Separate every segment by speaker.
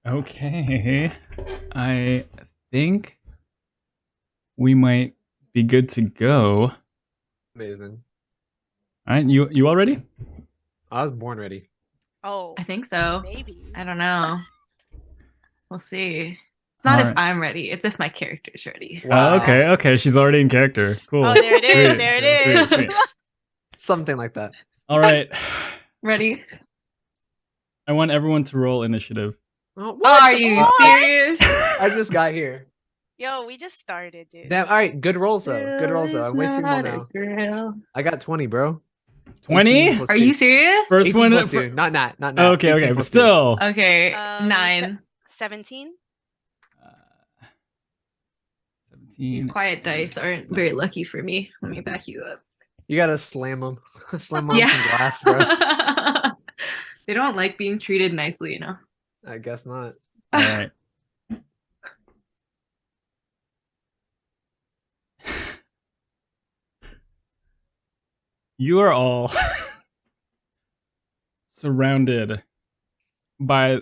Speaker 1: Okay. I think we might be good to go.
Speaker 2: Amazing.
Speaker 1: All right, you all ready?
Speaker 2: I was born ready.
Speaker 3: Oh,
Speaker 4: I think so.
Speaker 3: maybe.
Speaker 4: I don't know. We'll see. It's
Speaker 1: All
Speaker 4: not if
Speaker 1: right.
Speaker 4: I'm ready, it's if my character's ready.
Speaker 2: Wow.
Speaker 1: Okay. She's already in character. Cool.
Speaker 3: Oh, there it is.
Speaker 1: Sweet,
Speaker 3: There it
Speaker 1: sweet,
Speaker 3: is.
Speaker 1: sweet.
Speaker 2: Something like that.
Speaker 1: All right.
Speaker 4: Ready?
Speaker 1: I want everyone to roll initiative.
Speaker 2: Oh,
Speaker 4: Oh, are you
Speaker 3: What?
Speaker 4: serious?
Speaker 2: I just got here.
Speaker 3: Yo, we just started, dude.
Speaker 2: Damn. All right. Good rolls though. Good rolls though. I'm wasting them all
Speaker 4: Not a
Speaker 2: now.
Speaker 4: girl.
Speaker 2: I got 20, bro.
Speaker 1: 20?
Speaker 2: 18 plus
Speaker 4: Are
Speaker 2: 2.
Speaker 4: you serious?
Speaker 1: First
Speaker 2: 18
Speaker 1: one.
Speaker 2: plus 2. Not.
Speaker 1: Okay,
Speaker 2: 18
Speaker 1: but
Speaker 2: plus 2.
Speaker 1: still.
Speaker 4: Okay,
Speaker 3: se-
Speaker 4: 9.
Speaker 3: 17?
Speaker 1: 17.
Speaker 4: These quiet dice aren't very lucky for me. Let me back you up.
Speaker 2: You gotta slam them. Slam on some glass, bro.
Speaker 4: They don't like being treated nicely, you know.
Speaker 2: I guess not.
Speaker 1: All right. You are all surrounded by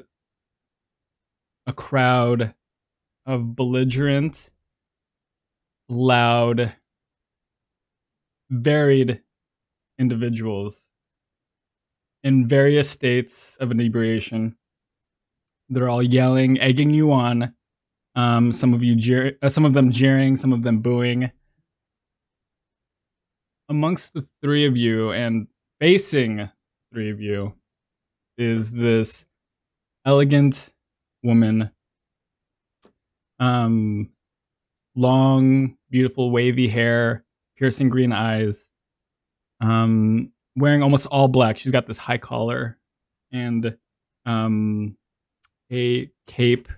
Speaker 1: a crowd of belligerent, loud, varied individuals in various states of inebriation. They're all yelling, egging you on. Some of them jeering, some of them booing. Amongst the three of you and facing three of you is this elegant woman. Long, beautiful, wavy hair, piercing green eyes. Wearing almost all black. She's got this high collar and a cape,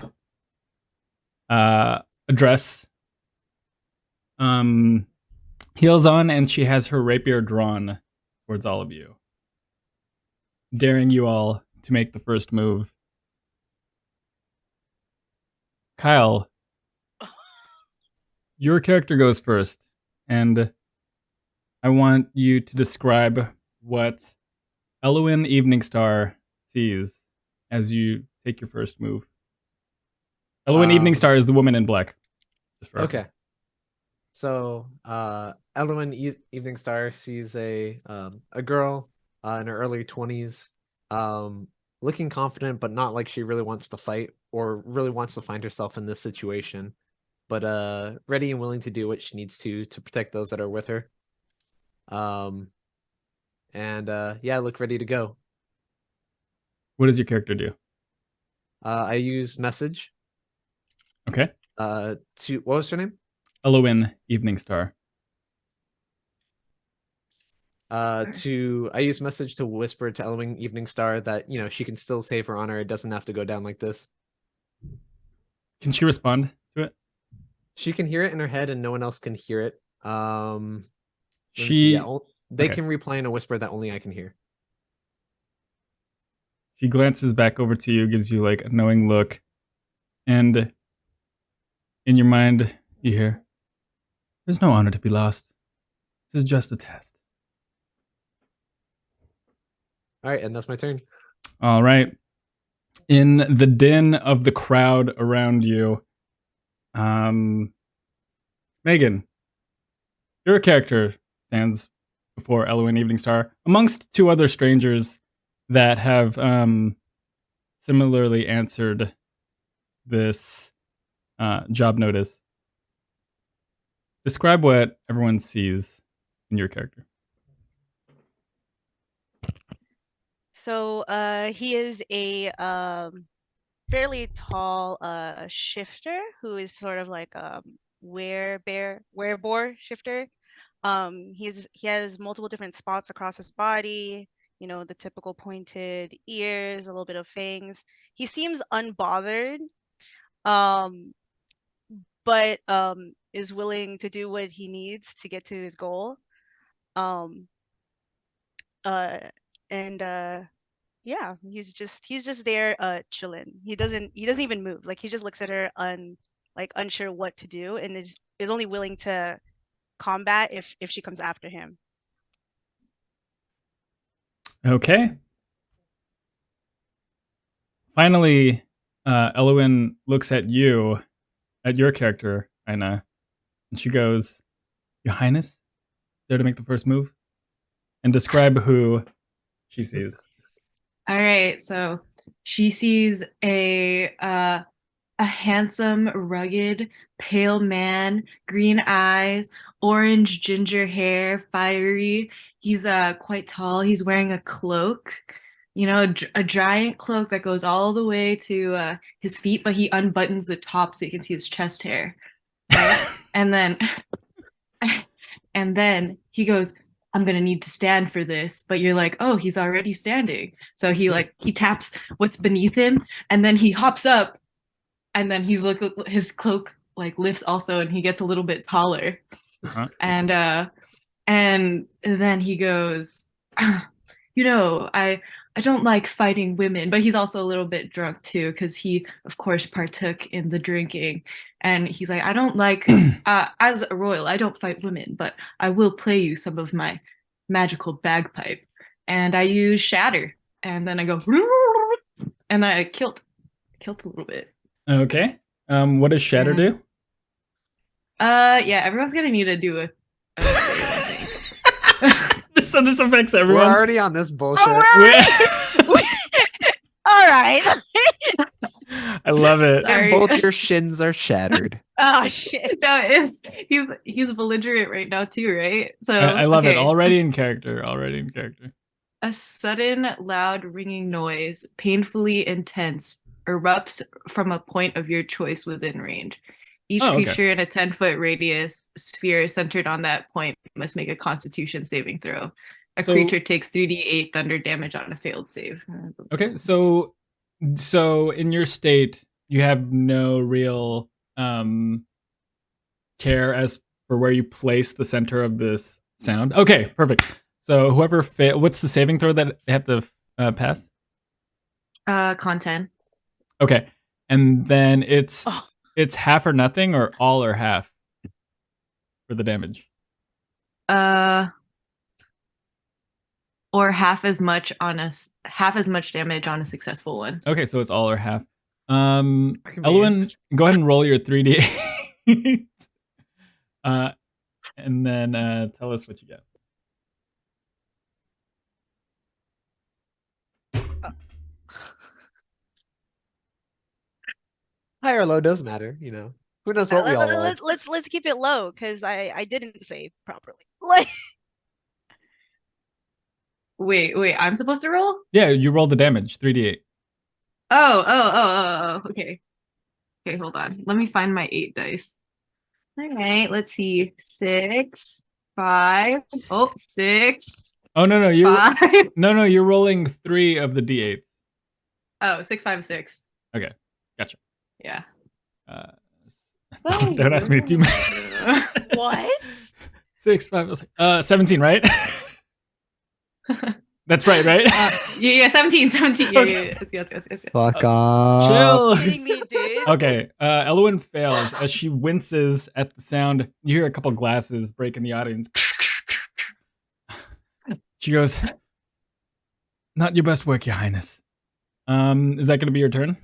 Speaker 1: a dress, heels on, and she has her rapier drawn towards all of you, daring you all to make the first move. Kyle, your character goes first, and I want you to describe what Elowyn Eveningstar sees as you take your first move. Elowyn Eveningstar is the woman in black.
Speaker 2: Okay. So, Elowyn Eveningstar sees a girl in her early 20s, looking confident, but not like she really wants to fight or really wants to find herself in this situation, but ready and willing to do what she needs to protect those that are with her. Yeah, look ready to go.
Speaker 1: What does your character do?
Speaker 2: I use message.
Speaker 1: Okay.
Speaker 2: What was her name?
Speaker 1: Elowyn Eveningstar.
Speaker 2: I use message to whisper to Elowyn Eveningstar that, you know, she can still save her honor. It doesn't have to go down like this.
Speaker 1: Can she respond to it?
Speaker 2: She can hear it in her head and no one else can hear it. They can reply in a whisper that only I can hear.
Speaker 1: She glances back over to you, gives you like a knowing look, and in your mind you hear, "There's no honor to be lost. This is just a test."
Speaker 2: All right, and that's my turn.
Speaker 1: All right. In the din of the crowd around you, Megan, your character stands before Elowyn Eveningstar amongst two other strangers that have similarly answered this job notice. Describe what everyone sees in your character.
Speaker 3: So, he is a fairly tall shifter who is sort of like werebore shifter. He has multiple different spots across his body, you know, the typical pointed ears, a little bit of fangs. He seems unbothered, but is willing to do what he needs to get to his goal. Um, and yeah, he's just there chilling. He doesn't even move. Like he just looks at her unsure what to do, and is only willing to combat if she comes after him.
Speaker 1: Okay. Finally, Elowyn looks at you, at your character, Aina, and she goes, "Your Highness, dare to make the first move?" And describe who she sees.
Speaker 4: All right, so she sees a handsome, rugged, pale man, green eyes, orange ginger hair, fiery. He's quite tall. He's wearing a cloak, a giant cloak that goes all the way to his feet, but he unbuttons the top so you can see his chest hair. Right? and then he goes, "I'm gonna need to stand for this," but you're like, "Oh, he's already standing." So he taps what's beneath him, and then he hops up, and then his cloak lifts also, and he gets a little bit taller.
Speaker 1: Uh-huh.
Speaker 4: And then he goes, I don't like fighting women, but he's also a little bit drunk too, because he of course partook in the drinking. And he's like, "I don't like as a royal, I don't fight women, but I will play you some of my magical bagpipe." And I use shatter, and then I go and I killed a little bit.
Speaker 1: Okay. What does Shatter do?
Speaker 4: Yeah, everyone's gonna need to do a save, I think.
Speaker 1: So this affects
Speaker 2: We're
Speaker 1: everyone.
Speaker 2: already on this bullshit.
Speaker 3: All right.
Speaker 1: I love it.
Speaker 4: Sorry.
Speaker 2: And both your shins are shattered.
Speaker 3: Oh shit.
Speaker 4: No, he's belligerent right now too, right? So
Speaker 1: I love it.
Speaker 4: okay.
Speaker 1: Already in character.
Speaker 4: A sudden, loud, ringing noise, painfully intense, erupts from a point of your choice within range. Each creature in a 10-foot radius sphere centered on that point must make a Constitution saving throw. A creature takes 3d8 thunder damage on a failed save.
Speaker 1: Okay, so in your state, you have no real care as for where you place the center of this sound. Okay, perfect. So whoever what's the saving throw that they have to pass?
Speaker 4: Con10.
Speaker 1: Okay, and then it's half or nothing, or all or half for the damage.
Speaker 4: Or half as much damage on a successful one.
Speaker 1: Okay, so it's all or half. Elowyn, go ahead and roll your 3d8. And then tell us what you get.
Speaker 2: High or low does matter, Who knows what we all roll?
Speaker 3: Let's keep it low, because I didn't save properly. Like,
Speaker 4: Wait, I'm supposed to roll?
Speaker 1: Yeah, you roll the damage, 3d8.
Speaker 4: Oh, okay. Okay, hold on. Let me find my 8 dice. All right, let's see. 6, 5. Oh, 6.
Speaker 1: Oh no, you're
Speaker 4: 5.
Speaker 1: No, you're rolling 3 of the d8s.
Speaker 4: Oh, 6, 5, 6.
Speaker 1: Okay, gotcha.
Speaker 4: Yeah.
Speaker 1: Don't ask me to do math.
Speaker 3: what?
Speaker 1: 6, 5, 17, right? That's right?
Speaker 4: Yeah, 17.
Speaker 1: Okay.
Speaker 4: Yeah, yes.
Speaker 2: Fuck off.
Speaker 1: Chill.
Speaker 3: Kidding me, dude?
Speaker 1: Okay, Elowyn fails as she winces at the sound. You hear a couple glasses break in the audience. She goes, "Not your best work, Your Highness." Is that going to be your turn?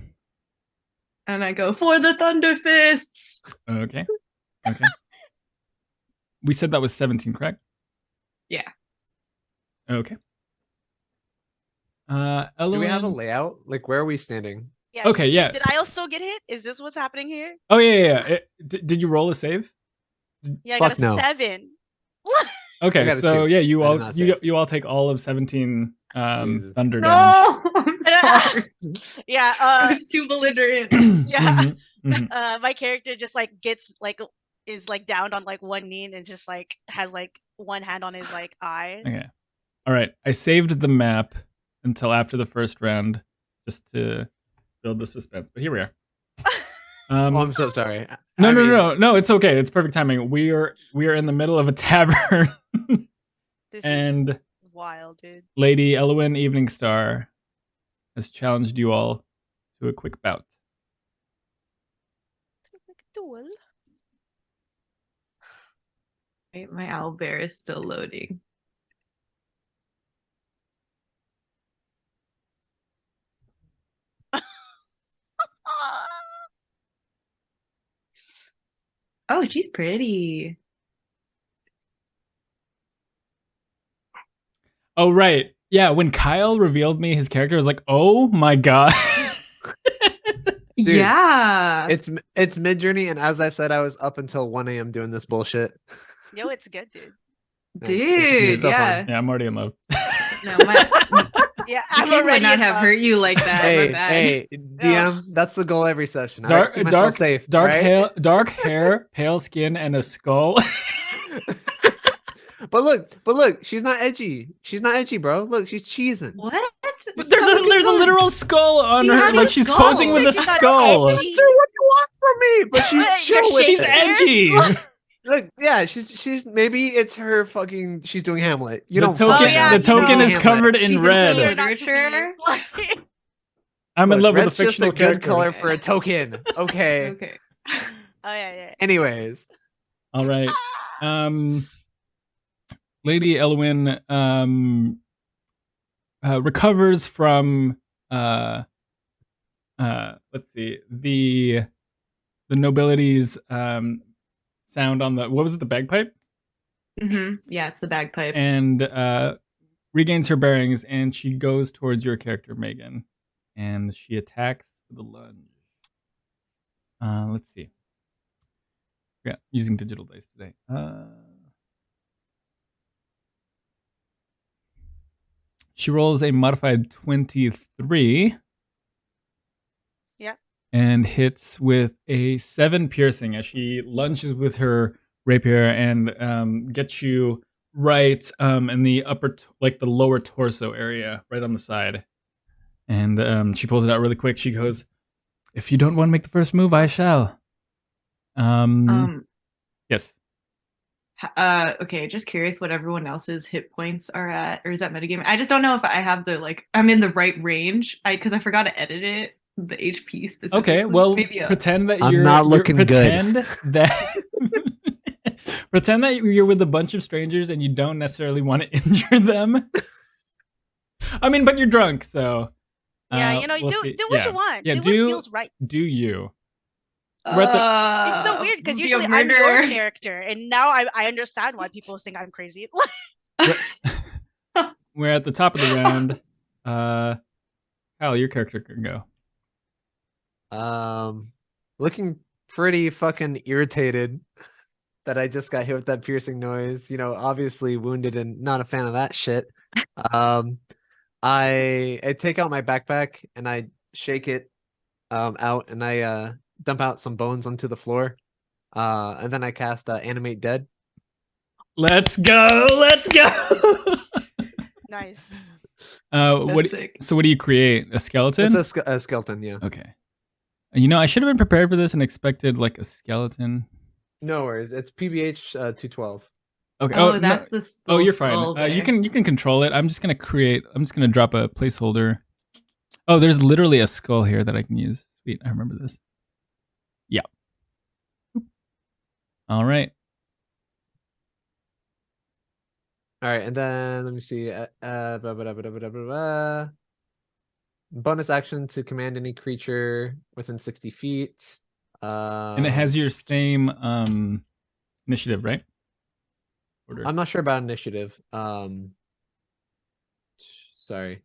Speaker 4: And I go, "For the Thunderfists!"
Speaker 1: Okay. We said that was 17, correct?
Speaker 4: Yeah.
Speaker 1: Okay. Elowyn...
Speaker 2: Do we have a layout? Where are we standing?
Speaker 3: Yeah,
Speaker 1: Okay, yeah.
Speaker 3: Did I also get hit? Is this what's happening here?
Speaker 1: Oh, yeah. Did you roll a save?
Speaker 3: Yeah, I
Speaker 2: Fuck
Speaker 3: got a
Speaker 2: no.
Speaker 3: 7.
Speaker 1: Okay,
Speaker 2: I got a
Speaker 1: so
Speaker 2: 2.
Speaker 1: yeah, you
Speaker 2: I did not
Speaker 1: all take all of 17
Speaker 2: Jesus.
Speaker 1: thunder damage.
Speaker 4: No! I'm sorry.
Speaker 3: Yeah,
Speaker 4: I was too belligerent.
Speaker 3: yeah.
Speaker 1: Mhm.
Speaker 3: My character just gets is down on one knee and just has one hand on his eye.
Speaker 1: Okay. All right. I saved the map until after the first round just to build the suspense, but here we are.
Speaker 2: I'm so sorry.
Speaker 1: No, it's okay. It's perfect timing. We are in the middle of a tavern.
Speaker 3: This
Speaker 1: and
Speaker 3: is wild, dude.
Speaker 1: Lady Elowyn Eveningstar has challenged you all to a quick bout.
Speaker 3: Duel.
Speaker 4: Wait, my owlbear is still loading. Oh, she's pretty.
Speaker 1: Oh, right. Yeah, when Kyle revealed me his character, I was like, oh my god.
Speaker 2: Dude,
Speaker 4: Yeah.
Speaker 2: It's Mid-Journey, and as I said, I was up until 1 a.m. doing this bullshit.
Speaker 3: Yo, it's good, dude.
Speaker 4: Dude,
Speaker 2: so
Speaker 4: yeah.
Speaker 2: fun.
Speaker 1: Yeah, I'm already in love.
Speaker 4: No, my
Speaker 3: Yeah,
Speaker 4: the
Speaker 3: I'm
Speaker 4: kid would
Speaker 3: already
Speaker 4: not
Speaker 3: in
Speaker 4: have
Speaker 3: love.
Speaker 4: hurt you like that. My
Speaker 2: Hey,
Speaker 4: bad.
Speaker 2: hey, DM, that's the goal every session.
Speaker 1: Dark,
Speaker 2: Keep myself
Speaker 1: dark,
Speaker 2: safe.
Speaker 1: dark,
Speaker 2: right?
Speaker 1: dark hair, pale skin, and a skull.
Speaker 2: But look, she's not edgy. She's not edgy, bro. Look, she's cheesing.
Speaker 4: What?
Speaker 1: But there's a literal skull on
Speaker 4: She
Speaker 1: her,
Speaker 4: has
Speaker 1: like
Speaker 4: a
Speaker 1: she's
Speaker 4: skull.
Speaker 1: posing with a
Speaker 3: She's not
Speaker 1: skull.
Speaker 3: edgy.
Speaker 2: Answer what you want from me, but she's
Speaker 3: You're
Speaker 2: chill with
Speaker 1: She's
Speaker 2: it.
Speaker 1: edgy.
Speaker 2: Look, yeah, she's maybe it's her fucking. She's doing Hamlet. You
Speaker 1: The
Speaker 2: don't.
Speaker 1: token-
Speaker 2: fucking
Speaker 3: yeah,
Speaker 2: know.
Speaker 1: the token
Speaker 2: You do
Speaker 1: is
Speaker 2: Hamlet.
Speaker 1: covered in
Speaker 4: She's
Speaker 1: red.
Speaker 4: into
Speaker 3: You're not to be-
Speaker 4: literature.
Speaker 1: I'm in
Speaker 2: Look,
Speaker 1: love with a
Speaker 2: red's just
Speaker 1: fictional
Speaker 2: good
Speaker 1: character.
Speaker 2: color for a token. Okay.
Speaker 4: Okay.
Speaker 3: Oh yeah.
Speaker 2: Anyways,
Speaker 1: All right. Lady Elowyn recovers from let's see, the nobility's sound on the, what was it, the bagpipe,
Speaker 4: Yeah, it's the bagpipe.
Speaker 1: and regains her bearings, and she goes towards your character Megan, and she attacks with a lunge. Let's see. Yeah, using digital dice today. She rolls a modified 23.
Speaker 3: Yeah.
Speaker 1: And hits with a 7 piercing as she lunges with her rapier and gets you right in the upper, like the lower torso area, right on the side. And she pulls it out really quick. She goes, "If you don't want to make the first move, I shall." Yes.
Speaker 4: Okay, just curious what everyone else's hit points are at, or is that metagaming? I just don't know if I have the I'm in the right range. Because I forgot to edit it, the HP specifically.
Speaker 1: Okay, well,
Speaker 4: maybe
Speaker 1: pretend that
Speaker 2: I'm not looking good.
Speaker 1: pretend that pretend that you're with a bunch of strangers and you don't necessarily want to injure them. I mean, but you're drunk, so
Speaker 3: Yeah,
Speaker 1: we'll
Speaker 3: do
Speaker 1: see.
Speaker 3: what
Speaker 1: Yeah.
Speaker 3: you want.
Speaker 1: Yeah,
Speaker 3: do what feels right.
Speaker 1: Do you? We're at
Speaker 3: It's so weird because
Speaker 4: be a
Speaker 3: usually I'm your
Speaker 4: murderer.
Speaker 3: character, and now I understand why people think I'm crazy.
Speaker 1: We're at the top of the round. Kyle, your character can go.
Speaker 2: looking pretty fucking irritated that I just got hit with that piercing noise. Obviously wounded and not a fan of that shit. I take out my backpack and I shake it out, and I dump out some bones onto the floor. And then I cast Animate Dead.
Speaker 1: Let's go! Let's go!
Speaker 3: Nice.
Speaker 1: What
Speaker 4: sick.
Speaker 1: So what do you create? A skeleton?
Speaker 2: It's a skeleton, yeah.
Speaker 1: Okay. I should have been prepared for this and expected like a skeleton.
Speaker 2: No worries. It's PBH 212.
Speaker 1: Okay.
Speaker 4: Oh,
Speaker 1: no.
Speaker 4: that's the
Speaker 1: Oh, you're
Speaker 4: skull
Speaker 1: fine. You
Speaker 4: there.
Speaker 1: can control it. I'm just gonna drop a placeholder. Oh, there's literally a skull here that I can use. Sweet, I remember this. Yeah. All right.
Speaker 2: All right, and then let me see. Bonus action to command any creature within 60 feet.
Speaker 1: And it has your same initiative, right? Order.
Speaker 2: I'm not sure about initiative. Sorry.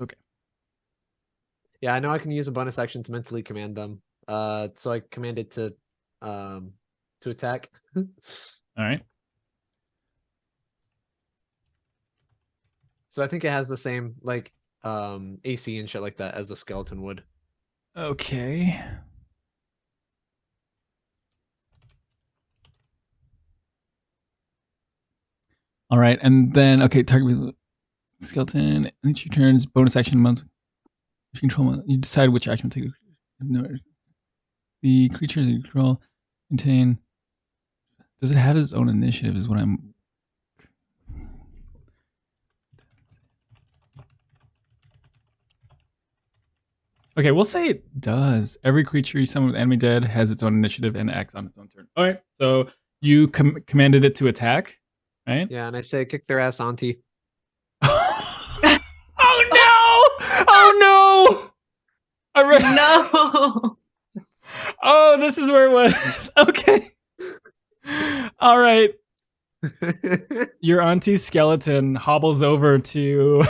Speaker 1: Okay.
Speaker 2: Yeah, I know I can use a bonus action to mentally command them. So I command it to attack.
Speaker 1: All right.
Speaker 2: So I think it has the same AC and shit like that as the skeleton would.
Speaker 1: Okay. All right, and then target with skeleton. Each turns bonus action month. You control. You decide which action to take. No, the creatures you control contain. Does it have its own initiative? Is what I'm. Okay, we'll say it does. Every creature you summon with enemy dead has its own initiative and acts on its own turn. All right, so you commanded it to attack, right?
Speaker 2: Yeah, and I say kick their ass, Auntie.
Speaker 1: Oh no! Oh no!
Speaker 4: No.
Speaker 1: Oh, this is where it was. Okay. All right. Your auntie's skeleton hobbles over to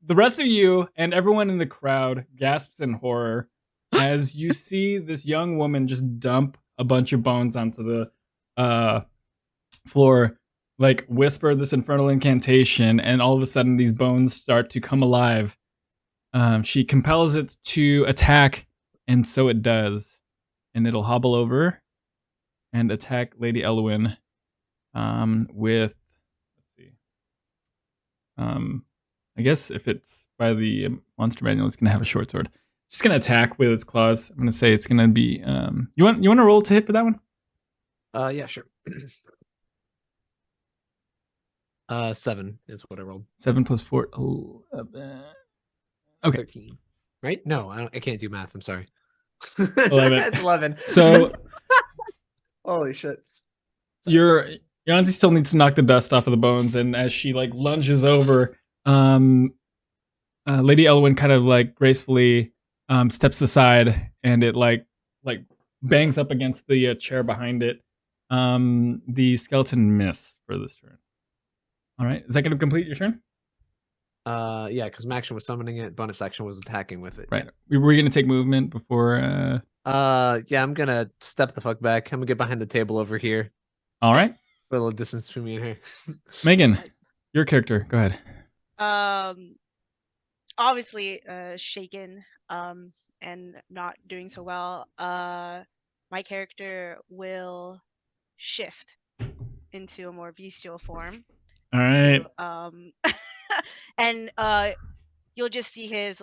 Speaker 1: the rest of you, and everyone in the crowd gasps in horror as you see this young woman just dump a bunch of bones onto the floor, like whisper this infernal incantation, and all of a sudden these bones start to come alive. She compels it to attack, and so it does. And it'll hobble over and attack Lady Elowyn with, let's see. I guess if it's by the monster manual, it's going to have a short sword. It's just going to attack with its claws. I'm going to say it's going to be... You want to roll to hit for that one?
Speaker 2: Yeah, sure. 7 is what I rolled.
Speaker 1: 7 plus 4, 11. Okay.
Speaker 2: 13. Right? No, I can't do math. I'm sorry.
Speaker 1: 11.
Speaker 2: It's 11.
Speaker 1: So
Speaker 2: holy shit.
Speaker 1: your auntie still needs to knock the dust off of the bones, and as she like lunges over, Lady Elowyn kind of like gracefully steps aside, and it like bangs up against the chair behind it. The skeleton missed for this turn. All right, is that going to complete your turn?
Speaker 2: Yeah, because my action was summoning it, bonus action was attacking with it.
Speaker 1: Right. We were going to take movement before.
Speaker 2: Yeah, I'm gonna step the fuck back. I'm gonna get behind the table over here.
Speaker 1: All right,
Speaker 2: A little distance between me and her.
Speaker 1: Megan, your character. Go ahead.
Speaker 3: Obviously shaken and not doing so well. My character will shift into a more bestial form.
Speaker 1: All right.
Speaker 3: To, and you'll just see his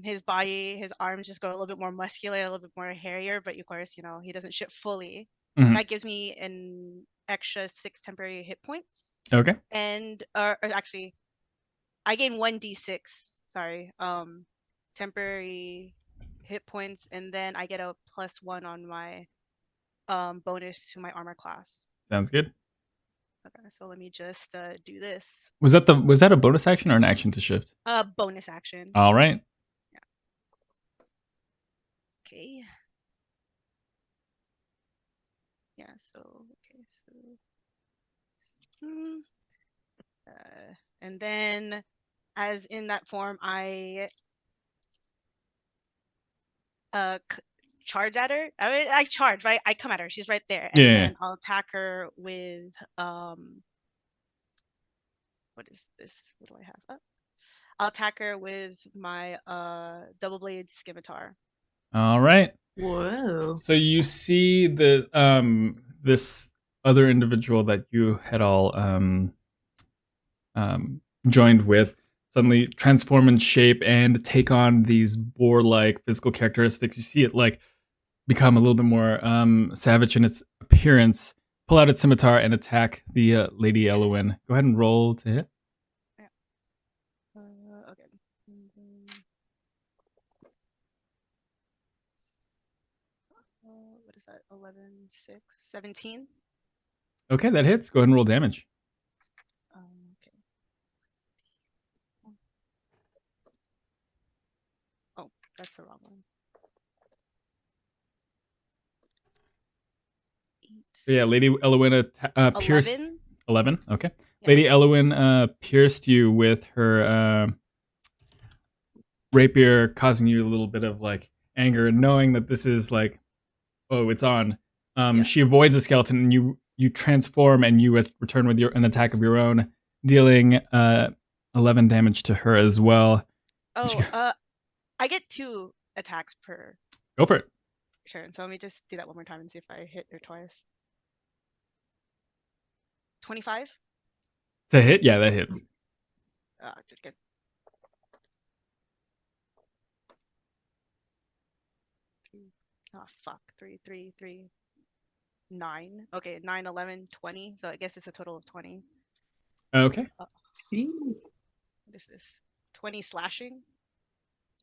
Speaker 3: his body, his arms just go a little bit more muscular, a little bit more hairier, but of course, he doesn't shift fully.
Speaker 1: Mhm.
Speaker 3: That gives me an extra 6 temporary hit points.
Speaker 1: Okay.
Speaker 3: And or actually I gain 1d6, sorry, temporary hit points, and then I get a +1 on my bonus to my armor class.
Speaker 1: Sounds good.
Speaker 3: Okay, so let me just do this.
Speaker 1: Was that a bonus action or an action to shift?
Speaker 3: Bonus action.
Speaker 1: All right.
Speaker 3: Okay. Yeah, so and then as in that form, I charge at her. I charge, right? I come at her. She's right there. And then I'll attack her with what is this? What do I have? I'll attack her with my double blade scimitar.
Speaker 1: All right.
Speaker 4: Whoa.
Speaker 1: So you see the this other individual that you had all joined with suddenly transform in shape and take on these boar-like physical characteristics. You see it like become a little bit more savage in its appearance. Pull out its scimitar and attack the Lady Elowyn. Go ahead and roll to hit.
Speaker 3: Yeah. Okay. What is that? 11, 6, 17.
Speaker 1: Okay, that hits. Go ahead and roll damage.
Speaker 3: Okay. Oh, that's the wrong one. 8.
Speaker 1: So yeah, Lady Elowyn pierced
Speaker 3: 11.
Speaker 1: 11. Okay.
Speaker 3: Yeah.
Speaker 1: Lady Elowyn pierced you with her rapier, causing you a little bit of like anger, and knowing that this is like, oh, it's on. She avoids the skeleton, and you transform, and you return with an attack of your own, dealing 11 damage to her as well.
Speaker 3: Oh, I get 2 attacks per
Speaker 1: Go for it.
Speaker 3: turn. So let me just do that one more time and see if I hit her twice. 25.
Speaker 1: To hit? Yeah, that hits.
Speaker 3: Good. Oh, fuck. 3, 9. Okay, 9, 11, 20. So I guess it's a total of 20.
Speaker 1: Okay.
Speaker 3: What is this? 20 slashing?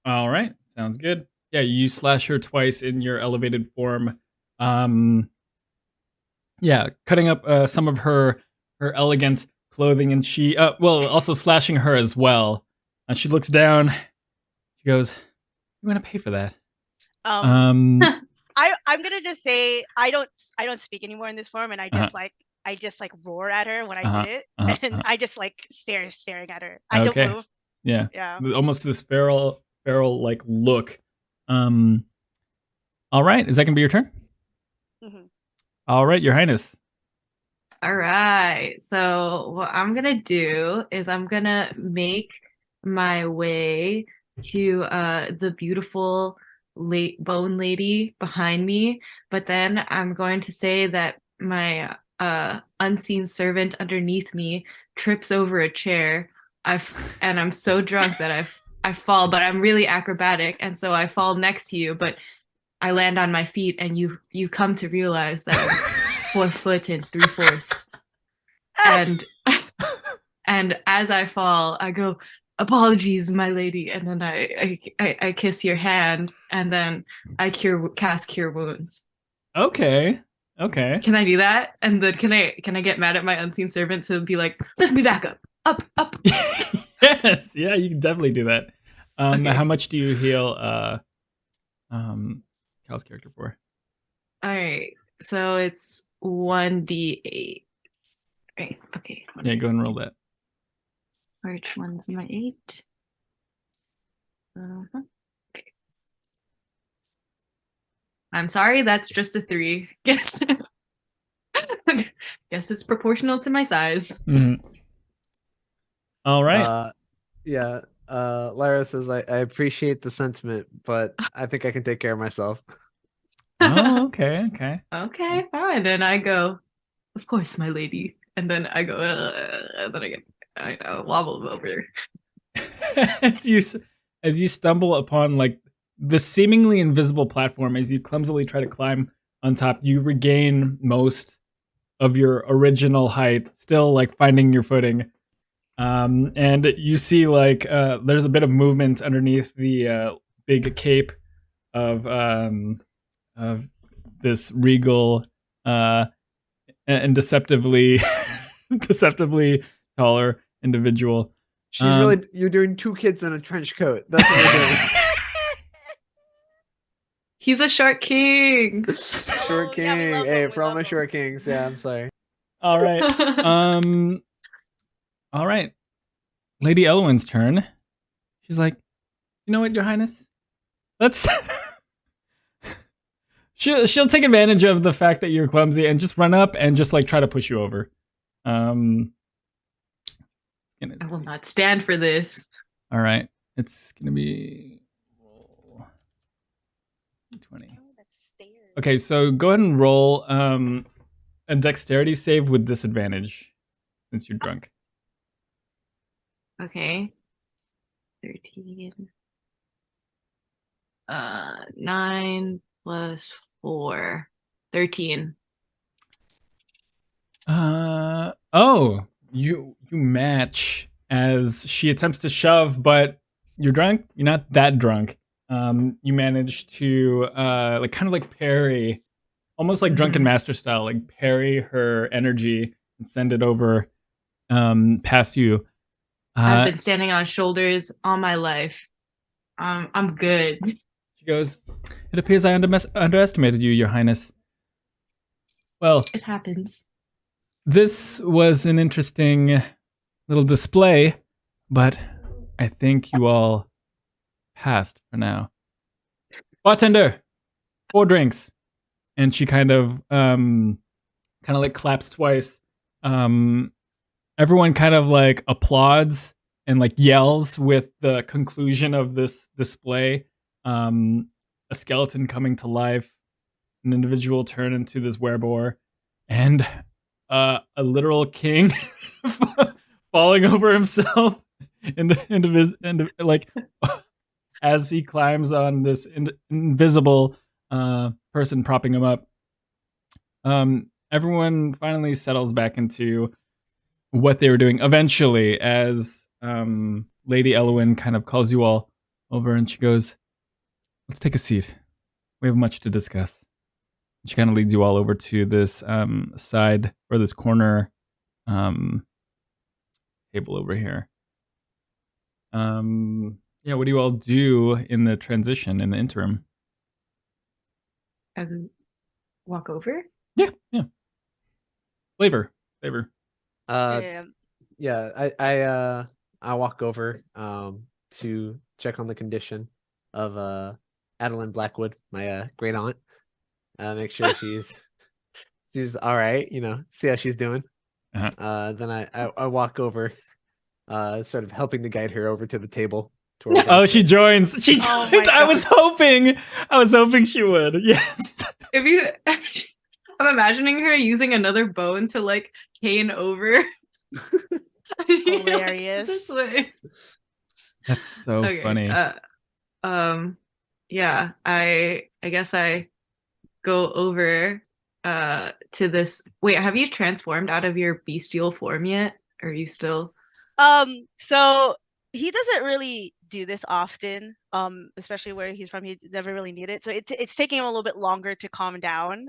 Speaker 1: All right. Sounds good. Yeah, you slash her twice in your elevated form. Yeah, cutting up some of her elegant clothing, and she also slashing her as well. And she looks down. She goes, "You want to pay for that?" Um,
Speaker 3: I'm gonna just say I don't speak anymore in this form, and I just like roar at her when I did it, and I just like staring at her. I don't
Speaker 1: Okay.
Speaker 3: move.
Speaker 1: Yeah.
Speaker 3: Yeah.
Speaker 1: Almost this feral like look. All right. Is that gonna be your turn?
Speaker 3: Mhm.
Speaker 1: All right, Your Highness.
Speaker 4: All right. So what I'm gonna do is I'm gonna make my way to the beautiful late bone lady behind me, but then I'm going to say that my unseen servant underneath me trips over a chair. And I'm so drunk that I fall, but I'm really acrobatic, and so I fall next to you, but I land on my feet, and you come to realize that I'm 4 foot and 3/4. And as I fall, I go, "Apologies, my lady," and then I kiss your hand, and then I cast Cure Wounds.
Speaker 1: Okay. Okay.
Speaker 4: Can I do that? And then can I get mad at my unseen servant to be like, "Lift me back up"?
Speaker 1: Yes. Yeah, you can definitely do that.
Speaker 4: Okay.
Speaker 1: How much do you heal Cal's character for?
Speaker 4: All right. So it's 1d8. Right. Okay.
Speaker 1: Yeah, go ahead and roll that.
Speaker 4: Which one's my 8? Okay. I'm sorry, that's just a 3. Guess it's proportional to my size.
Speaker 1: Mm-hmm. All right.
Speaker 2: Yeah. Lyra says, I appreciate the sentiment, but I think I can take care of myself.
Speaker 1: Oh, okay. Okay.
Speaker 4: Okay, fine. And I go, "Of course, my lady." And then I go, and then I wobble over.
Speaker 1: as you stumble upon like the seemingly invisible platform, as you clumsily try to climb on top, you regain most of your original height, still like finding your footing. And you see like there's a bit of movement underneath the big cape of this regal and deceptively taller individual.
Speaker 2: You're doing 2 kids in a trench coat. That's what you're doing.
Speaker 4: He's a short king.
Speaker 2: Short king.
Speaker 3: Yeah, we love
Speaker 2: Hey,
Speaker 3: him,
Speaker 2: for all my short kings. Yeah, I'm sorry.
Speaker 1: All right. All right. Lady Elowyn's turn. She's like, "You know what, Your Highness? Let's." she'll take advantage of the fact that you're clumsy and just run up and just like try to push you over.
Speaker 4: I will not stand for this.
Speaker 1: All right. It's gonna be roll 20. Okay, so go ahead and roll a dexterity save with disadvantage since you're drunk.
Speaker 4: Okay. 13. 9 plus 4. 13.
Speaker 1: Oh, you match as she attempts to shove, but you're drunk. You're not that drunk. You manage to like kind of like parry, almost like drunken master style, like parry her energy and send it over past you.
Speaker 4: I've been standing on shoulders all my life. I'm good.
Speaker 1: She goes, "It appears I underestimated you, Your Highness. Well,
Speaker 4: It happens.
Speaker 1: This was an interesting little display, but I think you all passed for now. Bartender, 4 drinks." And she kind of like claps twice. Everyone kind of like applauds and like yells with the conclusion of this display. A skeleton coming to life, an individual turn into this werebore, and a literal king falling over himself like as he climbs on this invisible person propping him up. Everyone finally settles back into what they were doing eventually as Lady Elowyn kind of calls you all over and she goes, "Let's take a seat. We have much to discuss." She kind of leads you all over to this side or this corner table over here. Yeah, what do you all do in the transition, in the interim?
Speaker 4: as we walk over.
Speaker 1: Yeah. Flavor.
Speaker 2: Yeah, I walk over to check on the condition of Adeline Blackwood, my great aunt. Make sure she's all right, see how she's doing. Then I walk over, sort of helping to guide her over to the table. To where we're gonna
Speaker 1: She
Speaker 2: sit.
Speaker 1: joins. She
Speaker 3: Oh
Speaker 1: joins.
Speaker 3: my
Speaker 1: I was hoping she would. Yes.
Speaker 4: If you, I'm imagining her using another bone to like cane over.
Speaker 3: Hilarious.
Speaker 4: This way.
Speaker 1: That's so funny.
Speaker 4: Yeah, I guess I go over to this. Wait, have you transformed out of your bestial form yet? Or are you still?
Speaker 3: So he doesn't really do this often. Especially where he's from, he never really needed it. So it's taking him a little bit longer to calm down.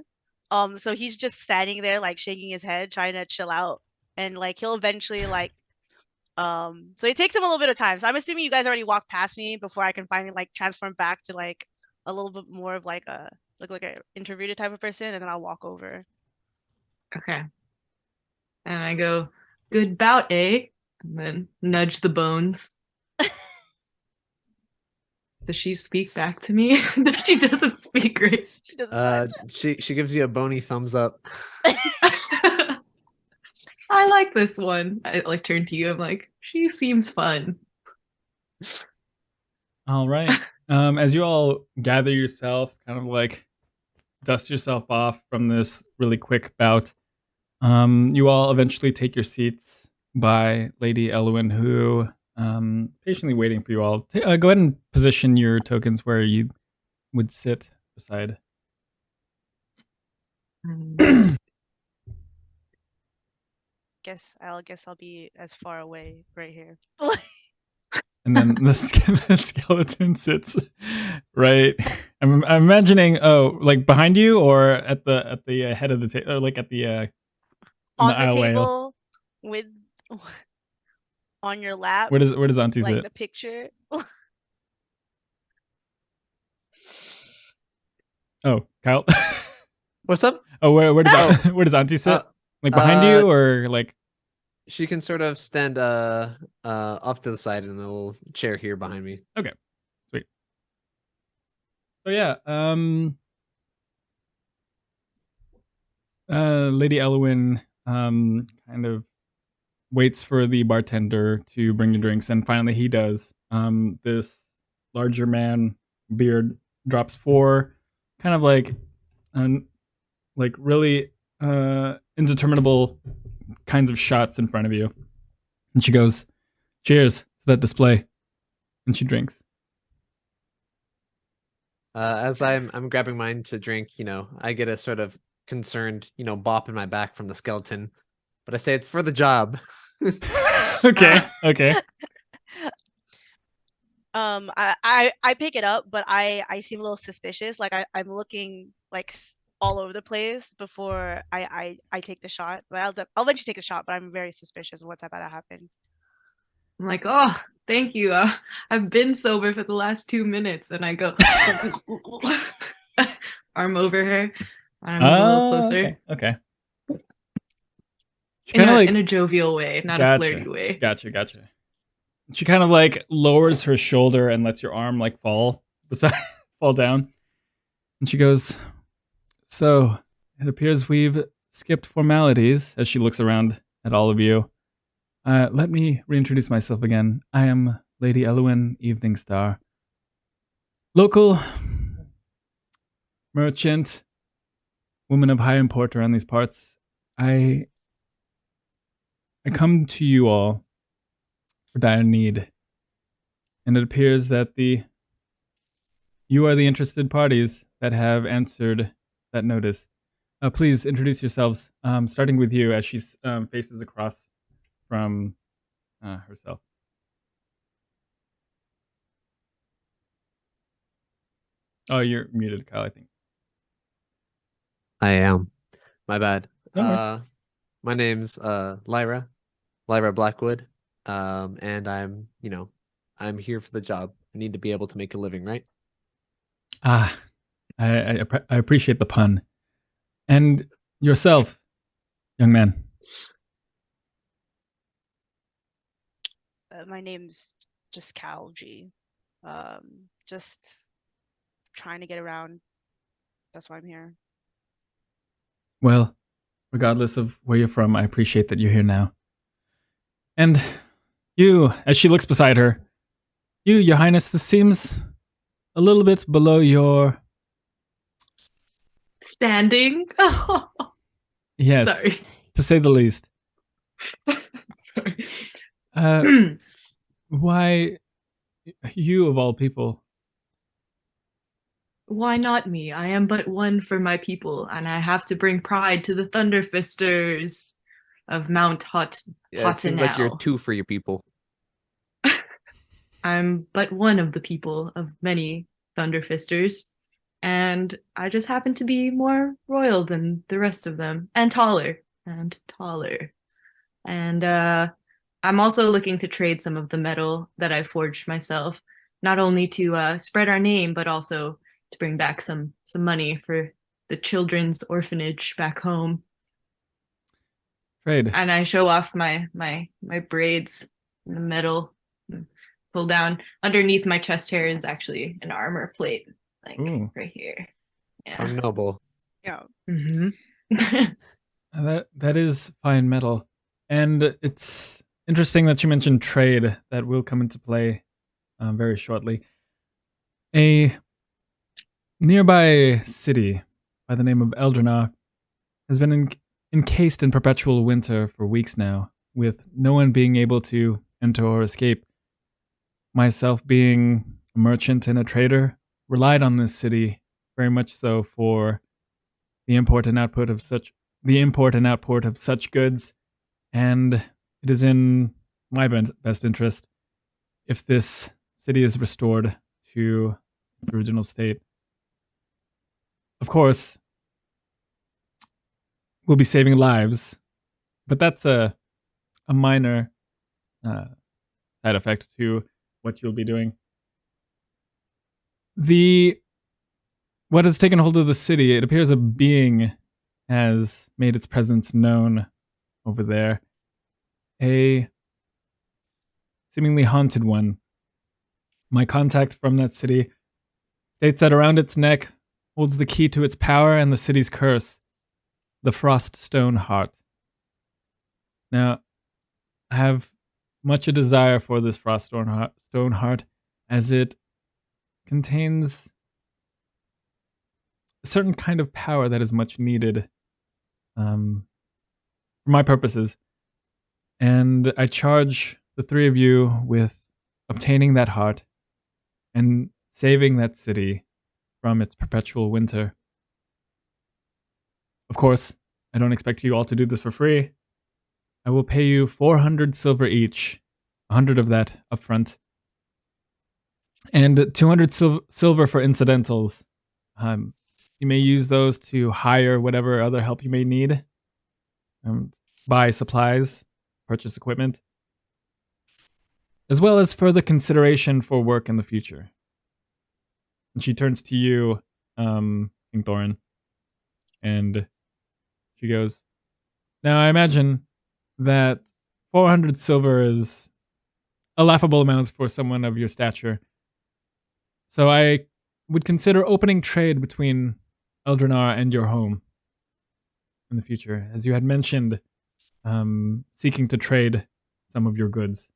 Speaker 3: So he's just standing there like shaking his head, trying to chill out, and like he'll eventually like so it takes him a little bit of time. So I'm assuming you guys already walked past me before I can finally like transform back to like a little bit more of like a look like an introverted type of person, and then I'll walk over.
Speaker 4: Okay. And I go, good bout, eh? And then nudge the bones. Does she speak back to me? She doesn't speak, right?
Speaker 3: She doesn't.
Speaker 2: She gives you a bony thumbs up.
Speaker 4: I like this one. I like turn to you. I'm like, she seems fun.
Speaker 1: All right. As you all gather yourself, kind of like dust yourself off from this really quick bout, you all eventually take your seats by Lady Elowyn, who patiently waiting for you all. Go ahead and position your tokens where you would sit beside.
Speaker 3: Guess I'll be as far away right here.
Speaker 1: And then the skeleton sits right. I'm imagining, like behind you, or at the head of the table, or like at the
Speaker 3: on the
Speaker 1: aisleway.
Speaker 3: table with on your lap.
Speaker 1: Where does Auntie
Speaker 3: like
Speaker 1: sit?
Speaker 3: the picture?
Speaker 1: Oh, Kyle.
Speaker 2: What's up?
Speaker 1: Oh, where does Auntie sit? Like behind you, or like?
Speaker 2: She can sort of stand off to the side in a little chair here behind me.
Speaker 1: Okay, sweet. So yeah, Lady Elowyn kind of waits for the bartender to bring you drinks, and finally he does. This larger man, beard, drops 4 kind of like really indeterminable kinds of shots in front of you, and she goes, "Cheers to that display," and she drinks.
Speaker 2: As I'm grabbing mine to drink, I get a sort of concerned, bop in my back from the skeleton, but I say it's for the job.
Speaker 1: Okay.
Speaker 3: I pick it up, but I seem a little suspicious. Like I'm looking like all over the place before I take the shot. But I'll eventually take the shot, but I'm very suspicious of what's about to happen.
Speaker 4: I'm like, oh, thank you. I've been sober for the last 2 minutes, and I go arm over her. I'm a little closer.
Speaker 1: Okay.
Speaker 4: In a jovial way, not a flirty way.
Speaker 1: Gotcha. She kind of like lowers her shoulder and lets your arm like fall down. And she goes, "So, it appears we've skipped formalities," as she looks around at all of you. Let me reintroduce myself again. I am Lady Elowyn Eveningstar. Local merchant, woman of high import around these parts. I come to you all for dire need, and it appears that you are the interested parties that have answered that notice. Please introduce yourselves, starting with you, as she faces across from herself. Oh, you're muted, Kyle, I think.
Speaker 2: I am. My bad.
Speaker 1: No worries.
Speaker 2: My name's Lyra Blackwood. And I'm here for the job. I need to be able to make a living, right?
Speaker 1: I appreciate the pun. And yourself, young man.
Speaker 3: My name's just Kalji. Just trying to get around. That's why I'm here.
Speaker 1: Well, regardless of where you're from, I appreciate that you're here now. And you, as she looks beside her, your highness, this seems a little bit below your...
Speaker 4: Standing.
Speaker 1: Yes,
Speaker 4: Sorry.
Speaker 1: to say the least.
Speaker 4: Sorry.
Speaker 1: Why you of all people?
Speaker 4: Why not me? I am but one for my people, and I have to bring pride to the Thunderfisters of Mount
Speaker 2: Yeah, it seems like you're
Speaker 4: Hottenau.
Speaker 2: 2 for your people.
Speaker 4: I'm but one of the people of many Thunderfisters, and I just happen to be more royal than the rest of them, and taller, and taller. And I'm also looking to trade some of the metal that I forged myself, not only to spread our name, but also to bring back some money for the children's orphanage back home.
Speaker 1: Trade.
Speaker 4: And I show off my braids in the metal. Pull down underneath my chest hair is actually an armor plate, like
Speaker 1: Ooh.
Speaker 4: right here.
Speaker 2: How
Speaker 4: Yeah.
Speaker 2: noble.
Speaker 3: Yeah.
Speaker 4: Mm-hmm.
Speaker 1: That is fine metal. And it's interesting that you mentioned trade. That will come into play very shortly. A nearby city by the name of Eldrinar has been encased in perpetual winter for weeks now, with no one being able to enter or escape. Myself being a merchant and a trader, relied on this city very much so for the import and output of such goods, and it is in my best interest if this city is restored to its original state. Of course, we'll be saving lives, but that's a minor side effect to what you'll be doing. What has taken hold of the city, it appears a being has made its presence known over there. A seemingly haunted one. My contact from that city states that around its neck holds the key to its power and the city's curse, the Froststone Heart. Now, I have much a desire for this Froststone Heart, as it contains a certain kind of power that is much needed for my purposes. And I charge the three of you with obtaining that heart and saving that city from its perpetual winter. Of course, I don't expect you all to do this for free. I will pay you 400 silver each, 100 of that upfront, and 200 silver for incidentals. You may use those to hire whatever other help you may need, buy supplies, purchase equipment, as well as further consideration for work in the future. And she turns to you, King Thorin, and she goes, "Now I imagine that 400 silver is a laughable amount for someone of your stature. So I would consider opening trade between Eldrinar and your home in the future, as you had mentioned, seeking to trade some of your goods.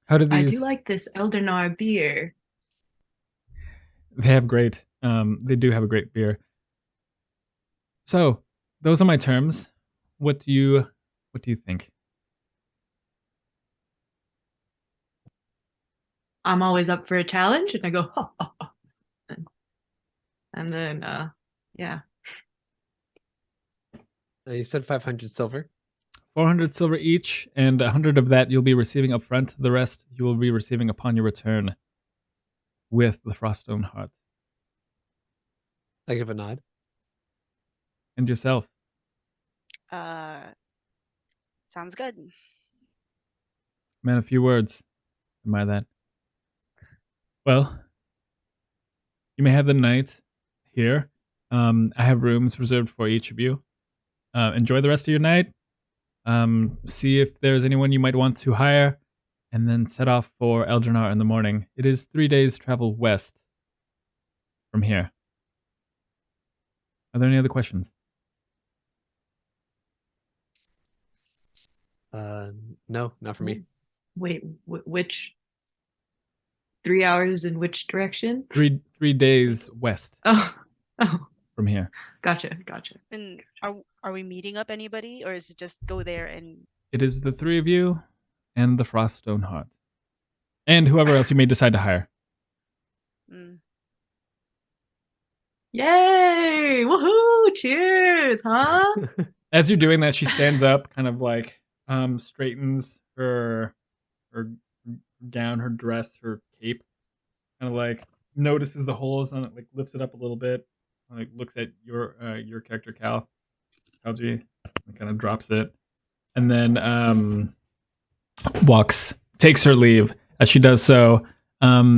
Speaker 1: How do these...
Speaker 4: I do like this Eldrinar beer.
Speaker 1: They have great, they do have a great beer. So, those are my terms. What do you think?
Speaker 4: I'm always up for a challenge, and I go, ha, ha, ha. And then, yeah.
Speaker 2: You said 500 silver?
Speaker 1: 400 silver each, and 100 of that you'll be receiving up front. The rest you will be receiving upon your return with the Froststone Heart.
Speaker 2: I give a nod.
Speaker 1: And yourself.
Speaker 3: Sounds good.
Speaker 1: Man, a few words. Admire that. Well, you may have the night here. I have rooms reserved for each of you. Enjoy the rest of your night. See if there's anyone you might want to hire, and then set off for Eldrinar in the morning. It is 3 days travel west from here. Are there any other questions?
Speaker 2: No, not for me.
Speaker 4: Wait, which 3 hours in which direction?
Speaker 1: 3 days west
Speaker 4: Oh,
Speaker 1: from here.
Speaker 4: gotcha.
Speaker 3: And are we meeting up anybody, or is it just go there and?
Speaker 1: It is the 3 of you and the Froststone Heart. And whoever else you may decide to hire.
Speaker 4: Yay! Woohoo! Cheers, huh?
Speaker 1: As you're doing that, she stands up, kind of like straightens her gown, her dress, her cape, kind of like notices the holes on it, like lifts it up a little bit, like looks at your character Kalji, and kind of drops it, and then takes her leave. As she does so,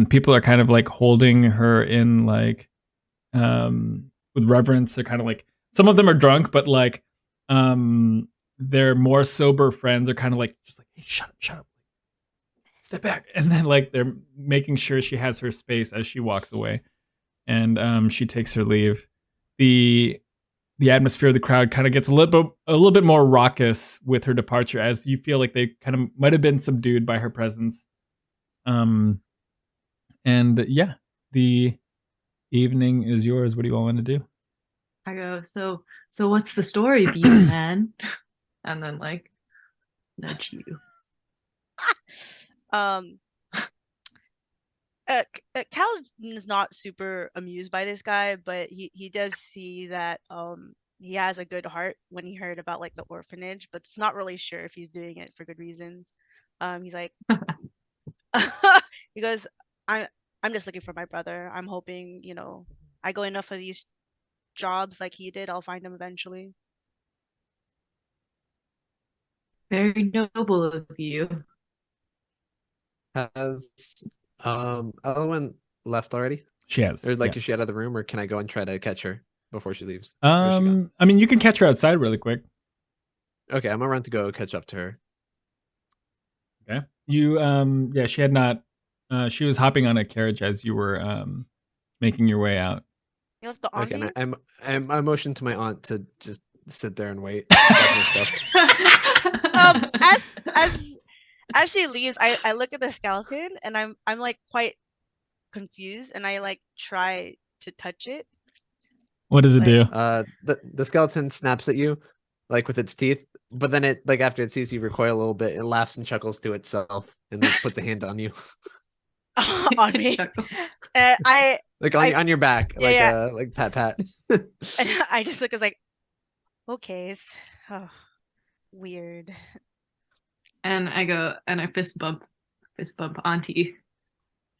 Speaker 1: people are kind of like holding her in like with reverence. They're kind of like, some of them are drunk, but like their more sober friends are kind of like, just like, hey, shut up, step back, and then like they're making sure she has her space as she walks away, and she takes her leave. The atmosphere of the crowd kind of gets a little bit more raucous with her departure, as you feel like they kind of might have been subdued by her presence. And yeah, the evening is yours. What do you all want to do?
Speaker 4: I go, so what's the story, Beast Man? And then like nudge you.
Speaker 3: Cal is not super amused by this guy, but he does see that he has a good heart when he heard about like the orphanage, but it's not really sure if he's doing it for good reasons. He's like, he goes, I'm just looking for my brother. I'm hoping, I go enough of these jobs like he did, I'll find him eventually.
Speaker 4: Very noble of you.
Speaker 2: Has Elowyn left already?
Speaker 1: She has.
Speaker 2: Or like,
Speaker 1: yeah.
Speaker 2: is she out of the room, or can I go and try to catch her before she leaves? Where's she gone?
Speaker 1: I mean, you can catch her outside really quick.
Speaker 2: Okay, I'm gonna run to go catch up to her.
Speaker 1: Okay. You yeah, she had not she was hopping on a carriage as you were making your way out.
Speaker 3: You left the
Speaker 2: Okay,
Speaker 3: Auntie?
Speaker 2: and I motioned to my aunt to just sit there and wait. That's my stuff.
Speaker 3: As she leaves, I look at the skeleton and I'm like quite confused, and I like try to touch it.
Speaker 1: What does it do?
Speaker 2: The skeleton snaps at you, like with its teeth, but then it, like, after it sees you recoil a little bit, it laughs and chuckles to itself and then puts a hand on you.
Speaker 3: On me. I
Speaker 2: like on your back,
Speaker 3: yeah.
Speaker 2: Like pat.
Speaker 3: And I just look as like, okay, weird.
Speaker 4: And I go and I fist bump Auntie.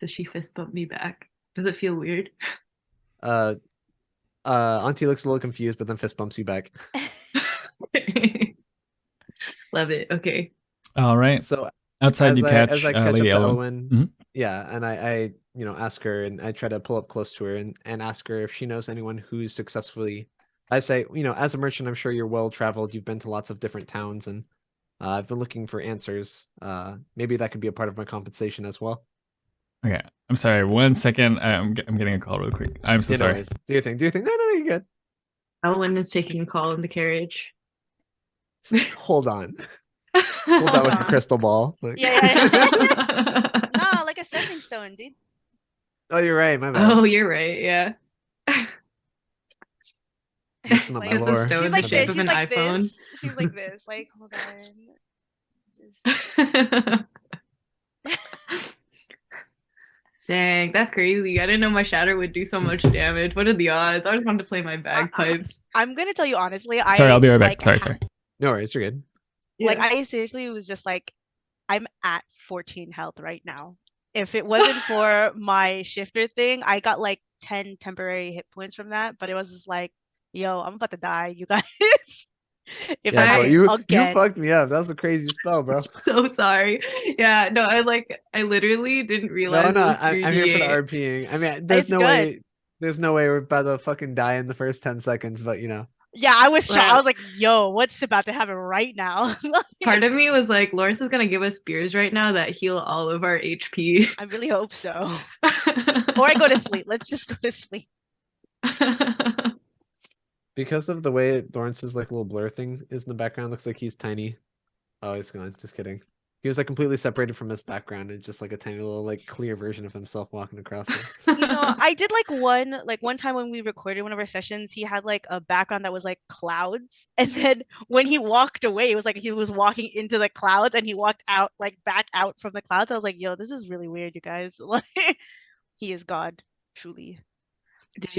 Speaker 4: Does she fist bump me back? Does it feel weird?
Speaker 2: Auntie looks a little confused, but then fist bumps you back.
Speaker 4: Love it. Okay.
Speaker 1: All right.
Speaker 2: So
Speaker 1: outside you catch
Speaker 2: as I catch
Speaker 1: Lady
Speaker 2: up to
Speaker 1: Elowyn.
Speaker 2: Elowyn, yeah, and I ask her, and I try to pull up close to her and ask her if she knows anyone who's successfully. I say, as a merchant, I'm sure you're well traveled. You've been to lots of different towns, and I've been looking for answers. Maybe that could be a part of my compensation as well.
Speaker 1: Okay, I'm sorry. 1 second. I'm getting a call real quick. I'm so sorry.
Speaker 2: Do you think? No, you're good.
Speaker 4: Elowyn is taking a call in the carriage.
Speaker 2: Hold on. Pulls out like a crystal ball. Like...
Speaker 3: Yeah. No, like a stepping stone, dude.
Speaker 2: Oh, you're right. My bad.
Speaker 4: Oh, you're right. Yeah.
Speaker 2: Mixing up
Speaker 3: Like,
Speaker 2: my
Speaker 4: it's a
Speaker 2: lore.
Speaker 4: stone
Speaker 3: She's
Speaker 4: the
Speaker 3: like
Speaker 4: shape
Speaker 3: this.
Speaker 4: of
Speaker 3: She's
Speaker 4: an
Speaker 3: like
Speaker 4: iPhone.
Speaker 3: this. She's like this. Like, hold on. Just...
Speaker 4: Dang, that's crazy. I didn't know my shatter would do so much damage. What are the odds? I just wanted to play my bagpipes.
Speaker 3: I'm gonna tell you honestly.
Speaker 1: Sorry, I'll be right back.
Speaker 3: Like,
Speaker 1: Sorry.
Speaker 2: No worries, you're good.
Speaker 3: Like, I seriously was just like, I'm at 14 health right now. If it wasn't for my shifter thing, I got like 10 temporary hit points from that. But it was just like, yo, I'm about to die, you guys. If
Speaker 2: Yeah,
Speaker 3: I
Speaker 2: bro, you
Speaker 3: again.
Speaker 2: fucked me up. That was a crazy spell, bro.
Speaker 4: So sorry. Yeah, no, I literally didn't realize.
Speaker 2: No,
Speaker 4: it was
Speaker 2: I'm here for the
Speaker 4: 3d8.
Speaker 2: RPing. I mean, there's
Speaker 3: It's
Speaker 2: no
Speaker 3: good.
Speaker 2: way There's no way we're about to fucking die in the first 10 seconds, but
Speaker 3: Yeah, I was shocked. I
Speaker 4: Well-
Speaker 3: was like, yo, what's about to happen right now?
Speaker 4: Part of me was like, Lawrence is gonna give us beers right now that heal all of our HP.
Speaker 3: I really hope so. Or I go to sleep. Let's just go to sleep.
Speaker 2: because of the way Lawrence's like little blur thing is in the background, looks like he's tiny. Oh, he's gone. Just kidding. He was like completely separated from his background and just like a tiny little like clear version of himself walking across it.
Speaker 3: You know, I did one time when we recorded one of our sessions, he had like a background that was like clouds. And then when he walked away, it was like he was walking into the clouds and he walked out like back out from the clouds. I was like, yo, this is really weird, you guys. Like he is God, truly.
Speaker 4: Did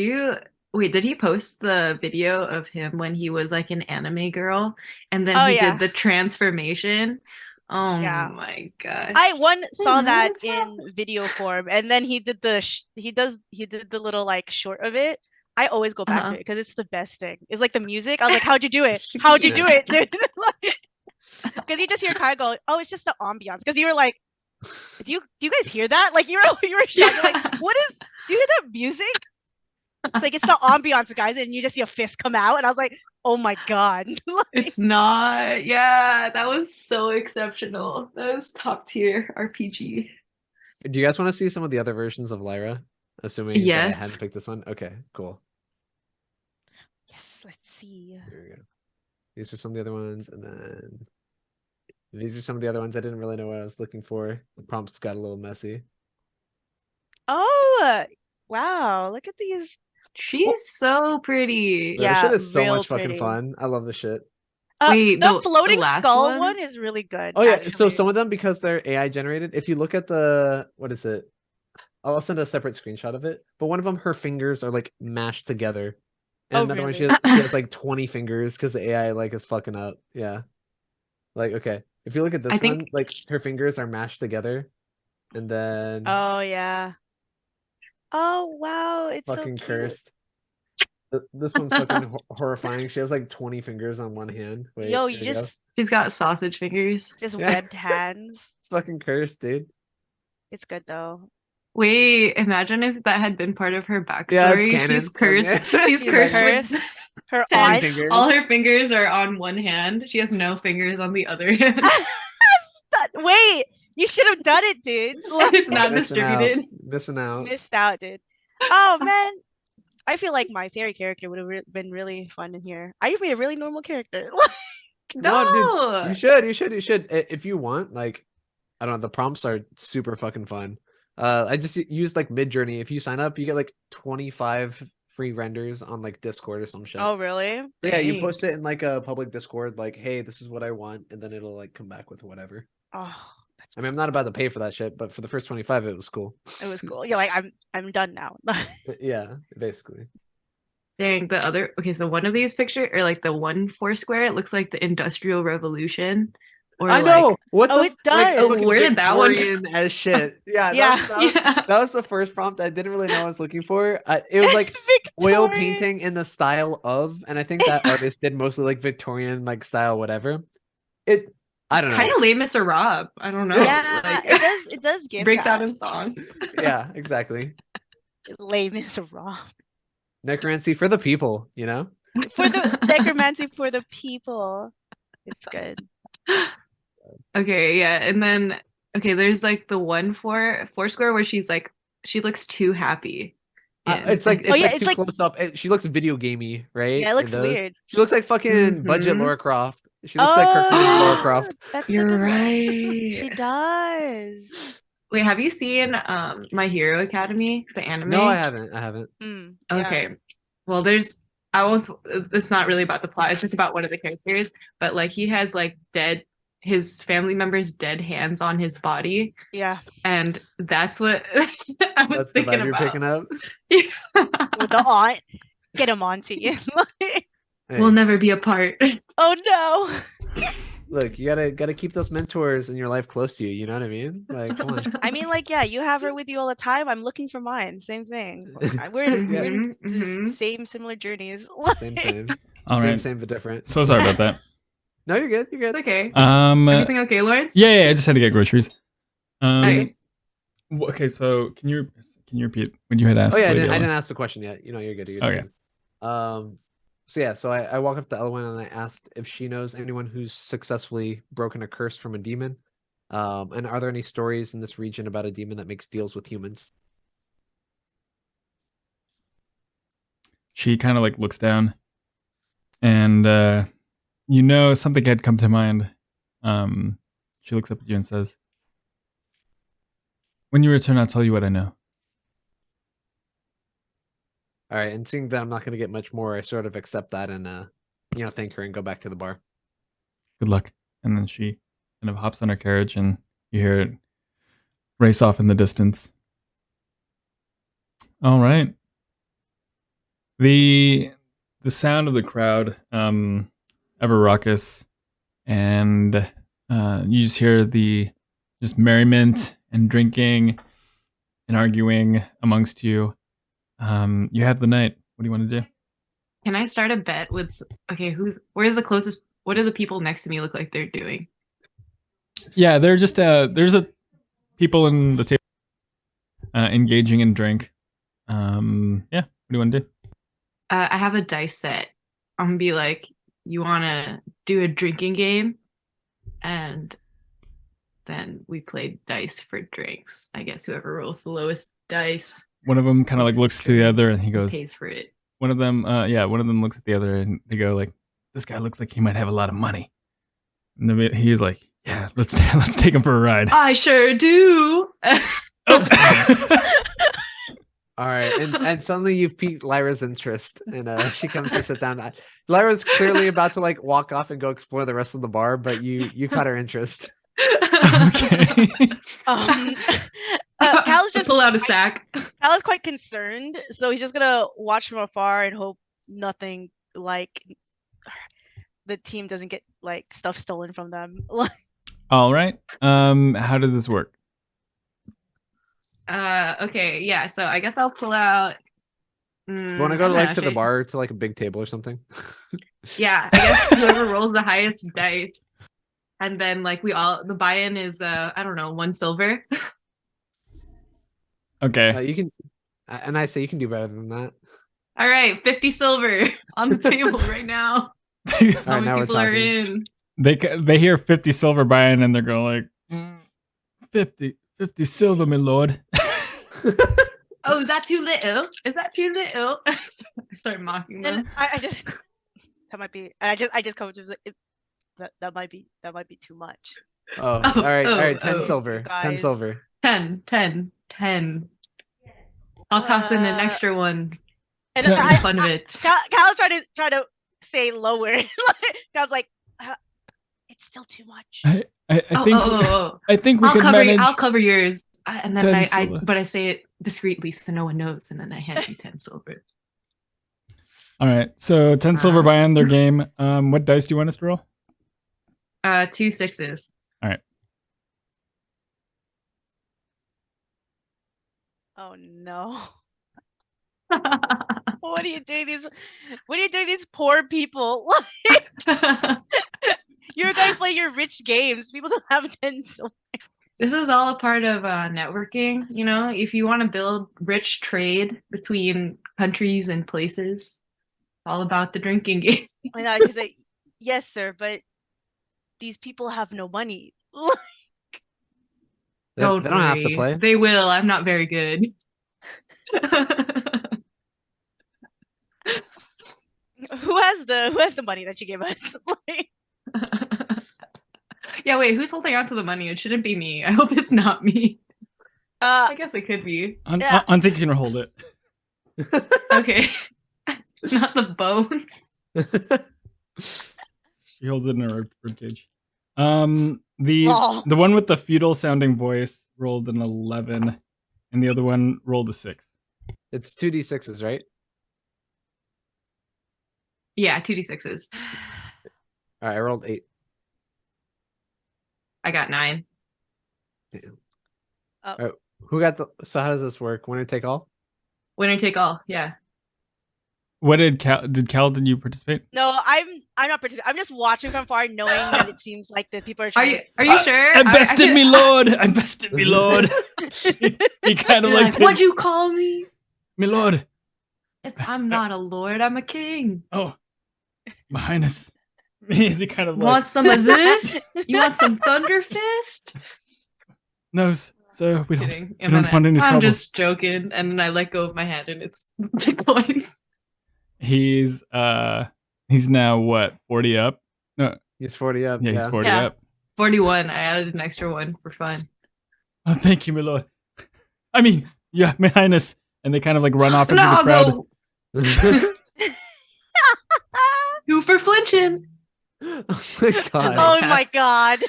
Speaker 4: he post the video of him when he was like an anime girl and then
Speaker 3: Oh,
Speaker 4: he
Speaker 3: yeah.
Speaker 4: did the transformation? Oh
Speaker 3: Yeah.
Speaker 4: my god.
Speaker 3: I saw
Speaker 4: remember
Speaker 3: that
Speaker 4: that.
Speaker 3: in video form, and then he did he did the little like short of it. I always go back to
Speaker 4: Uh-huh.
Speaker 3: it because it's the best thing. It's like the music. I was like, how'd you do it? How'd you do it? Because you just hear Kai go, oh, it's just the ambiance. Because you were like, do you guys hear that? Like you were shocked. You're like, what is? Do you hear that music? It's like it's the ambiance, guys, and you just see a fist come out, and I was like, oh my god. Like,
Speaker 4: It's not. Yeah, that was so exceptional. That was top tier RPG.
Speaker 2: Do you guys want to see some of the other versions of Lyra? Assuming that I
Speaker 4: Yes.
Speaker 2: hadn't picked this one. Okay, cool.
Speaker 3: yes, let's see.
Speaker 2: Here we go. These are some of the other ones, and then these are some of the other ones. I didn't really know what I was looking for. The prompts got a little messy.
Speaker 3: Oh, wow! Look at these.
Speaker 4: She's so pretty.
Speaker 2: This
Speaker 3: Yeah,
Speaker 2: shit is so
Speaker 3: real
Speaker 2: much fucking
Speaker 3: pretty.
Speaker 2: fun. I love this shit.
Speaker 4: Wait,
Speaker 3: the
Speaker 4: the
Speaker 3: floating
Speaker 4: last
Speaker 3: skull one
Speaker 4: ones?
Speaker 3: is really good.
Speaker 2: Oh yeah, so
Speaker 3: actually.
Speaker 2: some of them, because they're AI generated, if you look at the what is it? I'll send a separate screenshot of it. But one of them, her fingers are like mashed together. And
Speaker 3: Oh,
Speaker 2: another one,
Speaker 3: really?
Speaker 2: she has like 20 fingers because the AI like is fucking up. Yeah. Like, okay. If you look at this
Speaker 4: I think-
Speaker 2: one, like her fingers are mashed together. And then
Speaker 3: Oh yeah. Oh wow, it's so
Speaker 2: fucking
Speaker 3: cute.
Speaker 2: cursed. This one's fucking horrifying. She has like 20 fingers on one hand. Wait,
Speaker 3: Yo,
Speaker 2: here
Speaker 3: you
Speaker 2: we go.
Speaker 3: just
Speaker 4: She's got sausage fingers.
Speaker 3: just
Speaker 2: Yeah.
Speaker 3: webbed hands.
Speaker 2: It's fucking cursed, dude.
Speaker 3: It's good though.
Speaker 4: Wait, imagine if that had been part of her backstory.
Speaker 2: Yeah, it's canon.
Speaker 4: She's cursed.
Speaker 2: Okay.
Speaker 4: She's
Speaker 3: She's
Speaker 4: cursed
Speaker 3: cursed.
Speaker 4: with
Speaker 3: Her
Speaker 4: 10
Speaker 3: aunt.
Speaker 2: fingers.
Speaker 4: all her fingers are on one hand. She has no fingers on the other hand.
Speaker 3: Wait, you should have done it, dude. Like,
Speaker 4: It's not
Speaker 2: Missing out.
Speaker 4: distributed.
Speaker 2: Missing out.
Speaker 3: missed out, dude. Oh man, I feel like my fairy character would have been really fun in here. I just made a really normal character.
Speaker 2: No, dude,
Speaker 4: No.
Speaker 2: you should. If you want, like, I don't know, the prompts are super fucking fun. I just used like Midjourney. If you sign up, you get like 25 free renders on like Discord or some shit.
Speaker 3: Oh really?
Speaker 2: So, yeah, you
Speaker 4: Dang.
Speaker 2: post it in like a public Discord, like, hey, this is what I want, and then it'll like come back with whatever.
Speaker 3: Oh, that's
Speaker 2: I mean, I'm not about to pay for that shit, but for the first 25, it was cool.
Speaker 3: it was cool. Yeah, like I'm done now.
Speaker 2: But yeah, basically.
Speaker 4: Dang, the other so one of these picture or like the one Foursquare, it looks like the Industrial Revolution. Or
Speaker 2: I know. What
Speaker 3: Oh,
Speaker 2: the
Speaker 3: it
Speaker 2: like,
Speaker 3: does.
Speaker 2: fucking
Speaker 4: Where did that one go?
Speaker 2: Victorian as shit? Yeah,
Speaker 3: Yeah.
Speaker 2: that was the first prompt I didn't really know I was looking for. It was like oil
Speaker 3: Victorian.
Speaker 2: painting in the style of, and I think that artist did mostly like Victorian like style, whatever. I don't know.
Speaker 4: Kind of Les Miserables. I don't know.
Speaker 3: Yeah,
Speaker 4: Like,
Speaker 3: it does give
Speaker 4: breaks
Speaker 3: that.
Speaker 4: out in song.
Speaker 2: Yeah, exactly.
Speaker 3: Les Miserables.
Speaker 2: Necromancy for the people, you know?
Speaker 3: For the necromancy for the people. It's good.
Speaker 4: Okay, yeah, and then there's like the one Foursquare where she's like she looks too happy.
Speaker 2: It's like
Speaker 3: Oh, yeah,
Speaker 2: too
Speaker 3: it's like-
Speaker 2: close up. She looks video gamey, right?
Speaker 3: Yeah, it
Speaker 2: in
Speaker 3: looks
Speaker 2: those.
Speaker 3: weird.
Speaker 2: She looks like fucking budget
Speaker 4: Mhm.
Speaker 2: Lara Croft. She looks like Kirkman's Lara Croft.
Speaker 3: That's a
Speaker 4: You're
Speaker 3: good one.
Speaker 4: right.
Speaker 3: She does.
Speaker 4: Wait, have you seen My Hero Academy, the anime?
Speaker 2: No, I haven't. I haven't.
Speaker 3: Mm, yeah.
Speaker 4: Okay. Well, it's not really about the plot, it's just about one of the characters, but like he has like his family members' dead hands on his body,
Speaker 3: Yeah.
Speaker 4: and that's what I was
Speaker 2: That's the
Speaker 4: thinking
Speaker 2: vibe you're
Speaker 4: about.
Speaker 2: picking up.
Speaker 3: With the aunt. Get him, Auntie.
Speaker 2: Hey,
Speaker 4: We'll never be apart.
Speaker 3: Oh no.
Speaker 2: look, you gotta keep those mentors in your life close to you. You know what I mean? Like, come on.
Speaker 3: I mean, like, yeah, you have her with you all the time. I'm looking for mine. Same thing. We're in
Speaker 4: Mhm, mhm.
Speaker 3: same similar journeys.
Speaker 2: Same.
Speaker 1: All
Speaker 2: same,
Speaker 1: right.
Speaker 2: same, but different.
Speaker 1: So sorry about that.
Speaker 2: No, you're good. You're
Speaker 4: It's
Speaker 2: good.
Speaker 4: okay.
Speaker 1: Yeah,
Speaker 4: Everything okay, Lawrence?
Speaker 1: I just had to get groceries.
Speaker 4: Okay.
Speaker 1: Okay, so can you Can you repeat what you had asked?
Speaker 2: Oh yeah, I
Speaker 1: Lady
Speaker 2: didn't
Speaker 1: Ellen?
Speaker 2: ask the question yet. You're good. You're
Speaker 1: Okay.
Speaker 2: good. So yeah, so I walk up to Elowyn and I asked if she knows anyone who's successfully broken a curse from a demon. And are there any stories in this region about a demon that makes deals with humans?
Speaker 1: She kind of like looks down, and something had come to mind. She looks up at you and says, "When you return, I'll tell you what I know."
Speaker 2: All right, and seeing that I'm not going to get much more, I sort of accept that and thank her and go back to the bar.
Speaker 1: Good luck. And then she kind of hops on her carriage, and you hear it race off in the distance. All right. The sound of the crowd, ever raucous, and you just hear the merriment and drinking and arguing amongst you. You have the night. What do you want to do?
Speaker 4: Can I start a bet with? Okay, where's the closest? What do the people next to me look like they're doing?
Speaker 1: Yeah, they're just there's people in the table engaging in drink. Yeah, what do you want to do?
Speaker 4: I have a dice set. I'm gonna be like, you want to do a drinking game, and then we play dice for drinks. I guess whoever rolls the lowest dice.
Speaker 1: One of them kind of like looks to the other, and he goes,
Speaker 4: pays for it.
Speaker 1: One of them looks at the other, and they go like, "This guy looks like he might have a lot of money." And he's like, "Yeah, let's take him for a ride."
Speaker 4: I sure do.
Speaker 2: All right, and suddenly you've piqued Lyra's interest, and she comes to sit down. Lyra's clearly about to like walk off and go explore the rest of the bar, but you caught her interest.
Speaker 1: Okay.
Speaker 3: Cal's just
Speaker 4: pull out a sack.
Speaker 3: Cal is quite concerned, so he's just gonna watch from afar and hope nothing like the team doesn't get like stuff stolen from them.
Speaker 1: All right. How does this work?
Speaker 4: Okay, yeah. So I guess I'll pull out.
Speaker 2: You want to go to the bar to like a big table or something?
Speaker 4: Yeah, I guess whoever rolls the highest dice, and then like the buy-in is I don't know, 1 silver.
Speaker 1: Okay.
Speaker 2: You can, and I say you can do better than that.
Speaker 4: All right, 50 silver on the table right now.
Speaker 2: All right, now
Speaker 4: people
Speaker 2: we're
Speaker 4: are
Speaker 2: talking.
Speaker 4: in.
Speaker 1: They hear 50 silver buy-in, and they're going like, 50 silver, my lord.
Speaker 4: Oh, is that too little? Is that too little? I started mocking them.
Speaker 3: And I just that might be, and I just come to that might be too much.
Speaker 2: All right, 10 silver.
Speaker 3: Guys.
Speaker 2: 10 silver.
Speaker 4: 10. I'll toss in an extra one.
Speaker 3: And
Speaker 4: for the fun of it.
Speaker 3: Cal's trying to say lower. Cal's like, it's still too much.
Speaker 1: I think we can manage.
Speaker 4: I'll cover yours, and then I say it discreetly so no one knows, and then I hand you 10 silver.
Speaker 1: All right, so 10 silver buy-in their game. What dice do you want us to roll?
Speaker 4: 2 6s.
Speaker 1: All right.
Speaker 3: Oh no. What are you doing these poor people? You guys play your rich games. People don't have 10 silver.
Speaker 4: This is all a part of networking. You know, if you want to build rich trade between countries and places, it's all about the drinking game.
Speaker 3: I know, just like, yes, sir, but these people have no money.
Speaker 2: They don't have to play.
Speaker 4: They will. I'm not very good.
Speaker 3: Who has the money that you gave us?
Speaker 4: Yeah, wait, who's holding on to the money? It shouldn't be me. I hope it's not me. I guess it could be.
Speaker 1: Auntie can hold it.
Speaker 4: Okay. Not the bones.
Speaker 1: She holds it in her ribcage. The one with the feudal sounding voice rolled an 11, and the other one rolled a 6.
Speaker 2: It's 2d6s, right?
Speaker 4: Yeah, 2d6s.
Speaker 2: All right, I rolled 8.
Speaker 4: I got 9.
Speaker 2: Damn. All right, who got the? So how does this work? Winner take all?
Speaker 4: Winner take all. Yeah.
Speaker 1: What did Cal? Did you participate?
Speaker 3: No, I'm not participating. I'm just watching from far, knowing that it seems like the people are trying.
Speaker 4: Are you sure?
Speaker 1: I bested me lord. I bested me lord. He kind of
Speaker 4: You're
Speaker 1: like,
Speaker 4: what'd you call me?
Speaker 1: me lord.
Speaker 4: I'm not a lord. I'm a king.
Speaker 1: Oh, my highness. Is he kind of like
Speaker 4: Want some of this? You want some Thunderfist?
Speaker 1: no, sir? We don't.
Speaker 4: Kidding.
Speaker 1: We don't want any trouble.
Speaker 4: I'm just joking, and then I let go of my hand, and it's the coins.
Speaker 1: He's now what, 40 up? No,
Speaker 2: He's 40 up.
Speaker 1: yeah, he's 40
Speaker 4: Yeah.
Speaker 1: up.
Speaker 4: 41. I added an extra one for fun.
Speaker 1: Oh, thank you, my lord. I mean, yeah, my highness. And they kind of like run off into
Speaker 4: No,
Speaker 1: the
Speaker 4: I'll
Speaker 1: crowd.
Speaker 4: go 2 for flinching.
Speaker 2: Oh my god.
Speaker 3: Oh my
Speaker 4: Taps.
Speaker 3: god.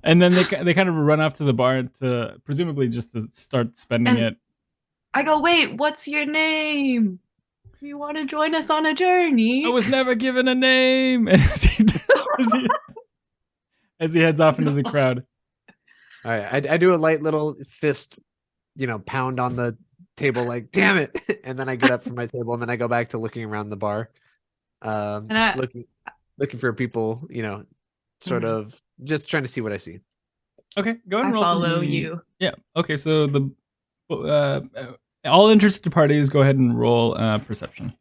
Speaker 1: And then they kind of run off to the bar to presumably just to start spending
Speaker 4: And-
Speaker 1: it.
Speaker 4: I go, wait, what's your name? You want to join us on a journey?
Speaker 1: I was never given a name. As he heads off into the crowd.
Speaker 2: All right, I do a light little fist, pound on the table like, damn it. And then I get up from my table and then I go back to looking around the bar. Looking for people, sort of just trying to see what I see.
Speaker 1: Okay, go ahead
Speaker 4: I
Speaker 1: and roll for
Speaker 4: follow
Speaker 1: me.
Speaker 4: you.
Speaker 1: Yeah. Okay, so the all interested parties, go ahead and roll perception.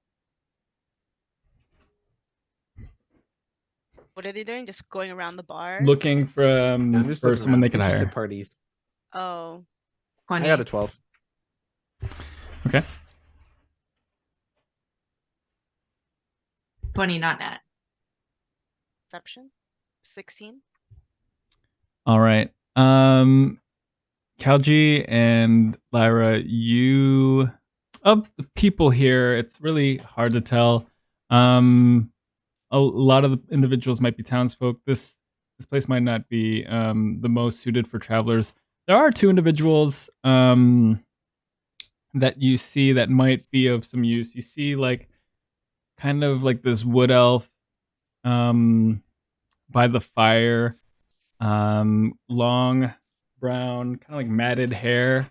Speaker 3: What are they doing? Just going around the bar?
Speaker 1: Looking
Speaker 2: I'm just
Speaker 1: for
Speaker 2: looking
Speaker 1: someone
Speaker 2: around.
Speaker 1: they could
Speaker 2: Interested
Speaker 1: hire.
Speaker 2: parties.
Speaker 3: Oh.
Speaker 4: 20.
Speaker 2: I got a 12.
Speaker 1: Okay.
Speaker 4: 20, not nat.
Speaker 3: Perception? 16?
Speaker 1: All right. Kalji and Lyra, you of the people here, it's really hard to tell. A lot of the individuals might be townsfolk. This place might not be the most suited for travelers. There are 2 individuals that you see that might be of some use. You see like kind of like this wood elf by the fire, long brown, kind of like matted hair.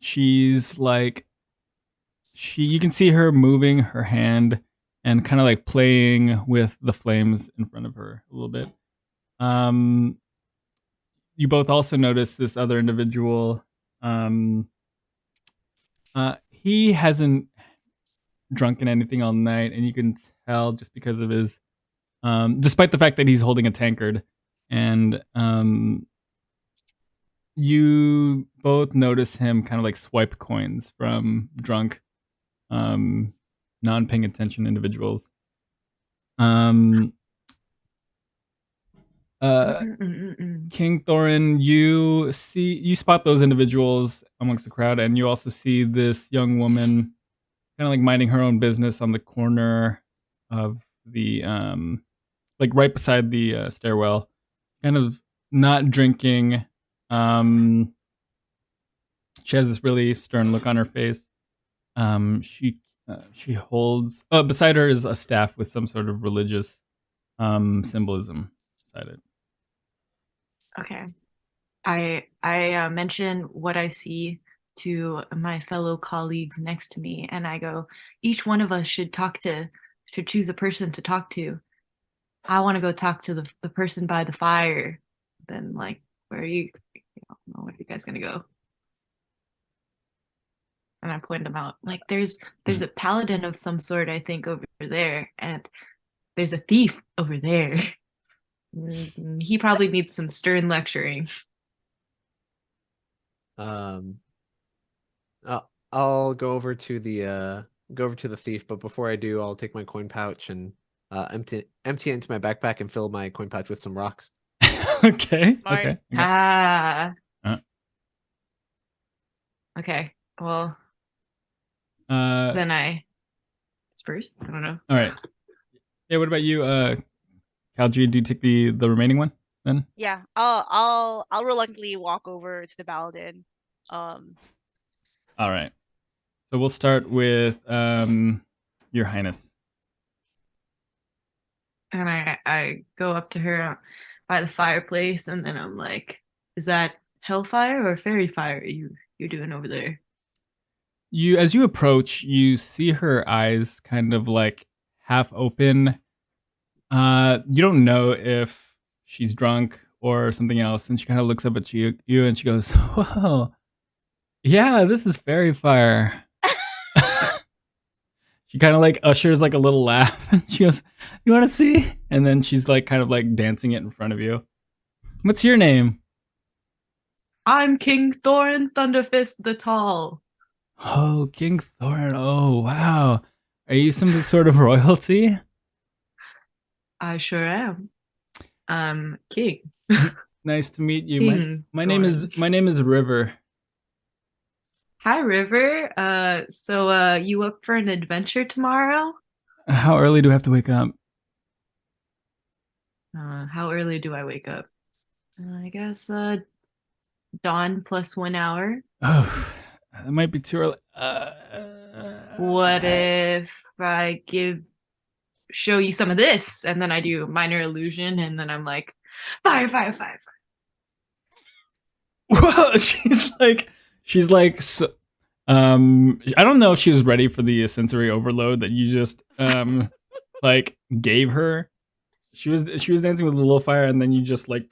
Speaker 1: She's like you can see her moving her hand and kind of like playing with the flames in front of her a little bit. You both also notice this other individual. He hasn't drunken anything all night, and you can tell just because of his, despite the fact that he's holding a tankard, and you both notice him kind of like swipe coins from drunk, non-paying attention individuals. King Thorin, you spot those individuals amongst the crowd, and you also see this young woman kind of like minding her own business on the corner of the like right beside the stairwell, kind of not drinking. She has this really stern look on her face. She holds beside her is a staff with some sort of religious symbolism beside it.
Speaker 4: Okay. I mention what I see to my fellow colleagues next to me, and I go, each one of us should choose a person to talk to. I want to go talk to the person by the fire. Then like, where are you? I don't know, where are you guys gonna go? And I point them out. Like there's a paladin of some sort, I think, over there, and there's a thief over there. He probably needs some stern lecturing.
Speaker 2: I'll go over to the thief, but before I do, I'll take my coin pouch and empty it into my backpack and fill my coin pouch with some rocks.
Speaker 1: Okay.
Speaker 3: Smart.
Speaker 1: Okay.
Speaker 4: Okay. Well,
Speaker 1: Then
Speaker 4: I disperse. I don't know.
Speaker 1: All right. Yeah. What about you, Kalji? Do you take the remaining one then?
Speaker 3: Yeah. I'll reluctantly walk over to the paladin.
Speaker 1: All right. So we'll start with Your Highness.
Speaker 4: And I go up to her by the fireplace, and then I'm like, "Is that hellfire or fairy fire you you're doing over there.
Speaker 1: As you approach, you see her eyes kind of like half open. You don't know if she's drunk or something else, and she kind of looks up at you and she goes, "Whoa, yeah, this is fairy fire." She kind of like ushers like a little laugh, and she goes, "You want to see?" And then she's like kind of like dancing it in front of you. What's your name?
Speaker 4: I'm King Thorin Thunderfist the Tall.
Speaker 1: Oh, King Thorin. Oh, wow. Are you some sort of royalty?
Speaker 4: I sure am. King.
Speaker 1: Nice to meet you.
Speaker 4: King
Speaker 1: My name is River.
Speaker 4: Hi, River. So you up for an adventure tomorrow?
Speaker 1: How early do I have to wake up?
Speaker 4: How early do I wake up? I guess dawn plus 1 hour.
Speaker 1: Oh, it might be too early.
Speaker 4: What if I show you some of this, and then I do minor illusion, and then I'm like, fire, fire, fire, fire.
Speaker 1: Whoa, she's like, so, I don't know if she was ready for the sensory overload that you just like gave her. She was dancing with a little fire, and then you just like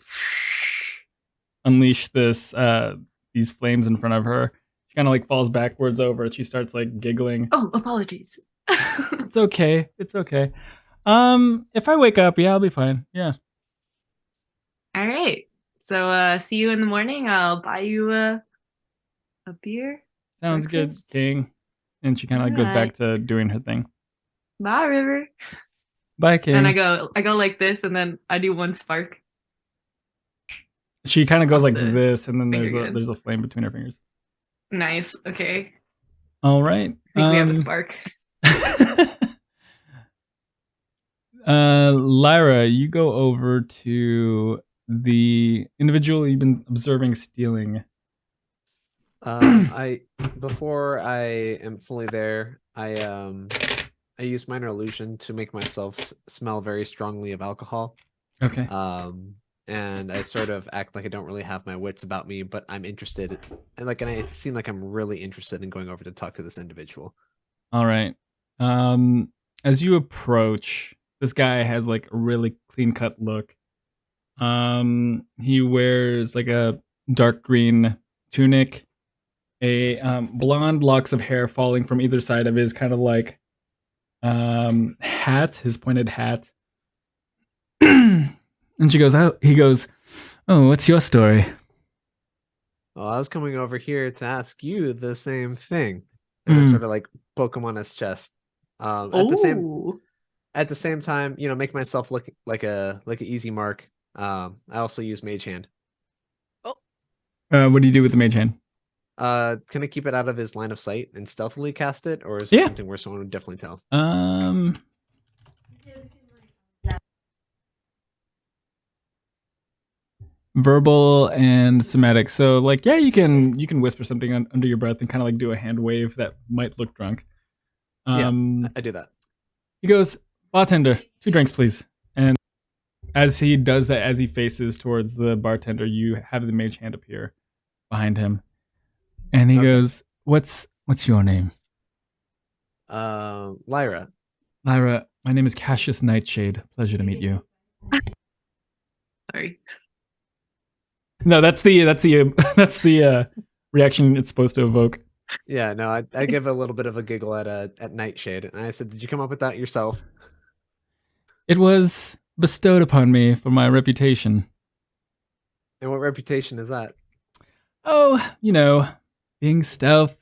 Speaker 1: unleash these flames in front of her. She kind of like falls backwards over, and she starts like giggling.
Speaker 4: Oh, apologies.
Speaker 1: It's okay. It's okay. If I wake up, yeah, I'll be fine. Yeah.
Speaker 4: All right. So see you in the morning. I'll buy you a beer.
Speaker 1: Sounds
Speaker 4: Breakfast?
Speaker 1: good, King. And she kind of goes back to doing her thing.
Speaker 4: Bye, River.
Speaker 1: Bye, King.
Speaker 4: And I go like this, and then I do one spark.
Speaker 1: She kind of goes like
Speaker 4: the
Speaker 1: this, and then
Speaker 4: finger gun.
Speaker 1: there's a flame between her fingers.
Speaker 4: Nice. Okay.
Speaker 1: All right.
Speaker 4: I think we have a spark.
Speaker 1: Lyra, you go over to the individual you've been observing stealing.
Speaker 2: Before I am fully there, I use minor illusion to make myself smell very strongly of alcohol.
Speaker 1: Okay.
Speaker 2: And I sort of act like I don't really have my wits about me, but I'm interested, and I seem like I'm really interested in going over to talk to this individual.
Speaker 1: All right. As you approach, this guy has like a really clean cut look. He wears like a dark green tunic, a blonde locks of hair falling from either side of his kind of like hat, his pointed hat. And he goes, "Oh, what's your story?"
Speaker 2: Well, I was coming over here to ask you the same thing. And I sort of like poke him on his chest. At the same time, make myself look like an easy mark. I also use Mage Hand.
Speaker 1: What do you do with the Mage Hand?
Speaker 2: Can I keep it out of his line of sight and stealthily cast it, or is it something where someone would definitely tell?
Speaker 1: Verbal and somatic. So like, yeah, you can whisper something under your breath and kind of like do a hand wave that might look drunk.
Speaker 2: Yeah, I do that.
Speaker 1: He goes, "Bartender, 2 drinks, please." And as he does that, as he faces towards the bartender, you have the Mage Hand appear behind him. And he goes, What's your name?
Speaker 2: Lyra.
Speaker 1: Lyra, my name is Cassius Nightshade. Pleasure to meet you.
Speaker 4: Sorry.
Speaker 1: No, that's the reaction it's supposed to evoke.
Speaker 2: Yeah, no, I give a little bit of a giggle at Nightshade, and I said, "Did you come up with that yourself?"
Speaker 1: It was bestowed upon me for my reputation.
Speaker 2: And what reputation is that?
Speaker 1: Oh, being stealth,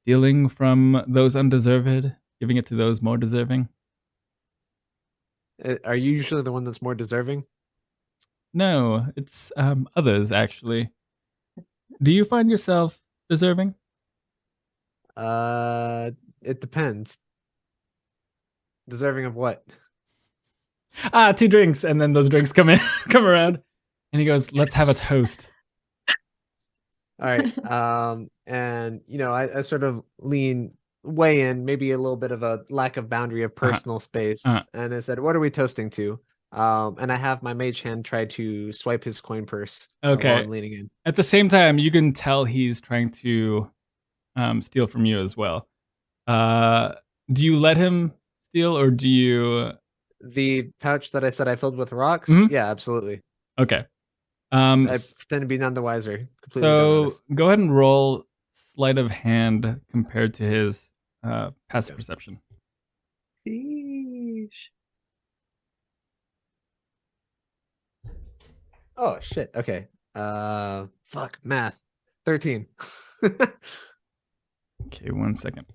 Speaker 1: stealing from those undeserved, giving it to those more deserving.
Speaker 2: Are you usually the one that's more deserving?
Speaker 1: No, it's others, actually. Do you find yourself deserving?
Speaker 2: It depends. Deserving of what?
Speaker 1: 2 drinks, and then those drinks come around, and he goes, "Let's have a toast."
Speaker 2: All right. And I sort of lean way in, maybe a little bit of a lack of boundary of personal space, and I said, "What are we toasting to?" And I have my mage hand try to swipe his coin purse
Speaker 1: Okay.
Speaker 2: while I'm leaning in.
Speaker 1: At the same time, you can tell he's trying to steal from you as well. Do you let him steal, or do you?
Speaker 2: The pouch that I said I filled with rocks?
Speaker 1: Mhm.
Speaker 2: Yeah, absolutely.
Speaker 1: Okay.
Speaker 2: I pretend to be none the wiser. Completely don't
Speaker 1: So
Speaker 2: notice.
Speaker 1: go ahead and roll sleight of hand compared to his passive
Speaker 2: Okay.
Speaker 1: perception.
Speaker 4: Sheesh.
Speaker 2: Oh shit. Okay. Fuck math. 13.
Speaker 1: Okay, 1 second.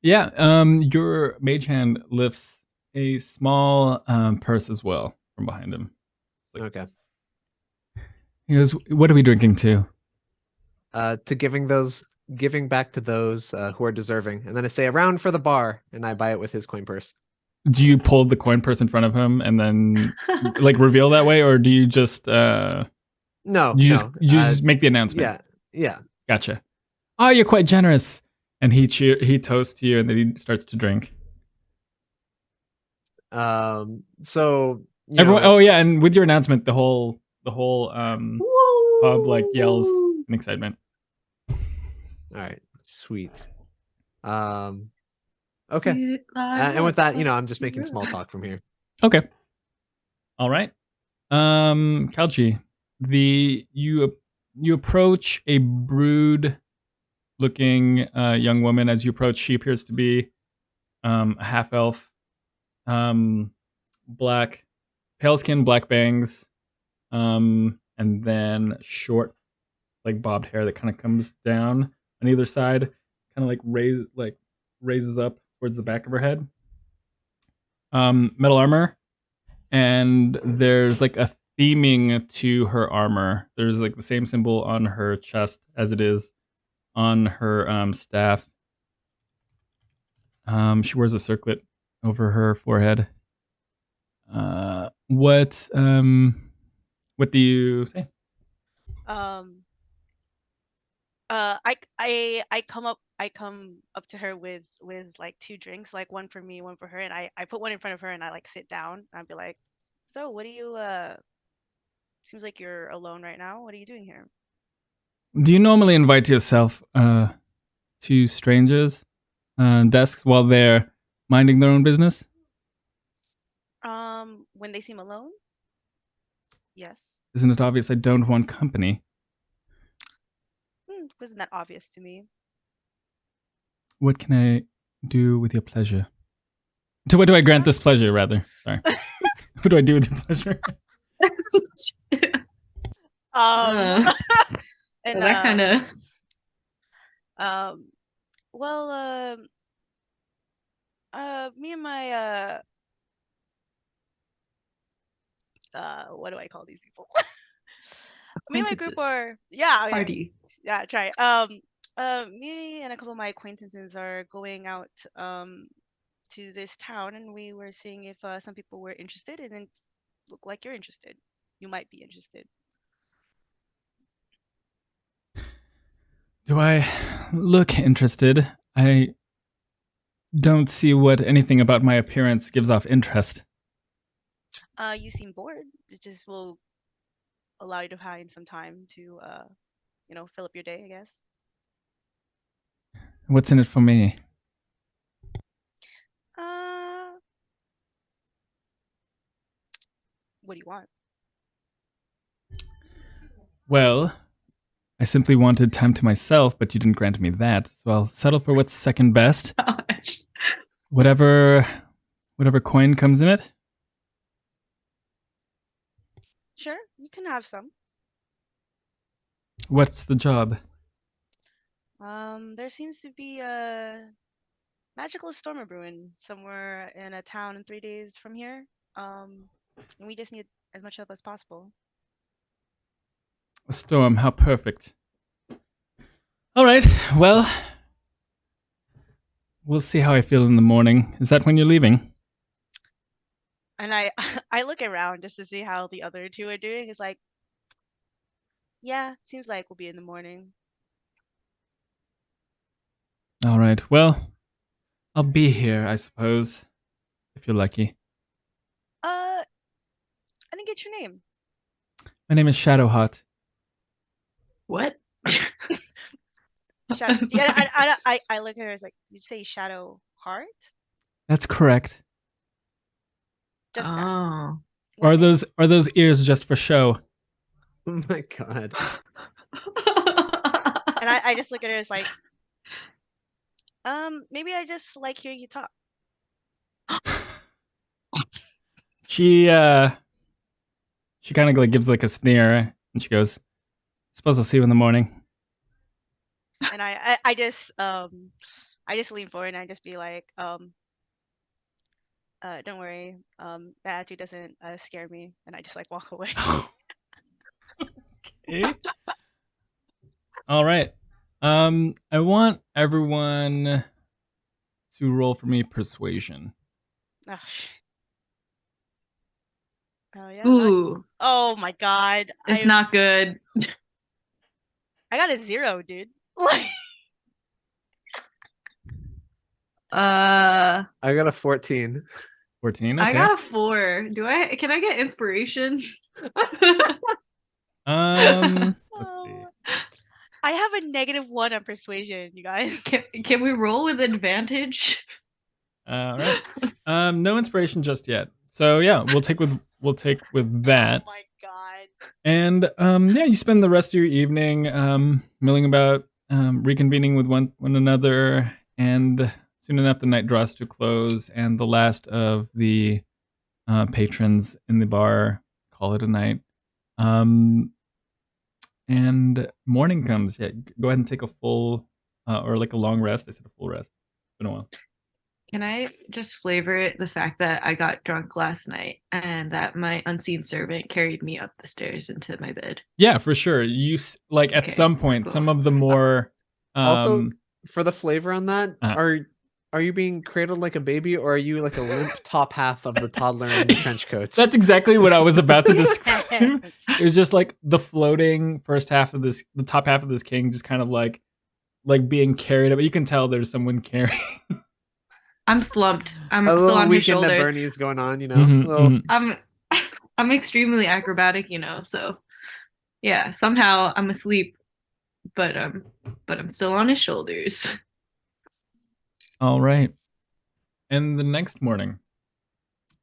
Speaker 1: Yeah, your mage hand lifts a small purse as well from behind him.
Speaker 2: Okay.
Speaker 1: He goes, "What are we drinking to?"
Speaker 2: To giving back to those who are deserving, and then I say around for the bar, and I buy it with his coin purse.
Speaker 1: Do you pull the coin purse in front of him and then like reveal that way, or do you just
Speaker 2: No,
Speaker 1: you just make the announcement?
Speaker 2: Yeah.
Speaker 1: Gotcha. Oh, you're quite generous. And he toasts to you, and then he starts to drink.
Speaker 2: So
Speaker 1: Everyone, oh yeah, and with your announcement, the whole pub like yells in excitement.
Speaker 2: All right, sweet. Okay. And with that, I'm just making small talk from here.
Speaker 1: Okay. All right. Kalji, you approach a brood looking young woman. As you approach, she appears to be a half elf, black, pale skin, black bangs, and then short, like bobbed hair that kind of comes down on either side, kind of raises up towards the back of her head. Metal armor, and there's like a theming to her armor. There's like the same symbol on her chest as it is on her staff. She wears a circlet over her forehead. What do you say?
Speaker 3: I come up to her with like 2 drinks, like one for me, one for her, and I put one in front of her and I like sit down and I'd be like, so what do you seems like you're alone right now. What are you doing here?
Speaker 1: Do you normally invite yourself to strangers' desks while they're minding their own business?
Speaker 3: When they seem alone? Yes.
Speaker 1: Isn't it obvious I don't want company?
Speaker 3: Wasn't that obvious to me?
Speaker 1: What can I do with your pleasure? To what do I grant this pleasure, rather? Sorry. What do I do with your pleasure?
Speaker 3: And
Speaker 4: that kind of.
Speaker 3: Me and my what do I call these people? Me and my group are
Speaker 4: party.
Speaker 3: Yeah, try. Me and a couple of my acquaintances are going out to this town, and we were seeing if some people were interested, and it looked like you're interested. You might be interested.
Speaker 1: Do I look interested? I don't see what anything about my appearance gives off interest.
Speaker 3: You seem bored. It just will allow you to find some time to, fill up your day, I guess.
Speaker 1: What's in it for me?
Speaker 3: What do you want?
Speaker 1: Well, I simply wanted time to myself, but you didn't grant me that, so I'll settle for what's second best.
Speaker 4: Gosh.
Speaker 1: Whatever coin comes in it.
Speaker 3: Sure, you can have some.
Speaker 1: What's the job?
Speaker 3: There seems to be a magical storm brewing somewhere in a town in 3 days from here. And we just need as much help as possible.
Speaker 1: A storm, how perfect. All right, well, we'll see how I feel in the morning. Is that when you're leaving?
Speaker 3: And I I look around just to see how the other 2 are doing. It's like, yeah, seems like we'll be in the morning.
Speaker 1: right. Well, I'll be here, I suppose, if you're lucky.
Speaker 3: I didn't get your name.
Speaker 1: My name is Shadowheart.
Speaker 4: What?
Speaker 3: Shadow.
Speaker 4: I'm
Speaker 3: Yeah,
Speaker 4: sorry.
Speaker 3: I look at her as like, you say Shadowheart?
Speaker 1: That's correct.
Speaker 3: Just that.
Speaker 4: Oh.
Speaker 1: Or
Speaker 3: One name?
Speaker 1: are those ears just for show?
Speaker 2: Oh my god.
Speaker 3: And I just look at her as like, maybe I just like hearing you talk.
Speaker 1: She kind of like gives like a sneer, and she goes, "Suppose I'll see you in the morning."
Speaker 3: And I just lean forward and I just be like, don't worry, that attitude doesn't scare me, and I just like walk away.
Speaker 1: Okay. All right. I want everyone to roll for me persuasion.
Speaker 3: Oh, oh yeah.
Speaker 4: Ooh,
Speaker 3: Oh my god.
Speaker 4: it's not good.
Speaker 3: I got a 0, dude. Like,
Speaker 4: Uh,
Speaker 2: I got a 14.
Speaker 1: 14. Okay.
Speaker 4: I got a 4. Can I get inspiration?
Speaker 1: Let's see.
Speaker 3: I have a -1 on persuasion, you guys.
Speaker 4: Can we roll with advantage?
Speaker 1: All right. No inspiration just yet. So yeah, we'll take with that.
Speaker 3: Oh my god.
Speaker 1: And yeah, you spend the rest of your evening milling about, reconvening with one another, and soon enough the night draws to a close, and the last of the patrons in the bar call it a night. And morning comes. Yeah, go ahead and take a full or like a long rest. I said a full rest. It's been a while.
Speaker 4: Can I just flavor it the fact that I got drunk last night and that my unseen servant carried me up the stairs into my bed?
Speaker 1: Yeah, for sure. You like at
Speaker 4: Okay,
Speaker 1: some point,
Speaker 4: cool.
Speaker 1: some of the more
Speaker 2: Also, for the flavor on that,
Speaker 1: Uh-huh.
Speaker 2: are you being cradled like a baby, or are you like a limp top half of the toddler in the trench coats?
Speaker 1: that's exactly what I was about to describe. It was just like the floating first half of this, the top half of this king, just kind of like being carried up. You can tell there's someone carrying.
Speaker 4: I'm slumped. I'm
Speaker 2: a
Speaker 4: still
Speaker 2: little
Speaker 4: on his
Speaker 2: weekend at
Speaker 4: shoulders.
Speaker 2: Bernie's going on, you know.
Speaker 1: Mhm,
Speaker 2: Little-
Speaker 1: mhm.
Speaker 4: I'm extremely acrobatic, so yeah, somehow I'm asleep, but I'm still on his shoulders.
Speaker 1: All right. And the next morning,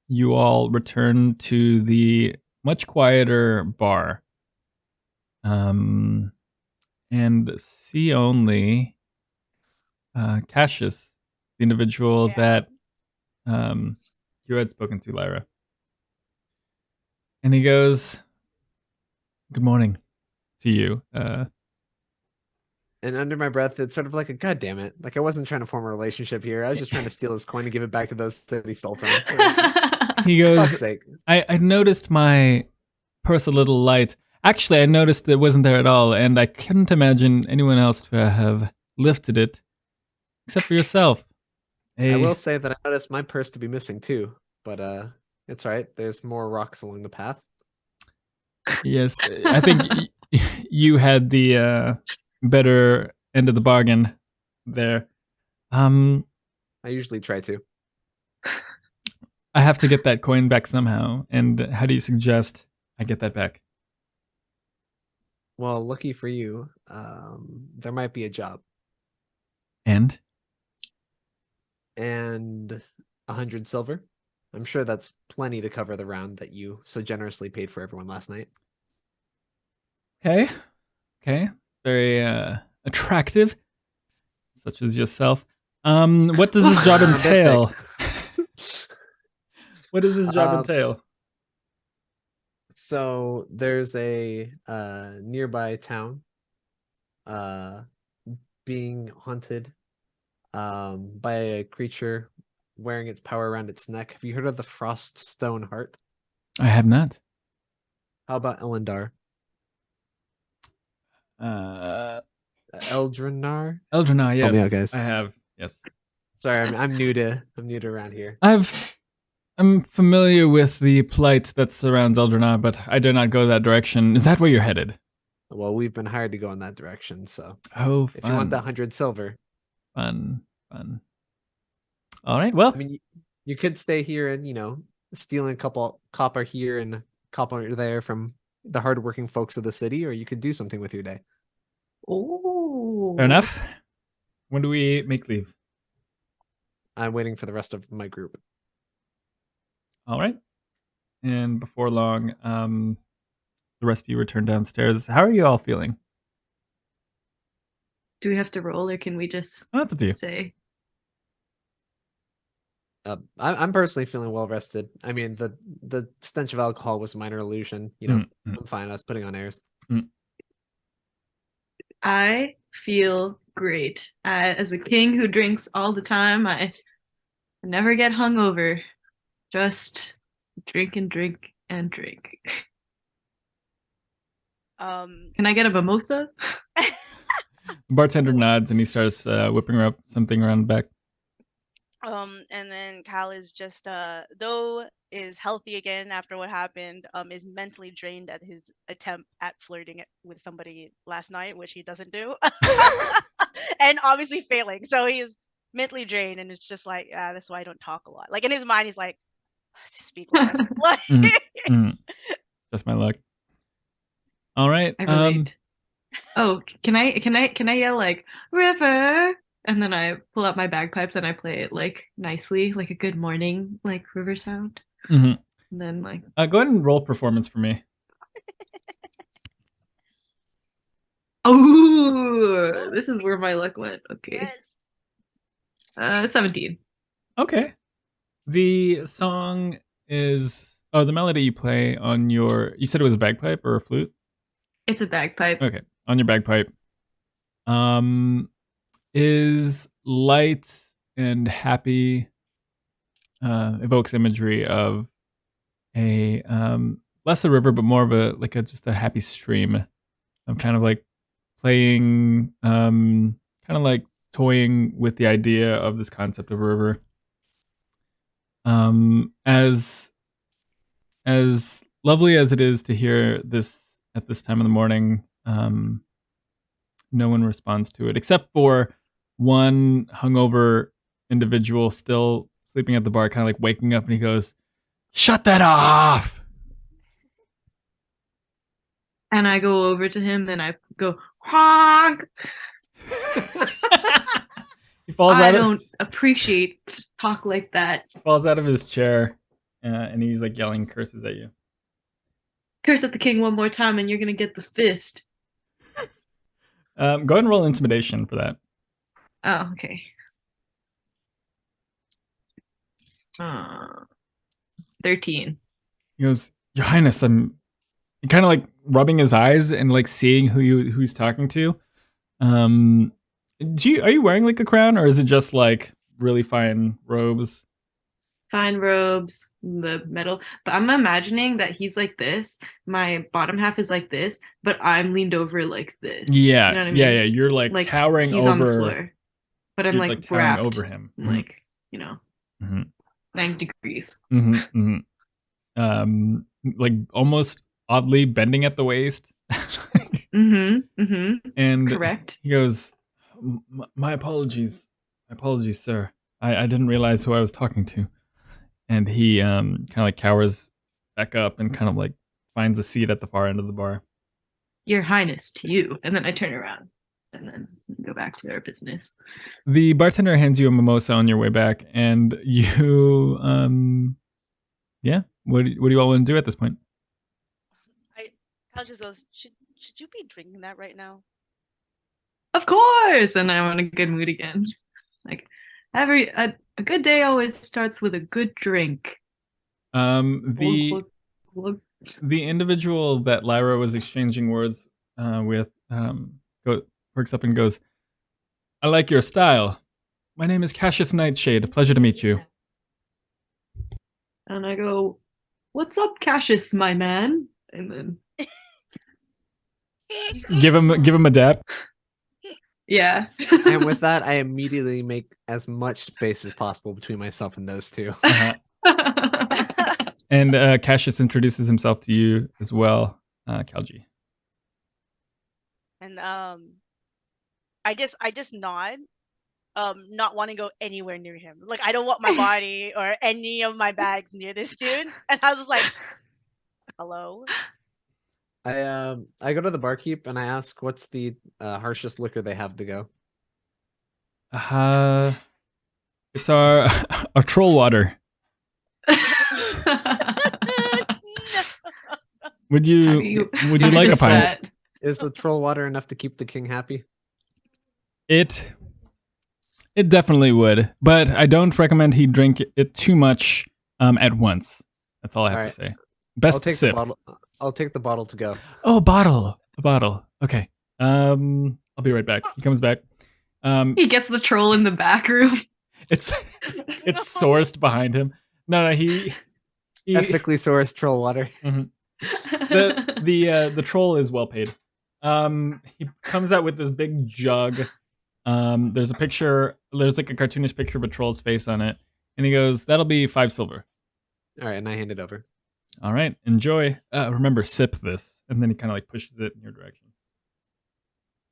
Speaker 1: you all return to the much quieter bar. And see only Cassius, the individual
Speaker 3: Yeah.
Speaker 1: that you had spoken to, Lyra. And he goes, "Good morning to you."
Speaker 2: And under my breath, it's sort of like a god damn it. Like I wasn't trying to form a relationship here. I was just trying to steal his coin and give it back to those that he stole from.
Speaker 1: He
Speaker 2: Fuck's
Speaker 1: goes,
Speaker 2: sake.
Speaker 1: I noticed my purse a little light. Actually, I noticed it wasn't there at all, and I couldn't imagine anyone else to have lifted it, except for yourself.
Speaker 2: I will say that I noticed my purse to be missing too, but it's right. There's more rocks along the path.
Speaker 1: Yes, I think you had the better end of the bargain there.
Speaker 2: I usually try to.
Speaker 1: I have to get that coin back somehow, and how do you suggest I get that back?
Speaker 2: Well, lucky for you, there might be a job
Speaker 1: And
Speaker 2: and 100 silver. I'm sure that's plenty to cover the round that you so generously paid for everyone last night.
Speaker 1: okay, very attractive, such as yourself. What does this job entail? What does this job entail?
Speaker 2: So there's a nearby town being haunted by a creature wearing its power around its neck. Have you heard of the Froststone Heart?
Speaker 1: I have not.
Speaker 2: How about Elendar? Eldrinar?
Speaker 1: Eldrinar, yes.
Speaker 2: Help me out, guys.
Speaker 1: I have. Yes.
Speaker 2: Sorry, I'm new to around here.
Speaker 1: I'm familiar with the plight that surrounds Eldrinar, but I dare not go that direction. Is that where you're headed?
Speaker 2: Well, we've been hired to go in that direction, so
Speaker 1: Oh,
Speaker 2: if you want that 100 silver,
Speaker 1: fun. Fun. All right. Well,
Speaker 2: I mean, you could stay here and, stealing a couple copper here and copper there from the hardworking folks of the city, or you could do something with your day.
Speaker 4: Oh.
Speaker 1: fair enough. When do we make leave?
Speaker 2: I'm waiting for the rest of my group.
Speaker 1: All right. And before long, the rest of you return downstairs. How are you all feeling?
Speaker 4: Do we have to roll, or can we just
Speaker 1: Oh, that's up to you.
Speaker 4: say?
Speaker 2: I'm personally feeling well rested. I mean, the stench of alcohol was a minor illusion. I'm fine. I was putting on airs.
Speaker 4: I feel great. As a king who drinks all the time, I never get hungover. Just drink and drink and drink. Can I get a mimosa?
Speaker 1: The bartender nods and he starts whipping up something around the back.
Speaker 3: And then Cal is just though is healthy again after what happened, is mentally drained at his attempt at flirting with somebody last night, which he doesn't do. And obviously failing. So he's mentally drained and it's just like, that's why I don't talk a lot. Like in his mind he's like, speak less.
Speaker 1: Just my luck. All right.
Speaker 4: I relate. Oh, can I yell like river? And then I pull out my bagpipes and I play it like nicely, like a good morning, like river sound.
Speaker 1: Mm-hmm.
Speaker 4: And then like
Speaker 1: go ahead and roll performance for me.
Speaker 4: Oh, this is where my luck went. Okay.
Speaker 3: Yes.
Speaker 4: 17.
Speaker 1: Okay. The song is the melody you play on your, you said it was a bagpipe or a flute?
Speaker 4: It's a bagpipe.
Speaker 1: Okay. On your bagpipe. Is light and happy, evokes imagery of a less a river but more of just a happy stream. I'm kind of like playing, kind of like toying with the idea of this concept of a river. As lovely as it is to hear this at this time of the morning, no one responds to it except for one hungover individual still sleeping at the bar, kind of like waking up, and he goes, "Shut that off!"
Speaker 4: And I go over to him and I go, honk.
Speaker 1: He falls
Speaker 4: I
Speaker 1: out.
Speaker 4: don't appreciate talk like that.
Speaker 1: Falls out of his chair, and he's like yelling curses at you.
Speaker 4: Curse at the king one more time, and you're gonna get the fist.
Speaker 1: Go ahead and roll intimidation for that.
Speaker 4: Oh, okay. 13.
Speaker 1: He goes, "Your Highness, I'm kind of like rubbing his eyes and like seeing who he's talking to. Are you wearing like a crown, or is it just like really fine robes?"
Speaker 4: Fine robes, the metal. But I'm imagining that he's like this. My bottom half is like this, but I'm leaned over like this.
Speaker 1: Yeah,
Speaker 4: You know what I mean?
Speaker 1: yeah. You're like towering
Speaker 4: he's
Speaker 1: over.
Speaker 4: on the floor, but I'm like
Speaker 1: towering
Speaker 4: wrapped
Speaker 1: over him,
Speaker 4: like 90 degrees.
Speaker 1: Like almost oddly bending at the waist. And
Speaker 4: correct.
Speaker 1: He goes, my apologies, sir. I didn't realize who I was talking to. And he kind of like cowers back up and kind of like finds a seat at the far end of the bar.
Speaker 4: Your Highness to you. And then I turn around and then go back to our business.
Speaker 1: The bartender hands you a mimosa on your way back, and you what do you all want to do at this point?
Speaker 3: Cal just goes, should you be drinking that right now?
Speaker 4: Of course. And I'm in a good mood again. Like a good day always starts with a good drink.
Speaker 1: The individual that Lyra was exchanging words with perks up and goes, "I like your style. My name is Cassius Nightshade. A pleasure to meet you."
Speaker 4: And I go, "What's up, Cassius, my man?" And then
Speaker 1: give him a dap.
Speaker 4: Yeah.
Speaker 2: And with that, I immediately make as much space as possible between myself and those two.
Speaker 1: And Cassius introduces himself to you as well, Kalji.
Speaker 3: And I just nod not wanting to go anywhere near him. Like, I don't want my body or any of my bags near this dude. And I was just like, hello?
Speaker 2: I go to the barkeep and I ask what's the harshest liquor they have to go.
Speaker 1: It's our our troll water. Would you like a pint?
Speaker 2: Is the troll water enough to keep the king happy?
Speaker 1: It definitely would, but I don't recommend he drink it too much at once. That's all I have to say. Best sip.
Speaker 2: I'll take the bottle to go.
Speaker 1: Oh, a bottle. Okay. I'll be right back. He comes back.
Speaker 4: He gets the troll in the back room.
Speaker 1: It's sourced behind him. No, he
Speaker 2: ethically sourced troll water.
Speaker 1: Mm-hmm. The troll is well paid. He comes out with this big jug. There's like a cartoonish picture of a troll's face on it, and he goes, "That'll be 5 silver."
Speaker 2: All right, and I hand it over.
Speaker 1: All right, enjoy. Remember, sip this, and then he kind of like pushes it in your direction.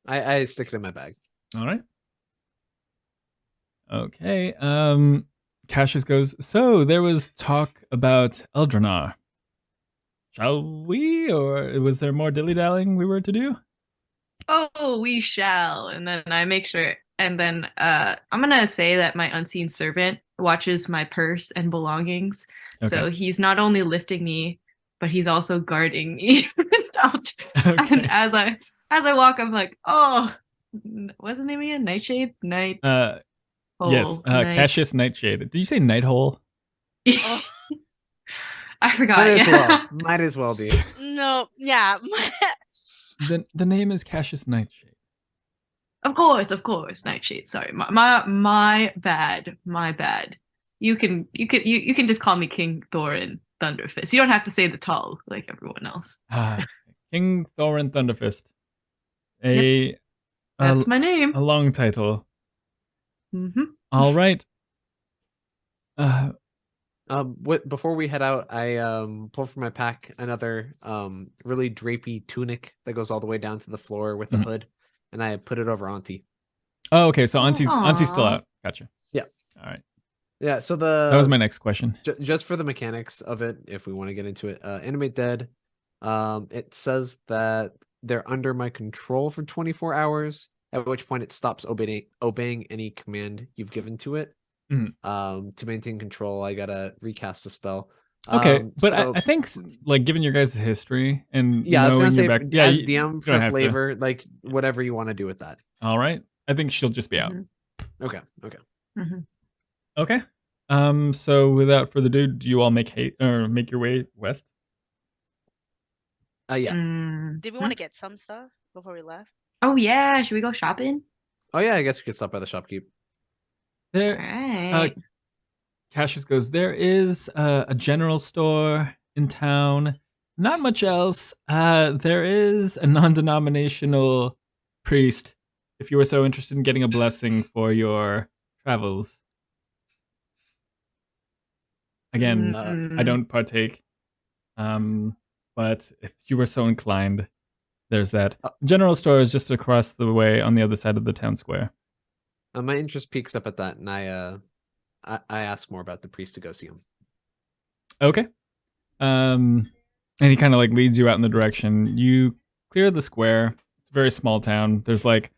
Speaker 2: I stick it in my bag.
Speaker 1: All right. Okay. Cassius goes, so there was talk about Eldrinar. Shall we, or was there more dilly-dallying we were to do?
Speaker 4: Oh, we shall. And then I make sure, and then I'm gonna say that my unseen servant watches my purse and belongings. Okay. So he's not only lifting me, but he's also guarding me. Okay. And as I walk, I'm like, oh, what's his name again? Nightshade?
Speaker 1: Yes, Cassius Nightshade. Did you say Nighthole?
Speaker 3: Oh.
Speaker 4: I forgot.
Speaker 2: Might as well be.
Speaker 3: No, yeah.
Speaker 1: The name is Cassius Nightshade.
Speaker 4: Of course, Nightshade. Sorry, my bad. You can just call me King Thorin Thunderfist. You don't have to say the tall like everyone else.
Speaker 1: King Thorin Thunderfist.
Speaker 4: That's my name.
Speaker 1: A long title.
Speaker 4: Mm-hmm.
Speaker 1: All right.
Speaker 2: Before we head out, I pull from my pack another really drapey tunic that goes all the way down to the floor with a hood, and I put it over Auntie.
Speaker 1: Oh, okay. So Auntie's still out. Gotcha.
Speaker 2: Yeah.
Speaker 1: All right.
Speaker 2: Yeah. So
Speaker 1: that was my next question.
Speaker 2: Just for the mechanics of it, if we want to get into it, animate dead. It says that they're under my control for 24 hours, at which point it stops obeying any command you've given to it. To maintain control, I gotta recast a spell.
Speaker 1: Okay, but I think, like, given your guys' history and
Speaker 2: I was gonna say,
Speaker 1: back,
Speaker 2: as DM for flavor, like whatever you want to do with that.
Speaker 1: All right, I think she'll just be out.
Speaker 2: Okay.
Speaker 4: Mm-hmm.
Speaker 1: Okay. So without further ado, do you all make your way west?
Speaker 2: Yeah.
Speaker 3: Did we want to get some stuff before we left?
Speaker 4: Oh yeah, should we go shopping?
Speaker 2: Oh yeah, I guess we could stop by the shopkeep.
Speaker 1: There,
Speaker 4: right.
Speaker 1: Cassius goes, there is a general store in town. Not much else. There is a non-denominational priest, if you were so interested in getting a blessing for your travels. Again, I don't partake. But if you were so inclined, there's that. General store is just across the way on the other side of the town square.
Speaker 2: My interest peaks up at that, and I ask more about the priest to go see him.
Speaker 1: Okay. And he kind of like leads you out in the direction. You clear the square. It's a very small town. There's like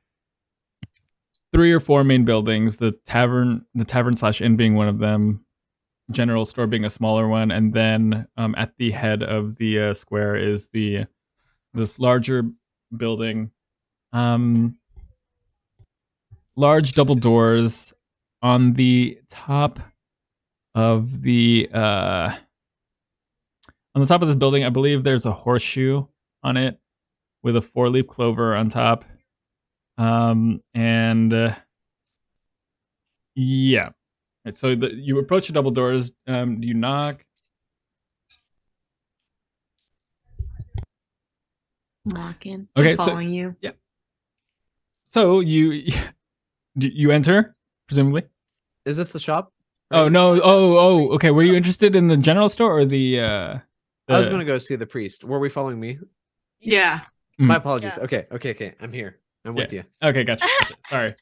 Speaker 1: 3 or 4 main buildings. The tavern / inn being one of them. General store being a smaller one, and then at the head of the square is this larger building. Large double doors. On the top of the this building, I believe there's a horseshoe on it with a 4-leaf clover on top. Yeah. Right, so you approach the double doors. Do you knock?
Speaker 4: Knocking.
Speaker 1: Okay,
Speaker 4: following you.
Speaker 1: Yeah. So you enter, presumably.
Speaker 2: Is this the shop?
Speaker 1: Right? Oh no! Oh. Okay. Were you interested in the general store or the?
Speaker 2: I was gonna go see the priest. Were we following me?
Speaker 4: Yeah.
Speaker 2: My apologies. Yeah. Okay. I'm here. I'm with you.
Speaker 1: Okay, gotcha. Sorry.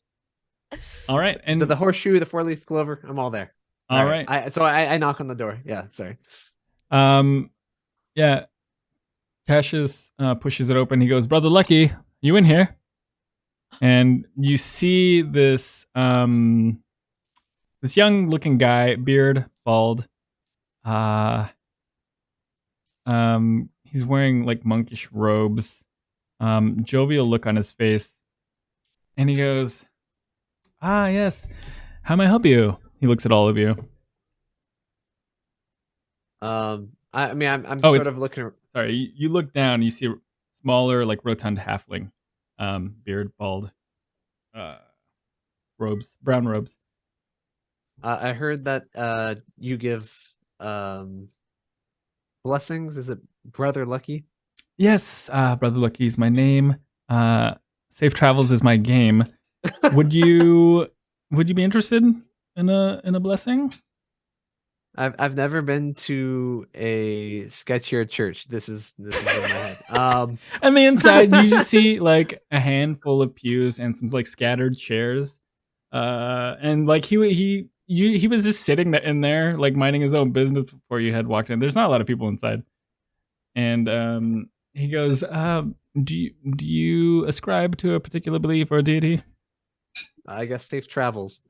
Speaker 1: All right, and
Speaker 2: The horseshoe, the 4-leaf clover, I'm all there.
Speaker 1: all right.
Speaker 2: I knock on the door. Yeah, sorry.
Speaker 1: Yeah. Cassius pushes it open. He goes, "Brother Lucky, you in here?" And you see this this young-looking guy, beard, bald. He's wearing like monkish robes. Jovial look on his face, and he goes, "Ah, yes. How may I help you?" He looks at all of you.
Speaker 2: I mean, I'm
Speaker 1: Oh,
Speaker 2: sort of looking.
Speaker 1: Sorry, you look down. You see a smaller, like rotund halfling, beard, bald, robes, brown robes.
Speaker 2: I heard that you give blessings. Is it Brother Lucky?
Speaker 1: Yes, Brother Lucky is my name. Safe travels is my game. Would you be interested in a blessing?
Speaker 2: I've never been to a sketchier church. This is in my head.
Speaker 1: On the inside, you just see like a handful of pews and some like scattered chairs. And like he was just sitting in there, like minding his own business before you had walked in. There's not a lot of people inside. And he goes, do you ascribe to a particular belief or deity?
Speaker 2: I guess safe travels.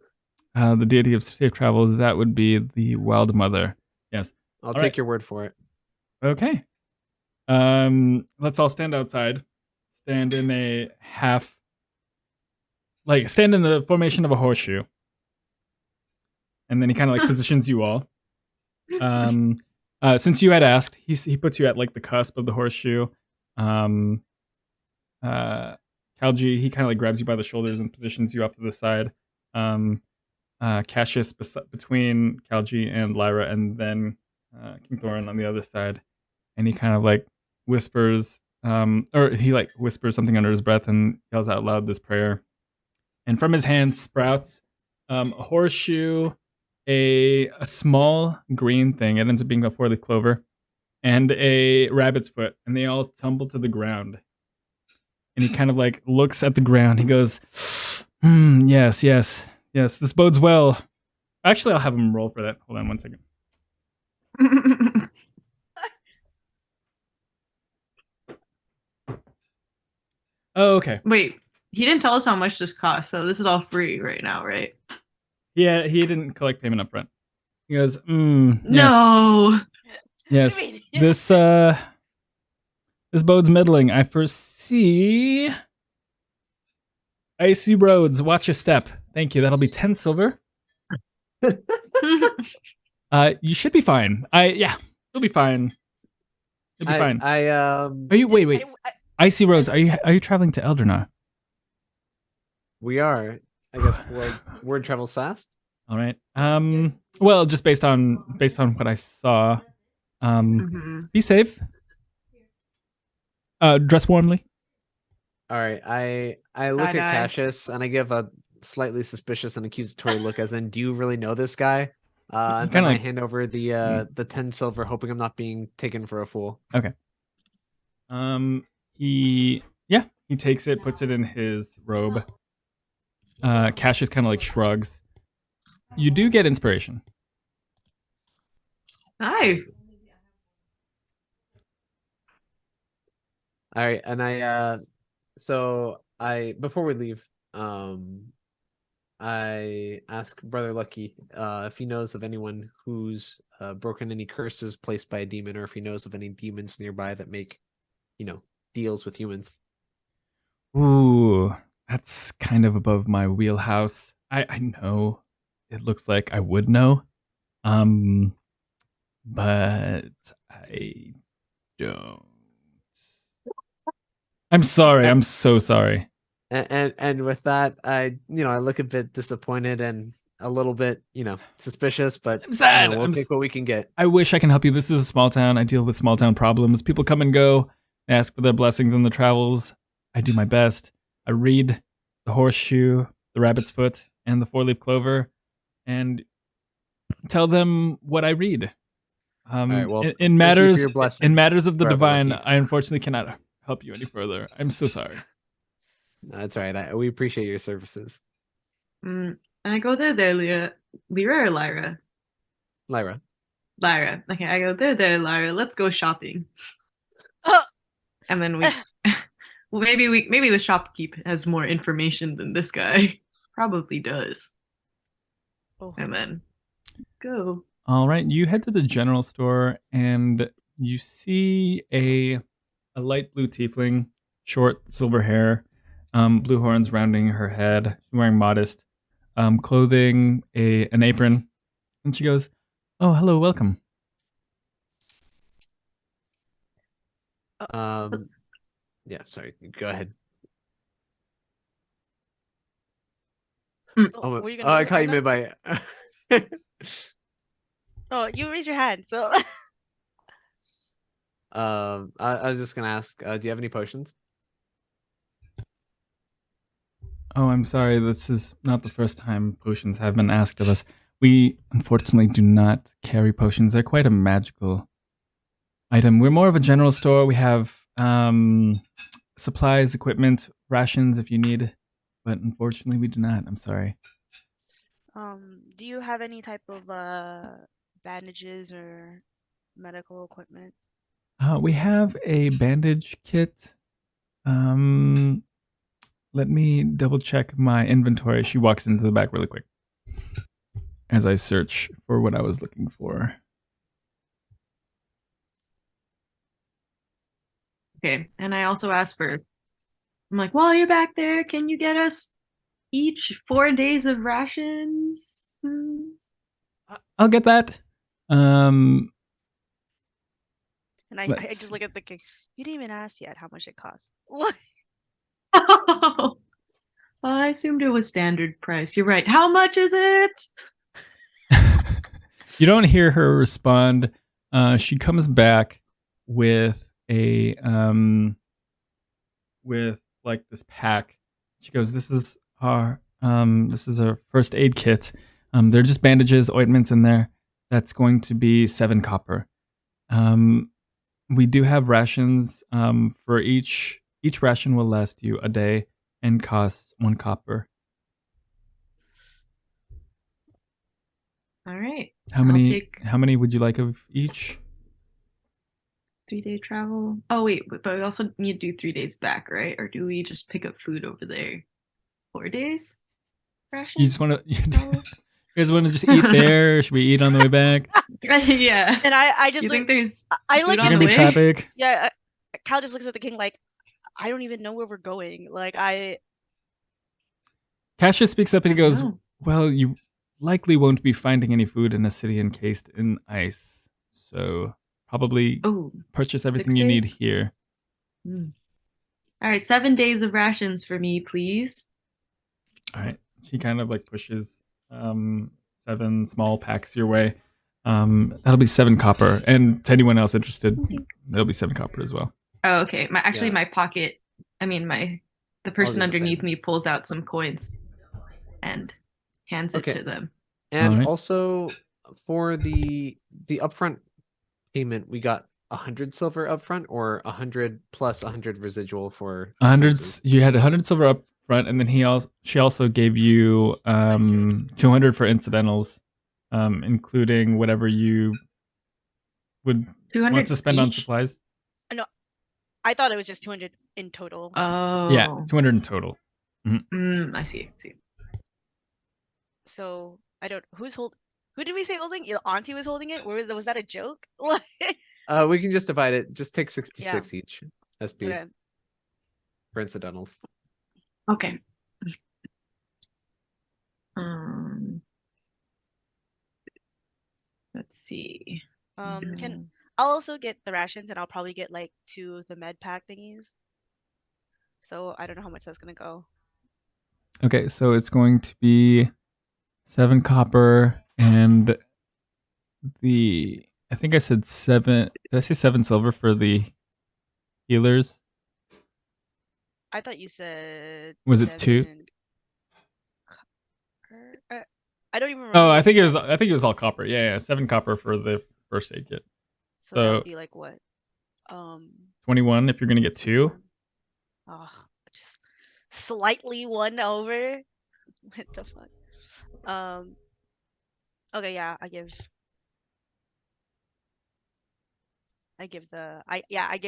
Speaker 1: The deity of safe travels, that would be the Wild Mother. Yes.
Speaker 2: I'll take your word for it.
Speaker 1: Okay. Let's all stand outside. Stand in a stand in the formation of a horseshoe. And then he kind of like positions you all. Since you had asked, he puts you at like the cusp of the horseshoe. Kalji, he kind of like grabs you by the shoulders and positions you up to the side. Cassius between Kalji and Lyra, and then King Thorin on the other side. And he kind of like whispers, or he like whispers something under his breath and yells out loud this prayer. And from his hands sprouts a horseshoe, a small green thing. It ends up being a 4-leaf clover, and a rabbit's foot, and they all tumble to the ground. And he kind of like looks at the ground. He goes, yes, this bodes well. Actually, I'll have him roll for that. Hold on 1 second. Oh, okay.
Speaker 4: Wait, he didn't tell us how much this costs, so this is all free right now, right?
Speaker 1: Yeah, he didn't collect payment up front. He goes,
Speaker 4: No.
Speaker 1: Yes. This bodes middling. I foresee icy roads. Watch your step. Thank you. That'll be 10 silver. You should be fine. You'll be fine. You'll be fine. Are you wait. Icy roads. Are you traveling to Eldrinar?
Speaker 2: We are. I guess word travels fast.
Speaker 1: All right. Well, just based on what I saw. Be safe. Dress warmly.
Speaker 2: All right. I look at Cassius and I give a slightly suspicious and accusatory look, as in, do you really know this guy? And then I hand over the 10 silver, hoping I'm not being taken for a fool.
Speaker 1: Okay. He takes it, puts it in his robe. Cassius kind of like shrugs. You do get inspiration.
Speaker 4: Nice.
Speaker 2: All right, and before we leave, I ask Brother Lucky if he knows of anyone who's broken any curses placed by a demon, or if he knows of any demons nearby that make, deals with humans.
Speaker 1: Ooh, that's kind of above my wheelhouse. I know. It looks like I would know. But I don't. I'm sorry. I'm so sorry.
Speaker 2: And with that, I look a bit disappointed and a little bit, suspicious, but
Speaker 1: I'm sad.
Speaker 2: We'll take what we can get.
Speaker 1: I wish I can help you. This is a small town. I deal with small town problems. People come and go. They ask for their blessings in the travels. I do my best. I read the horseshoe, the rabbit's foot, and the 4-leaf clover, and tell them what I read.
Speaker 2: All right, well,
Speaker 1: in matters of the divine,
Speaker 2: Lucky.
Speaker 1: I unfortunately cannot help you any further. I'm so sorry.
Speaker 2: That's all right. We appreciate your services.
Speaker 4: And I go, there, Lyra. Lyra or Lyra?
Speaker 2: Lyra.
Speaker 4: Lyra. Okay, I go, there, Lyra. Let's go shopping.
Speaker 3: Oh,
Speaker 4: And then we, well, maybe the shopkeep has more information than this guy. Probably does.
Speaker 3: oh.
Speaker 4: And then go.
Speaker 1: All right, you head to the general store and you see a light blue tiefling, short silver hair, blue horns rounding her head, wearing modest clothing, an apron, and she goes, "Oh, hello, welcome."
Speaker 2: Yeah, sorry. Go ahead.
Speaker 3: Oh, were you gonna
Speaker 2: I
Speaker 3: do
Speaker 2: caught you
Speaker 3: Aina?
Speaker 2: mid by.
Speaker 3: Oh, you raised your hand, so
Speaker 2: I was just gonna ask, do you have any potions?
Speaker 1: Oh, I'm sorry. This is not the first time potions have been asked of us. We unfortunately do not carry potions. They're quite a magical item. We're more of a general store. We have supplies, equipment, rations if you need, but unfortunately we do not. I'm sorry.
Speaker 3: do you have any type of bandages or medical equipment?
Speaker 1: We have a bandage kit. Let me double check my inventory. She walks into the back really quick as I search for what I was looking for.
Speaker 4: Okay, and I also asked for. I'm like, while you're back there, can you get us each 4 days of rations?
Speaker 1: I'll get that.
Speaker 3: And I
Speaker 1: Let's
Speaker 3: just look at the king. You didn't even ask yet how much it costs. What?
Speaker 4: Oh, I assumed it was standard price. You're right. How much is it?
Speaker 1: You don't hear her respond. She comes back with with like this pack. She goes, "This is our first aid kit. They're just bandages, ointments in there. That's going to be 7 copper. We do have rations. For each ration will last you a day and costs 1 copper."
Speaker 4: All right.
Speaker 1: How many would you like of each?
Speaker 4: 3-day travel. Oh wait, but we also need to do 3 days back, right? Or do we just pick up food over there? 4 days? Rations?
Speaker 1: You just want to? You guys want to just eat there? Or should we eat on the way back?
Speaker 4: Yeah.
Speaker 3: And I just
Speaker 4: You
Speaker 3: look,
Speaker 4: think there's
Speaker 3: I
Speaker 4: food
Speaker 3: look
Speaker 4: on
Speaker 3: at
Speaker 1: Gonna
Speaker 4: the
Speaker 1: be
Speaker 4: way?
Speaker 1: traffic.
Speaker 3: yeah. Cal just looks at the king like, I don't even know where we're going. Like
Speaker 1: Cassius speaks up and he goes,
Speaker 4: Oh.
Speaker 1: "Well, you likely won't be finding any food in a city encased in ice, so probably
Speaker 4: Oh,
Speaker 1: purchase
Speaker 4: 6
Speaker 1: everything you need
Speaker 4: days?
Speaker 1: here."
Speaker 4: All right, 7 days of rations for me, please.
Speaker 1: All right. She kind of like pushes 7 small packs your way. That'll be 7 copper, and to anyone else interested, that'll be 7 copper as well.
Speaker 4: Oh, okay.
Speaker 2: Yeah.
Speaker 4: My pocket. I mean, the person
Speaker 2: do the
Speaker 4: underneath
Speaker 2: same.
Speaker 4: me pulls out some coins and hands it
Speaker 2: Okay.
Speaker 4: to them.
Speaker 2: And
Speaker 1: Alright.
Speaker 2: also for the upfront payment, we got 100 silver upfront, or 100 plus 100 residual for
Speaker 1: 100.
Speaker 2: expenses?
Speaker 1: You had 100 silver up front, and then she also gave you 200 for incidentals, including whatever you would
Speaker 4: 200
Speaker 1: want to spend on
Speaker 4: each?
Speaker 1: supplies.
Speaker 3: I thought it was just 200 in total.
Speaker 4: Oh.
Speaker 1: Yeah, 200 in total.
Speaker 4: I see.
Speaker 3: So I don't. Who did we say holding? Your auntie was holding it. Or was that a joke?
Speaker 2: We can just divide it. Just take 66 each SP
Speaker 3: Okay.
Speaker 2: for incidentals.
Speaker 4: Okay. Let's see.
Speaker 3: I'll also get the rations, and I'll probably get like 2 of the med pack thingies. So I don't know how much that's gonna go.
Speaker 1: Okay, so it's going to be 7 copper and I think I said 7. Did I say 7 silver for the healers?
Speaker 3: I thought you said.
Speaker 1: Was it 2?
Speaker 3: Copper? I don't even remember.
Speaker 1: Oh,
Speaker 3: what
Speaker 1: I think
Speaker 3: you
Speaker 1: it was.
Speaker 3: said.
Speaker 1: I think it was all copper. Yeah, 7 copper for the first aid kit.
Speaker 3: So that would be like what?
Speaker 1: 21 if you're gonna get 2.
Speaker 3: Oh, just slightly one over. What the fuck? Okay, yeah, I give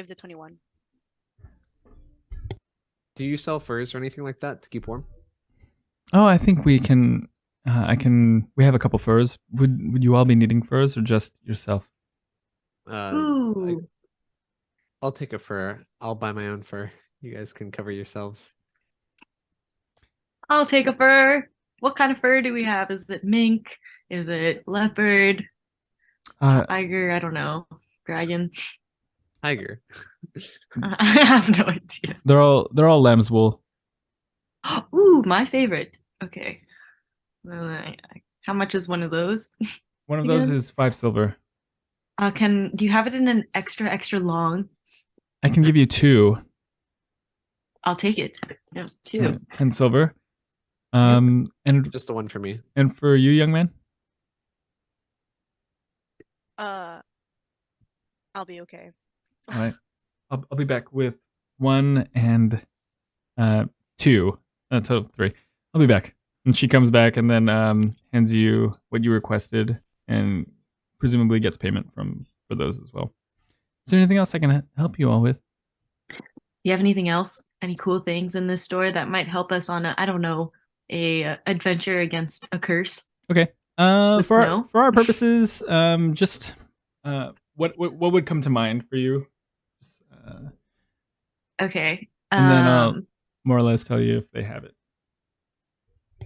Speaker 3: the 21.
Speaker 2: Do you sell furs or anything like that to keep warm?
Speaker 1: Oh, I think we can. We have a couple furs. Would you all be needing furs or just yourself?
Speaker 4: Ooh.
Speaker 2: I'll take a fur. I'll buy my own fur. You guys can cover yourselves.
Speaker 4: I'll take a fur. What kind of fur do we have? Is it mink? Is it leopard? Tiger? I don't know. Dragon?
Speaker 2: Tiger.
Speaker 4: I have no idea.
Speaker 1: They're all lamb's wool.
Speaker 4: Ooh, my favorite. Okay. How much is one of those?
Speaker 1: One of those is 5 silver.
Speaker 4: Do you have it in an extra long?
Speaker 1: I can give you 2.
Speaker 4: I'll take it. Yeah, 2.
Speaker 1: 10 silver. And
Speaker 2: Just the one for me.
Speaker 1: And for you, young man?
Speaker 3: I'll be okay.
Speaker 1: All right. I'll be back with 1 and 2. Total of 3. I'll be back. And she comes back and then hands you what you requested and presumably gets payment for those as well. Is there anything else I can help you all with?
Speaker 4: Do you have anything else? Any cool things in this store that might help us on a adventure against a curse?
Speaker 1: Okay.
Speaker 4: With
Speaker 1: For
Speaker 4: snow?
Speaker 1: our purposes, just what would come to mind for you? Just,
Speaker 4: Okay.
Speaker 1: and then I'll more or less tell you if they have it.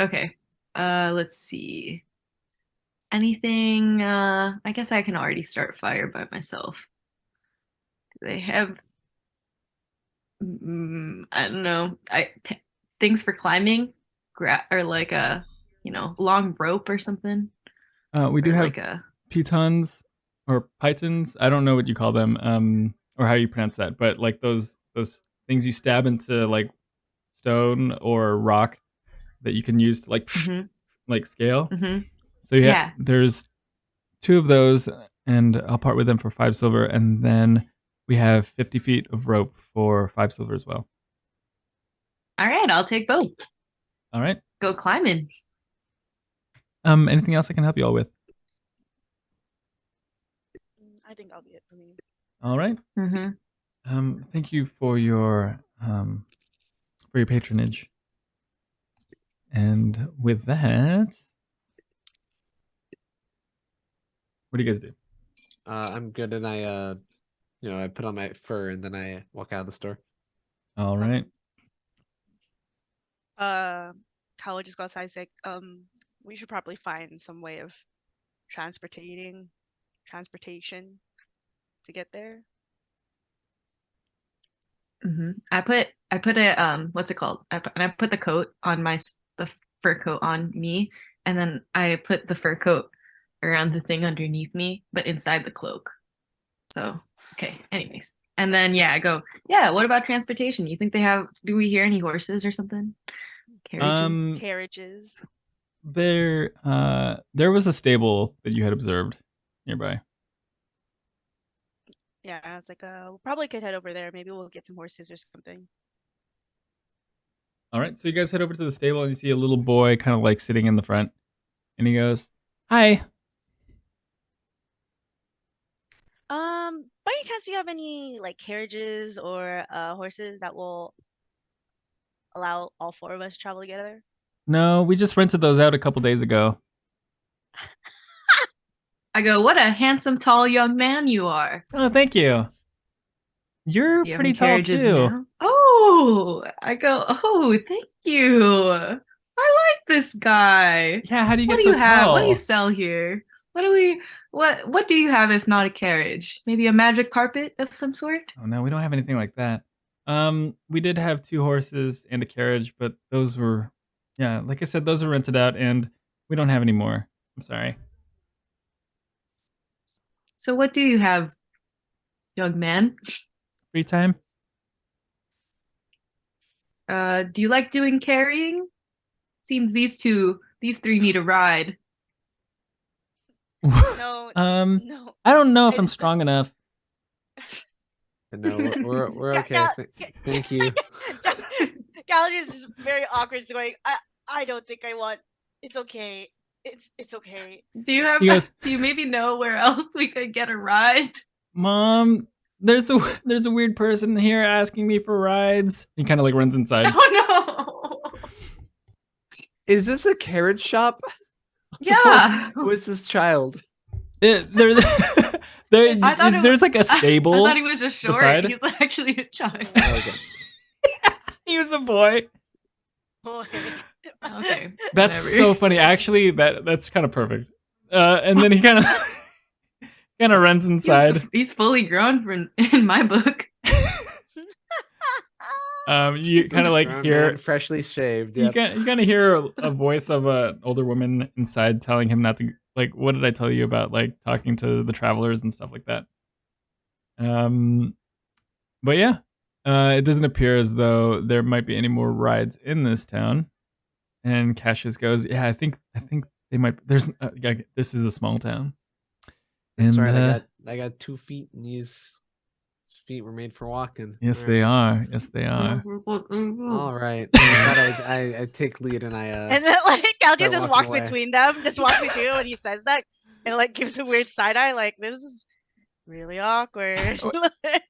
Speaker 4: Okay. Let's see. Anything? I guess I can already start fire by myself. Do they have? I don't know. Things for climbing, or like a long rope or something.
Speaker 1: We do
Speaker 4: Or
Speaker 1: have
Speaker 4: like a
Speaker 1: pitons or pythons. I don't know what you call them, or how you pronounce that, but like those things you stab into like stone or rock that you can use to like like scale.
Speaker 4: Mhm.
Speaker 1: So there's 2 of those, and I'll part with them for 5 silver, and then we have 50 feet of rope for 5 silver as well.
Speaker 4: All right, I'll take both.
Speaker 1: All right.
Speaker 4: Go climbing.
Speaker 1: Anything else I can help you all with?
Speaker 3: I think that'll be it for me.
Speaker 1: All right.
Speaker 4: Mm-hmm.
Speaker 1: Thank you for your patronage. And with that, what do you guys do?
Speaker 2: I'm good, and I put on my fur, and then I walk out of the store.
Speaker 1: All right.
Speaker 3: Kyle would just go outside and say, we should probably find some way of transportation to get there.
Speaker 4: I put a what's it called? I put the coat on the fur coat on me, and then I put the fur coat around the thing underneath me, but inside the cloak. So okay. Anyways, and then I go. Yeah. What about transportation? You think they have? Do we hear any horses or something? Carriages.
Speaker 3: Carriages.
Speaker 1: There was a stable that you had observed nearby.
Speaker 3: Yeah, it's like we probably could head over there. Maybe we'll get some horses or something.
Speaker 1: All right, so you guys head over to the stable and you see a little boy kind of like sitting in the front, and he goes, "Hi."
Speaker 3: By any chance, do you have any like carriages or horses that will allow all 4 of us to travel together?
Speaker 1: No, we just rented those out a couple days ago.
Speaker 4: I go, what a handsome, tall young man you are.
Speaker 1: Oh, thank you. You're pretty tall too.
Speaker 4: Now? Oh, I go, oh, thank you. I like this guy.
Speaker 1: Yeah, how do you get
Speaker 4: what do
Speaker 1: so
Speaker 4: you have?
Speaker 1: tall?
Speaker 4: What do you sell here? What do you have if not a carriage? Maybe a magic carpet of some sort?
Speaker 1: Oh no, we don't have anything like that. We did have 2 horses and a carriage, but those were, like I said, those were rented out, and we don't have any more. I'm sorry.
Speaker 4: So what do you have, young man?
Speaker 1: Free time?
Speaker 4: Do you like doing carrying? Seems these 3 need a ride.
Speaker 3: No.
Speaker 1: No. I don't know if I'm strong enough.
Speaker 2: No, we're okay. Thank you.
Speaker 3: Kalji is just very awkward, going, I don't think I want. It's okay. It's okay.
Speaker 4: Do you have?
Speaker 1: He goes,
Speaker 4: Do you maybe know where else we could get a ride?
Speaker 1: Mom, there's a weird person here asking me for rides. He kind of like runs inside.
Speaker 4: Oh no!
Speaker 2: Is this a carriage shop?
Speaker 4: Yeah.
Speaker 2: Who is this child?
Speaker 1: There's like a stable.
Speaker 4: I thought he was just short.
Speaker 1: beside.
Speaker 4: He's actually a child.
Speaker 2: Okay.
Speaker 1: He was a boy.
Speaker 3: Boy.
Speaker 4: Okay.
Speaker 1: That's
Speaker 4: whatever.
Speaker 1: so funny. Actually, that's kind of perfect. And then he kind of runs inside.
Speaker 4: He's fully grown in my book.
Speaker 1: You kind of like
Speaker 2: Grown
Speaker 1: hear
Speaker 2: man, freshly shaved.
Speaker 1: you
Speaker 2: Yep.
Speaker 1: kind of hear a voice of an older woman inside telling him not to, like, what did I tell you about, like, talking to the travelers and stuff like that. But yeah, it doesn't appear as though there might be any more rides in this town. And Cassius goes, yeah, I think they might. There's this is a small town. And
Speaker 2: Sorry, I got 2 feet, and his feet were made for walking.
Speaker 1: yes,
Speaker 2: All
Speaker 1: they
Speaker 2: right.
Speaker 1: are. Yes, they are.
Speaker 2: All right. I take lead and I
Speaker 3: And then like Kalji
Speaker 2: start
Speaker 3: just
Speaker 2: walking
Speaker 3: walks
Speaker 2: away.
Speaker 3: between them, just walks between them when he says that, and like gives a weird side eye, like this is really awkward.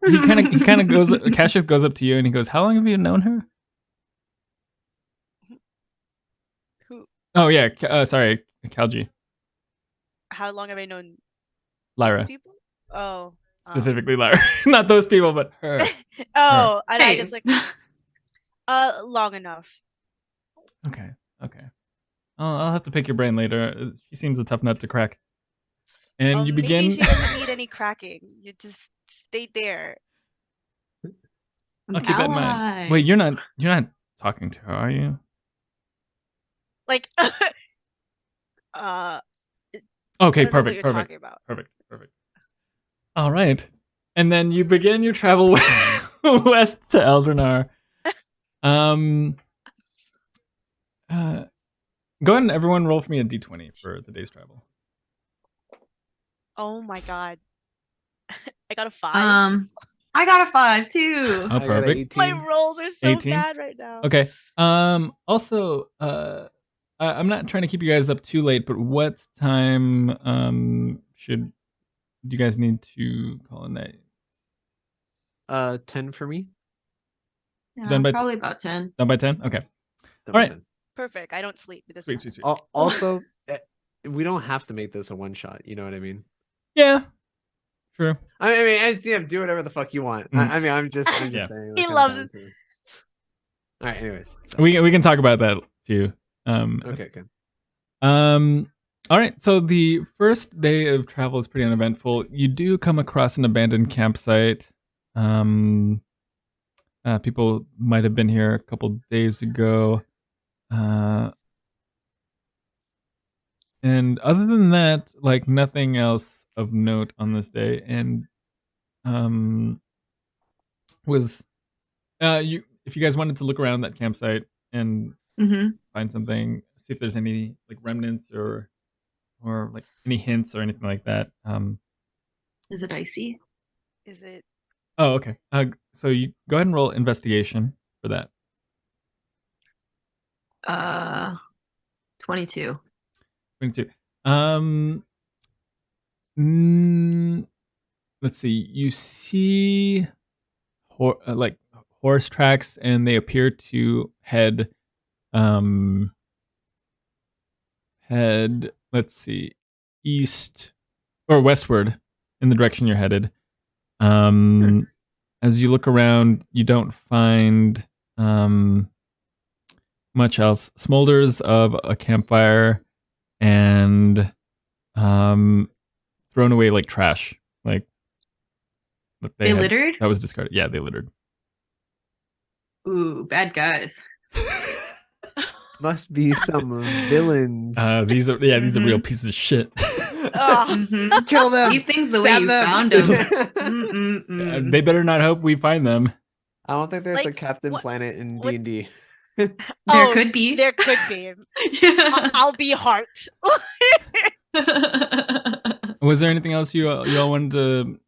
Speaker 1: He kind of goes. Cassius goes up to you and he goes, "How long have you known her?"
Speaker 3: Who?
Speaker 1: Oh yeah, sorry, Kalji,
Speaker 3: How long have I known
Speaker 1: Lyra,
Speaker 3: these people? Oh.
Speaker 1: specifically Lyra, not those people, but her.
Speaker 3: Oh, and I
Speaker 4: Hey.
Speaker 3: just like long enough.
Speaker 1: Okay. I'll have to pick your brain later. She seems a tough nut to crack. And you begin.
Speaker 3: Maybe she doesn't need any cracking. You just stay there.
Speaker 1: I'll keep that in mind. Wait, you're not talking to her, are you?
Speaker 3: Like,
Speaker 1: Okay,
Speaker 3: I don't know what
Speaker 1: perfect.
Speaker 3: you're talking about.
Speaker 1: Perfect. All right. And then you begin your travel west to Eldrinar. Go ahead and everyone roll for me a d20 for the day's travel.
Speaker 3: Oh my god. I got a 5.
Speaker 4: I got a 5 too.
Speaker 1: Oh,
Speaker 2: I got a
Speaker 1: perfect.
Speaker 2: 18.
Speaker 3: My rolls are so
Speaker 1: 18?
Speaker 3: bad right now.
Speaker 1: Okay. Also, I'm not trying to keep you guys up too late, but what time do you guys need to call a night?
Speaker 2: 10 for me.
Speaker 4: Yeah,
Speaker 1: Done by
Speaker 4: probably about 10.
Speaker 1: Done by 10? Okay.
Speaker 2: Done
Speaker 1: All
Speaker 2: by
Speaker 1: right.
Speaker 2: 10.
Speaker 3: Perfect. I don't sleep. It doesn't
Speaker 1: Sweet,
Speaker 3: matter.
Speaker 1: sweet, sweet.
Speaker 2: Also, we don't have to make this a one shot. You know what I mean?
Speaker 1: Yeah. True.
Speaker 2: I mean, SDM, do whatever the fuck you want. I mean, I'm just
Speaker 1: Yeah.
Speaker 2: saying.
Speaker 3: He
Speaker 2: I'm
Speaker 3: loves
Speaker 2: down
Speaker 3: it.
Speaker 2: for- All right. Anyways, so-
Speaker 1: We can talk about that too.
Speaker 2: okay, good.
Speaker 1: All right. So the first day of travel is pretty uneventful. You do come across an abandoned campsite. People might have been here a couple days ago. And other than that, like nothing else of note on this day. And if you guys wanted to look around that campsite and
Speaker 4: Mm-hmm.
Speaker 1: find something, see if there's any like remnants or like any hints or anything like that.
Speaker 4: Is it icy?
Speaker 3: Is it?
Speaker 1: Oh, okay. So you go ahead and roll investigation for that.
Speaker 4: 22.
Speaker 1: 22. Let's see. You see like horse tracks, and they appear to head let's see, east or westward in the direction you're headed. As you look around, you don't find much else. Smolders of a campfire and thrown away like trash, like that
Speaker 4: They littered?
Speaker 1: that was discarded. Yeah, they littered.
Speaker 4: Ooh, bad guys.
Speaker 2: Must be some villains.
Speaker 1: These are real pieces of shit.
Speaker 3: Ugh.
Speaker 4: Mhm.
Speaker 2: Kill them.
Speaker 4: Leave things the way
Speaker 2: Stab
Speaker 4: you
Speaker 2: them.
Speaker 4: found them. Mm-mm-mm.
Speaker 1: They better not hope we find them.
Speaker 2: I don't think there's a
Speaker 3: Like,
Speaker 2: Captain
Speaker 3: what-
Speaker 2: Planet in
Speaker 3: what-
Speaker 2: D&D.
Speaker 4: There
Speaker 3: Oh,
Speaker 4: could be.
Speaker 3: There could be.
Speaker 4: Yeah.
Speaker 3: I'll be Heart.
Speaker 1: Was there anything else you all wanted to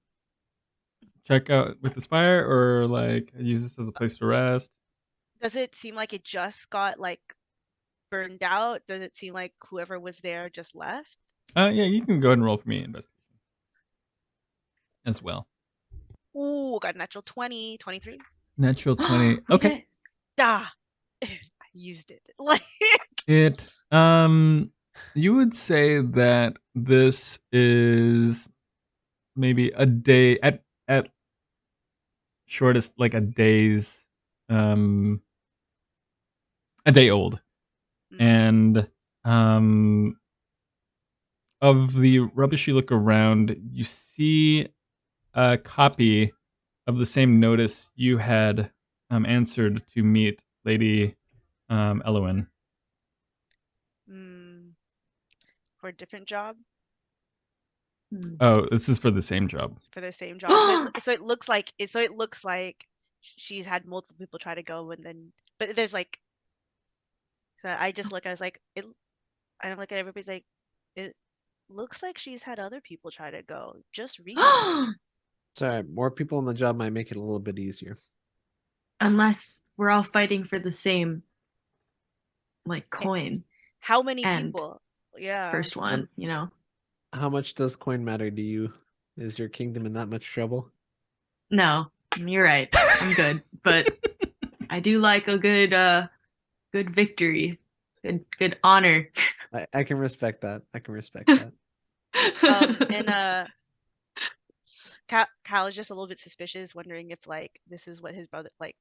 Speaker 1: check out with this fire, or like use this as a place to rest?
Speaker 3: Does it seem like it just got like burned out? Does it seem like whoever was there just left?
Speaker 1: Yeah, you can go ahead and roll for me investigation as well.
Speaker 3: Ooh, got a natural 20, 23.
Speaker 1: Natural 20. Okay.
Speaker 3: Ah, I used it. Like,
Speaker 1: It you would say that this is maybe a day at shortest like a day old. And of the rubbish you look around, you see a copy of the same notice you had answered to meet Lady Elowyn.
Speaker 3: For a different job?
Speaker 1: Oh, this is for the same job.
Speaker 3: For the same job. So it looks like she's had multiple people try to go, and then but there's like. So I just look. I was like, I look at everybody's like, it looks like she's had other people try to go just recently.
Speaker 2: Sorry, more people on the job might make it a little bit easier.
Speaker 4: Unless we're all fighting for the same, like, coin.
Speaker 3: How many people? Yeah.
Speaker 4: First one, you know.
Speaker 2: How much does coin matter to you? Is your kingdom in that much trouble?
Speaker 4: No, you're right. I'm good, but I do like a good victory, good honor.
Speaker 2: I can respect that. I can respect that.
Speaker 3: And Cal is just a little bit suspicious, wondering if like this is what his brother like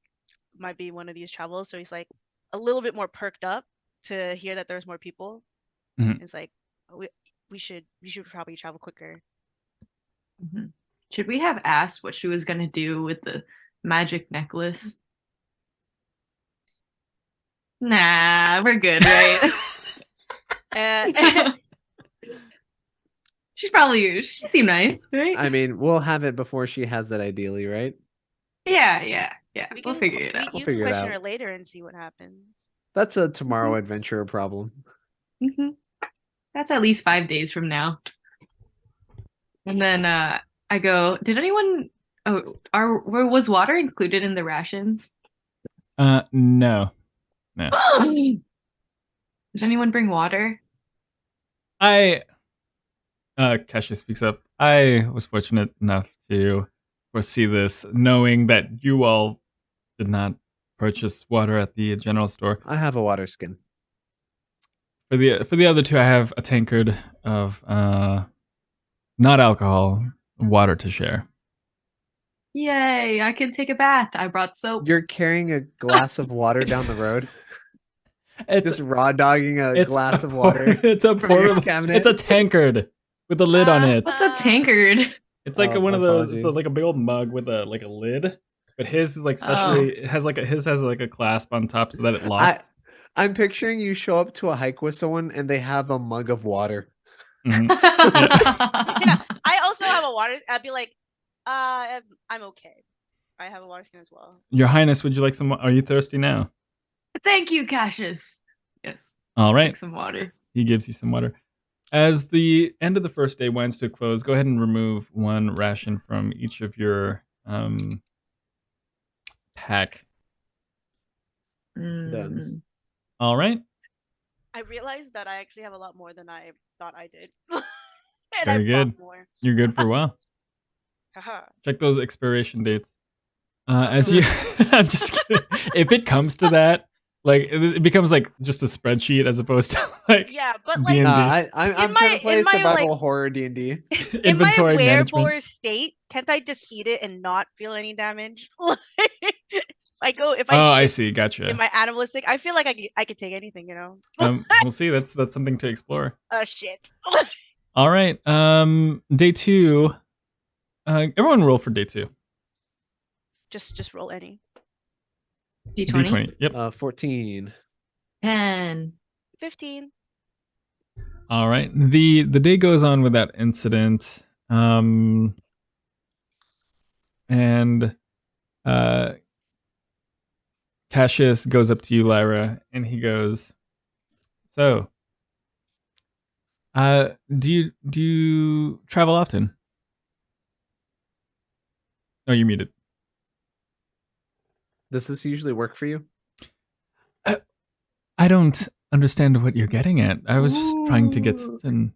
Speaker 3: might be one of these travels. So he's like a little bit more perked up to hear that there's more people.
Speaker 1: Mm-hmm.
Speaker 3: It's like we should probably travel quicker.
Speaker 4: Mm-hmm. Should we have asked what she was gonna do with the magic necklace? Nah, we're good, right? She seemed nice, right?
Speaker 2: I mean, we'll have it before she has it, ideally, right?
Speaker 4: Yeah. We'll figure it out.
Speaker 3: You can question her later and see what happens.
Speaker 2: That's a tomorrow adventure problem.
Speaker 4: Mm-hmm. That's at least 5 days from now. And then I go, did anyone? Was water included in the rations?
Speaker 1: No.
Speaker 4: Did anyone bring water?
Speaker 1: Cassius speaks up. I was fortunate enough to foresee this, knowing that you all did not purchase water at the general store.
Speaker 2: I have a water skin.
Speaker 1: For the other two, I have a tankard of not alcohol water to share.
Speaker 4: Yay! I can take a bath. I brought soap.
Speaker 2: You're carrying a glass of water down the road. Just raw dogging a glass of water.
Speaker 1: It's a portable cabinet. It's a tankard with a lid on it.
Speaker 4: What's a tankard?
Speaker 1: It's like one of those. It's like a big old mug with a lid. But his is like specially. It has like his has like a clasp on top so that it locks.
Speaker 2: I'm picturing you show up to a hike with someone and they have a mug of water.
Speaker 1: Mm-hmm.
Speaker 3: Yeah, I also have a water. I'd be like, I'm okay. I have a water skin as well.
Speaker 1: Your Highness, would you like some? Are you thirsty now?
Speaker 4: Thank you, Cassius. Yes.
Speaker 1: All right.
Speaker 4: Take some water.
Speaker 1: He gives you some water. As the end of the first day winds to a close, go ahead and remove one ration from each of your pack.
Speaker 2: Done.
Speaker 1: All right.
Speaker 3: I realized that I actually have a lot more than I thought I did.
Speaker 1: Very good.
Speaker 3: More.
Speaker 1: You're good for a while. Check those expiration dates. As you, I'm just kidding. If it comes to that, like it becomes like just a spreadsheet as opposed to like
Speaker 3: but like
Speaker 1: D&D.
Speaker 2: I'm trying to play survival horror D&D.
Speaker 3: In my wereborn state, can't I just eat it and not feel any damage? If
Speaker 1: I see, gotcha.
Speaker 3: In my animalistic, I feel like I could take anything, you know.
Speaker 1: We'll see. That's something to explore.
Speaker 3: Oh shit.
Speaker 1: All right. Day 2. Everyone roll for day 2.
Speaker 3: Just roll any.
Speaker 4: D20.
Speaker 1: D20. Yep.
Speaker 2: 14.
Speaker 4: 10.
Speaker 3: 15.
Speaker 1: All right. The day goes on without incident. And Cassius goes up to you, Lyra, and he goes, "So, do you travel often?" Oh, you're muted.
Speaker 2: Does this usually work for you?
Speaker 1: I don't understand what you're getting at. I was just trying to get
Speaker 4: Ooh.
Speaker 1: to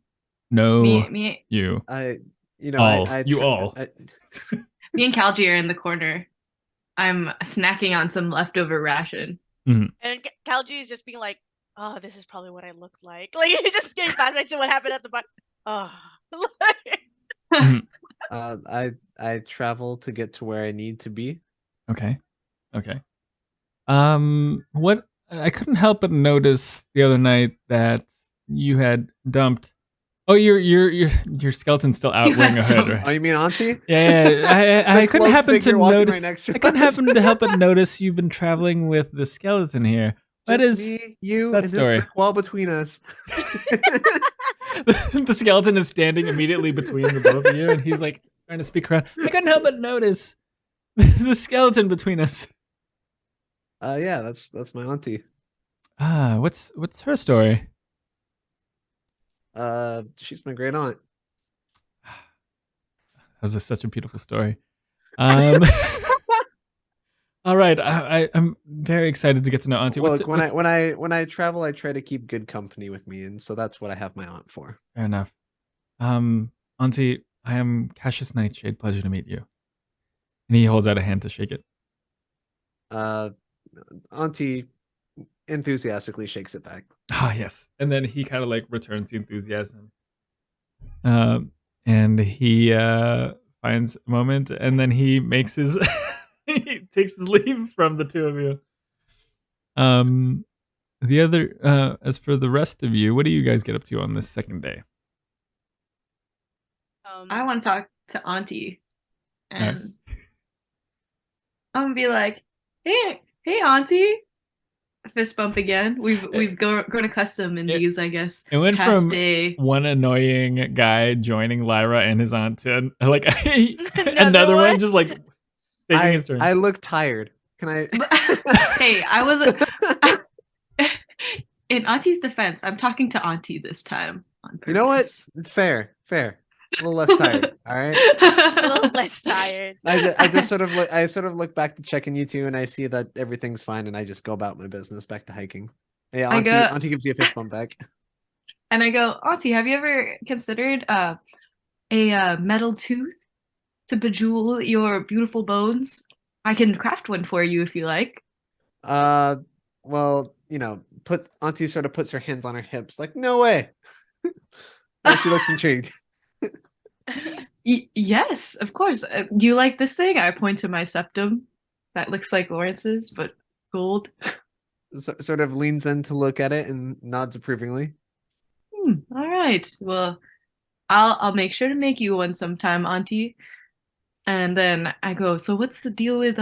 Speaker 1: know
Speaker 4: Me,
Speaker 1: you.
Speaker 2: I
Speaker 1: all.
Speaker 4: me and Kalji are in the corner. I'm snacking on some leftover ration.
Speaker 3: And Kalji is just being like, "Oh, this is probably what I look like." Like just getting flashbacks to what happened at the bar. Oh.
Speaker 2: I travel to get to where I need to be.
Speaker 1: Okay. What I couldn't help but notice the other night that you had dumped. Oh, your skeleton's still out
Speaker 4: You
Speaker 1: wearing
Speaker 4: had
Speaker 1: a hood,
Speaker 4: some-
Speaker 1: right?
Speaker 2: Oh, you mean Auntie?
Speaker 1: Yeah. I couldn't
Speaker 2: cloaked
Speaker 1: happen to
Speaker 2: figure walking
Speaker 1: notice.
Speaker 2: right next to
Speaker 1: I couldn't
Speaker 2: us.
Speaker 1: happen to help but notice you've been traveling with the skeleton here. What
Speaker 2: Just
Speaker 1: is
Speaker 2: me, you,
Speaker 1: that
Speaker 2: and
Speaker 1: story?
Speaker 2: this brick wall between us.
Speaker 1: The skeleton is standing immediately between the both of you, and he's like trying to speak around. I couldn't help but notice there's a skeleton between us.
Speaker 2: Yeah, that's my auntie.
Speaker 1: What's her story?
Speaker 2: She's my great aunt.
Speaker 1: That was such a beautiful story. All right, I'm very excited to get to know Auntie.
Speaker 2: Well, look, when I travel, I try to keep good company with me, and so that's what I have my aunt for.
Speaker 1: Fair enough. Auntie, I am Cassius Nightshade. Pleasure to meet you. And he holds out a hand to shake it.
Speaker 2: Auntie enthusiastically shakes it back.
Speaker 1: Ah, yes. And then he kind of like returns the enthusiasm. And he finds a moment, and then he makes his he takes his leave from the two of you. The other as for the rest of you, what do you guys get up to on this second day?
Speaker 4: I want to talk to Auntie, and I'm gonna be like, "Hey, Auntie!" Fist bump again. We've grown accustomed in these, I guess.
Speaker 1: It went
Speaker 4: past
Speaker 1: from
Speaker 4: day.
Speaker 1: one annoying guy joining Lyra and his aunt to like another one just like taking his turn.
Speaker 2: I look tired. Can I?
Speaker 4: Hey, I was. In Auntie's defense, I'm talking to Auntie this time. On purpose.
Speaker 2: You know what? Fair. A little less tired. All right.
Speaker 3: A little less tired.
Speaker 2: I just sort of look back to checking you two, and I see that everything's fine, and I just go about my business back to hiking. Yeah, Auntie gives you a fist bump back.
Speaker 4: And I go, Auntie, have you ever considered a metal tooth to bejewel your beautiful bones? I can craft one for you if you like.
Speaker 2: Well, Auntie sort of puts her hands on her hips, like, no way. Now she looks intrigued.
Speaker 4: Yes, of course. Do you like this thing? I point to my septum. That looks like Lawrence's, but gold.
Speaker 2: Sort of leans in to look at it and nods approvingly.
Speaker 4: All right. Well, I'll make sure to make you one sometime, Auntie. And then I go, so what's the deal with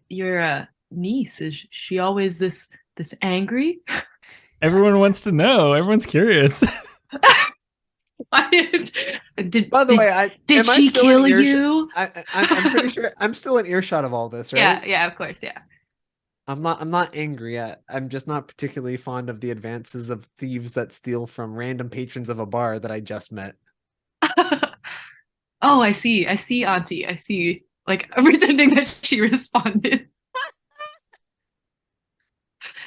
Speaker 4: your niece? Is she always this angry?
Speaker 1: Everyone wants to know. Everyone's curious.
Speaker 2: By the way,
Speaker 4: did she kill you?
Speaker 2: I'm pretty sure I'm still in earshot of all this, right?
Speaker 4: Yeah, of course, yeah.
Speaker 2: I'm not angry yet. I'm just not particularly fond of the advances of thieves that steal from random patrons of a bar that I just met.
Speaker 4: Oh, I see, Auntie. I see. Like pretending that she responded.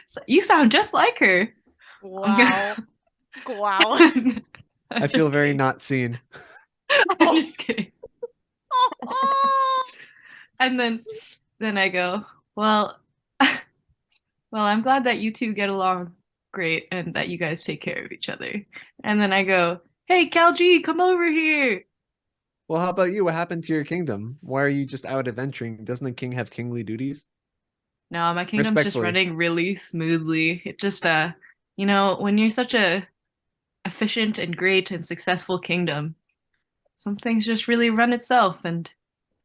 Speaker 4: So, you sound just like her.
Speaker 3: Wow. Wow.
Speaker 2: I feel very not seen.
Speaker 4: I'm just kidding. And then I go, well, I'm glad that you two get along great and that you guys take care of each other. And then I go, hey, Kalji, come over here.
Speaker 2: Well, how about you? What happened to your kingdom? Why are you just out adventuring? Doesn't a king have kingly duties?
Speaker 4: No, my kingdom's just running really smoothly. It just, when you're such a efficient and great and successful kingdom, some things just really run itself. And,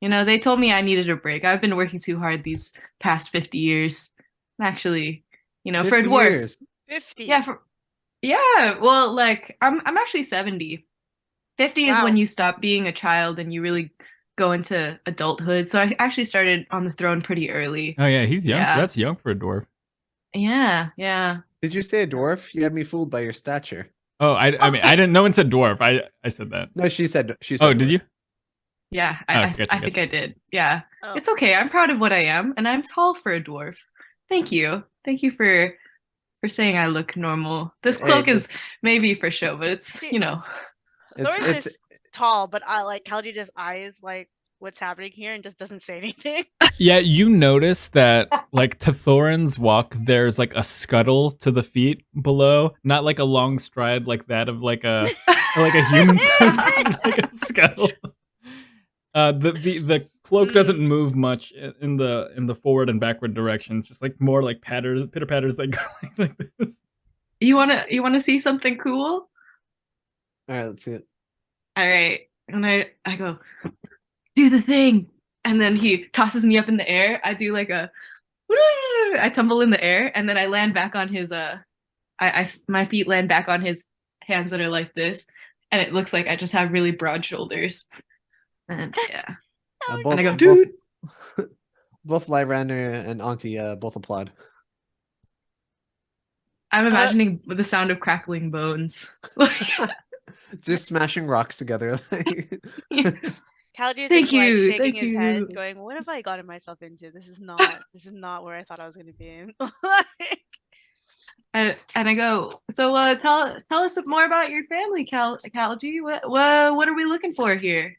Speaker 4: they told me I needed a break. I've been working too hard these past 50 years. Actually, for a dwarf.
Speaker 2: Years.
Speaker 3: 50.
Speaker 4: Yeah. Well, like I'm actually 70. 50 is when you stop being a child and you really go into adulthood. So I actually started on the throne pretty early.
Speaker 1: Oh yeah, he's young. Yeah. That's young for a dwarf.
Speaker 4: Yeah.
Speaker 2: Did you say a dwarf? You had me fooled by your stature.
Speaker 1: Oh, I mean, I didn't. No one said dwarf. I said that.
Speaker 2: No, she said. Oh,
Speaker 1: dwarf. Did you?
Speaker 4: Yeah, I think I did. Yeah, It's okay. I'm proud of what I am, and I'm tall for a dwarf. Thank you for for saying I look normal. This
Speaker 2: Hey,
Speaker 4: cloak is
Speaker 2: it's
Speaker 4: maybe for show, but it's
Speaker 3: See,
Speaker 4: you know.
Speaker 3: Thorin's
Speaker 2: it's
Speaker 3: is tall, but I like Kalji just eyes like what's happening here and just doesn't say anything.
Speaker 1: Yeah, you notice that like to Thorin's walk, there's like a scuttle to the feet below, not like a long stride like that of like a human size, but like a scuttle. The cloak doesn't move much in the forward and backward direction. Just like more like pitter patters that go like this.
Speaker 4: You wanna see something cool?
Speaker 2: all right. Let's see it.
Speaker 4: All right. And I go, do the thing. And then he tosses me up in the air. I do like a I tumble in the air and then I land back on his my feet land back on his hands that are like this. And it looks like I just have really broad shoulders. And yeah.
Speaker 2: Both,
Speaker 4: And I go,
Speaker 2: both,
Speaker 4: dude.
Speaker 2: both Lyra and Auntie both applaud.
Speaker 4: I'm imagining the sound of crackling bones.
Speaker 2: Just smashing rocks together.
Speaker 3: Kalji is
Speaker 4: Thank
Speaker 3: just like
Speaker 4: you,
Speaker 3: shaking
Speaker 4: thank
Speaker 3: his
Speaker 4: you.
Speaker 3: head, going, "What have I gotten myself into? This is not where I thought I was gonna be." Like,
Speaker 4: And I go, so tell us more about your family, Kalji. What are we looking for here?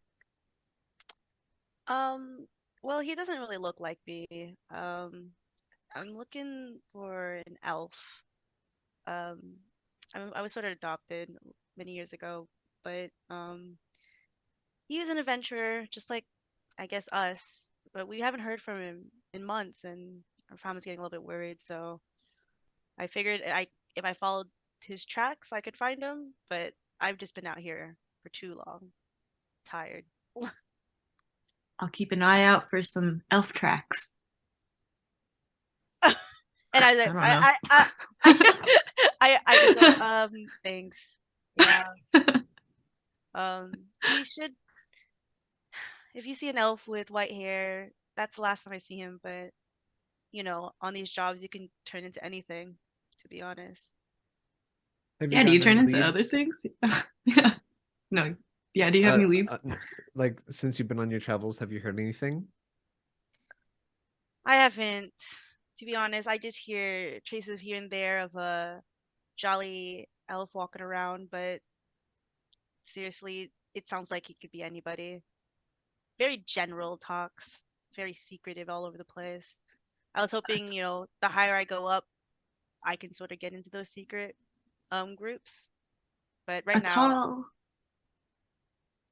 Speaker 3: well, he doesn't really look like me. I'm looking for an elf. Um, I was sort of adopted many years ago, but he is an adventurer, just like I guess us. But we haven't heard from him in months, and our family's getting a little bit worried. So I figured if I followed his tracks, I could find him. But I've just been out here for too long, tired.
Speaker 4: I'll keep an eye out for some elf tracks.
Speaker 3: And I was like,
Speaker 4: I don't know.
Speaker 3: I just go, thanks. Yeah. He should. If you see an elf with white hair, that's the last time I see him. But you know, on these jobs, you can turn into anything. To be honest.
Speaker 2: Have
Speaker 4: Yeah, do you
Speaker 2: gotten
Speaker 4: turn
Speaker 2: any
Speaker 4: into other
Speaker 2: leads?
Speaker 4: things? Yeah. No. Yeah, do you have any leads?
Speaker 2: Like since you've been on your travels, have you heard anything?
Speaker 3: I haven't. To be honest, I just hear traces here and there of a jolly elf walking around, but seriously, it sounds like he could be anybody. Very general talks, very secretive all over the place. I was hoping, you know, the higher I go up, I can sort of get into those secret groups. But right
Speaker 4: A
Speaker 3: now,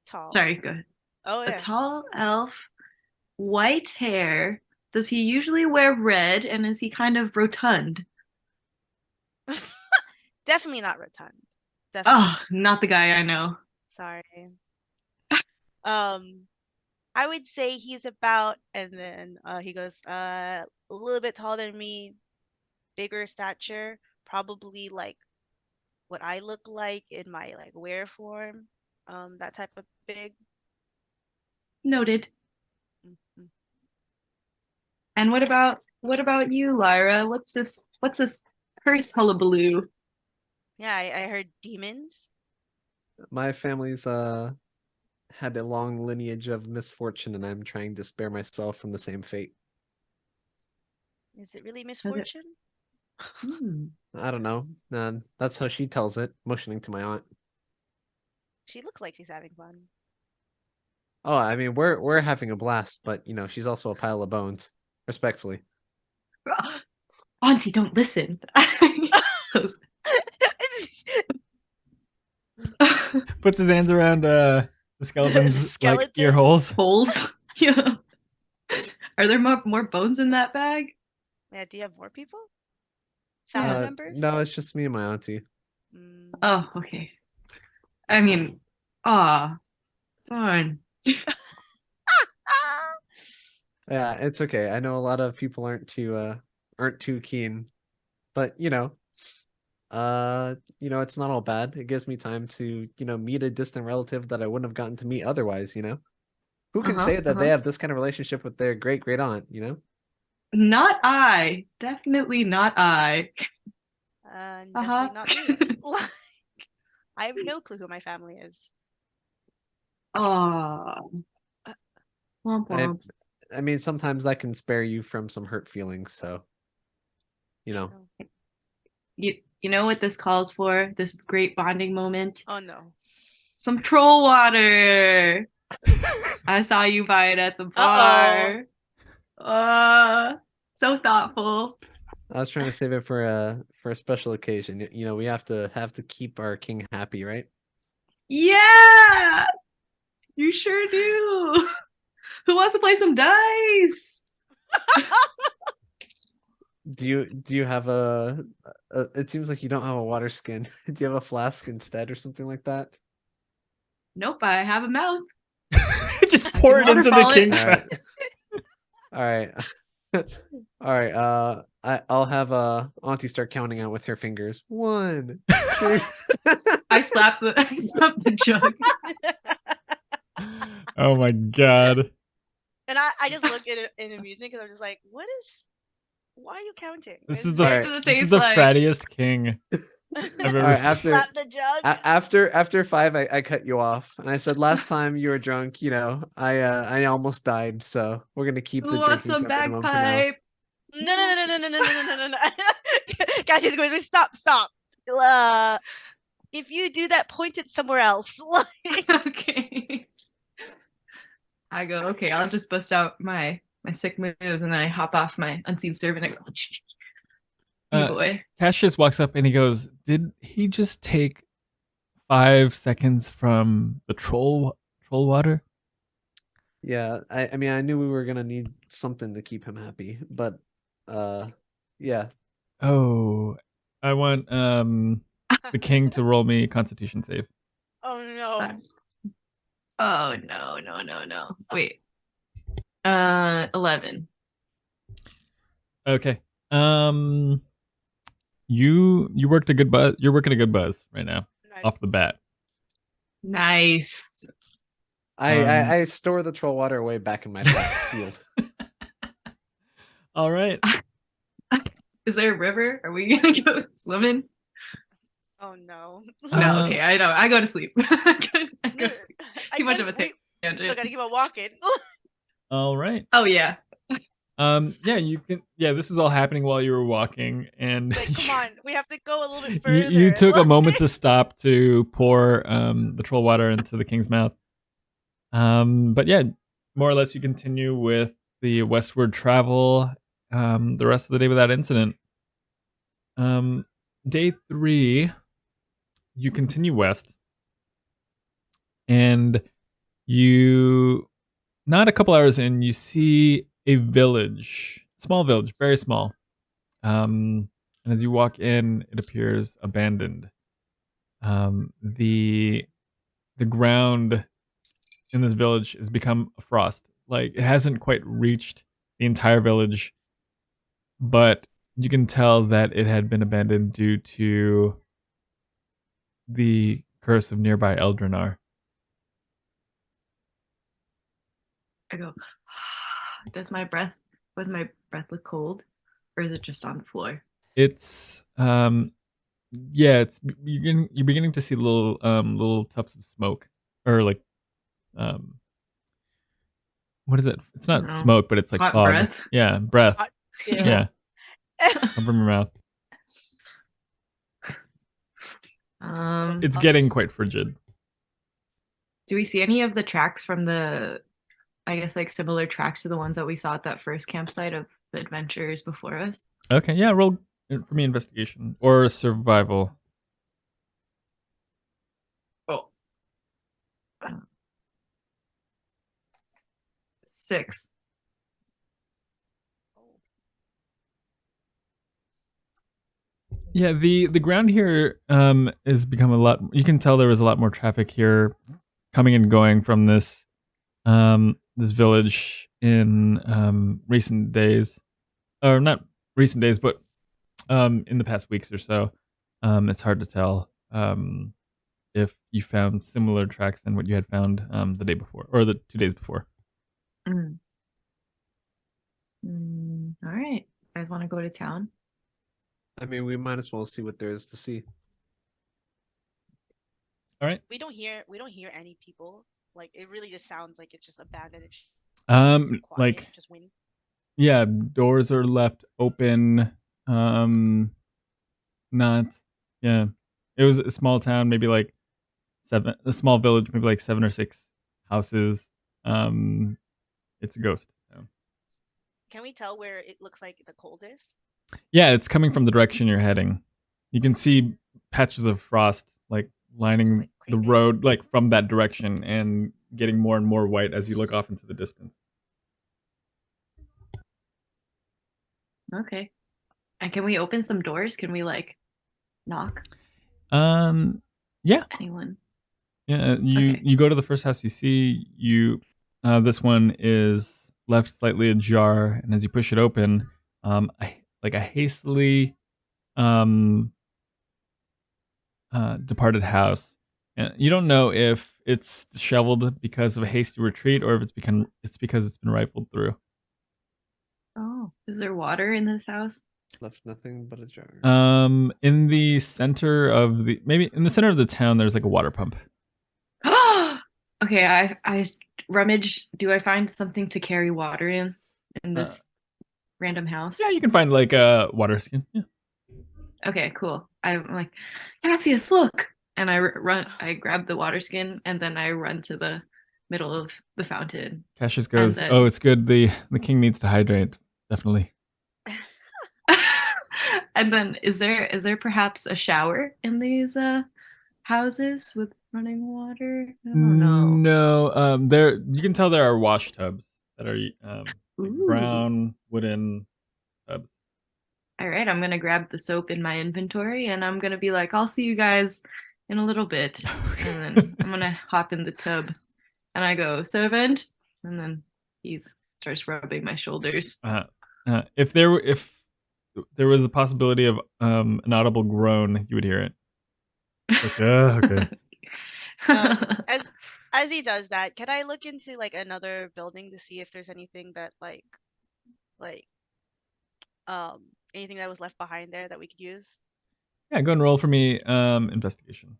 Speaker 3: tall.
Speaker 4: Sorry, go ahead.
Speaker 3: Oh
Speaker 4: A
Speaker 3: yeah.
Speaker 4: tall elf, white hair. Does he usually wear red and is he kind of rotund?
Speaker 3: Definitely not rotund. Definitely.
Speaker 4: Oh, not the guy I know.
Speaker 3: Sorry. I would say he's about, and then he goes, a little bit taller than me, bigger stature, probably like what I look like in my like wear form, that type of big.
Speaker 4: Noted.
Speaker 3: Mhm.
Speaker 4: And what about you, Lyra? What's this curse hullabaloo?
Speaker 3: Yeah, I heard demons.
Speaker 2: My family's had a long lineage of misfortune, and I'm trying to spare myself from the same fate.
Speaker 3: Is it really misfortune?
Speaker 2: I don't know. That's how she tells it, motioning to my aunt.
Speaker 3: She looks like she's having fun.
Speaker 2: Oh, I mean, we're having a blast, but you know, she's also a pile of bones. Respectfully.
Speaker 4: Auntie, don't listen.
Speaker 1: Puts his hands around the skeleton's like ear
Speaker 3: Skeletons?
Speaker 1: holes.
Speaker 4: Holes. Yeah. Are there more bones in that bag?
Speaker 3: Yeah, do you have more people? Family members?
Speaker 2: No, it's just me and my auntie.
Speaker 3: Mm.
Speaker 4: Oh, okay. I mean, fine.
Speaker 2: Yeah, it's okay. I know a lot of people aren't too keen, but you know, it's not all bad. It gives me time to, meet a distant relative that I wouldn't have gotten to meet otherwise, you know? Who can say that they have this kind of relationship with their great great aunt, you know?
Speaker 4: Not I. Definitely not I.
Speaker 3: Definitely not me. Like, I have no clue who my family is.
Speaker 4: Oh. Womp
Speaker 2: I,
Speaker 4: womp.
Speaker 2: I mean, sometimes that can spare you from some hurt feelings, so, you know.
Speaker 4: You know what this calls for? This great bonding moment?
Speaker 3: Oh no.
Speaker 4: Some troll water. I saw you buy it at the bar. So thoughtful.
Speaker 2: I was trying to save it for a special occasion. You know, we have to keep our king happy, right?
Speaker 4: Yeah, you sure do. Who wants to play some dice?
Speaker 2: Do you have a it seems like you don't have a water skin. Do you have a flask instead or something like that?
Speaker 4: Nope, I have a mouth.
Speaker 1: Just pour it into the
Speaker 4: waterfall it.
Speaker 1: king's
Speaker 2: All
Speaker 1: mouth.
Speaker 2: right. All right. I'll have Auntie start counting out with her fingers. 1, 2.
Speaker 4: I slapped the jug.
Speaker 1: Oh my god.
Speaker 3: And I just look at it in amusement because I'm just like, why are you counting?
Speaker 1: This
Speaker 3: It's
Speaker 1: is the
Speaker 2: Alright.
Speaker 4: What does it
Speaker 1: this is
Speaker 4: taste
Speaker 1: the
Speaker 4: like?
Speaker 1: frattiest king I've ever
Speaker 2: Alright,
Speaker 1: seen.
Speaker 2: after
Speaker 3: slap the jug.
Speaker 2: after 5, I cut you off, and I said last time you were drunk, you know, I almost died, so we're gonna keep
Speaker 4: Who
Speaker 2: the
Speaker 4: wants
Speaker 2: drinking
Speaker 4: some
Speaker 2: to a minimum for now.
Speaker 4: bagpipe?
Speaker 3: No. Cassius goes, stop. If you do that, point it somewhere else.
Speaker 4: Okay. I go, okay, I'll just bust out my sick moves and then I hop off my unseen servant and I go, you boy.
Speaker 1: Cassius walks up and he goes, "Did he just take 5 seconds from the troll water?"
Speaker 2: Yeah, I mean I knew we were gonna need something to keep him happy, but yeah.
Speaker 1: Oh, I want the king to roll me Constitution save.
Speaker 3: Oh no.
Speaker 4: Oh no. Wait. 11.
Speaker 1: Okay. You worked a good buzz. You're working a good buzz right now off the bat.
Speaker 4: Nice.
Speaker 2: I store the troll water away back in my pack, sealed.
Speaker 1: All right.
Speaker 4: Is there a river? Are we gonna go swimming?
Speaker 3: Oh no.
Speaker 4: No, okay, I know. I go to sleep. I go to sleep. Too much of a
Speaker 3: We
Speaker 4: tangent.
Speaker 3: still gotta keep on walking.
Speaker 1: All right.
Speaker 4: Oh yeah.
Speaker 1: Yeah, you can. Yeah, this is all happening while you were walking, and
Speaker 3: Like, come on, we have to go a little bit further.
Speaker 1: you took a moment to stop to pour the troll water into the king's mouth. But yeah, more or less, you continue with the westward travel the rest of the day without incident. Day 3, you continue west, and you, not a couple hours in, you see a village, small village, very small. And as you walk in, it appears abandoned. The ground in this village has become a frost. Like, it hasn't quite reached the entire village, but you can tell that it had been abandoned due to the curse of nearby Eldrinar.
Speaker 4: I go, was my breath look cold? Or is it just on the floor?
Speaker 1: It's yeah, it's you're beginning to see little tufts of smoke, or like what is it? It's not smoke, but it's like
Speaker 4: hot
Speaker 1: fog.
Speaker 4: breath.
Speaker 1: Yeah, breath.
Speaker 3: Hot-
Speaker 1: Yeah. Come from your mouth. It's getting quite frigid.
Speaker 4: Do we see any of the tracks from the, I guess, like similar tracks to the ones that we saw at that first campsite of the adventurers before us?
Speaker 1: Okay, yeah, roll for me investigation or survival.
Speaker 4: Oh. 6.
Speaker 1: Yeah, the ground here has become a lot. You can tell there was a lot more traffic here, coming and going from this this village in recent days, or not recent days, but in the past weeks or so. It's hard to tell if you found similar tracks than what you had found the day before or the 2 days before.
Speaker 4: All right. You guys want to go to town?
Speaker 2: I mean, we might as well see what there is to see.
Speaker 1: All right.
Speaker 3: We don't hear any people. Like, it really just sounds like it's just abandoned. It's just quiet,
Speaker 1: like,
Speaker 3: just wind.
Speaker 1: yeah, doors are left open. not. Yeah, it was a small town, maybe like a small village, maybe like 7 or 6 houses. It's a ghost town.
Speaker 3: Can we tell where it looks like the coldest?
Speaker 1: Yeah, it's coming from the direction you're heading. You can see patches of frost like lining
Speaker 3: like,
Speaker 1: the
Speaker 3: creeping.
Speaker 1: road like from that direction and getting more and more white as you look off into the distance.
Speaker 4: Okay. And can we open some doors? Can we like knock?
Speaker 1: Yeah.
Speaker 4: Anyone?
Speaker 1: Yeah,
Speaker 4: Okay.
Speaker 1: you go to the first house you see. This one is left slightly ajar, and as you push it open, a hastily departed house. And you don't know if it's disheveled because of a hasty retreat or if it's because it's been rifled through.
Speaker 4: Oh, is there water in this house?
Speaker 2: Left nothing but a jar.
Speaker 1: In the center of the town, there's like a water pump.
Speaker 4: Okay, I rummage. Do I find something to carry water in this random house?
Speaker 1: Yeah, you can find like a water skin. Yeah.
Speaker 4: Okay, cool. I'm like, Cassius, look! And I run. I grab the water skin, and then I run to the middle of the fountain.
Speaker 1: Cassius goes,
Speaker 4: then-
Speaker 1: "Oh, it's good. The king needs to hydrate. Definitely."
Speaker 4: And then, is there perhaps a shower in these houses with running water? I don't know.
Speaker 1: No, there you can tell there are wash tubs that are like
Speaker 4: Ooh.
Speaker 1: brown wooden tubs.
Speaker 4: All right, I'm gonna grab the soap in my inventory, and I'm gonna be like, "I'll see you guys in a little bit." And then I'm gonna hop in the tub, and I go, "Servant," and then he starts rubbing my shoulders.
Speaker 1: If there was a possibility of an audible groan, you would hear it. Like, okay.
Speaker 3: As he does that, can I look into like another building to see if there's anything that like anything that was left behind there that we could use?
Speaker 1: Yeah, go and roll for me investigation.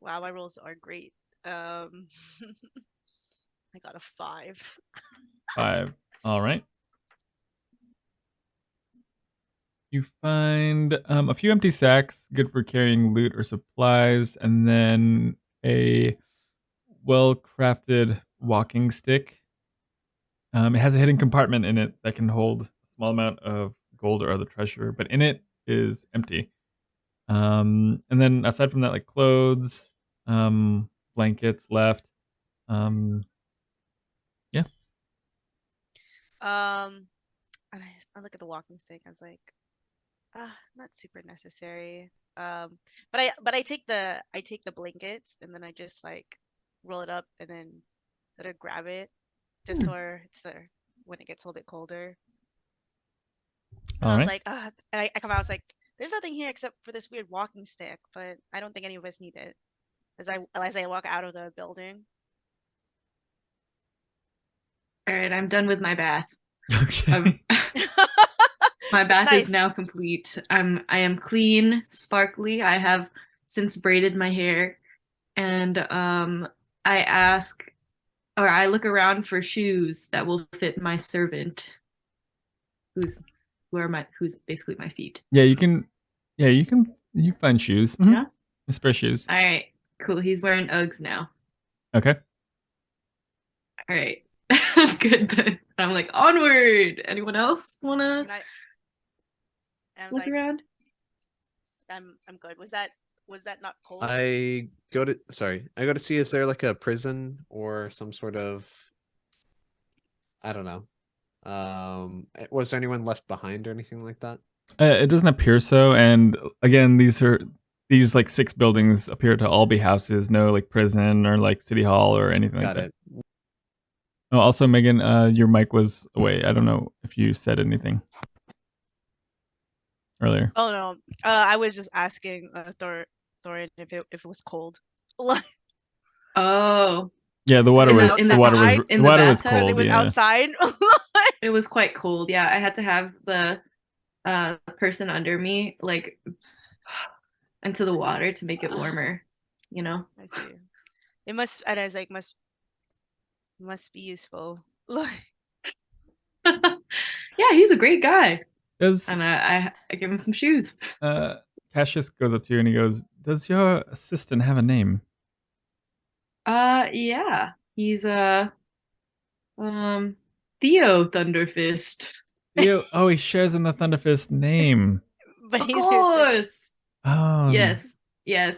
Speaker 3: Wow, my rolls are great. I got a 5.
Speaker 1: 5. All right. You find a few empty sacks, good for carrying loot or supplies, and then a well-crafted walking stick. It has a hidden compartment in it that can hold a small amount of gold or other treasure, but in it is empty. And then aside from that, like clothes, blankets left. Yeah.
Speaker 3: And I look at the walking stick. I was like, not super necessary. But I take the blankets and then I just like roll it up and then sort of grab it just for it's when it gets a little bit colder. And I was like, and I come out. I was like, there's nothing here except for this weird walking stick, but I don't think any of us need it. As I walk out of the building.
Speaker 4: All right, I'm done with my bath.
Speaker 1: Okay.
Speaker 4: My bath
Speaker 3: Nice.
Speaker 4: is now complete. I am clean, sparkly. I have since braided my hair, and I look around for shoes that will fit my servant, who's basically my feet.
Speaker 1: Yeah, you can find shoes. Mm-hmm.
Speaker 4: Yeah,
Speaker 1: spare shoes.
Speaker 4: All right, cool. He's wearing Uggs now.
Speaker 1: Okay.
Speaker 4: All right, good then. I'm like, onward. Anyone else wanna look around?
Speaker 3: I'm good. Was that not cold?
Speaker 2: I go to see, is there like a prison or some sort of, I don't know. Was there anyone left behind or anything like that?
Speaker 1: It doesn't appear so, and again, these like 6 buildings appear to all be houses, no like prison or like city hall or anything like that. Got it. Oh, also, Megan, your mic was away. I don't know if you said anything earlier.
Speaker 3: Oh no, I was just asking Thorin if it was cold.
Speaker 4: Oh.
Speaker 1: Yeah, the water was cold.
Speaker 3: It was
Speaker 1: yeah.
Speaker 3: outside.
Speaker 4: It was quite cold. Yeah, I had to have the person under me like into the water to make it warmer. You know.
Speaker 3: I see. It must. And I was like, must be useful.
Speaker 4: Yeah, he's a great guy.
Speaker 1: Does
Speaker 4: And I give him some shoes.
Speaker 1: Cassius goes up to you and he goes, "Does your assistant have a name?"
Speaker 4: Yeah. He's Theo Thunderfist.
Speaker 1: Oh, he shares in the Thunderfist name.
Speaker 3: But
Speaker 4: Of
Speaker 3: he's your servant.
Speaker 4: course.
Speaker 1: Oh.
Speaker 4: Yes.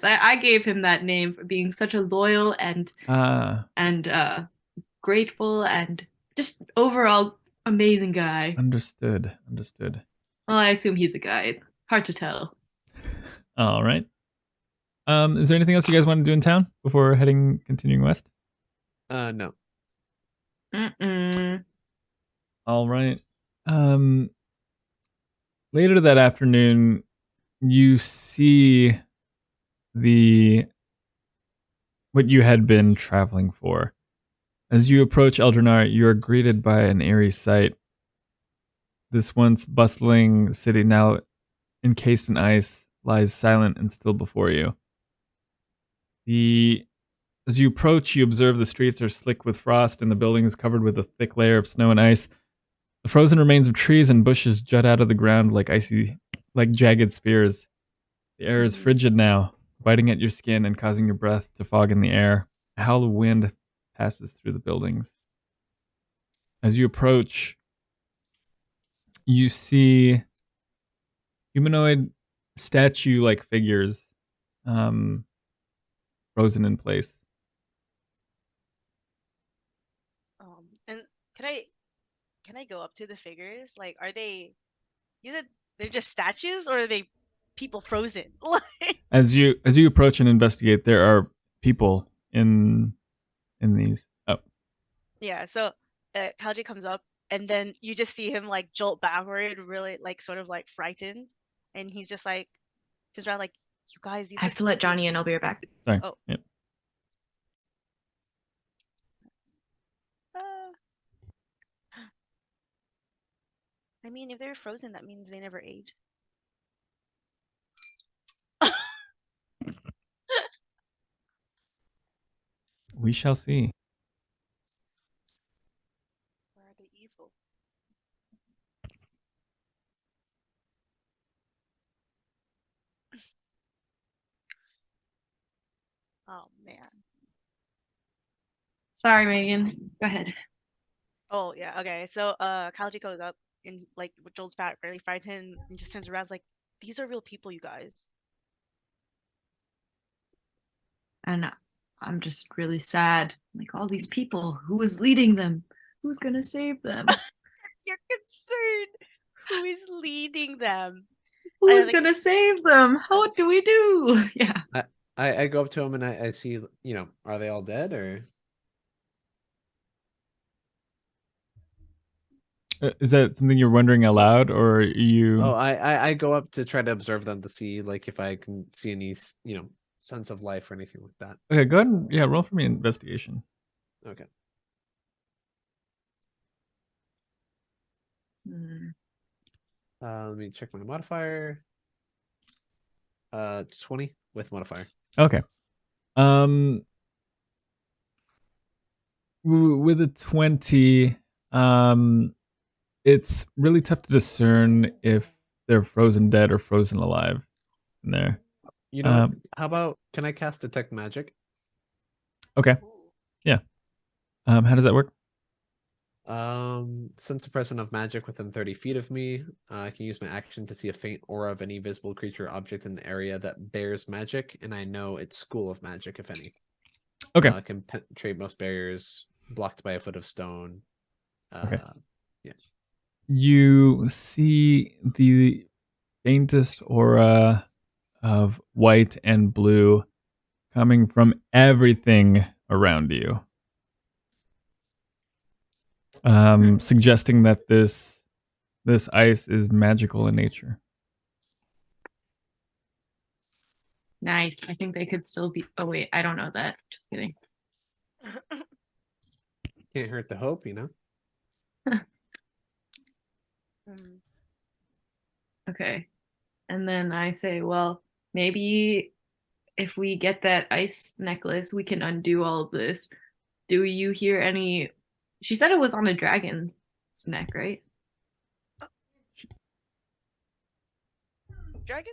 Speaker 4: I gave him that name for being such a loyal and grateful and just overall amazing guy.
Speaker 1: Understood.
Speaker 4: Well, I assume he's a guy. Hard to tell.
Speaker 1: All right. Is there anything else you guys want to do in town before continuing west?
Speaker 2: No.
Speaker 4: Mm-mm.
Speaker 1: All right. Later that afternoon, you see what you had been traveling for. As you approach Eldrinar, you are greeted by an eerie sight. This once bustling city, now encased in ice, lies silent and still before you. As you approach, you observe the streets are slick with frost and the building is covered with a thick layer of snow and ice. The frozen remains of trees and bushes jut out of the ground like jagged spears. The air is frigid now, biting at your skin and causing your breath to fog in the air. A howl of wind passes through the buildings. As you approach, you see humanoid statue-like figures frozen in place.
Speaker 3: And can I go up to the figures? Like, are they? You said they're just statues, or are they people frozen?
Speaker 1: As you approach and investigate, there are people in these. Oh.
Speaker 3: Yeah. So Kalji comes up, and then you just see him like jolt backward, really like sort of like frightened, and he's just like, turns around like, you guys. These
Speaker 4: I have to let Johnny in. I'll be right back.
Speaker 1: Sorry.
Speaker 3: Oh.
Speaker 1: Yep.
Speaker 3: I mean, if they're frozen, that means they never age.
Speaker 1: We shall see.
Speaker 3: Or are they evil? Oh man.
Speaker 4: Sorry, Megan. Go ahead.
Speaker 3: Oh yeah. Okay. So Kalji goes up and like jolts back, really frightened, and just turns around. Is like, these are real people, you guys.
Speaker 4: And I'm just really sad. Like, all these people, who was leading them? Who's gonna save them?
Speaker 3: You're concerned. Who is leading them?
Speaker 4: Who's gonna save them? What do we do? Yeah.
Speaker 2: I go up to him and I see, are they all dead or?
Speaker 1: Is that something you're wondering aloud, or are you?
Speaker 2: Oh, I go up to try to observe them to see like if I can see any, sense of life or anything like that.
Speaker 1: Okay, go ahead and roll for me investigation.
Speaker 2: Okay. Let me check my modifier. It's 20 with modifier.
Speaker 1: Okay. With a 20, it's really tough to discern if they're frozen dead or frozen alive in there.
Speaker 2: You know what? How about, can I cast Detect Magic?
Speaker 1: Okay. Yeah. How does that work?
Speaker 2: Since the presence of magic within 30 feet of me, I can use my action to see a faint aura of any visible creature or object in the area that bears magic, and I know its school of magic, if any.
Speaker 1: Okay.
Speaker 2: Can penetrate most barriers, blocked by a foot of stone.
Speaker 1: Okay.
Speaker 2: Yeah.
Speaker 1: You see the faintest aura of white and blue coming from everything around you. Suggesting that this ice is magical in nature.
Speaker 4: Nice. I think they could still be. Oh wait, I don't know that. Just kidding.
Speaker 2: Can't hurt the hope,
Speaker 4: Okay. And then I say, well, maybe if we get that ice necklace, we can undo all of this. Do you hear any? She said it was on a dragon's neck, right?
Speaker 3: dragon?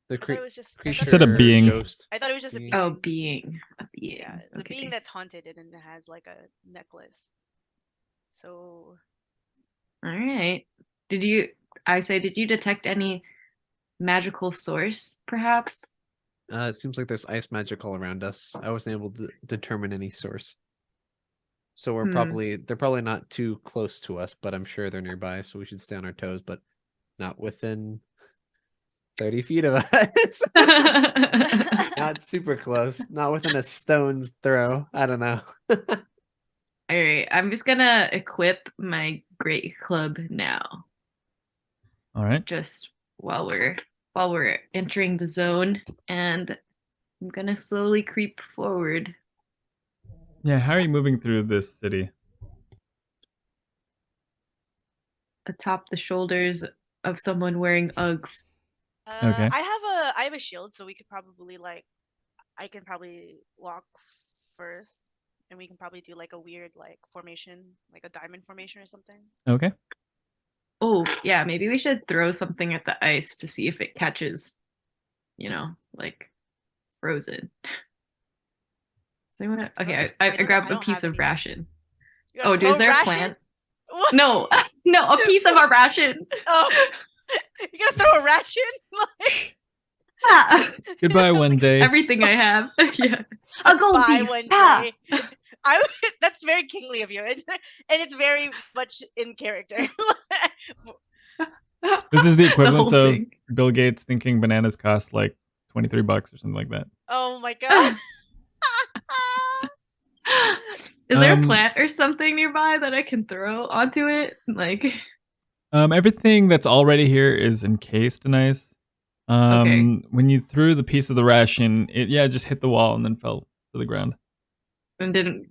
Speaker 2: The
Speaker 3: I thought it was just.
Speaker 2: creature.
Speaker 1: She said a being.
Speaker 2: Ghost.
Speaker 3: I thought it was just a
Speaker 2: being.
Speaker 3: being.
Speaker 4: Oh, being. A being.
Speaker 3: Yeah, the
Speaker 4: Okay.
Speaker 3: being that's haunted and has like a necklace. So.
Speaker 4: All right. Did you detect any magical source, perhaps?
Speaker 2: It seems like there's ice magic all around us. I wasn't able to determine any source. So they're probably not too close to us, but I'm sure they're nearby, so we should stay on our toes, but not within 30 feet of us. Not super close. Not within a stone's throw. I don't know.
Speaker 4: All right. I'm just gonna equip my great club now.
Speaker 1: All right.
Speaker 4: Just while we're entering the zone, and I'm gonna slowly creep forward.
Speaker 1: Yeah, how are you moving through this city?
Speaker 4: Atop the shoulders of someone wearing Uggs.
Speaker 1: Okay.
Speaker 3: I have a shield, so we could probably I can probably walk first, and we can probably do like a weird formation, like a diamond formation or something.
Speaker 1: Okay.
Speaker 4: Oh, yeah, maybe we should throw something at the ice to see if it catches, like frozen. So okay, I grabbed a piece of ration. Oh, is there a plant?
Speaker 3: What?
Speaker 4: No, no, a piece of our ration.
Speaker 3: Oh, you gonna throw a ration?
Speaker 1: Goodbye one day.
Speaker 4: Everything I have. Yeah. A gold
Speaker 3: Goodbye
Speaker 4: piece.
Speaker 3: one
Speaker 4: Ah.
Speaker 3: day. That's very kingly of you, and it's very much in character.
Speaker 1: This is the
Speaker 4: The
Speaker 1: equivalent
Speaker 4: whole
Speaker 1: of
Speaker 4: thing.
Speaker 1: Bill Gates thinking bananas cost like $23 or something like that.
Speaker 3: Oh my god.
Speaker 4: Is there a plant or something nearby that I can throw onto it? Like,
Speaker 1: everything that's already here is encased in ice.
Speaker 4: Okay.
Speaker 1: When you threw the piece of the ration, it just hit the wall and then fell to the ground.
Speaker 4: and didn't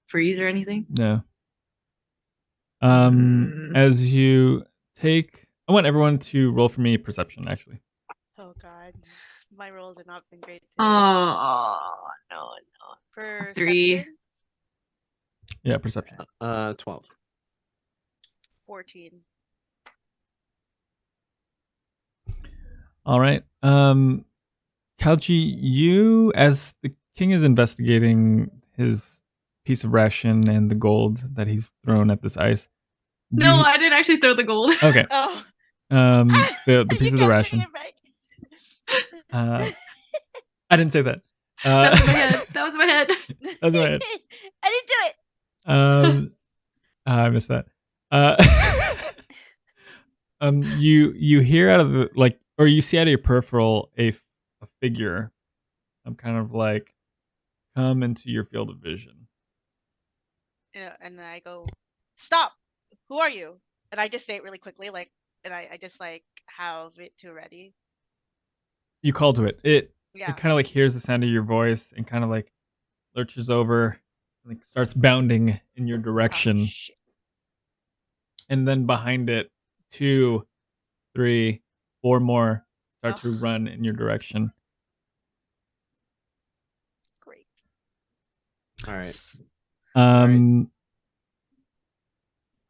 Speaker 4: freeze or anything?
Speaker 1: No. As you take, I want everyone to roll for me perception, actually.
Speaker 3: Oh god, my rolls have not been great today.
Speaker 4: Oh, no.
Speaker 3: Perception?
Speaker 4: 3.
Speaker 1: Yeah, perception.
Speaker 2: 12.
Speaker 3: 14.
Speaker 1: All right. Kalji, you, as the king is investigating his piece of ration and the gold that he's thrown at this ice.
Speaker 4: No, I didn't actually throw the gold.
Speaker 1: Okay.
Speaker 3: Oh.
Speaker 1: The piece of the ration. I didn't say that.
Speaker 4: That was my head. That was my head.
Speaker 1: That was my head.
Speaker 3: I didn't do it.
Speaker 1: I missed that. You hear out of the or you see out of your peripheral a figure. Kind of like come into your field of vision.
Speaker 3: Yeah, and then I go, stop. Who are you? And I just say it really quickly, and I just have it to ready.
Speaker 1: You call to it. It
Speaker 3: Yeah.
Speaker 1: kind of hears the sound of your voice and kind of lurches over, and starts bounding in your direction.
Speaker 3: Oh, shit.
Speaker 1: And then behind it, 2, 3, 4 more start to run in your direction.
Speaker 3: Great.
Speaker 2: All right.
Speaker 3: Oh,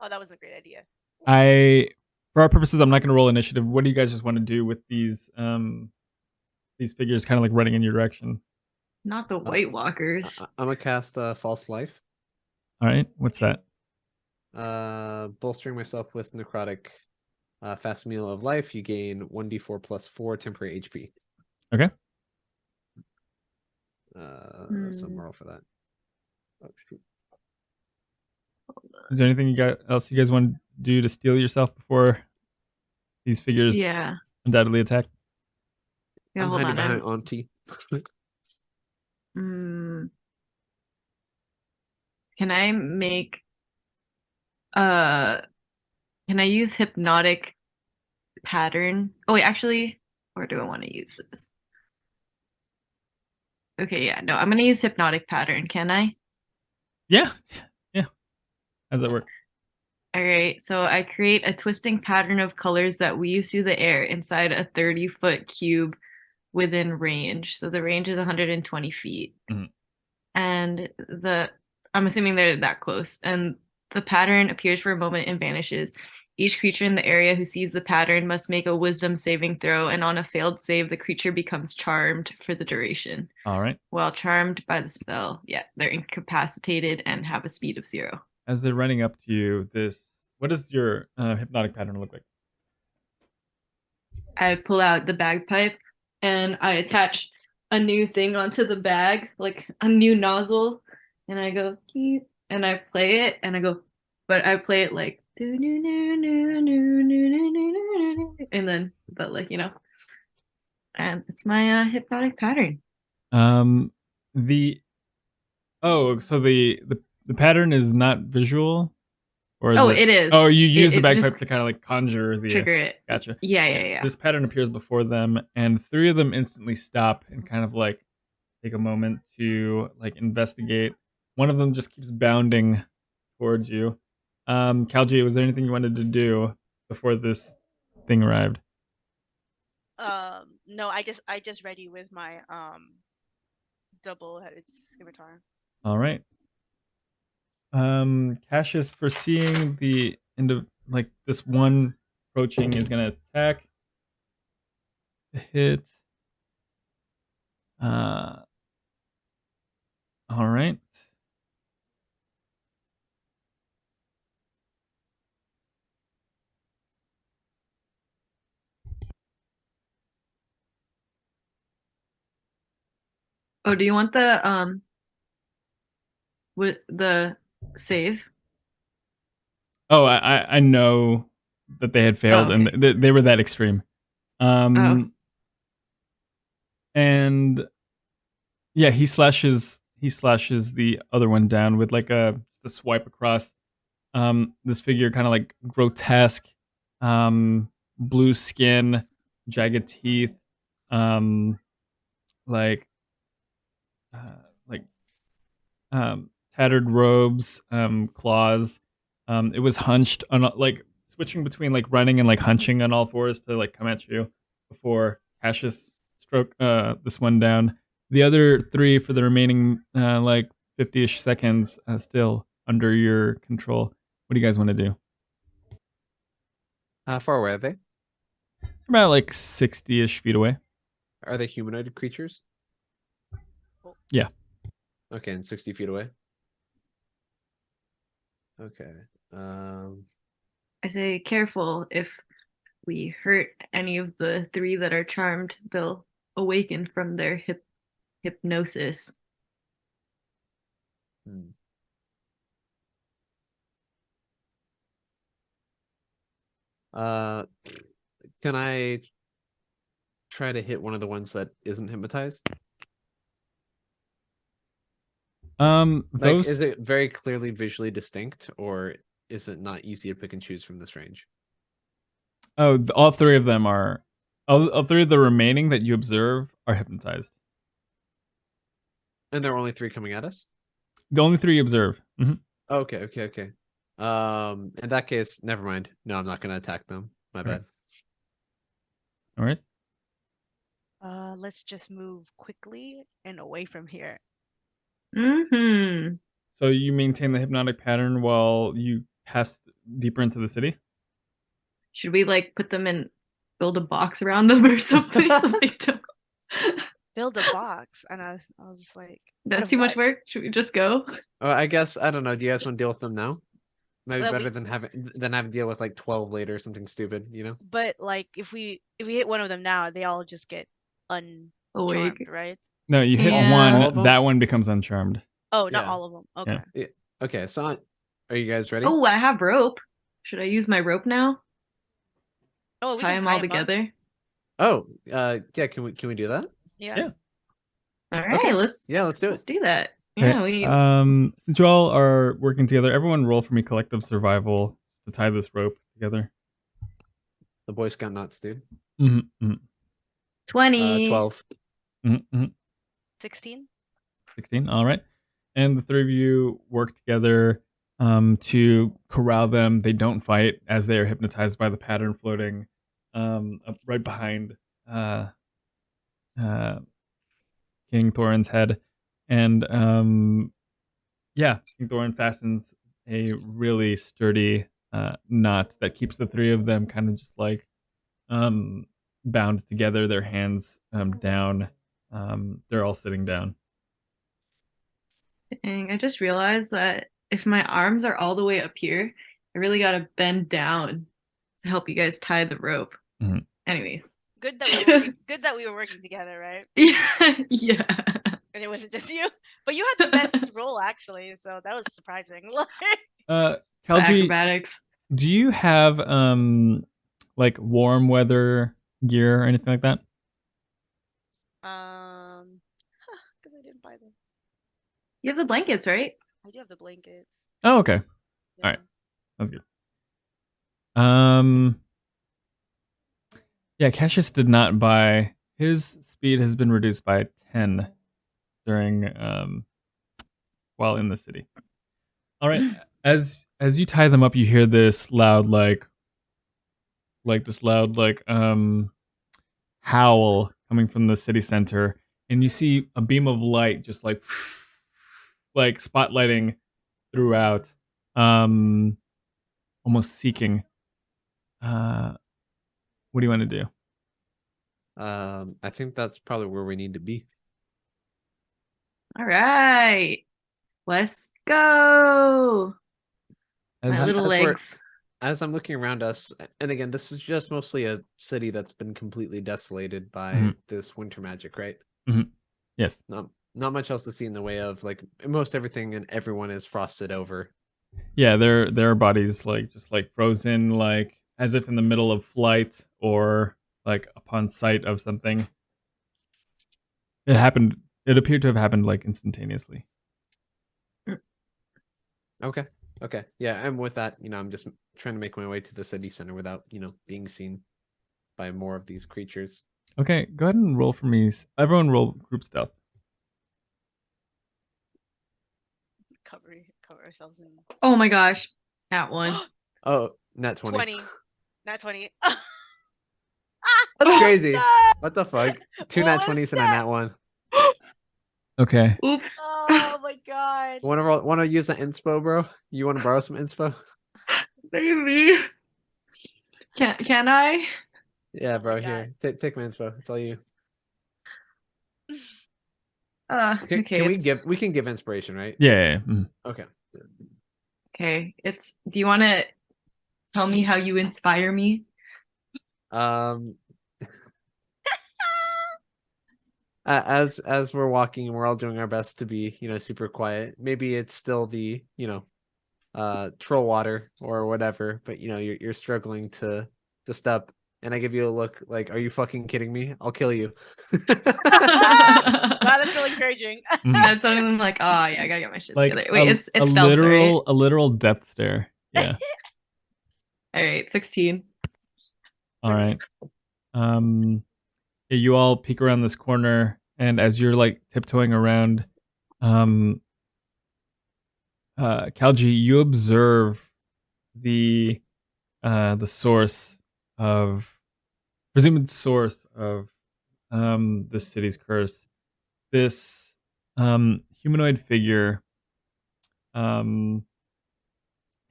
Speaker 3: that was a great idea.
Speaker 1: For our purposes, I'm not going to roll initiative. What do you guys just want to do with these figures kind of running in your direction?
Speaker 4: Not the White Walkers.
Speaker 2: I'm gonna cast False Life.
Speaker 1: All right. What's that?
Speaker 2: Bolstering myself with necrotic fast meal of life. You gain 1d4 plus 4 temporary HP.
Speaker 1: Okay.
Speaker 2: Some moral for that. Oh, shoot.
Speaker 1: Is there anything else you guys want to do to steal yourself before these figures undoubtedly attack?
Speaker 4: Yeah,
Speaker 2: I'm
Speaker 4: hold
Speaker 2: hiding
Speaker 4: on.
Speaker 2: behind Auntie.
Speaker 4: Can I make can I use hypnotic pattern? Oh wait, actually, or do I want to use this? Okay, yeah, no, I'm gonna use hypnotic pattern, can I?
Speaker 1: Yeah. How does that work?
Speaker 4: All right, so I create a twisting pattern of colors that weaves through the air inside a 30-foot cube within range. So the range is 120 feet.
Speaker 1: Mm-hmm.
Speaker 4: And I'm assuming they're that close. And the pattern appears for a moment and vanishes. Each creature in the area who sees the pattern must make a wisdom saving throw, and on a failed save, the creature becomes charmed for the duration.
Speaker 1: All right.
Speaker 4: While charmed by the spell, they're incapacitated and have a speed of 0.
Speaker 1: As they're running up to you, what does your hypnotic pattern look like?
Speaker 4: I pull out the bagpipe and I attach a new thing onto the bag, like a new nozzle, and I go, "Keep," and I play it, and I go, but I play it like, and then, but like, and it's my hypnotic pattern.
Speaker 1: So the pattern is not visual, or is
Speaker 4: it is.
Speaker 1: Oh, you use the
Speaker 4: it
Speaker 1: bagpipe
Speaker 4: just
Speaker 1: to kind of like conjure the
Speaker 4: trigger it.
Speaker 1: Gotcha.
Speaker 4: Yeah.
Speaker 1: This pattern appears before them, and 3 of them instantly stop and kind of like take a moment to like investigate. One of them just keeps bounding towards you. Kalji, was there anything you wanted to do before this thing arrived?
Speaker 3: No, I just ready with my double-headed scimitar.
Speaker 1: All right. Cassius, foreseeing the end of like this one approaching, is gonna attack. The hit. All right.
Speaker 4: Oh, do you want the with the save?
Speaker 1: Oh, I know that they had failed,
Speaker 4: okay.
Speaker 1: and they were that extreme. And yeah, he slashes the other one down with like a swipe across. This figure, kind of like grotesque, blue skin, jagged teeth, like tattered robes, claws. It was hunched on like switching between like running and like hunching on all fours to like come at you before Cassius stroke this one down. The other 3 for the remaining like 50-ish seconds still under your control. What do you guys want to do?
Speaker 2: How far away are they?
Speaker 1: About like 60-ish feet away.
Speaker 2: Are they humanoid creatures?
Speaker 1: Yeah.
Speaker 2: Okay, and 60 feet away. Okay.
Speaker 4: I say careful. If we hurt any of the 3 that are charmed, they'll awaken from their hypnosis.
Speaker 2: Can I try to hit one of the ones that isn't hypnotized? Is it very clearly visually distinct, or is it not easy to pick and choose from this range?
Speaker 1: Oh, all 3 of them are. All 3 of the remaining that you observe are hypnotized.
Speaker 2: And there are only 3 coming at us?
Speaker 1: The only 3 you observe. Mm-hmm.
Speaker 2: Okay. In that case, never mind. No, I'm not going to attack them. My bad.
Speaker 1: All right.
Speaker 3: Let's just move quickly and away from here.
Speaker 4: Mm-hmm.
Speaker 1: So you maintain the hypnotic pattern while you pass deeper into the city?
Speaker 4: Should we like put them in, build a box around them or something? So they don't...
Speaker 3: Build a box, and I was just like,
Speaker 4: that's too much work. Should we just go?
Speaker 2: I guess, I don't know. Do you guys want to deal with them now? Maybe better than having to deal with like 12 later or something stupid, you know?
Speaker 3: But like if we hit one of them now, they all just get uncharmed, right?
Speaker 1: No, you hit one, that one becomes uncharmed.
Speaker 3: Oh, not all of them. Okay.
Speaker 2: Yeah. Okay, so are you guys ready?
Speaker 4: Oh, I have rope. Should I use my rope now?
Speaker 3: Oh, we
Speaker 4: tie
Speaker 3: can
Speaker 4: them all together.
Speaker 2: Oh, yeah. Can we do that?
Speaker 3: Yeah.
Speaker 4: All right, let's
Speaker 2: do it.
Speaker 4: Let's do that.
Speaker 1: Okay.
Speaker 4: Yeah,
Speaker 1: since you all are working together, everyone roll for me collective survival to tie this rope together.
Speaker 2: The Boy Scout knots, dude.
Speaker 4: 20.
Speaker 2: 12.
Speaker 3: 16.
Speaker 1: 16. All right. And the 3 of you work together to corral them. They don't fight as they are hypnotized by the pattern floating up right behind King Thorin's head. And King Thorin fastens a really sturdy knot that keeps the three of them kind of just like bound together, their hands down. They're all sitting down.
Speaker 4: Dang, I just realized that if my arms are all the way up here, I really gotta bend down to help you guys tie the rope.
Speaker 1: Mhm.
Speaker 4: Anyways.
Speaker 3: Good that we were working together, right?
Speaker 4: Yeah.
Speaker 3: And it wasn't just you. But you had the best role actually, so that was surprising.
Speaker 1: Kalji,
Speaker 4: Acrobatics.
Speaker 1: do you have like warm weather gear or anything like that?
Speaker 3: Because I didn't buy them.
Speaker 4: You have the blankets, right?
Speaker 3: I do have the blankets.
Speaker 1: Oh, okay.
Speaker 3: Yeah.
Speaker 1: All right. Sounds good. Yeah, Cassius did not buy. His speed has been reduced by 10 during while in the city. All right. As you tie them up, you hear this loud howl coming from the city center, and you see a beam of light just like spotlighting throughout, almost seeking. What do you want to do?
Speaker 2: I think that's probably where we need to be.
Speaker 4: All right. Let's go. My
Speaker 1: As,
Speaker 4: little legs.
Speaker 2: As I'm looking around us, and again, this is just mostly a city that's been completely desolated by
Speaker 1: Mhm.
Speaker 2: this winter magic, right?
Speaker 1: yes.
Speaker 2: Not much else to see in the way of like most everything and everyone is frosted over.
Speaker 1: Yeah, their bodies like just like frozen, like as if in the middle of flight or like upon sight of something. It happened. It appeared to have happened like instantaneously.
Speaker 2: Okay. Yeah, and with that, I'm just trying to make my way to the city center without, being seen by more of these creatures.
Speaker 1: Okay, go ahead and roll for me. Everyone roll group stealth.
Speaker 3: Cover ourselves in.
Speaker 4: Oh my gosh. That one.
Speaker 2: Oh, nat 20.
Speaker 3: 20. Nat 20.
Speaker 2: That's crazy.
Speaker 3: No!
Speaker 2: What the fuck? Two
Speaker 3: What
Speaker 2: nat
Speaker 3: was
Speaker 2: 20s and a
Speaker 3: that?
Speaker 2: nat 1.
Speaker 1: Okay.
Speaker 4: Oops.
Speaker 3: Oh my god.
Speaker 2: Want to use that inspo, bro? You want to borrow some inspo?
Speaker 4: Baby. Can I?
Speaker 2: Yeah,
Speaker 3: Oh
Speaker 2: bro.
Speaker 3: my God.
Speaker 2: Here, take my inspo. It's all you.
Speaker 4: Okay.
Speaker 2: We can give inspiration, right?
Speaker 1: Yeah. Mhm.
Speaker 2: Okay.
Speaker 4: Okay. Do you want to tell me how you inspire me?
Speaker 2: As we're walking and we're all doing our best to be, super quiet. Maybe it's still the, troll water or whatever, but you're struggling to step, and I give you a look like, are you fucking kidding me? I'll kill you.
Speaker 3: Wow, that's so encouraging.
Speaker 4: That's something like, oh yeah, I gotta get my shit
Speaker 1: Like
Speaker 4: together. Wait, it's
Speaker 1: a
Speaker 4: stealth, right?
Speaker 1: literal death stare. Yeah.
Speaker 4: All right, 16.
Speaker 1: All right. Yeah, you all peek around this corner, and as you're like tiptoeing around, Kalji, you observe the presumed source of this city's curse. This humanoid figure. It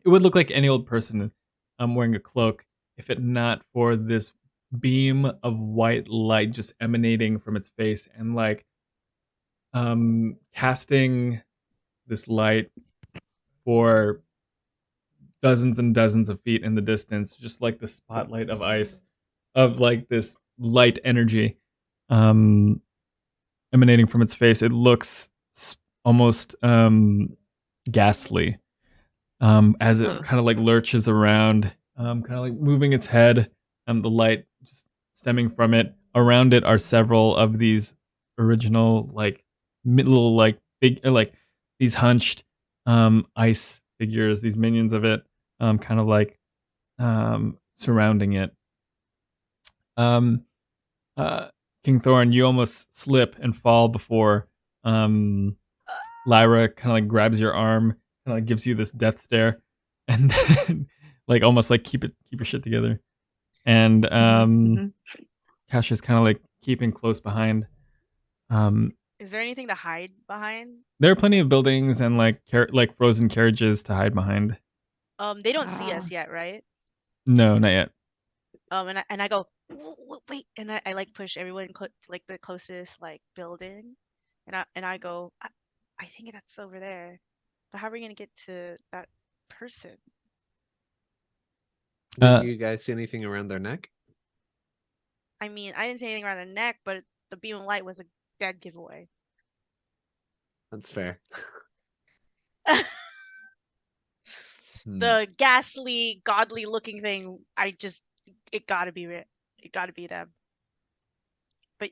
Speaker 1: would look like any old person wearing a cloak if it not for this beam of white light just emanating from its face and like casting this light for dozens and dozens of feet in the distance, just like the spotlight of ice, of like this light energy emanating from its face. It looks almost ghastly as it kind of like lurches around, kind of like moving its head. The light just stemming from it. Around it are several of these original like little like big like these hunched ice figures, these minions of it, kind of like surrounding it. King Thorin, you almost slip and fall before Lyra kind of like grabs your arm, kind of like gives you this death stare, and then like almost like keep your shit together. And Cassius kind of like keeping close behind.
Speaker 3: Is there anything to hide behind?
Speaker 1: There are plenty of buildings and like frozen carriages to hide behind.
Speaker 3: They don't see us yet, right?
Speaker 1: No, not yet.
Speaker 3: And I go, wait, and I like push everyone to like the closest like building, and I go, I think that's over there, but how are we gonna get to that person?
Speaker 2: Did you guys see anything around their neck?
Speaker 3: I mean, I didn't see anything around the neck, but the beam of light was a dead giveaway.
Speaker 2: That's fair.
Speaker 3: The ghastly, godly looking thing, it gotta be it. It gotta be them. But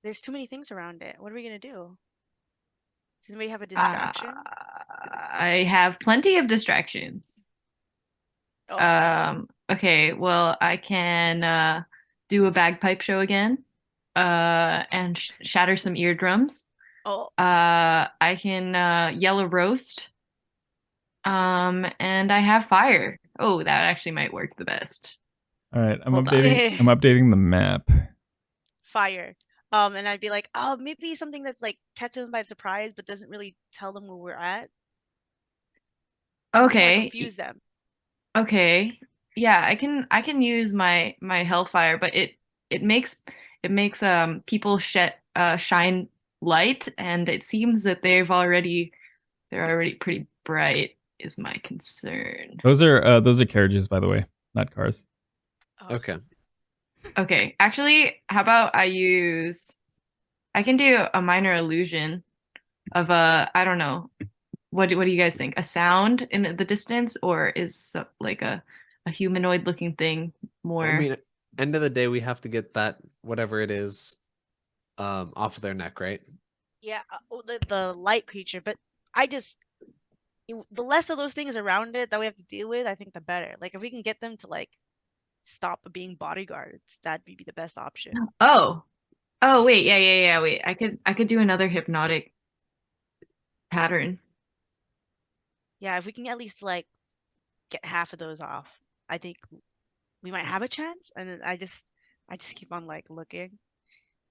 Speaker 3: there's too many things around it. What are we gonna do? Does anybody have a distraction?
Speaker 4: I have plenty of distractions.
Speaker 3: Oh.
Speaker 4: Okay, well, I can do a bagpipe show again, and shatter some eardrums.
Speaker 3: Oh.
Speaker 4: I can yell a roast. And I have fire. Oh, that actually might work the best.
Speaker 1: All right, I'm
Speaker 3: Hold on.
Speaker 1: updating the map.
Speaker 3: Fire. And I'd be like, oh, maybe something that's like catches them by surprise, but doesn't really tell them where we're at.
Speaker 4: Okay.
Speaker 3: Confuse them.
Speaker 4: Okay. Yeah, I can use my hellfire, but it makes people shine light, and it seems that they're already pretty bright. Is my concern.
Speaker 1: Those are carriages, by the way, not cars.
Speaker 3: Oh.
Speaker 2: Okay.
Speaker 4: Okay. Actually, how about I can do a minor illusion of I don't know. What do you guys think? A sound in the distance, or is like a humanoid looking thing more?
Speaker 2: I mean, end of the day, we have to get that whatever it is, off of their neck, right?
Speaker 3: Yeah, the light creature, but the less of those things around it that we have to deal with, I think the better. Like if we can get them to like stop being bodyguards, that'd be the best option.
Speaker 4: Oh, wait, yeah. Wait, I could do another hypnotic pattern.
Speaker 3: Yeah, if we can at least like get half of those off, I think we might have a chance. And then I just keep on like looking.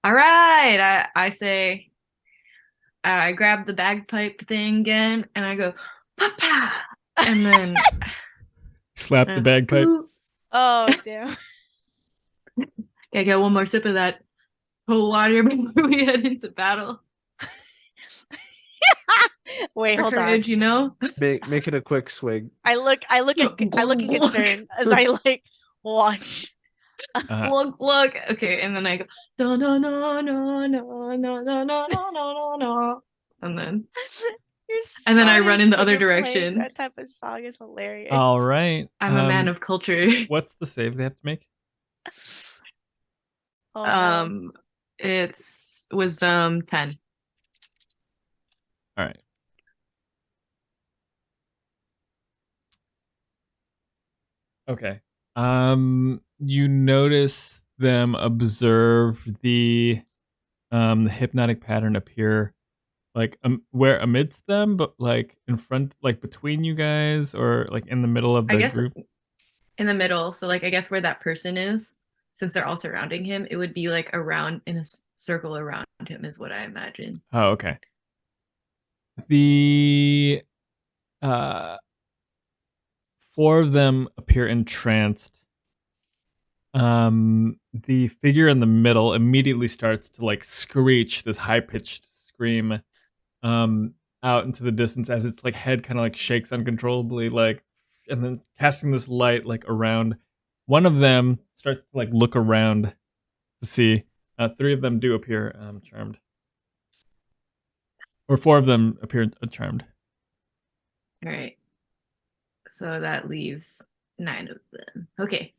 Speaker 4: All right, I say, I grab the bagpipe thing again, and I go, "Papa," and then
Speaker 1: slap the bagpipe.
Speaker 3: Oh damn!
Speaker 4: Yeah, get one more sip of that cold water before we head into battle.
Speaker 3: Wait, hold
Speaker 4: courage,
Speaker 3: on.
Speaker 4: You know,
Speaker 2: make it a quick swig.
Speaker 3: I look in concern as I like watch.
Speaker 4: Look. Okay, and then I go, no, and then I run in the other direction.
Speaker 3: That type of song is hilarious.
Speaker 1: All right,
Speaker 4: I'm a man of culture.
Speaker 1: What's the save they have to make?
Speaker 3: Oh, no.
Speaker 4: It's wisdom 10.
Speaker 1: All right. Okay. You notice them observe the hypnotic pattern appear, like where amidst them, but like in front, like between you guys, or like in the middle of the group.
Speaker 4: In the middle. So like I guess where that person is, since they're all surrounding him, it would be like around in a circle around him, is what I imagine.
Speaker 1: Oh, okay. The 4 of them appear entranced. The figure in the middle immediately starts to like screech this high-pitched scream out into the distance as its like head kind of like shakes uncontrollably, like, and then casting this light like around. One of them starts to like look around to see. 3 of them do appear charmed, or 4 of them appear charmed.
Speaker 4: All right. So that leaves 9 of them. Okay.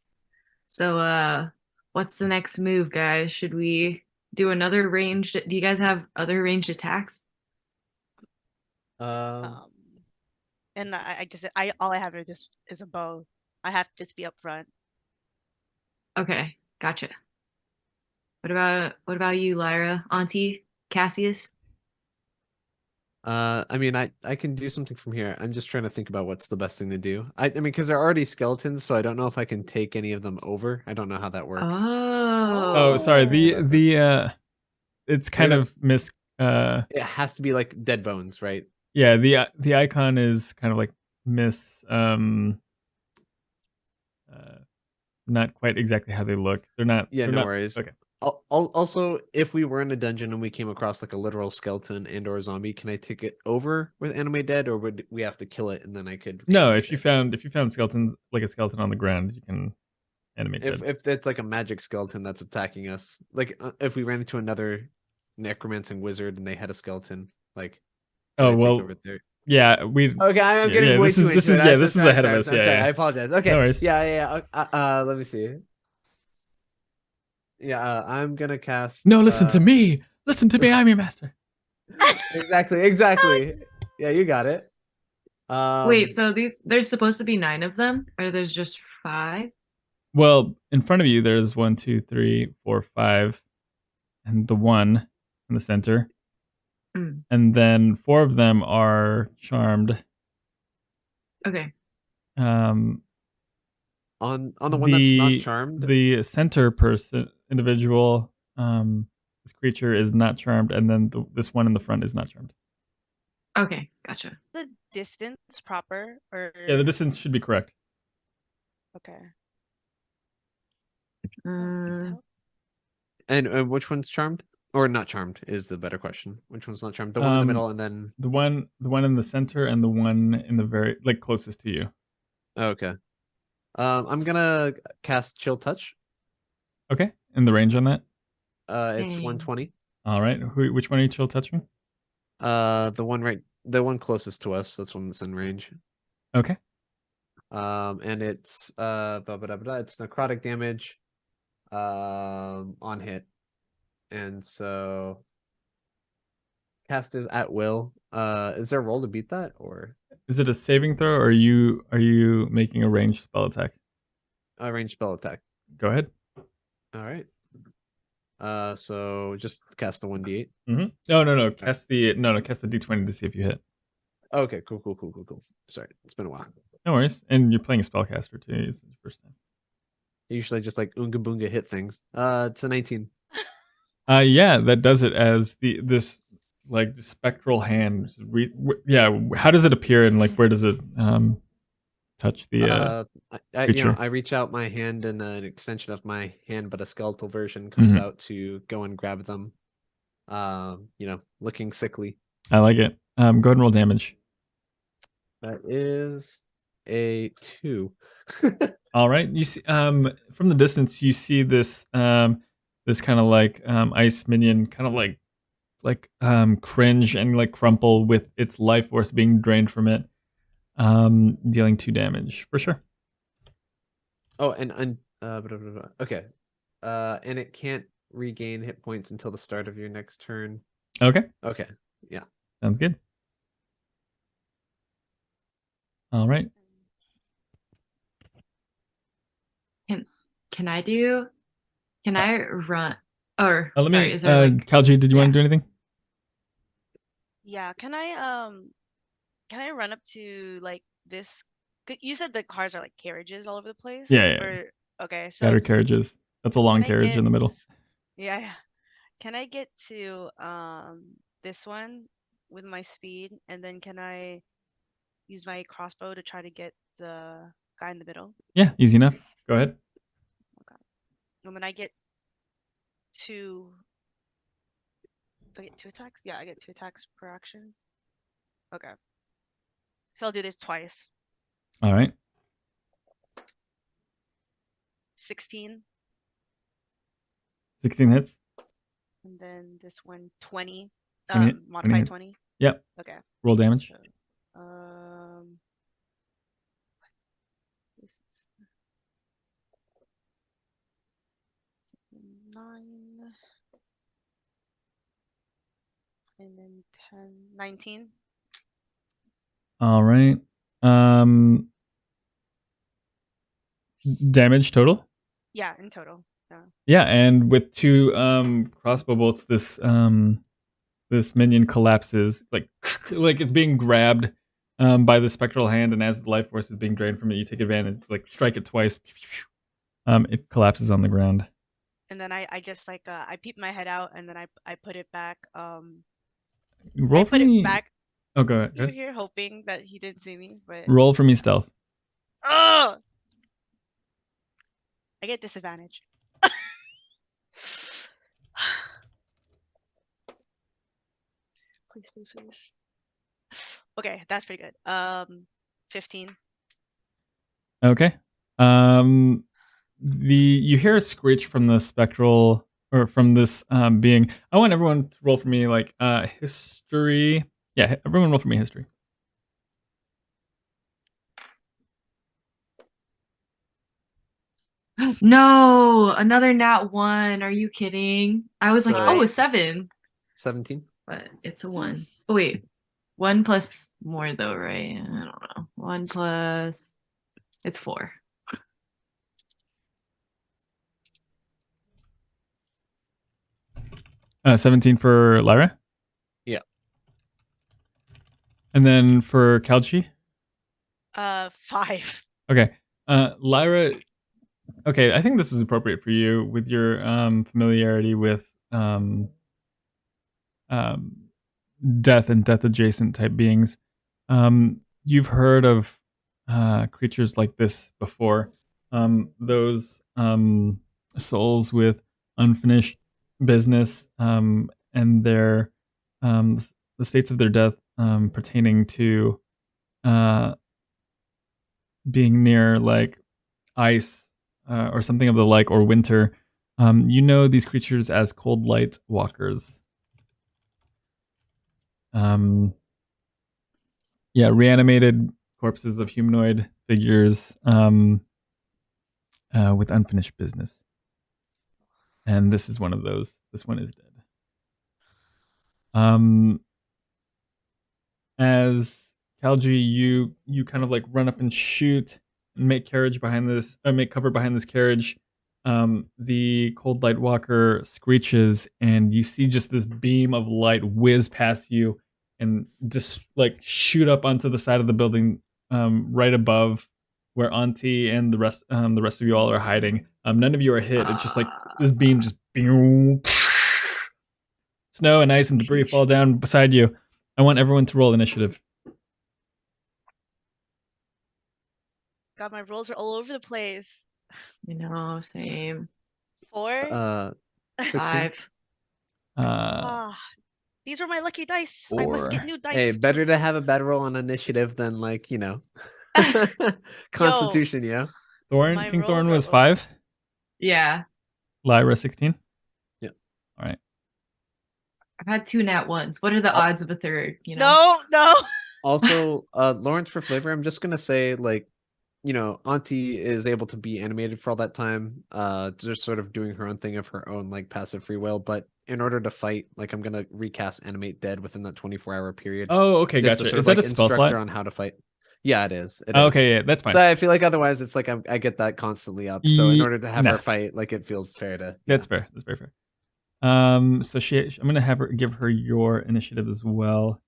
Speaker 4: So what's the next move, guys? Should we do another ranged? Do you guys have other ranged attacks?
Speaker 3: And all I have is a bow. I have to just be up front.
Speaker 4: Okay, gotcha. What about you, Lyra, Auntie, Cassius?
Speaker 2: I mean, I can do something from here. I'm just trying to think about what's the best thing to do. I mean, because they're already skeletons, so I don't know if I can take any of them over. I don't know how that works.
Speaker 1: Oh, sorry. The it's kind of
Speaker 2: It has to be like dead bones, right?
Speaker 1: Yeah, the icon is kind of like miss not quite exactly how they look. They're not.
Speaker 2: Yeah,
Speaker 1: they're
Speaker 2: no
Speaker 1: not,
Speaker 2: worries.
Speaker 1: Okay.
Speaker 2: Also, if we were in a dungeon and we came across like a literal skeleton and or a zombie, can I take it over with animate dead, or would we have to kill it and then I could?
Speaker 1: No,
Speaker 2: reanimate
Speaker 1: if you
Speaker 2: it?
Speaker 1: found skeletons like a skeleton on the ground, you can animate
Speaker 2: if
Speaker 1: dead.
Speaker 2: if it's like a magic skeleton that's attacking us, like if we ran into another necromancing wizard and they had a skeleton, like can
Speaker 1: Oh
Speaker 2: I take
Speaker 1: well,
Speaker 2: over there?
Speaker 1: yeah, we.
Speaker 2: Okay, I'm
Speaker 1: Yeah,
Speaker 2: getting
Speaker 1: yeah,
Speaker 2: way
Speaker 1: this
Speaker 2: too
Speaker 1: is
Speaker 2: into it. I'm
Speaker 1: this is
Speaker 2: sorry,
Speaker 1: ahead of us.
Speaker 2: I'm
Speaker 1: Yeah,
Speaker 2: sorry.
Speaker 1: yeah.
Speaker 2: I apologize. Okay,
Speaker 1: No worries.
Speaker 2: yeah. Let me see. Yeah, I'm gonna cast.
Speaker 1: No, listen to me. Listen to me. I'm your master.
Speaker 2: Exactly. Yeah, you got it.
Speaker 4: Wait, so there's supposed to be 9 of them, or there's just 5?
Speaker 1: Well, in front of you, there's 1, 2, 3, 4, 5, and the one in the center,
Speaker 4: Mm,
Speaker 1: and then 4 of them are charmed.
Speaker 4: okay.
Speaker 2: on the one that's not charmed.
Speaker 1: The center individual, this creature is not charmed, and then this one in the front is not charmed.
Speaker 4: Okay, gotcha.
Speaker 3: The distance proper or
Speaker 1: Yeah, the distance should be correct.
Speaker 3: okay.
Speaker 4: Mm,
Speaker 2: And which one's charmed or not charmed is the better question. Which one's not charmed? The one in the middle, and then
Speaker 1: the one in the center, and the one in the very closest to you.
Speaker 2: okay. I'm gonna cast Chill Touch.
Speaker 1: Okay, and the range on that?
Speaker 2: It's
Speaker 4: Dang.
Speaker 2: 120.
Speaker 1: All right. Which one are you chill touching?
Speaker 2: The one closest to us. That's one that's in range.
Speaker 1: Okay.
Speaker 2: And it's it's necrotic damage, on hit, and so cast is at will. Is there a roll to beat that, or
Speaker 1: Is it a saving throw, or are you making a ranged spell attack?
Speaker 2: a ranged spell attack?
Speaker 1: Go ahead.
Speaker 2: All right. So just cast the 1d8.
Speaker 1: Mm-hmm. No. Cast the d20 to see if you hit.
Speaker 2: Okay, cool. Sorry, it's been a while.
Speaker 1: No worries. And you're playing a spellcaster too. It's your first time.
Speaker 2: Usually just like Oonga Boonga hit things. It's a 19.
Speaker 1: Yeah, that does it as this spectral hand. How does it appear, and like where does it touch the creature?
Speaker 2: I reach out my hand, and an extension of my hand, but a skeletal version comes
Speaker 1: Mhm.
Speaker 2: out to go and grab them. Looking sickly.
Speaker 1: I like it. Go ahead and roll damage.
Speaker 2: That is a 2.
Speaker 1: All right. You see, from the distance, you see this this kind of like ice minion, kind of like cringe and like crumple with its life force being drained from it, dealing 2 damage for sure.
Speaker 2: Oh, okay. And it can't regain hit points until the start of your next turn.
Speaker 1: Okay.
Speaker 2: Okay. Yeah.
Speaker 1: Sounds good. All right.
Speaker 4: Can I run? Or
Speaker 1: Let
Speaker 4: sorry,
Speaker 1: me.
Speaker 4: is there
Speaker 1: Kalji, did you want to do anything?
Speaker 3: Yeah, can I run up to like this? You said the cars are like carriages all over the place.
Speaker 1: Yeah.
Speaker 3: Or okay, so
Speaker 1: Scattered carriages. That's a long
Speaker 3: can I
Speaker 1: carriage in the middle.
Speaker 3: Yeah. Can I get to this one with my speed, and then can I use my crossbow to try to get the guy in the middle?
Speaker 1: Yeah, easy enough. Go ahead.
Speaker 3: And then I get 2. Do I get 2 attacks? Yeah, I get 2 attacks per action. Okay. So I'll do this twice.
Speaker 1: All right.
Speaker 3: 16.
Speaker 1: 16 hits.
Speaker 3: And then this one 20.
Speaker 1: 20
Speaker 3: Modified
Speaker 1: hits.
Speaker 3: 20.
Speaker 1: Yep.
Speaker 3: Okay.
Speaker 1: Roll damage.
Speaker 3: So, this is 9. And then 10, 19.
Speaker 1: All right. Damage total?
Speaker 3: Yeah, in total.
Speaker 1: Yeah, and with 2 crossbow bolts, this minion collapses like it's being grabbed by the spectral hand, and as the life force is being drained from it, you take advantage, like strike it twice. It collapses on the ground.
Speaker 3: And then I just like I peep my head out, and then I put it back.
Speaker 1: Roll
Speaker 3: I put
Speaker 1: me,
Speaker 3: it back.
Speaker 1: Oh, go ahead.
Speaker 3: You were here hoping that he didn't see me, but
Speaker 1: Roll for me stealth.
Speaker 3: oh, I get disadvantage. Please, please, please. Okay, that's pretty good. 15.
Speaker 1: Okay. You hear a screech from the spectral or from this being. I want everyone to roll for me like history. Yeah, everyone roll for me history.
Speaker 4: No, another nat 1. Are you kidding? I was like,
Speaker 2: So-
Speaker 4: oh, a 7.
Speaker 2: 17.
Speaker 4: But it's a 1. Oh, wait. 1 plus more, though, right? I don't know. 1 plus. It's 4.
Speaker 1: 17 for Lyra.
Speaker 2: Yeah.
Speaker 1: And then for Kalji.
Speaker 3: 5.
Speaker 1: Okay. Lyra. Okay, I think this is appropriate for you with your familiarity with death and death adjacent type beings. You've heard of creatures like this before. Those souls with unfinished business and their the states of their death pertaining to being near like ice or something of the like, or winter. You know these creatures as cold light walkers. Yeah, reanimated corpses of humanoid figures with unfinished business. And this is one of those. This one is dead. As Kalji, you kind of like run up and shoot and make cover behind this carriage. The cold light walker screeches, and you see just this beam of light whiz past you and just like shoot up onto the side of the building, right above where Auntie and the rest of you all are hiding. None of you are hit. It's just like this beam just snow and ice and debris fall down beside you. I want everyone to roll initiative.
Speaker 3: God, my rolls are all over the place.
Speaker 4: You know, same.
Speaker 3: 4.
Speaker 2: 16.
Speaker 4: 5.
Speaker 3: These were my lucky dice. I must get
Speaker 1: 4.
Speaker 3: new dice.
Speaker 2: Hey, better to have a bad roll on initiative than like, Constitution, yeah.
Speaker 3: My
Speaker 1: King
Speaker 3: rolls
Speaker 1: Thorin
Speaker 3: are
Speaker 1: was
Speaker 3: over.
Speaker 1: 5.
Speaker 4: Yeah.
Speaker 1: Lyra 16.
Speaker 2: Yep.
Speaker 1: All right.
Speaker 4: I've had 2 nat 1s. What are the odds of a third? You know?
Speaker 3: No.
Speaker 2: Also, Lawrence, for flavor, I'm just gonna say, like, Auntie is able to be animated for all that time, just sort of doing her own thing of her own, like, passive free will. But in order to fight, like, I'm gonna recast animate dead within that 24-hour period.
Speaker 1: Oh, okay,
Speaker 2: just to
Speaker 1: gotcha.
Speaker 2: sort
Speaker 1: Is
Speaker 2: of,
Speaker 1: that
Speaker 2: like,
Speaker 1: a spell
Speaker 2: instruct her
Speaker 1: slot?
Speaker 2: on how to fight. Yeah, it is. It
Speaker 1: Oh,
Speaker 2: is.
Speaker 1: okay, yeah, that's fine.
Speaker 2: But I feel like otherwise it's like I get that constantly up. So in order to have
Speaker 1: Nah.
Speaker 2: her fight, like, it feels fair to.
Speaker 1: That's fair. That's very fair. So I'm gonna have her give her your initiative as well,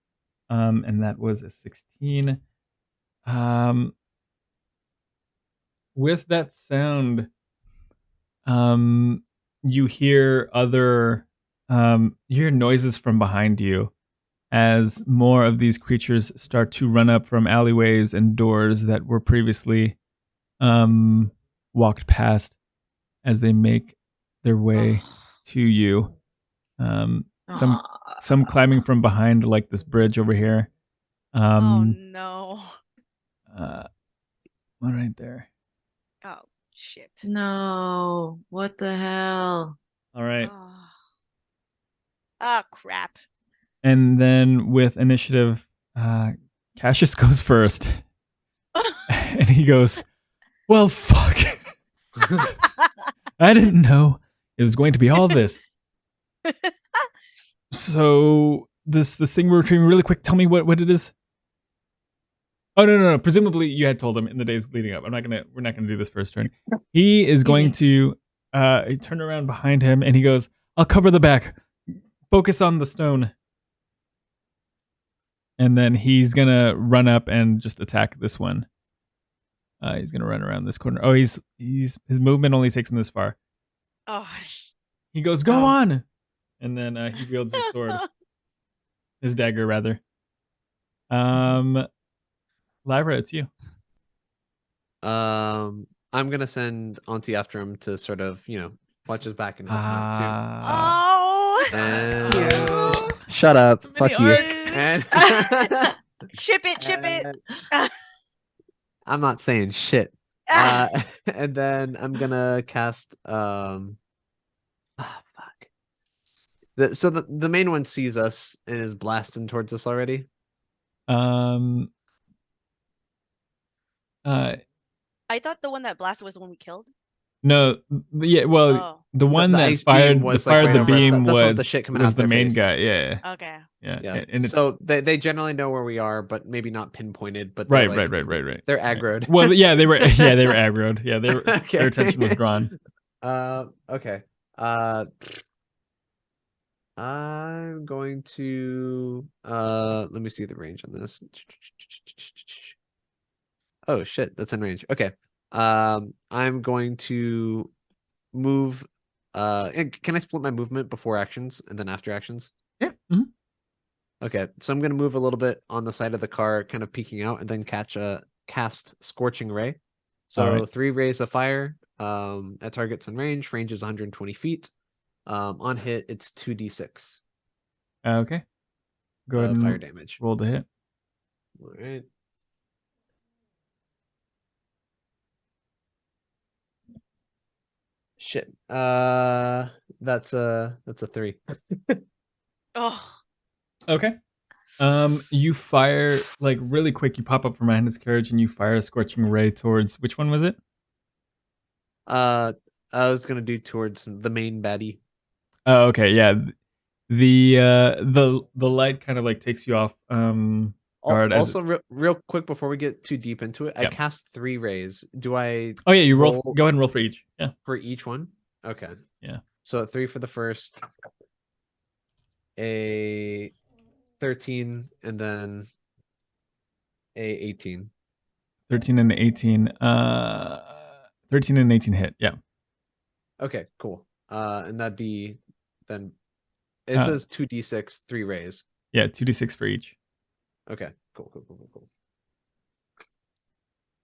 Speaker 1: and that was a 16. With that sound, you hear noises from behind you as more of these creatures start to run up from alleyways and doors that were previously walked past as they make their way to you. Some climbing from behind, like this bridge over here.
Speaker 3: Oh no.
Speaker 1: One right there.
Speaker 3: Oh shit.
Speaker 4: No. What the hell?
Speaker 1: All right.
Speaker 3: Ah, crap.
Speaker 1: And then with initiative, Cassius goes first. And he goes, well, fuck. I didn't know it was going to be all this. So this thing we're retrieving really quick, tell me what it is. Oh no. Presumably you had told him in the days leading up. We're not gonna do this first turn. He is going to turn around behind him and he goes, I'll cover the back. Focus on the stone. And then he's gonna run up and just attack this one. He's gonna run around this corner. Oh, his movement only takes him this far.
Speaker 3: Oh.
Speaker 1: He goes, go on! And then he wields his sword. His dagger, rather. Lyra, it's you.
Speaker 2: I'm gonna send Auntie after him to sort of, watch his back and help him out too.
Speaker 3: Oh.
Speaker 2: And
Speaker 4: Cute.
Speaker 2: shut up,
Speaker 4: Mini
Speaker 2: fuck you.
Speaker 4: arc.
Speaker 2: And
Speaker 3: Ship it.
Speaker 2: I'm not saying shit. And then I'm gonna cast fuck. So the main one sees us and is blasting towards us already.
Speaker 3: I thought the one that blasted was the one we killed.
Speaker 1: No, yeah, well,
Speaker 3: Oh.
Speaker 1: the one
Speaker 2: the
Speaker 1: that
Speaker 2: ice beam
Speaker 1: fired
Speaker 2: was,
Speaker 1: the fire
Speaker 2: like, right
Speaker 1: the
Speaker 2: over us.
Speaker 1: beam
Speaker 2: That's what the
Speaker 1: was
Speaker 2: shit coming
Speaker 1: was
Speaker 2: out
Speaker 1: the
Speaker 2: their
Speaker 1: main
Speaker 2: face.
Speaker 1: guy. Yeah,
Speaker 3: Okay.
Speaker 1: yeah.
Speaker 2: Yeah.
Speaker 1: And it's,
Speaker 2: So they generally know where we are, but maybe not pinpointed. But they're
Speaker 1: right.
Speaker 2: They're
Speaker 1: Right.
Speaker 2: aggroed.
Speaker 1: Well, yeah, they were aggroed. Yeah, they were.
Speaker 2: Okay.
Speaker 1: Their attention was drawn.
Speaker 2: Okay. I'm going to let me see the range on this. Oh shit, that's in range. Okay. I'm going to move and can I split my movement before actions and then after actions?
Speaker 1: Yeah.
Speaker 2: Okay, so I'm gonna move a little bit on the side of the car, kind of peeking out, and then cast Scorching Ray. So
Speaker 1: Alright.
Speaker 2: 3 rays of fire. At targets in range. Range is 120 feet. On hit, it's 2d6
Speaker 1: Okay. Go ahead and
Speaker 2: fire damage.
Speaker 1: roll the hit.
Speaker 2: All right. Shit. That's a 3.
Speaker 3: Oh.
Speaker 1: Okay. You fire like really quick. You pop up from behind his carriage and you fire a scorching ray towards which one was it?
Speaker 2: I was gonna do towards the main baddie.
Speaker 1: Oh, okay. Yeah. The light kind of like takes you off guard.
Speaker 2: Also, real quick before we get too deep into it, I
Speaker 1: Yeah.
Speaker 2: cast 3 rays. Do I?
Speaker 1: Oh yeah, you roll. Go ahead and roll for each. Yeah.
Speaker 2: For each one. Okay.
Speaker 1: Yeah.
Speaker 2: So 3 for the first, a 13, and then a 18.
Speaker 1: 13 and 18. 13 and 18 hit. Yeah.
Speaker 2: Okay, cool. And that'd be then. It says 2d6, 3 rays.
Speaker 1: Yeah, 2d6 for each.
Speaker 2: Okay, cool.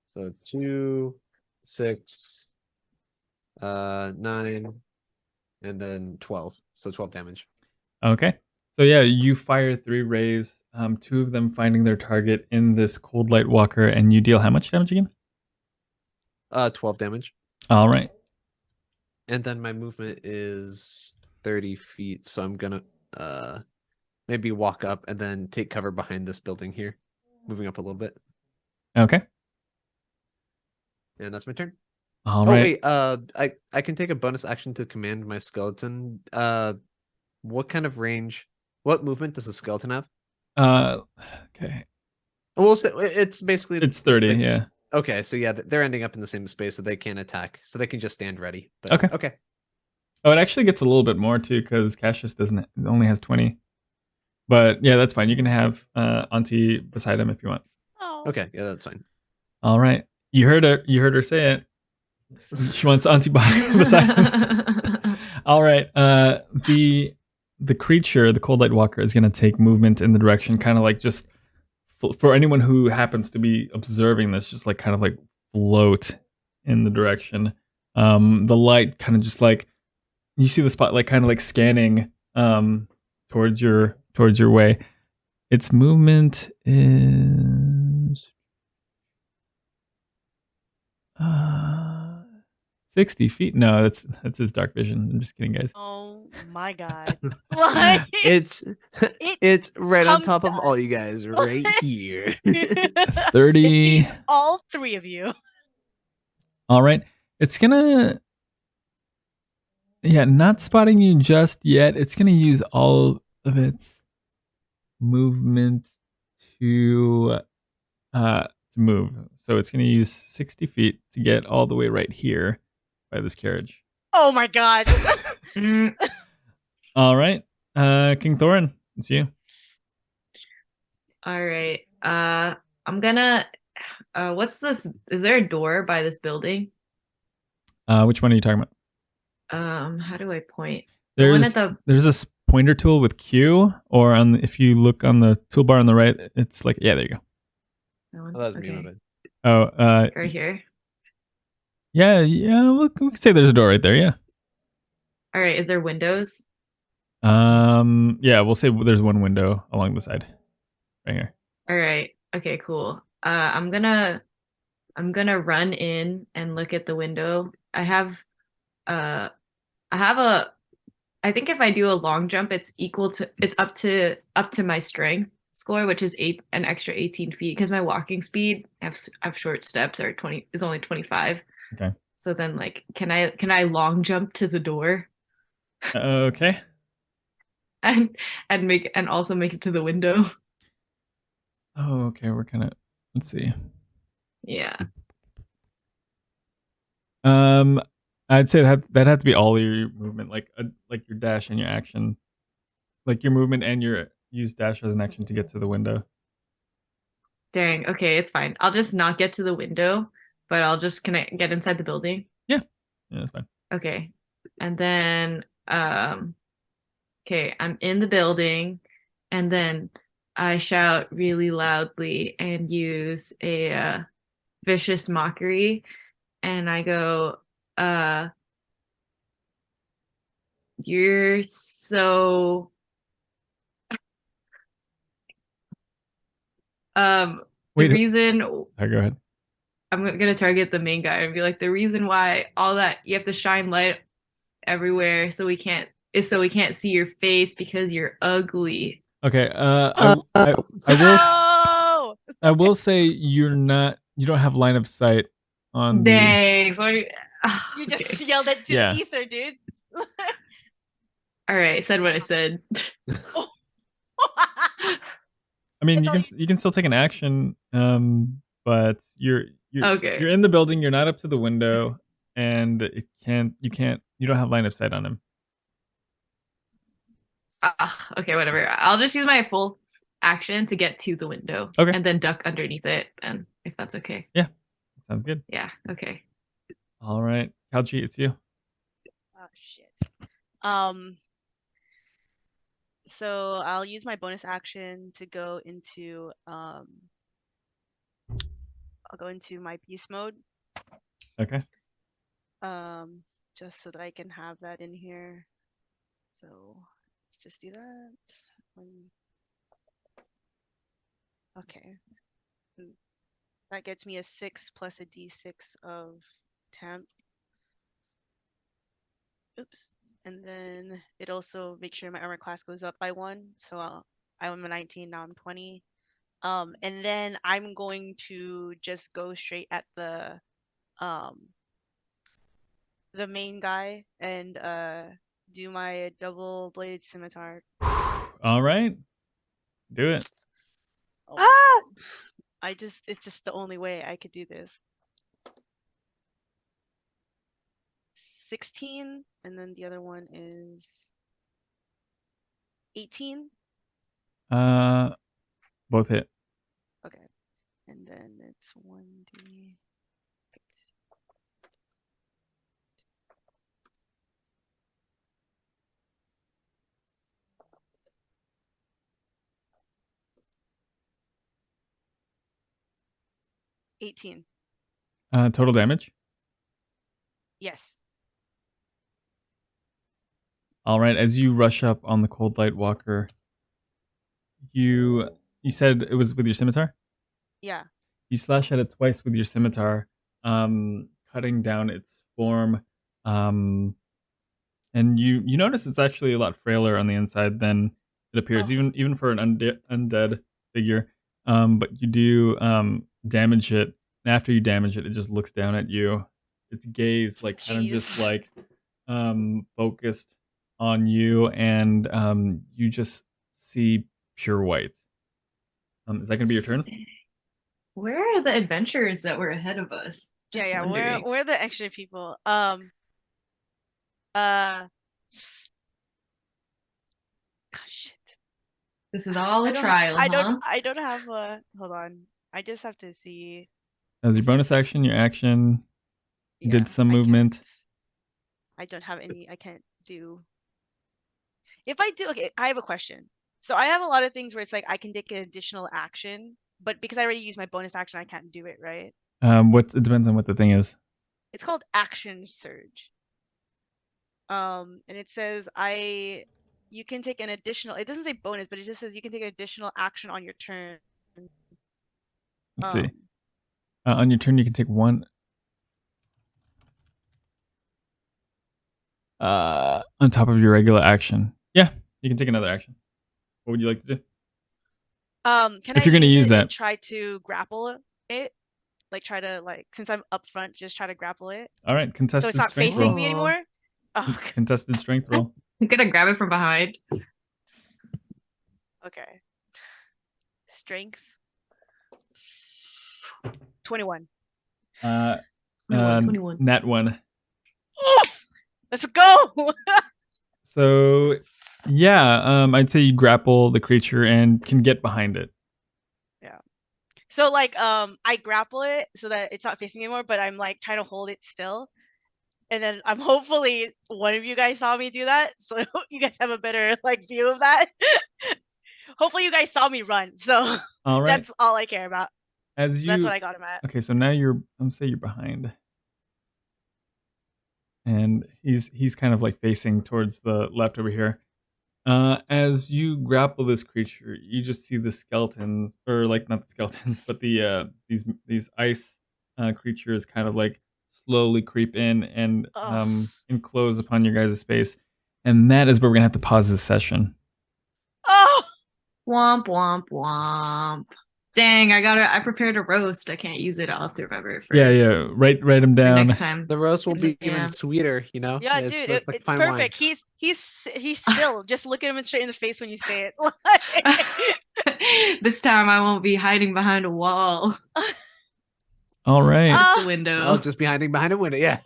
Speaker 2: So 2, 6, 9, and then 12. So 12 damage.
Speaker 1: Okay. So yeah, you fire 3 rays, 2 of them finding their target in this cold light walker, and you deal how much damage again?
Speaker 2: 12 damage.
Speaker 1: All right.
Speaker 2: And then my movement is 30 feet, so I'm gonna maybe walk up and then take cover behind this building here, moving up a little bit.
Speaker 1: Okay.
Speaker 2: And that's my turn.
Speaker 1: All right.
Speaker 2: Wait, I can take a bonus action to command my skeleton. What kind of range? What movement does a skeleton have?
Speaker 1: Okay.
Speaker 2: We'll say it's basically
Speaker 1: It's 30. Yeah.
Speaker 2: Okay, so yeah, they're ending up in the same space, so they can't attack, so they can just stand ready. But,
Speaker 1: Okay.
Speaker 2: Okay.
Speaker 1: Oh, it actually gets a little bit more too because Cassius only has 20. But yeah, that's fine. You can have Auntie beside him if you want.
Speaker 3: Oh.
Speaker 2: Okay. Yeah, that's fine.
Speaker 1: All right. You heard her say it. She wants Auntie beside him. All right. The creature, the cold light walker, is going to take movement in the direction, kind of like just for anyone who happens to be observing this, just like kind of like float in the direction. The light kind of just like you see the spot like kind of like scanning towards your way. Its movement is 60 feet. No, that's his dark vision. I'm just kidding, guys.
Speaker 3: Oh my god. Like
Speaker 2: It's right on
Speaker 3: comes
Speaker 2: top
Speaker 3: to
Speaker 2: of all you guys right here.
Speaker 1: 30.
Speaker 3: It sees all 3 of you.
Speaker 1: All right. It's gonna not spotting you just yet. It's gonna use all of its movement to move. So it's gonna use 60 feet to get all the way right here by this carriage.
Speaker 3: Oh my god.
Speaker 1: All right. King Thorin, it's you.
Speaker 4: All right. I'm gonna. What's this? Is there a door by this building?
Speaker 1: Which one are you talking about?
Speaker 4: How do I point?
Speaker 1: There's
Speaker 4: the one at
Speaker 1: there's a pointer tool with Q, or if you look on the toolbar on the right, it's like, yeah, there you go.
Speaker 4: That one?
Speaker 2: Oh, that was me
Speaker 4: Okay.
Speaker 2: moving.
Speaker 1: Oh,
Speaker 4: Right here.
Speaker 1: yeah, we can say there's a door right there, yeah.
Speaker 4: All right. Is there windows?
Speaker 1: Yeah, we'll say there's one window along the side, right here.
Speaker 4: All right. Okay. Cool. I'm gonna run in and look at the window. I have a. I think if I do a long jump, it's up to my strength score, which is an extra 18 feet, because my walking speed, I have short steps, is only 25.
Speaker 1: Okay.
Speaker 4: So then, like, can I long jump to the door
Speaker 1: Okay.
Speaker 4: and also make it to the window?
Speaker 1: Oh, okay. We're kind of. Let's see.
Speaker 4: Yeah.
Speaker 1: I'd say that had to be all your movement, like your dash and your action, like your movement and your use dash as an action to get to the window.
Speaker 4: Dang. Okay, it's fine. I'll just not get to the window, but can I get inside the building?
Speaker 1: Yeah, that's fine.
Speaker 4: Okay. And then okay, I'm in the building, and then I shout really loudly and use a vicious mockery, and I go, you're so
Speaker 1: Wait,
Speaker 4: reason
Speaker 1: sorry, go ahead.
Speaker 4: I'm gonna target the main guy and be like, the reason why all that you have to shine light everywhere so we can't see your face because you're ugly.
Speaker 1: Okay.
Speaker 3: No!
Speaker 1: I will say you don't have line of sight on
Speaker 4: Dang. So
Speaker 3: You just yelled it to
Speaker 1: Yeah.
Speaker 3: the ether, dude.
Speaker 4: All right, said what I said.
Speaker 1: I mean,
Speaker 3: It's
Speaker 1: you can still take an action, but you're
Speaker 4: Okay.
Speaker 1: you're in the building. You're not up to the window, and you don't have line of sight on him.
Speaker 4: Okay, whatever. I'll just use my full action to get to the window.
Speaker 1: Okay.
Speaker 4: And then duck underneath it, and if that's okay.
Speaker 1: Yeah, sounds good.
Speaker 4: Yeah. Okay.
Speaker 1: All right, Kalji, it's you.
Speaker 3: Oh shit. So I'll use my bonus action to go into I'll go into my beast mode.
Speaker 1: Okay.
Speaker 3: Just so that I can have that in here. So let's just do that. Okay. That gets me a 6 plus a d6 of temp. Oops. And then it also makes sure my armor class goes up by 1. So I'm a 19, now I'm 20. And then I'm going to just go straight at the main guy and do my double bladed scimitar.
Speaker 1: All right, do it.
Speaker 3: Oh, it's just the only way I could do this. 16, and then the other one is 18.
Speaker 1: Both hit.
Speaker 3: Okay, and then it's 1d. Okay. 18.
Speaker 1: Total damage.
Speaker 3: Yes.
Speaker 1: All right, as you rush up on the Cold Light Walker, you said it was with your scimitar?
Speaker 3: Yeah.
Speaker 1: You slash at it twice with your scimitar, cutting down its form, and you notice it's actually a lot frailer on the inside than it appears, even for an undead figure. But you do damage it, and after you damage it, it just looks down at you. Its gaze, like, kind of just like focused on you, and you just see pure white. Is that gonna be your turn?
Speaker 4: Where are the adventurers that were ahead of us? Just
Speaker 3: Yeah.
Speaker 4: wondering.
Speaker 3: Where are the extra people? Shit.
Speaker 4: This is all a trial,
Speaker 3: I
Speaker 4: huh?
Speaker 3: don't have a. Hold on. I just have to see.
Speaker 1: As your bonus action, your action, you
Speaker 3: Yeah,
Speaker 1: did some
Speaker 3: I
Speaker 1: movement.
Speaker 3: can't. I don't have any. I can't do. If I do, okay, I have a question. So I have a lot of things where it's like I can take an additional action, but because I already used my bonus action, I can't do it, right?
Speaker 1: It depends on what the thing is.
Speaker 3: It's called Action Surge. And it says you can take an additional. It doesn't say bonus, but it just says you can take an additional action on your turn.
Speaker 1: Let's see. On your turn, you can take one. On top of your regular action. Yeah, you can take another action. What would you like to do?
Speaker 3: Can
Speaker 1: If you're
Speaker 3: I
Speaker 1: gonna use
Speaker 3: it
Speaker 1: that.
Speaker 3: and try to grapple it? Like try to since I'm up front, just try to grapple it.
Speaker 1: All right,
Speaker 3: So
Speaker 1: contested
Speaker 3: it's not
Speaker 1: strength
Speaker 3: facing
Speaker 1: roll.
Speaker 3: me anymore? Oh,
Speaker 1: Contested strength roll.
Speaker 4: I'm gonna grab it from behind.
Speaker 3: okay. Strength. 21.
Speaker 4: 21.
Speaker 1: Nat 1.
Speaker 3: Let's go!
Speaker 1: So, yeah, I'd say you grapple the creature and can get behind it.
Speaker 3: Yeah. So I grapple it so that it's not facing me anymore, but I'm like trying to hold it still. And then I'm hopefully one of you guys saw me do that, so you guys have a better view of that. Hopefully you guys saw me run, so
Speaker 1: All right.
Speaker 3: that's all I care about.
Speaker 1: As you,
Speaker 3: That's what I got him at.
Speaker 1: Okay, so now say you're behind. And he's kind of like facing towards the left over here. As you grapple this creature, you just see the skeletons, or like not the skeletons, but the these ice creatures kind of like slowly creep in and enclose upon your guys' space. And that is where we're gonna have to pause this session.
Speaker 3: Oh!
Speaker 4: Womp womp womp. Dang, I prepared a roast. I can't use it. I'll have to remember it for
Speaker 1: Yeah. Write them
Speaker 4: for
Speaker 1: down.
Speaker 4: next time.
Speaker 2: The roast will be
Speaker 4: Yeah.
Speaker 2: even sweeter, you know?
Speaker 3: Yeah,
Speaker 2: It's,
Speaker 3: dude,
Speaker 2: it's like
Speaker 3: it's
Speaker 2: fine
Speaker 3: perfect.
Speaker 2: wine.
Speaker 3: He's still just look at him straight in the face when you say it.
Speaker 4: This time I won't be hiding behind a wall.
Speaker 1: All right.
Speaker 4: Just a window.
Speaker 2: Oh, just behind a window, yeah.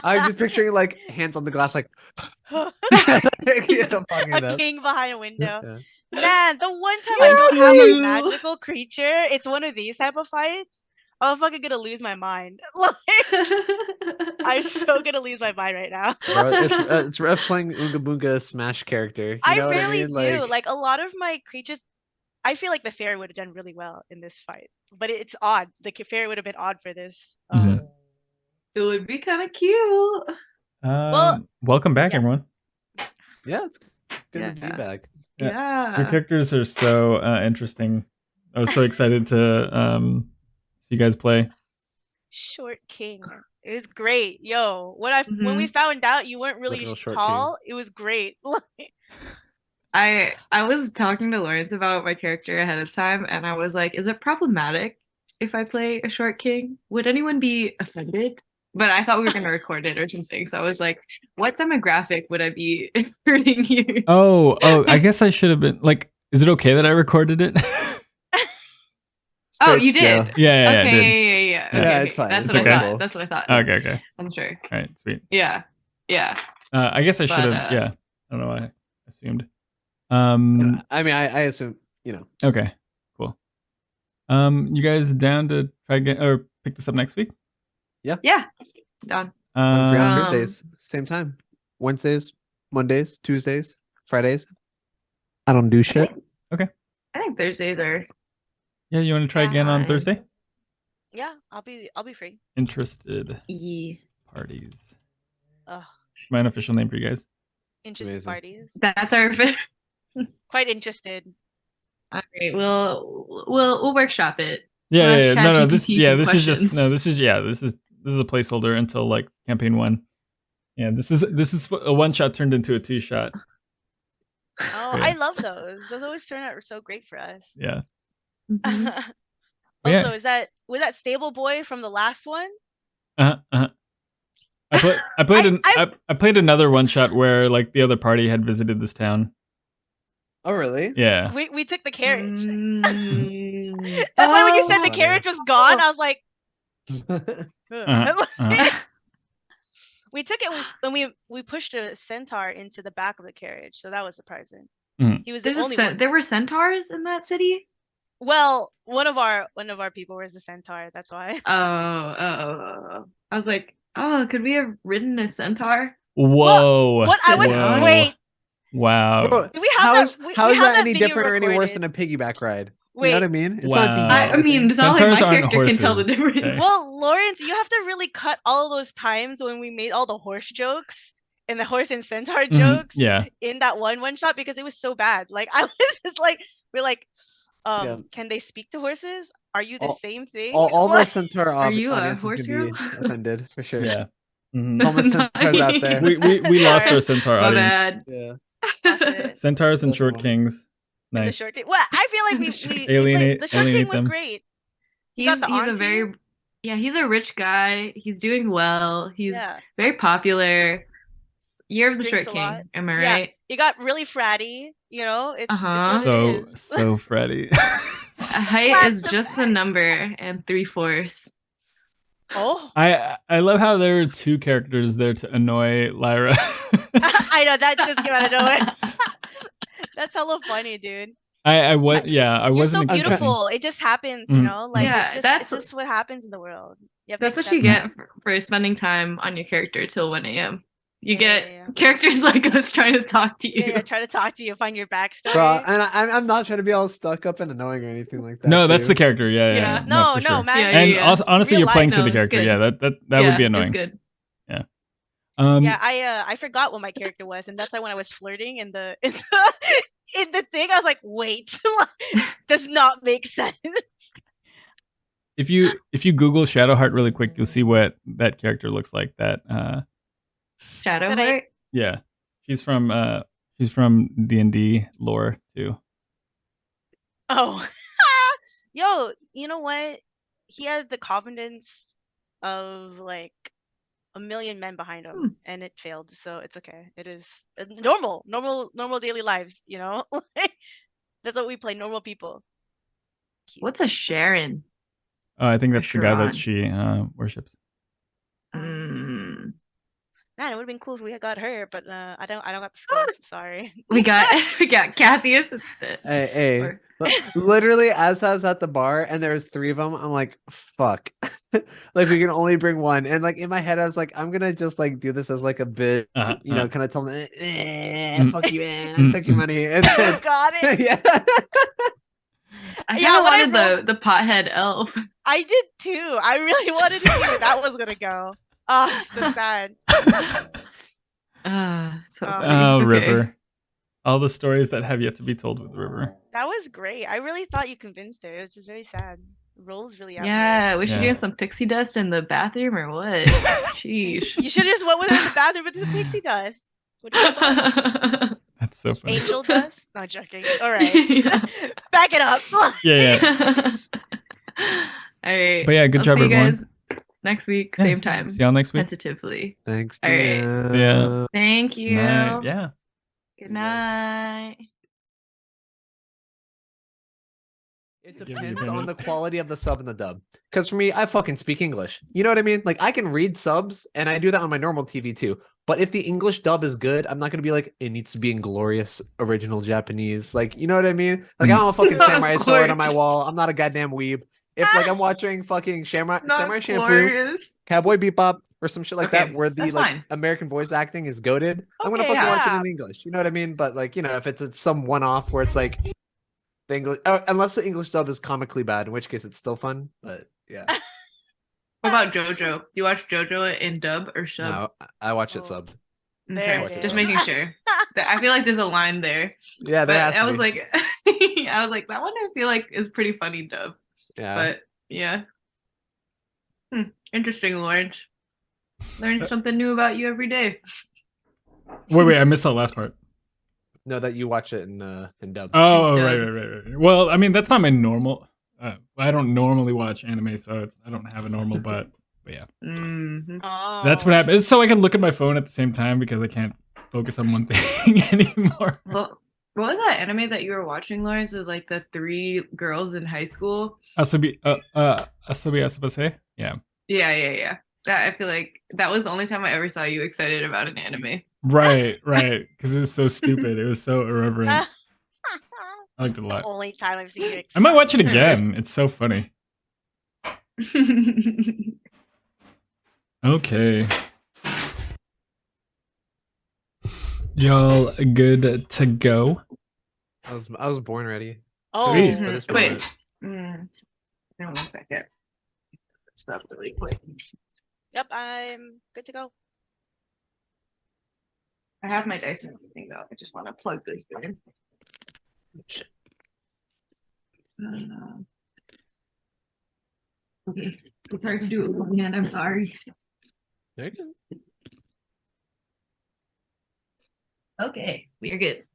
Speaker 2: I'm just picturing like hands on the glass, like
Speaker 3: A king behind a window.
Speaker 2: Yeah.
Speaker 3: Man, the one time
Speaker 4: I
Speaker 3: I don't have
Speaker 4: see
Speaker 3: a
Speaker 4: you.
Speaker 3: magical creature, it's one of these type of fights. I'm fucking gonna lose my mind. I'm so gonna lose my mind right now.
Speaker 2: Bro, it's rough playing Oonga Boonga Smash character. You
Speaker 3: I
Speaker 2: know what I
Speaker 3: really
Speaker 2: mean?
Speaker 3: do. Like a lot of my creatures, I feel like the fairy would have done really well in this fight. But it's odd. The fairy would have been odd for this.
Speaker 1: Mhm.
Speaker 4: It would be kind of cute.
Speaker 1: Welcome back,
Speaker 3: yeah.
Speaker 2: yeah, it's good to be
Speaker 4: Yeah.
Speaker 2: back.
Speaker 1: Yeah. Your characters are so interesting. I was so excited to see you guys play.
Speaker 3: Short king. It was great. Yo, when we found out you weren't really
Speaker 2: Literal short
Speaker 3: tall, it was great.
Speaker 4: I was talking to Lawrence about my character ahead of time, and I was like, is it problematic if I play a short king? Would anyone be offended? But I thought we were going to record it or something. So I was like, what demographic would I be hurting you?
Speaker 1: Oh, I guess I should have been like, is it okay that I recorded it?
Speaker 4: Oh, you did?
Speaker 2: Joe.
Speaker 1: Yeah,
Speaker 4: Okay,
Speaker 1: I did.
Speaker 4: yeah.
Speaker 2: Yeah,
Speaker 4: Okay,
Speaker 2: it's fine.
Speaker 4: That's
Speaker 2: It's
Speaker 4: what
Speaker 1: okay.
Speaker 4: I thought. That's what I thought.
Speaker 1: Okay.
Speaker 4: I'm sure.
Speaker 1: All right, sweet.
Speaker 4: Yeah.
Speaker 1: I guess I should have.
Speaker 4: But,
Speaker 1: Yeah, I don't know why I assumed.
Speaker 2: I mean, I assume, you know.
Speaker 1: Okay, cool. You guys down to try again or pick this up next week?
Speaker 4: Yeah. Done.
Speaker 2: I'm free on
Speaker 4: Um,
Speaker 2: Thursdays, same time. Wednesdays, Mondays, Tuesdays, Fridays. I don't do shit.
Speaker 1: Okay.
Speaker 4: I think Thursdays are.
Speaker 1: Yeah, you want to try again on
Speaker 4: Fine.
Speaker 1: Thursday?
Speaker 3: Yeah, I'll be free.
Speaker 1: Interested
Speaker 4: Yeah.
Speaker 1: parties.
Speaker 3: Ugh,
Speaker 1: My unofficial name for you guys.
Speaker 3: interested
Speaker 2: Amazing.
Speaker 3: parties.
Speaker 4: That's our.
Speaker 3: Quite interested.
Speaker 4: All right, we'll workshop it.
Speaker 1: Yeah,
Speaker 4: We'll
Speaker 1: yeah.
Speaker 4: ask
Speaker 1: No. This
Speaker 4: ChatGPT some
Speaker 1: is just
Speaker 4: questions.
Speaker 1: This is a placeholder until like campaign 1. Yeah, this is a 1-shot turned into a 2-shot.
Speaker 3: Oh,
Speaker 1: Yeah.
Speaker 3: I love those. Those always turn out so great for us.
Speaker 1: Yeah.
Speaker 4: Mhm.
Speaker 3: Also, was that stable boy from the last one?
Speaker 1: I played another 1-shot where like the other party had visited this town.
Speaker 2: Oh, really?
Speaker 1: Yeah.
Speaker 3: We took the carriage.
Speaker 4: Mm.
Speaker 3: That's why when you said
Speaker 2: Oh.
Speaker 3: the carriage was gone, I was like,
Speaker 1: Uh-huh.
Speaker 3: we took it and we pushed a centaur into the back of the carriage, so that was surprising.
Speaker 1: Mm.
Speaker 3: He was
Speaker 4: There's
Speaker 3: the only
Speaker 4: a
Speaker 3: one.
Speaker 4: there were centaurs in that city.
Speaker 3: Well, one of our people was a centaur. That's why.
Speaker 4: Oh. I was like, oh, could we have ridden a centaur?
Speaker 1: Whoa.
Speaker 3: What I was
Speaker 1: Whoa.
Speaker 3: wait.
Speaker 1: Wow.
Speaker 2: Bro,
Speaker 3: We have
Speaker 2: how is that any
Speaker 3: video
Speaker 2: different or any worse
Speaker 3: recorded.
Speaker 2: than a piggyback ride? You
Speaker 3: Wait.
Speaker 2: know what I mean? It's
Speaker 1: Wow.
Speaker 2: not the
Speaker 4: I mean, it's not like
Speaker 1: Centaurs
Speaker 4: my
Speaker 1: aren't
Speaker 4: character can tell the
Speaker 1: horses.
Speaker 4: difference.
Speaker 1: Okay.
Speaker 3: Well, Lawrence, you have to really cut all those times when we made all the horse jokes and the horse and centaur jokes
Speaker 1: Yeah.
Speaker 3: in that one shot because it was so bad. Like I was just like, we're like,
Speaker 2: Yeah.
Speaker 3: can they speak to horses? Are you the
Speaker 2: All-
Speaker 3: same thing?
Speaker 2: all the
Speaker 3: Like,
Speaker 2: centaur
Speaker 4: Are you a
Speaker 2: audience is
Speaker 4: horse
Speaker 2: gonna be
Speaker 4: girl?
Speaker 2: offended for sure.
Speaker 1: Yeah. Mhm.
Speaker 2: All my centaurs out there.
Speaker 1: We lost our
Speaker 3: Sorry.
Speaker 1: centaur
Speaker 4: My
Speaker 1: audience.
Speaker 4: bad.
Speaker 2: Yeah.
Speaker 3: lost it.
Speaker 1: Centaurs and
Speaker 2: That's
Speaker 1: short
Speaker 2: fine.
Speaker 1: kings.
Speaker 3: And the
Speaker 1: Nice.
Speaker 3: short king. Well, I feel like we played
Speaker 1: Alienate-
Speaker 3: the short king
Speaker 1: alienate
Speaker 3: was
Speaker 1: them.
Speaker 3: great. He got the
Speaker 4: He's
Speaker 3: auntie.
Speaker 4: a very he's a rich guy. He's doing well. He's
Speaker 3: Yeah.
Speaker 4: very popular. Year of the
Speaker 3: Drinks
Speaker 4: Short
Speaker 3: a lot.
Speaker 4: King. Am I
Speaker 3: Yeah.
Speaker 4: right?
Speaker 3: He got really fratty. You know, it's
Speaker 4: Uh-huh.
Speaker 3: what it is.
Speaker 1: So Freddy.
Speaker 4: Height
Speaker 3: Lots
Speaker 4: is
Speaker 3: of
Speaker 4: just a number and 3/4.
Speaker 3: Oh,
Speaker 1: I love how there are two characters there to annoy Lyra.
Speaker 3: I know that just came out of nowhere. That's hella funny, dude.
Speaker 1: I
Speaker 3: You're so
Speaker 1: wasn't expecting.
Speaker 3: beautiful. It just happens, you
Speaker 1: Mm.
Speaker 3: know. Like
Speaker 4: Yeah,
Speaker 3: it's
Speaker 4: that's-
Speaker 3: just what happens in the world. You have to
Speaker 4: That's what you
Speaker 3: accept
Speaker 4: get for spending time on your character till 1 a.m. You
Speaker 3: Yeah,
Speaker 4: get
Speaker 3: yeah.
Speaker 4: characters like us trying to talk to you.
Speaker 3: Yeah, try to talk to you, find your backstory.
Speaker 2: Bro, and I'm not trying to be all stuck up and annoying or anything like that.
Speaker 1: No, that's
Speaker 2: too.
Speaker 1: the character. Yeah.
Speaker 4: Yeah.
Speaker 3: No,
Speaker 1: for sure.
Speaker 3: man.
Speaker 4: Yeah,
Speaker 1: And
Speaker 4: yeah.
Speaker 1: also, honestly,
Speaker 3: Real
Speaker 1: you're playing
Speaker 3: life,
Speaker 1: to the
Speaker 4: no, it's
Speaker 1: character.
Speaker 4: good.
Speaker 1: Yeah, that would be
Speaker 4: It's
Speaker 1: annoying.
Speaker 4: good.
Speaker 3: Yeah, I forgot what my character was, and that's why when I was flirting in the in the thing, I was like, wait, does not make sense.
Speaker 1: If you Google Shadowheart really quick, you'll see what that character looks like.
Speaker 4: Shadowheart?
Speaker 1: Yeah, she's from D&D lore too.
Speaker 3: Oh, yo, you know what? He had the confidence of like 1,000,000 men behind him, and it failed. So it's okay. It is normal daily lives. You know, that's what we play. Normal people. Cute.
Speaker 4: What's a Sharon?
Speaker 1: Oh, I think that's the guy that
Speaker 4: Sharon.
Speaker 1: she worships.
Speaker 4: Mm.
Speaker 3: Man, it would have been cool if we had got her, but I don't got the skills. Sorry.
Speaker 4: We got Cassius instead.
Speaker 2: Hey,
Speaker 4: Or-
Speaker 2: literally, as I was at the bar and there was 3 of them, I'm like, fuck. Like we can only bring one, and like in my head, I was like, I'm gonna just like do this as like a bit, you know, kind of tell them, fuck you, I took your money, and then,
Speaker 3: Got it.
Speaker 2: yeah.
Speaker 4: I
Speaker 3: Yeah,
Speaker 4: kind of
Speaker 3: when I
Speaker 4: wanted the pothead elf.
Speaker 3: I did too. I really wanted to see where that was gonna go. Oh, so sad.
Speaker 4: So
Speaker 3: Oh.
Speaker 4: funny.
Speaker 1: Oh,
Speaker 4: Okay.
Speaker 1: River. All the stories that have yet to be told with River.
Speaker 3: That was great. I really thought you convinced her. It was just very sad. Roll's really out there.
Speaker 4: Yeah, we should
Speaker 1: Yeah.
Speaker 4: do some pixie dust in the bathroom or what? Sheesh.
Speaker 3: You should have just went with her in the bathroom with some pixie dust. Would have been fun.
Speaker 1: That's so funny.
Speaker 3: Angel dust? Not joking. All right.
Speaker 4: Yeah.
Speaker 3: Back it up.
Speaker 1: Yeah.
Speaker 4: All right.
Speaker 1: But yeah, good
Speaker 4: I'll
Speaker 1: job,
Speaker 4: see you
Speaker 1: everyone.
Speaker 4: guys next week,
Speaker 1: Yeah,
Speaker 4: same
Speaker 1: see-
Speaker 4: time.
Speaker 1: See y'all next week.
Speaker 4: Tentatively.
Speaker 2: Thanks.
Speaker 4: All right.
Speaker 2: DM.
Speaker 1: Yeah.
Speaker 4: Thank you.
Speaker 1: Night. Yeah.
Speaker 4: Good
Speaker 2: You guys.
Speaker 4: night.
Speaker 2: It
Speaker 1: Give me a
Speaker 2: depends on
Speaker 1: minute.
Speaker 2: the quality of the sub and the dub. Because for me, I fucking speak English. You know what I mean? Like I can read subs, and I do that on my normal TV too. But if the English dub is good, I'm not gonna be like, it needs to be in glorious original Japanese. Like, you know what I mean? Like I don't have a fucking
Speaker 4: Not
Speaker 2: samurai sword on my
Speaker 4: glorious.
Speaker 2: wall. I'm not a goddamn weeb. If like I'm watching fucking Samurai
Speaker 4: Not
Speaker 2: Shampoo,
Speaker 4: glorious.
Speaker 2: Cowboy Bebop, or some shit like
Speaker 4: Okay,
Speaker 2: that, where the
Speaker 4: that's
Speaker 2: like
Speaker 4: fine.
Speaker 2: American voice acting is goated, I'm gonna
Speaker 3: Okay,
Speaker 2: fucking watch it
Speaker 3: yeah.
Speaker 2: in English. You know what I mean? But like, you know, if it's some one-off where it's like the English, unless the English dub is comically bad, in which case it's still fun. But yeah,
Speaker 4: What about JoJo? You watch JoJo in dub or sub?
Speaker 2: no, I watch it
Speaker 3: Oh.
Speaker 2: subbed.
Speaker 3: There
Speaker 4: Okay,
Speaker 3: it
Speaker 4: just
Speaker 3: is.
Speaker 4: making sure. I feel like there's a line there.
Speaker 2: Yeah, there
Speaker 4: But
Speaker 2: has to
Speaker 4: I was
Speaker 2: be.
Speaker 4: like, I was like, that one I feel like is pretty funny dub.
Speaker 2: Yeah,
Speaker 4: But yeah. Interesting, Lawrence. Learn something new about you every day.
Speaker 1: Wait, I missed that last part.
Speaker 2: no, that you watch it in dub.
Speaker 1: Oh,
Speaker 4: dub.
Speaker 1: right. Well, I mean, that's not my normal. I don't normally watch anime, so I don't have a normal. But yeah,
Speaker 4: Mm-hmm.
Speaker 3: Oh.
Speaker 1: that's what happens. It's so I can look at my phone at the same time because I can't focus on one thing anymore.
Speaker 4: Well, what was that anime that you were watching, Lawrence, with like the 3 girls in high school?
Speaker 1: Asobi Asabase? Yeah.
Speaker 4: Yeah. That I feel like that was the only time I ever saw you excited about an anime.
Speaker 1: Right. Because it was so stupid. It was so irreverent. I liked it a
Speaker 3: The
Speaker 1: lot.
Speaker 3: only time I've seen you.
Speaker 1: I might watch it again. It's so funny. Okay. Y'all good to go?
Speaker 2: I was born ready.
Speaker 3: Oh,
Speaker 1: Sweet.
Speaker 2: For this
Speaker 4: Wait.
Speaker 2: moment.
Speaker 4: Hang on 1 second. Stop really quick.
Speaker 3: yep, I'm good to go.
Speaker 4: I have my dice and everything though. I just want to plug this in. Okay, it's hard to do it with one hand. I'm sorry.
Speaker 2: There you go.
Speaker 4: Okay, we are good.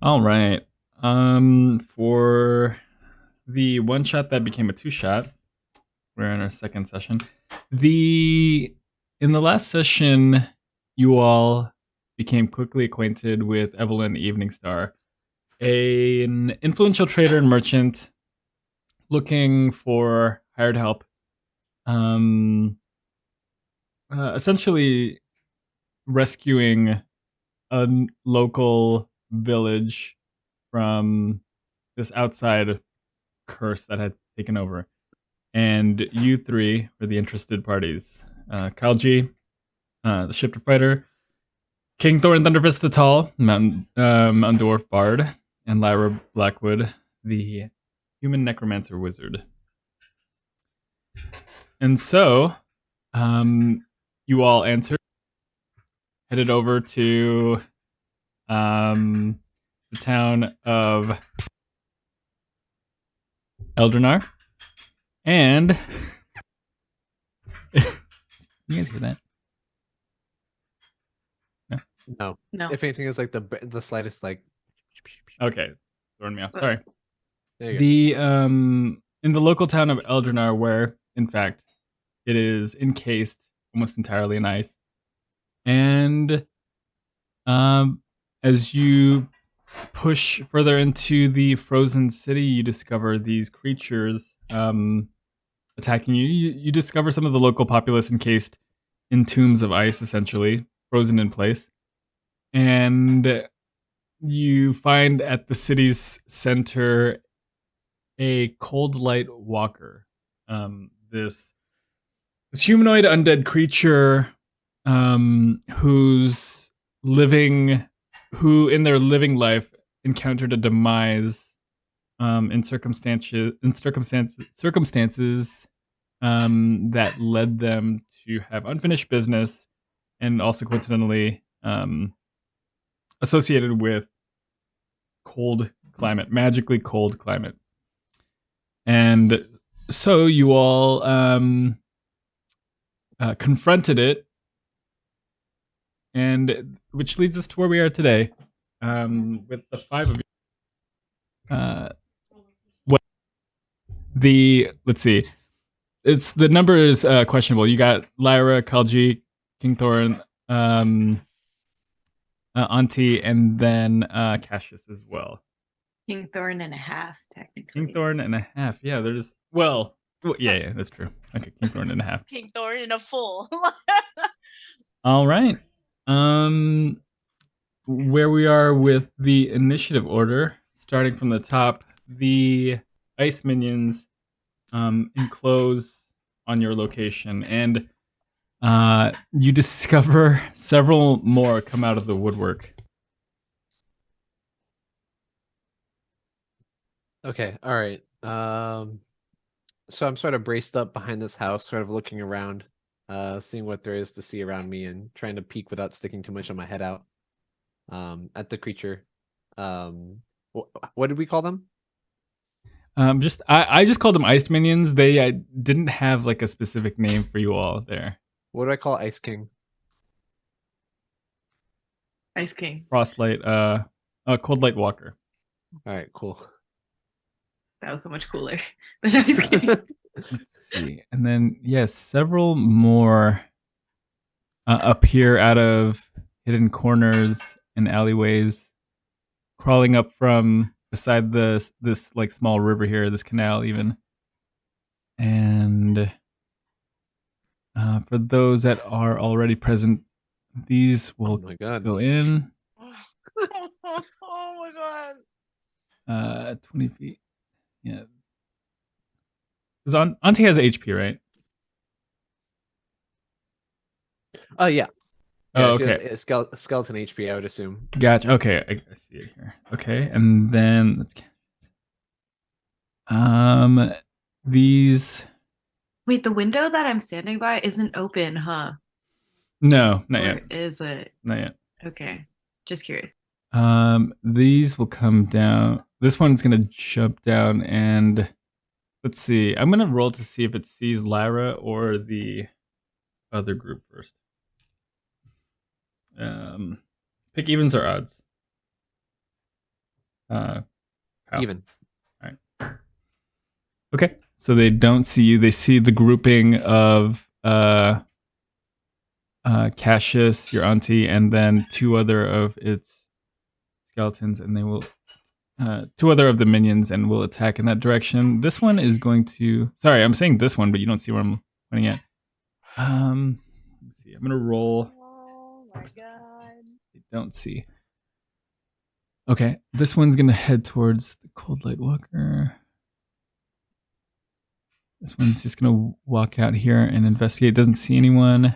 Speaker 1: All right. For the one shot that became a two shot, we're in our second session. In the last session, you all became quickly acquainted with Evelyn Eveningstar, an influential trader and merchant looking for hired help. Essentially rescuing a local village from this outside curse that had taken over. And you three were the interested parties. Kalji, the shifter fighter, King Thorin Thunderfist the Tall, Mountain Dwarf Bard, and Lyra Blackwood, the human necromancer wizard. And so, you all answered, headed over to the town of Eldrinar, and you guys hear that?
Speaker 2: No.
Speaker 4: No.
Speaker 2: If anything, is like the slightest like.
Speaker 1: Okay, throwing me off. Sorry.
Speaker 2: There you
Speaker 1: The in the local town of Eldrinar, where in fact it is encased almost entirely in ice, and as you push further into the frozen city, you discover these creatures attacking you. You discover some of the local populace encased in tombs of ice, essentially frozen in place, and you find at the city's center a cold light walker. This humanoid undead creature who in their living life encountered a demise in circumstances that led them to have unfinished business, and also coincidentally associated with cold climate, magically cold climate. And so you all confronted it, and which leads us to where we are today, with the five of you. Let's see, the number is questionable. You got Lyra, Kalji, King Thorin, Auntie, and then Cassius as well.
Speaker 4: King Thorin and a half, technically.
Speaker 1: King Thorin and a half. Yeah, there's yeah, that's true. Okay, King Thorin and a half.
Speaker 3: King Thorin in a full.
Speaker 1: All right. Where we are with the initiative order, starting from the top, the ice minions enclose on your location, and you discover several more come out of the woodwork.
Speaker 2: Okay, all right. So I'm sort of braced up behind this house, sort of looking around, seeing what there is to see around me, and trying to peek without sticking too much of my head out. At the creature. What did we call them?
Speaker 1: I just called them ice minions. They didn't have like a specific name for you all there.
Speaker 2: What do I call Ice King?
Speaker 4: Ice King.
Speaker 1: Frostlight, Cold Light Walker.
Speaker 2: All right, cool.
Speaker 4: That was so much cooler. But Ice King.
Speaker 1: Let's see. And then, yes, several more appear out of hidden corners and alleyways, crawling up from beside this like small river here, this canal even. And for those that are already present, these will
Speaker 2: Oh my god.
Speaker 1: go in.
Speaker 3: Oh my god.
Speaker 1: 20 feet. Yeah. Because Auntie has HP, right?
Speaker 2: Yeah. Yeah,
Speaker 1: Oh,
Speaker 2: she has
Speaker 1: okay.
Speaker 2: a skeleton HP, I would assume.
Speaker 1: Gotcha. Okay, I see it here. Okay, and then let's get these.
Speaker 4: Wait, the window that I'm standing by isn't open, huh?
Speaker 1: No, not
Speaker 4: Or
Speaker 1: yet.
Speaker 4: is it?
Speaker 1: Not yet.
Speaker 4: Okay. Just curious.
Speaker 1: These will come down. This one's gonna jump down, and let's see. I'm gonna roll to see if it sees Lyra or the other group first. Pick evens or odds. Kyle.
Speaker 2: Even.
Speaker 1: All right. Okay, so they don't see you. They see the grouping of Cassius, your auntie, and then two other of its skeletons, and they will two other of the minions, and will attack in that direction. This one is going to. Sorry, I'm saying this one, but you don't see where I'm pointing at. Let's see. I'm gonna roll.
Speaker 3: Oh my god.
Speaker 1: They don't see. Okay, this one's gonna head towards the Cold Light Walker. This one's just gonna walk out here and investigate. Doesn't see anyone.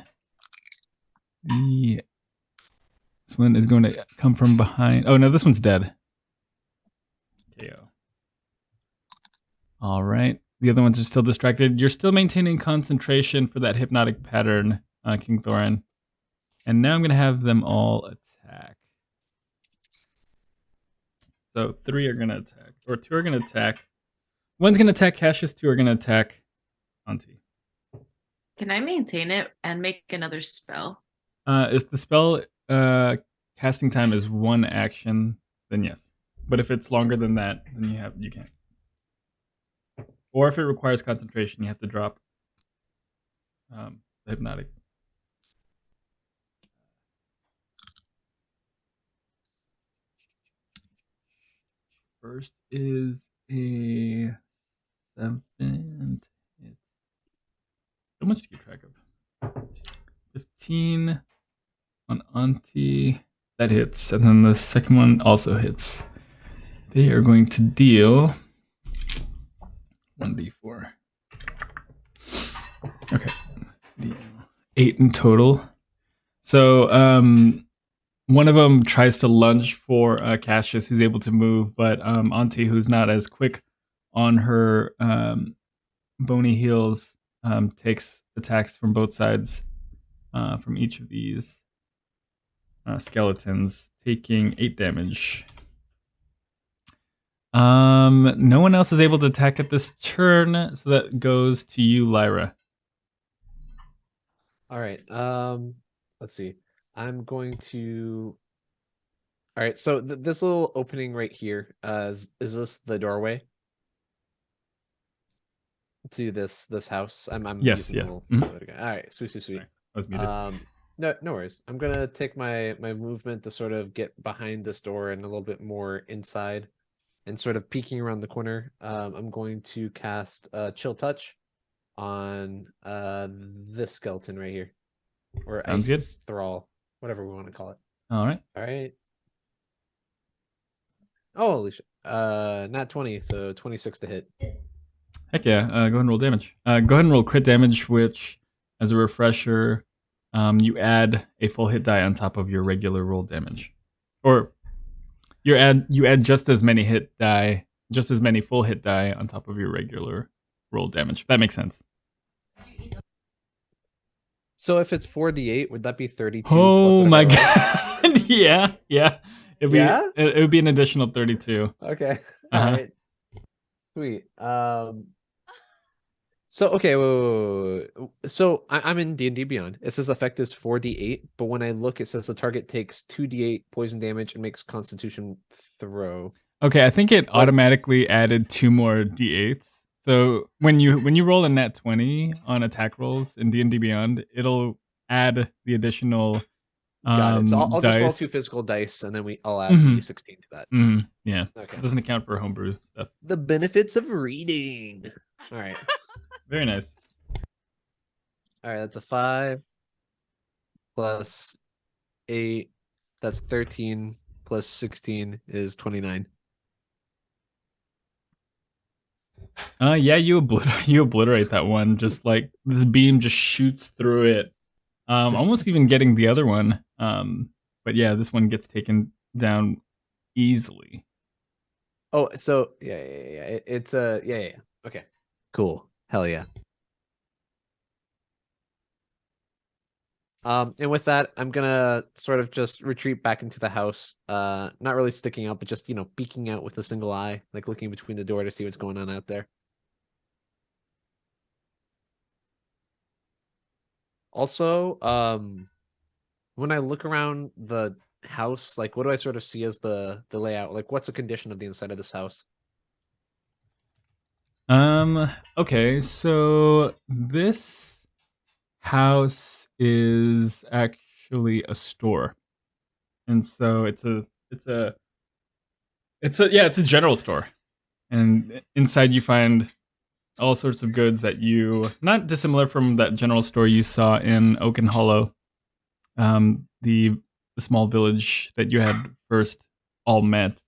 Speaker 1: This one is going to come from behind. Oh no, this one's dead. KO. All right. The other ones are still distracted. You're still maintaining concentration for that hypnotic pattern, King Thorin. And now I'm going to have them all attack. So 3 are going to attack. Or 2 are going to attack. One's going to attack Cassius, 2 are going to attack Auntie.
Speaker 4: Can I maintain it and make another spell?
Speaker 1: If the spell casting time is 1 action, then yes. But if it's longer than that, then you can't. Or if it requires concentration, you have to drop the hypnotic. First is a 7. So much to keep track of. 15 on Auntie. That hits. And then the second one also hits. They are going to deal 1d4. Okay. 8 in total. So one of them tries to lunge for Cassius, who's able to move, but Auntie, who's not as quick on her bony heels, takes attacks from both sides from each of these skeletons, taking 8 damage. No one else is able to attack at this turn, so that goes to you, Lyra.
Speaker 2: All right. Let's see. I'm going to. All right. So this little opening right here, is this the doorway to this house? I'm
Speaker 1: Yes,
Speaker 2: using
Speaker 1: yeah.
Speaker 2: the little
Speaker 1: Mhm.
Speaker 2: photo guy. All right. Sweet.
Speaker 1: Sorry, I was muted.
Speaker 2: No worries. I'm gonna take my movement to sort of get behind this door and a little bit more inside, and sort of peeking around the corner. I'm going to cast Chill Touch on this skeleton right here, or
Speaker 1: Sounds good.
Speaker 2: Ice Thrall, whatever we want to call it.
Speaker 1: All right.
Speaker 2: All right. Oh, holy shit. Not 20, so 26 to hit.
Speaker 1: Heck yeah. Go ahead and roll damage. Go ahead and roll crit damage, which, as a refresher, you add a full hit die on top of your regular roll damage. Or you add just as many full hit die on top of your regular roll damage. If that makes sense.
Speaker 2: So if it's 4d8, would that be 32?
Speaker 1: Oh
Speaker 2: plus
Speaker 1: my
Speaker 2: whatever I roll?
Speaker 1: god. Yeah. It would be an additional 32.
Speaker 2: Okay.
Speaker 1: Uh-huh.
Speaker 2: All right. Sweet. So okay, wait. So I'm in D&D Beyond. It says effect is 4d8, but when I look, it says the target takes 2d8 poison damage and makes Constitution throw.
Speaker 1: Okay, I think it automatically added 2 more d8s. So when you roll a nat 20 on attack rolls in D&D Beyond, it'll add the additional
Speaker 2: Got it. So I'll just roll
Speaker 1: dice.
Speaker 2: 2 physical dice, and then I'll add the 16 to that.
Speaker 1: Yeah.
Speaker 2: Okay.
Speaker 1: It doesn't account for homebrew stuff.
Speaker 2: The benefits of reading. All right.
Speaker 1: Very nice.
Speaker 2: All right, that's a 5 plus 8. That's 13 plus 16 is 29.
Speaker 1: Yeah, you obliterate that one. Just like this beam just shoots through it. Almost even getting the other one. But yeah, this one gets taken down easily.
Speaker 2: Oh, so yeah. It's yeah. Okay, cool. Hell yeah. And with that, I'm gonna sort of just retreat back into the house. Not really sticking out, but just peeking out with a single eye, like looking between the door to see what's going on out there. Also, when I look around the house, like what do I sort of see as the layout? Like what's the condition of the inside of this house?
Speaker 1: Okay, so this house is actually a store. And so it's a general store. And inside you find all sorts of goods that you not dissimilar from that general store you saw in Oaken Hollow. The small village that you had first all met.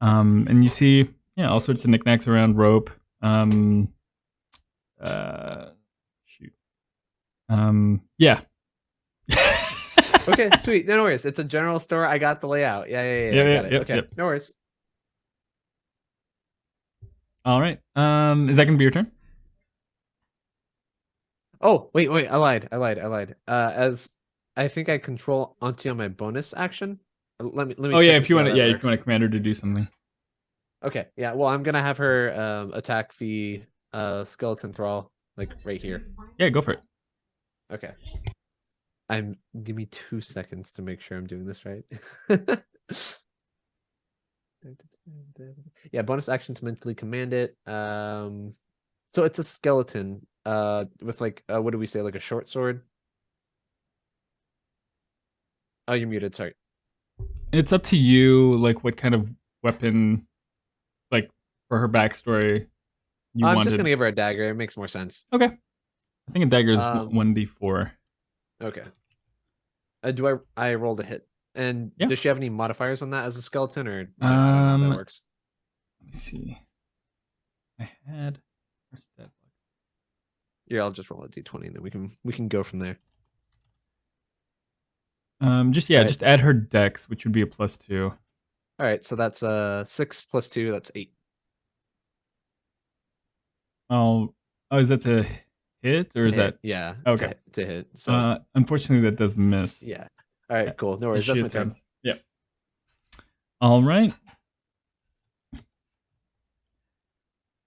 Speaker 1: And you see all sorts of knickknacks around, rope. Yeah.
Speaker 2: Okay, sweet. No worries. It's a general store. I got the layout. Yeah. I got it. Okay, no worries.
Speaker 1: All right. Is that gonna be your turn?
Speaker 2: Oh, wait. I lied. As I think I control Auntie on my bonus action. Let me.
Speaker 1: Oh
Speaker 2: check
Speaker 1: yeah,
Speaker 2: to
Speaker 1: if you
Speaker 2: see how
Speaker 1: want to,
Speaker 2: that
Speaker 1: if
Speaker 2: works.
Speaker 1: you want to command her to do something.
Speaker 2: Okay. Yeah. Well, I'm gonna have her attack the skeleton thrall like right here.
Speaker 1: Yeah, go for it.
Speaker 2: Okay. Give me 2 seconds to make sure I'm doing this right. Yeah, bonus action to mentally command it. So it's a skeleton with like what do we say, like a short sword? Oh, you're muted, sorry.
Speaker 1: It's up to you, like what kind of weapon, like for her backstory.
Speaker 2: I'm just gonna give her a dagger. It makes more sense.
Speaker 1: Okay. I think a dagger is 1d4.
Speaker 2: Okay. Do I rolled a hit? And does she have any modifiers on that as a skeleton, or I don't know how that works?
Speaker 1: Let me see. I had. Where's that?
Speaker 2: Yeah, I'll just roll a d20 and then we can go from there.
Speaker 1: Just add her dex, which would be a +2.
Speaker 2: All right, so that's 6 + 2, that's 8.
Speaker 1: Oh, is that to hit or is that?
Speaker 2: Yeah.
Speaker 1: Okay.
Speaker 2: To hit. So
Speaker 1: unfortunately, that does miss.
Speaker 2: Yeah. All right. Cool. No worries. That's my turn.
Speaker 1: Yeah. All right.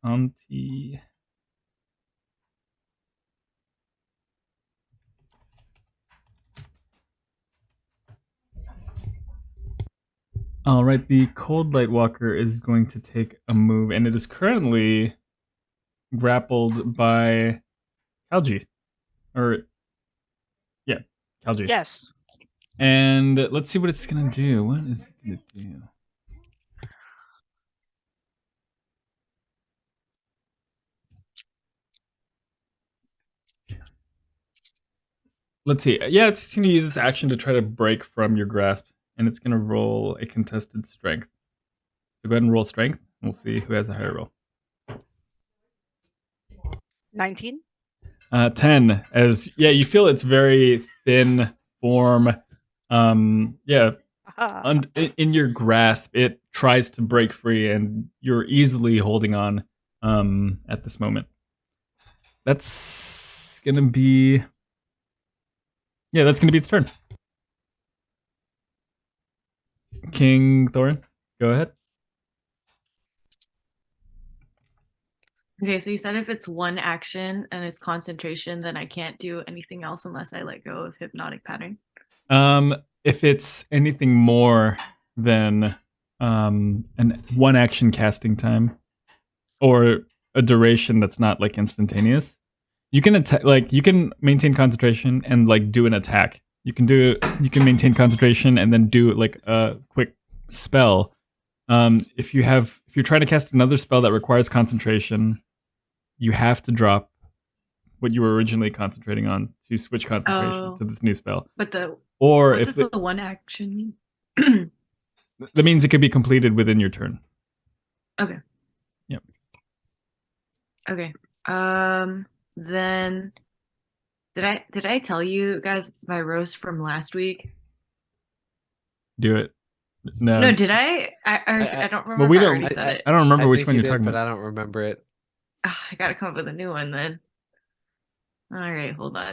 Speaker 1: Auntie. All right. The Cold Light Walker is going to take a move, and it is currently grappled by Kalji. Kalji.
Speaker 3: Yes.
Speaker 1: And let's see what it's gonna do. What is it gonna do? Let's see. Yeah, it's gonna use its action to try to break from your grasp, and it's gonna roll a contested strength. So go ahead and roll strength, and we'll see who has a higher roll.
Speaker 3: 19.
Speaker 1: 10. As you feel its very thin form. In your grasp, it tries to break free, and you're easily holding on at this moment. That's gonna be its turn. King Thorin, go ahead.
Speaker 4: Okay, so you said if it's one action and it's concentration, then I can't do anything else unless I let go of hypnotic pattern.
Speaker 1: If it's anything more than an one action casting time or a duration that's not like instantaneous, you can you can maintain concentration and like do an attack. You can maintain concentration and then do like a quick spell. If you're trying to cast another spell that requires concentration, you have to drop what you were originally concentrating on to switch concentration to this new spell.
Speaker 4: But
Speaker 1: what
Speaker 4: does the one action mean?
Speaker 1: That means it could be completed within your turn.
Speaker 4: Okay.
Speaker 1: Yep.
Speaker 4: Okay. Then Did I tell you guys my roast from last week?
Speaker 1: Do it. No.
Speaker 4: No, did I? I don't remember.
Speaker 1: Well, we
Speaker 4: if I
Speaker 1: don't.
Speaker 4: already said it.
Speaker 1: I don't remember which
Speaker 2: think
Speaker 1: one
Speaker 2: you
Speaker 1: you're
Speaker 2: did,
Speaker 1: talking
Speaker 2: but
Speaker 1: about.
Speaker 2: I don't remember it.
Speaker 4: I gotta come up with a new one then. All right, hold on.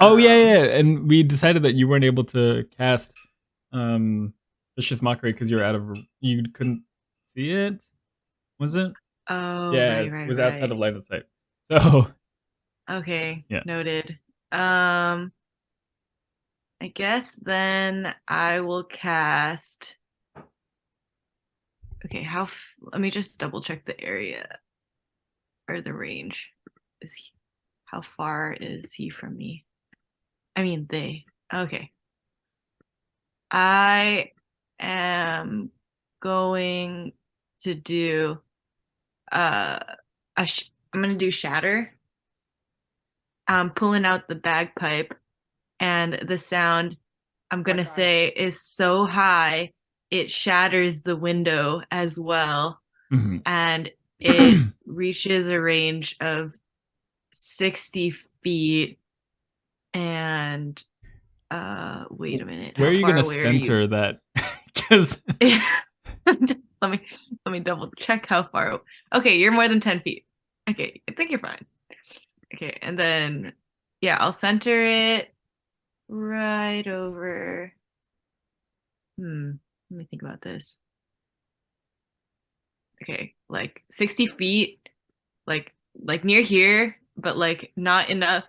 Speaker 1: Oh yeah. And we decided that you weren't able to cast Vicious Mockery because you couldn't see it. Was it?
Speaker 4: Oh,
Speaker 1: Yeah,
Speaker 4: right.
Speaker 1: it was outside of line of sight. So
Speaker 4: Okay,
Speaker 1: yeah.
Speaker 4: noted. I guess then I will cast. Okay, let me just double check the area or the range. How far is he from me? I mean, they. Okay. I am going to do I'm gonna do Shatter. I'm pulling out the bagpipe, and the sound I'm gonna say is so high it shatters the window as well, and it reaches a range of 60 feet. And wait a minute.
Speaker 1: Where
Speaker 4: How
Speaker 1: are you
Speaker 4: far
Speaker 1: gonna
Speaker 4: away
Speaker 1: center
Speaker 4: are you?
Speaker 1: that? Because
Speaker 4: let me double check how far. Okay, you're more than 10 feet. Okay, I think you're fine. Okay, and then yeah, I'll center it right over. Let me think about this. Okay, like 60 feet, like near here, but like not enough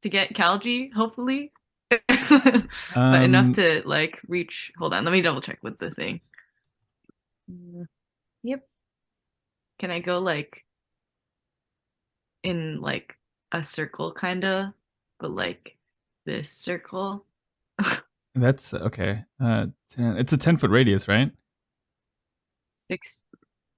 Speaker 4: to get Kalji, hopefully. But enough to like reach. Hold on, let me double check with the thing. Yep. Can I go like in like a circle kinda, but like this circle?
Speaker 1: that's okay. 10, it's a 10-foot radius, right?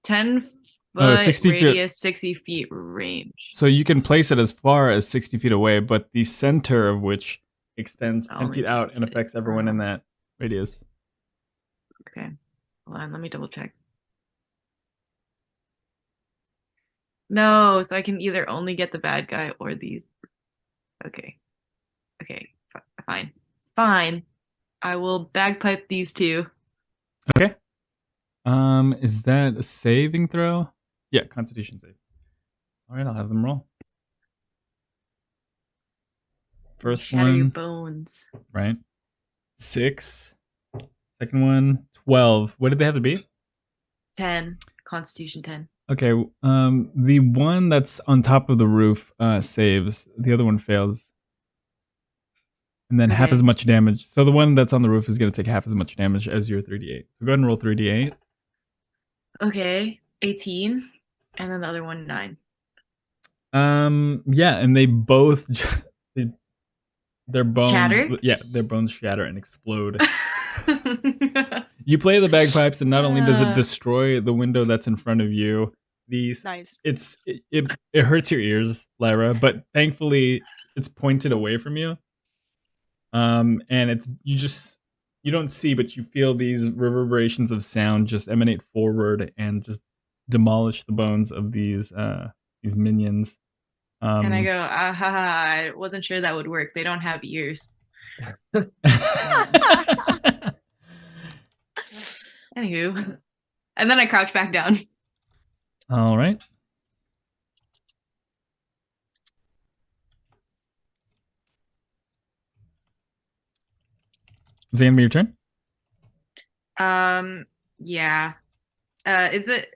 Speaker 4: 10 foot
Speaker 1: 60
Speaker 4: radius,
Speaker 1: feet.
Speaker 4: 60 feet range.
Speaker 1: So you can place it as far as 60 feet away, but the center of which extends 10 feet out and affects everyone in that radius.
Speaker 4: Okay. Hold on, let me double check. No, so I can either only get the bad guy or these. Okay. Okay, fine. Fine. I will bagpipe these two.
Speaker 1: Okay. Is that a saving throw? Yeah, Constitution save. All right, I'll have them roll. First
Speaker 4: Shatter your
Speaker 1: one,
Speaker 4: bones.
Speaker 1: right? 6. Second one, 12. What did they have to be?
Speaker 4: 10. Constitution 10.
Speaker 1: Okay. The one that's on top of the roof saves. The other one fails. And then half as much damage. So the one that's on the roof is going to take half as much damage as your 3d8. So go ahead and roll 3d8.
Speaker 4: Okay, 18. And then the other one, 9.
Speaker 1: Yeah, and they both their bones
Speaker 4: shatter?
Speaker 1: Yeah, their bones shatter and explode. You play the bagpipes, and not only does it destroy the window that's in front of you,
Speaker 3: Nice.
Speaker 1: it hurts your ears, Lyra, but thankfully it's pointed away from you. And you don't see, but you feel these reverberations of sound just emanate forward and just demolish the bones of these minions.
Speaker 4: And I go, I wasn't sure that would work. They don't have ears. Anywho. And then I crouch back down.
Speaker 1: All right. Is it gonna be your turn?
Speaker 4: Yeah. Is it?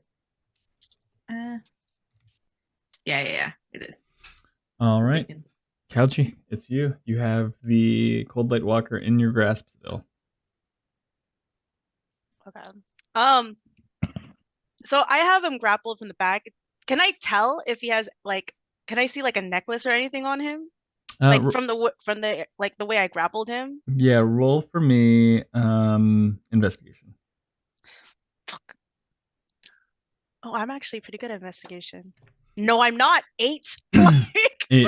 Speaker 4: Yeah, it is.
Speaker 1: All right. Kalji, it's you. You have the Cold Light Walker in your grasp still.
Speaker 3: Okay. So I have him grappled from the back. Can I tell if he has like? Can I see like a necklace or anything on him? Like from the like the way I grappled him.
Speaker 1: Yeah, roll for me. Investigation.
Speaker 3: Fuck. Oh, I'm actually pretty good at investigation. No, I'm not. 8.
Speaker 1: 8.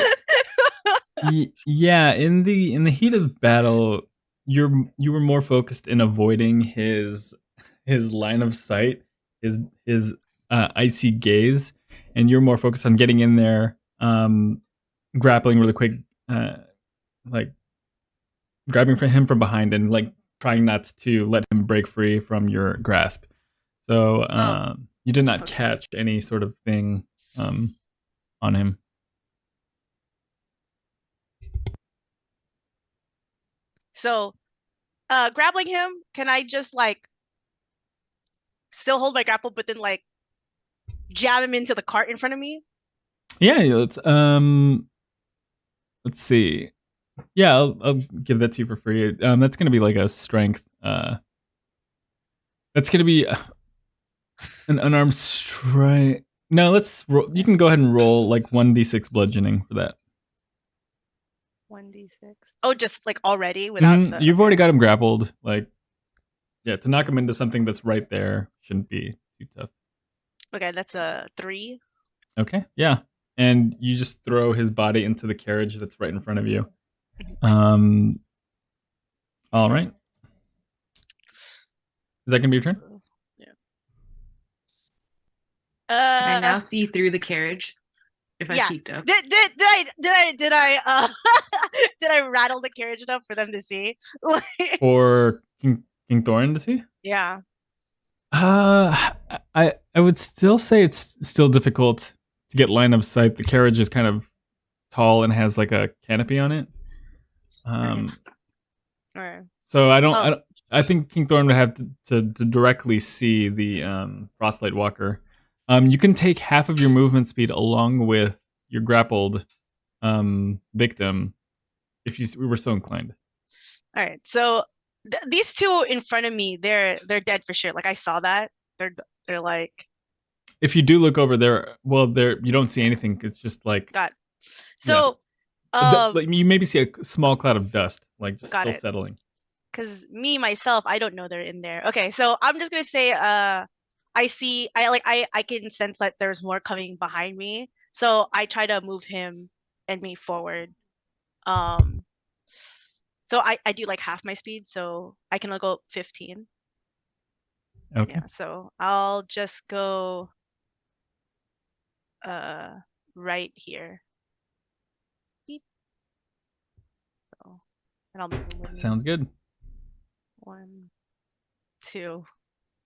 Speaker 1: Yeah, in the heat of battle, you were more focused in avoiding his line of sight, his icy gaze, and you're more focused on getting in there, grappling really quick, like grabbing for him from behind and like trying not to let him break free from your grasp. So you did not
Speaker 3: okay.
Speaker 1: catch any sort of thing on him.
Speaker 3: So, grappling him, can I just like still hold my grapple, but then like jab him into the cart in front of me?
Speaker 1: Yeah, let's see. Yeah, I'll give that to you for free. That's gonna be like a strength. That's gonna be an unarmed strike. No, let's roll. You can go ahead and roll like 1d6 bludgeoning for that.
Speaker 3: 1d6. Oh, just like already without the.
Speaker 1: You've
Speaker 3: okay.
Speaker 1: already got him grappled. Like, yeah, to knock him into something that's right there shouldn't be too tough.
Speaker 3: Okay, that's a 3.
Speaker 1: Okay, yeah, and you just throw his body into the carriage that's right in front of you. All right. Is that gonna be your turn?
Speaker 3: Yeah.
Speaker 4: Can I now see through the carriage if I
Speaker 3: Yeah.
Speaker 4: peeked up?
Speaker 3: Did I rattle the carriage enough for them to see?
Speaker 1: For King Thorin to see?
Speaker 3: Yeah.
Speaker 1: I would still say it's still difficult to get line of sight. The carriage is kind of tall and has like a canopy on it.
Speaker 3: Alright.
Speaker 1: So I think King Thorin would have to directly see the Frostlight Walker. You can take half of your movement speed along with your grappled victim if we were so inclined.
Speaker 3: All right. So these two in front of me, they're dead for sure. Like I saw that. They're like.
Speaker 1: If you do look over there, well, you don't see anything. It's just like.
Speaker 3: Got it. So.
Speaker 1: Like you maybe see a small cloud of dust, like just still settling.
Speaker 3: Because me myself, I don't know they're in there. Okay, so I'm just gonna say, I can sense that there's more coming behind me. So I try to move him and me forward. So I do like half my speed, so I can only go 15.
Speaker 1: Okay.
Speaker 3: Yeah, so I'll just go right here. So, and I'll move him with me.
Speaker 1: Sounds good.
Speaker 3: 1, 2.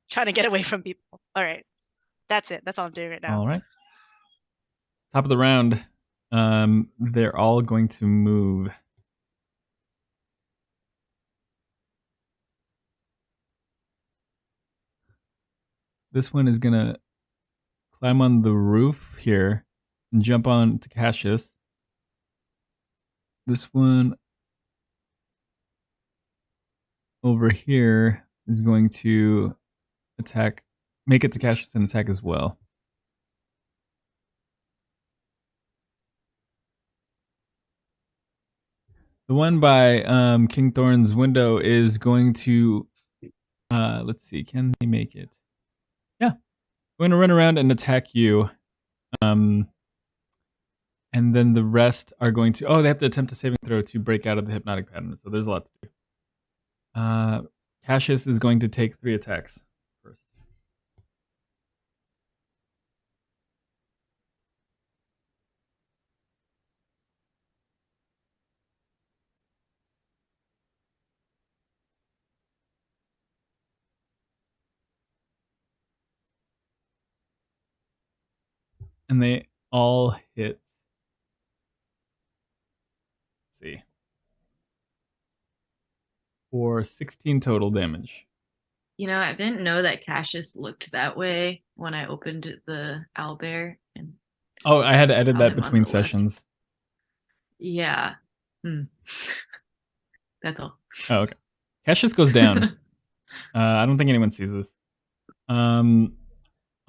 Speaker 3: Trying to get away from people. All right. That's it. That's all I'm doing right now.
Speaker 1: All right. Top of the round. They're all going to move. This one is gonna climb on the roof here and jump on to Cassius. This one over here is going to make it to Cassius and attack as well. The one by King Thorn's window is going to, let's see, can they make it? Yeah. Going to run around and attack you. And then the rest are going to, they have to attempt a saving throw to break out of the hypnotic pattern. So there's a lot to do. Cassius is going to take 3 attacks first. And they all hit. Let's see. For 16 total damage.
Speaker 4: You know, I didn't know that Cassius looked that way when I opened the owlbear. And
Speaker 1: I had to edit
Speaker 4: saw
Speaker 1: that
Speaker 4: him on
Speaker 1: between
Speaker 4: the left.
Speaker 1: sessions.
Speaker 4: Yeah. That's all.
Speaker 1: Oh, okay. Cassius goes down. I don't think anyone sees this.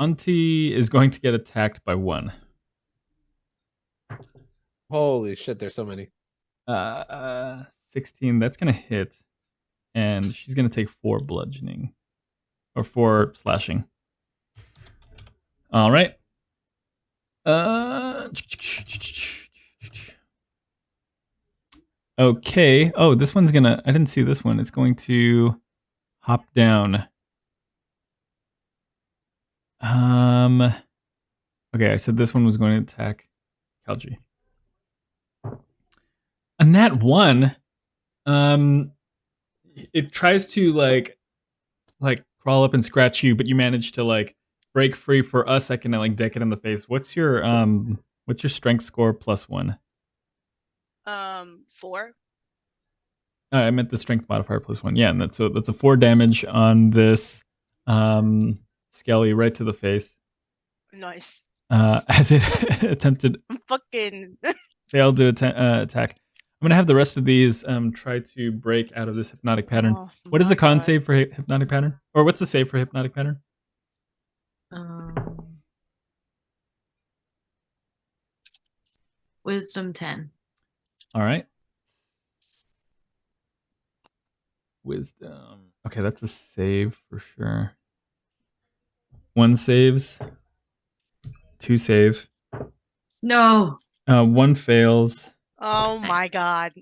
Speaker 1: Auntie is going to get attacked by 1.
Speaker 2: Holy shit, there's so many.
Speaker 1: 16, that's going to hit. And she's going to take 4 bludgeoning. Or 4 slashing. All right. Okay. Oh, this one's going to... I didn't see this one. It's going to hop down. Okay, I said this one was going to attack Kalji. A nat 1. It tries to like crawl up and scratch you, but you manage to like break free. For us, I can like deck it in the face. What's your strength score +1?
Speaker 3: 4.
Speaker 1: I meant the strength modifier +1. Yeah, and that's a 4 damage on this Skelly right to the face.
Speaker 3: Nice.
Speaker 1: As it attempted
Speaker 3: Fucking.
Speaker 1: failed to attack. I'm gonna have the rest of these try to break out of this hypnotic pattern.
Speaker 3: Oh,
Speaker 1: What is the
Speaker 3: my
Speaker 1: con
Speaker 3: God.
Speaker 1: save for hypnotic pattern? Or what's the save for hypnotic pattern?
Speaker 4: Wisdom 10.
Speaker 1: All right. Wisdom. Okay, that's a save for sure. 1 saves. 2 save.
Speaker 4: No.
Speaker 1: 1 fails.
Speaker 3: Oh my
Speaker 4: Nice.
Speaker 3: God.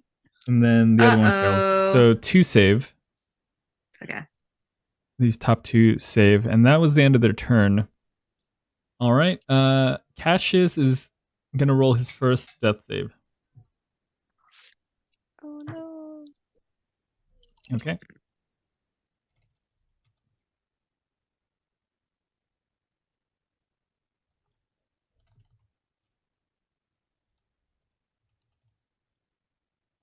Speaker 1: And then the other one fails.
Speaker 4: Uh-oh.
Speaker 1: So 2 save.
Speaker 4: Okay.
Speaker 1: These top 2 save. And that was the end of their turn. All right. Cassius is going to roll his first death save.
Speaker 3: Oh no.
Speaker 1: Okay.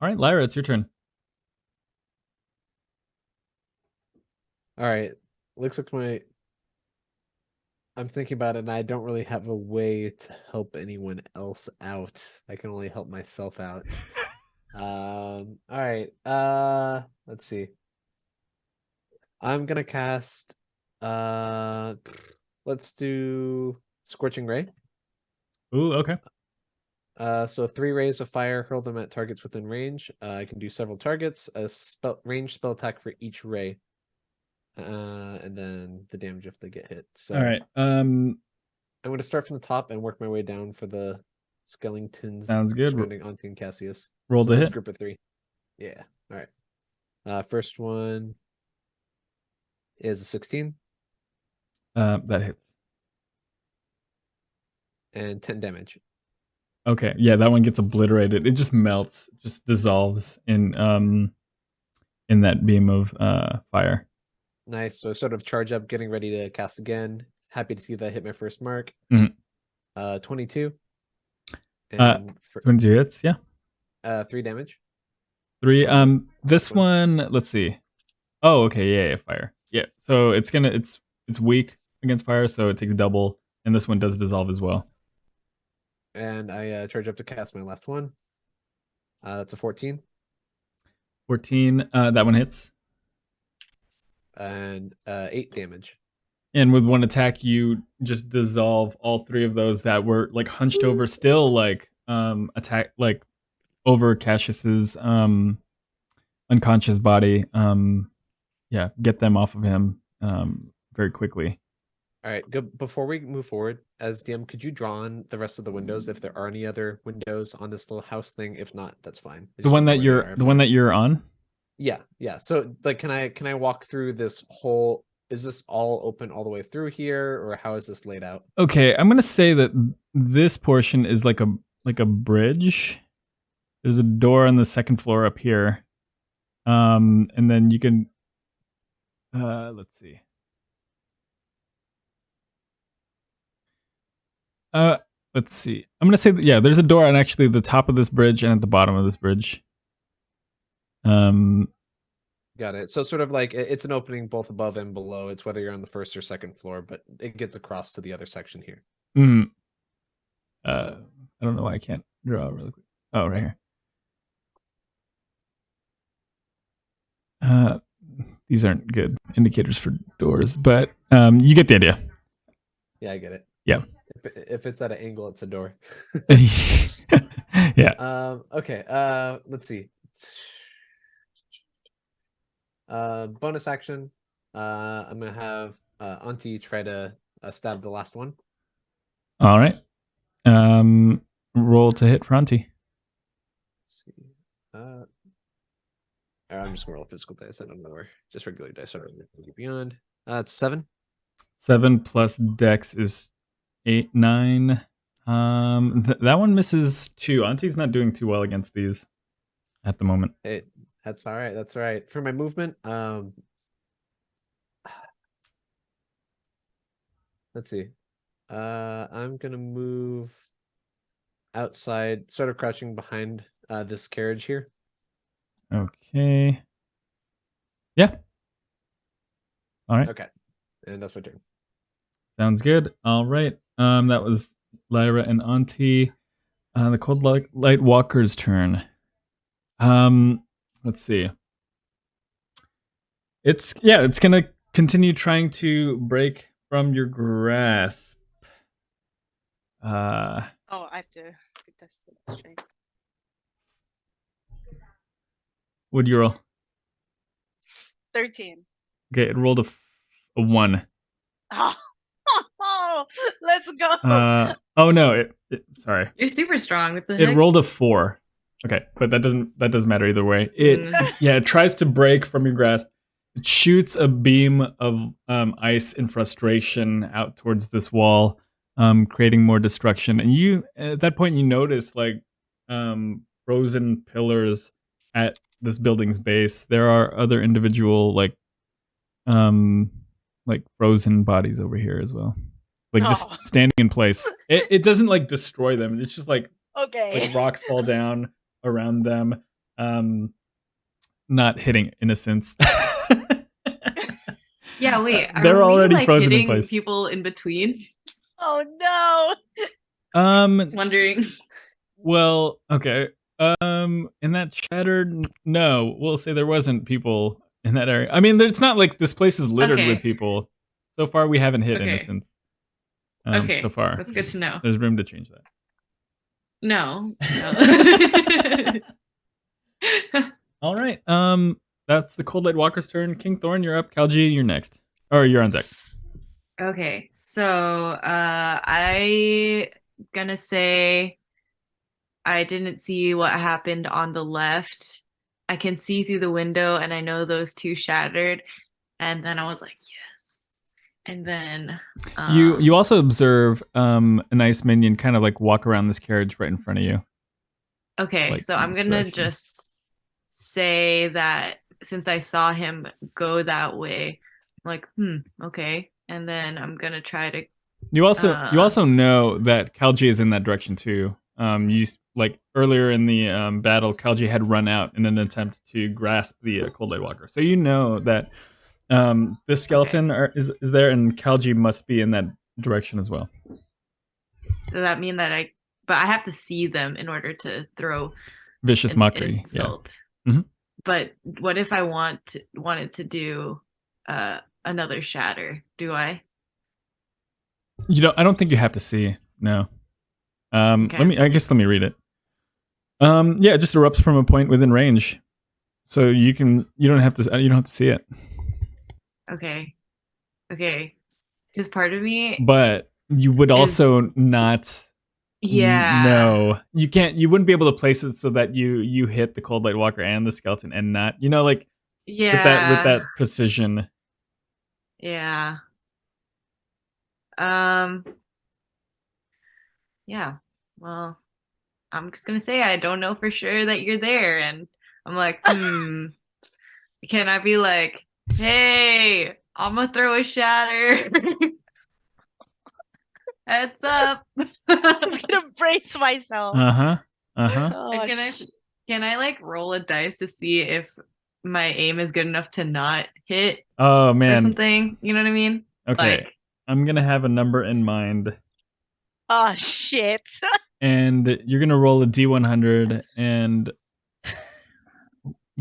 Speaker 1: All right, Lyra, it's your turn.
Speaker 2: All right. Looks like I'm thinking about it, and I don't really have a way to help anyone else out. I can only help myself out. All right. Let's see. I'm gonna cast. Let's do Scorching Ray.
Speaker 1: Ooh, okay.
Speaker 2: So 3 rays of fire, hurl them at targets within range. I can do several targets. A range spell attack for each ray. And then the damage if they get hit. So
Speaker 1: All right.
Speaker 2: I'm going to start from the top and work my way down for the skeletons.
Speaker 1: Sounds good.
Speaker 2: Surrounding Auntie and Cassius.
Speaker 1: Roll
Speaker 2: So
Speaker 1: to
Speaker 2: this
Speaker 1: hit.
Speaker 2: group of 3. Yeah. All right. First one is a 16
Speaker 1: That hits.
Speaker 2: and 10 damage.
Speaker 1: Okay. Yeah, that one gets obliterated. It just melts, just dissolves in that beam of fire.
Speaker 2: Nice. So I sort of charge up, getting ready to cast again. Happy to see that hit my first mark.
Speaker 1: Mhm.
Speaker 2: 22. And
Speaker 1: 22 hits, yeah.
Speaker 2: 3 damage.
Speaker 1: 3.
Speaker 2: On
Speaker 1: This
Speaker 2: one.
Speaker 1: one, let's see. Oh, okay, yeah, fire. Yeah. So it's weak against fire, so it takes double, and this one does dissolve as well.
Speaker 2: And I charge up to cast my last one. That's a 14.
Speaker 1: 14, that one hits.
Speaker 2: And 8 damage.
Speaker 1: And with one attack, you just dissolve all 3 of those that were like hunched over, still like attack like over Cassius's unconscious body. Yeah, get them off of him very quickly.
Speaker 2: All right, good. Before we move forward, as DM, could you draw on the rest of the windows if there are any other windows on this little house thing? If not, that's fine.
Speaker 1: The one that you're on.
Speaker 2: Yeah. So, like, can I walk through this whole? Is this all open all the way through here, or how is this laid out?
Speaker 1: Okay, I'm gonna say that this portion is like a bridge. There's a door on the second floor up here, and then you can. Let's see. Let's see. I'm gonna say that, yeah, there's a door on actually the top of this bridge and at the bottom of this bridge.
Speaker 2: Got it. So sort of like it's an opening both above and below. It's whether you're on the first or second floor, but it gets across to the other section here.
Speaker 1: I don't know why I can't draw really quick. Oh, right here. These aren't good indicators for doors, but you get the idea.
Speaker 2: Yeah, I get it.
Speaker 1: Yeah.
Speaker 2: If it's at an angle, it's a door.
Speaker 1: Yeah.
Speaker 2: Okay. Let's see. Bonus action. I'm gonna have Auntie try to stab the last one.
Speaker 1: All right. Roll to hit for Auntie.
Speaker 2: Let's see. I'm just gonna roll physical dice. I don't know where. Just regular dice. I don't know beyond. It's 7.
Speaker 1: 7 plus Dex is 8, 9. That one misses 2. Auntie's not doing too well against these. at the moment.
Speaker 2: That's all right. That's all right. For my movement, let's see. I'm gonna move outside, sort of crouching behind this carriage here.
Speaker 1: Okay. Yeah. All right.
Speaker 2: Okay, and that's my turn.
Speaker 1: Sounds good. All right. That was Lyra and Auntie. The Cold Light Walker's turn. Let's see. It's gonna continue trying to break from your grasp.
Speaker 3: Oh, I have to test the strength.
Speaker 1: What'd you roll?
Speaker 3: 13.
Speaker 1: Okay, it rolled a 1.
Speaker 3: Oh, let's go.
Speaker 1: Oh no, sorry.
Speaker 4: You're super strong. What the
Speaker 1: It
Speaker 4: heck?
Speaker 1: rolled a 4. Okay, but that doesn't matter either way. It tries to break from your grasp. It shoots a beam of ice in frustration out towards this wall, creating more destruction. And you, at that point, you notice like frozen pillars at this building's base. There are other individual like frozen bodies over here as well, like just standing in place. It doesn't like destroy them. It's just like like rocks fall down around them, not hitting innocents.
Speaker 4: Yeah, wait.
Speaker 1: They're
Speaker 4: are we,
Speaker 1: already
Speaker 4: like,
Speaker 1: frozen in
Speaker 4: hitting
Speaker 1: place.
Speaker 4: people in between?
Speaker 3: Oh no.
Speaker 4: Just wondering.
Speaker 1: Well, okay. In that shattered, no, we'll say there wasn't people in that area. I mean, it's not like this place is littered
Speaker 4: Okay.
Speaker 1: with people. So far, we haven't hit
Speaker 4: Okay.
Speaker 1: innocents.
Speaker 4: Okay.
Speaker 1: So far,
Speaker 4: That's good to know.
Speaker 1: there's room to change that.
Speaker 4: No.
Speaker 1: All right. That's the Cold Light Walker's turn. King Thorin, you're up. Kalji, you're next. Or you're on deck.
Speaker 4: Okay, so I gonna say I didn't see what happened on the left. I can see through the window and I know those two shattered. And then I was like, yes. And then
Speaker 1: You also observe a nice minion kind of like walk around this carriage right in front of you.
Speaker 4: okay,
Speaker 1: like,
Speaker 4: so
Speaker 1: in
Speaker 4: I'm
Speaker 1: this
Speaker 4: gonna
Speaker 1: direction.
Speaker 4: just say that since I saw him go that way, I'm like, okay. And then I'm gonna try to
Speaker 1: You also know that Kalji is in that direction too. You like earlier in the battle, Kalji had run out in an attempt to grasp the Cold Light Walker. So you know that this skeleton is there, and Kalji must be in that direction as well.
Speaker 4: So that mean that but I have to see them in order to throw
Speaker 1: Vicious mockery.
Speaker 4: insult.
Speaker 1: Yeah. Mhm.
Speaker 4: But what if I wanted to do another shatter? Do I?
Speaker 1: I don't think you have to see. No.
Speaker 4: Okay.
Speaker 1: Let me read it. Yeah, it just erupts from a point within range. So you don't have to see it.
Speaker 4: Okay. Because part of me,
Speaker 1: But you would also not.
Speaker 4: yeah.
Speaker 1: No, you can't. You wouldn't be able to place it so that you hit the Cold Light Walker and the skeleton and not. Like
Speaker 4: Yeah.
Speaker 1: with that precision.
Speaker 4: Yeah. Yeah. Well, I'm just gonna say I don't know for sure that you're there, and I'm like, can I be like, hey, I'm gonna throw a shatter. Heads up.
Speaker 3: I was gonna brace myself.
Speaker 1: Oh,
Speaker 4: Can I like roll a dice to see if my aim is good enough to not hit
Speaker 1: Oh man.
Speaker 4: or something? You know what I mean?
Speaker 1: Okay.
Speaker 4: Like,
Speaker 1: I'm gonna have a number in mind.
Speaker 3: Oh shit.
Speaker 1: And you're gonna roll a D100 and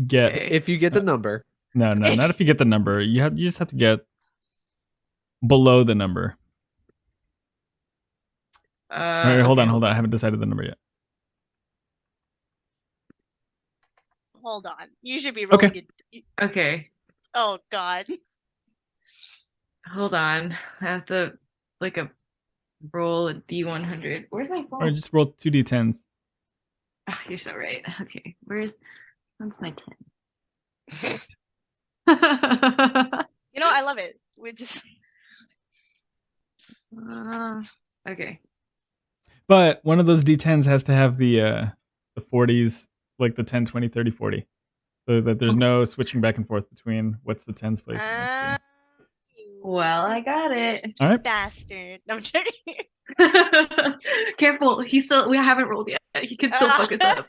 Speaker 1: get.
Speaker 4: Okay.
Speaker 2: If you get the number.
Speaker 1: No, not if you get the number. You just have to get below the number. All right, hold on. I haven't decided the number yet.
Speaker 3: Hold on. You should be rolling it.
Speaker 4: Okay.
Speaker 3: Oh god.
Speaker 4: Hold on. I have to roll a D100. Where's my phone?
Speaker 1: Or just roll 2D10s.
Speaker 4: Oh, you're so right. Okay. Where's my 10?
Speaker 3: I love it. We just
Speaker 4: okay.
Speaker 1: But one of those D10s has to have the 40s like the 10, 20, 30, 40. So that there's no switching back and forth between what's the tens place and what's
Speaker 3: You
Speaker 4: Well, I got it.
Speaker 1: the... All right.
Speaker 3: bastard. No, I'm joking.
Speaker 4: Careful, we haven't rolled yet. He can still fuck us up.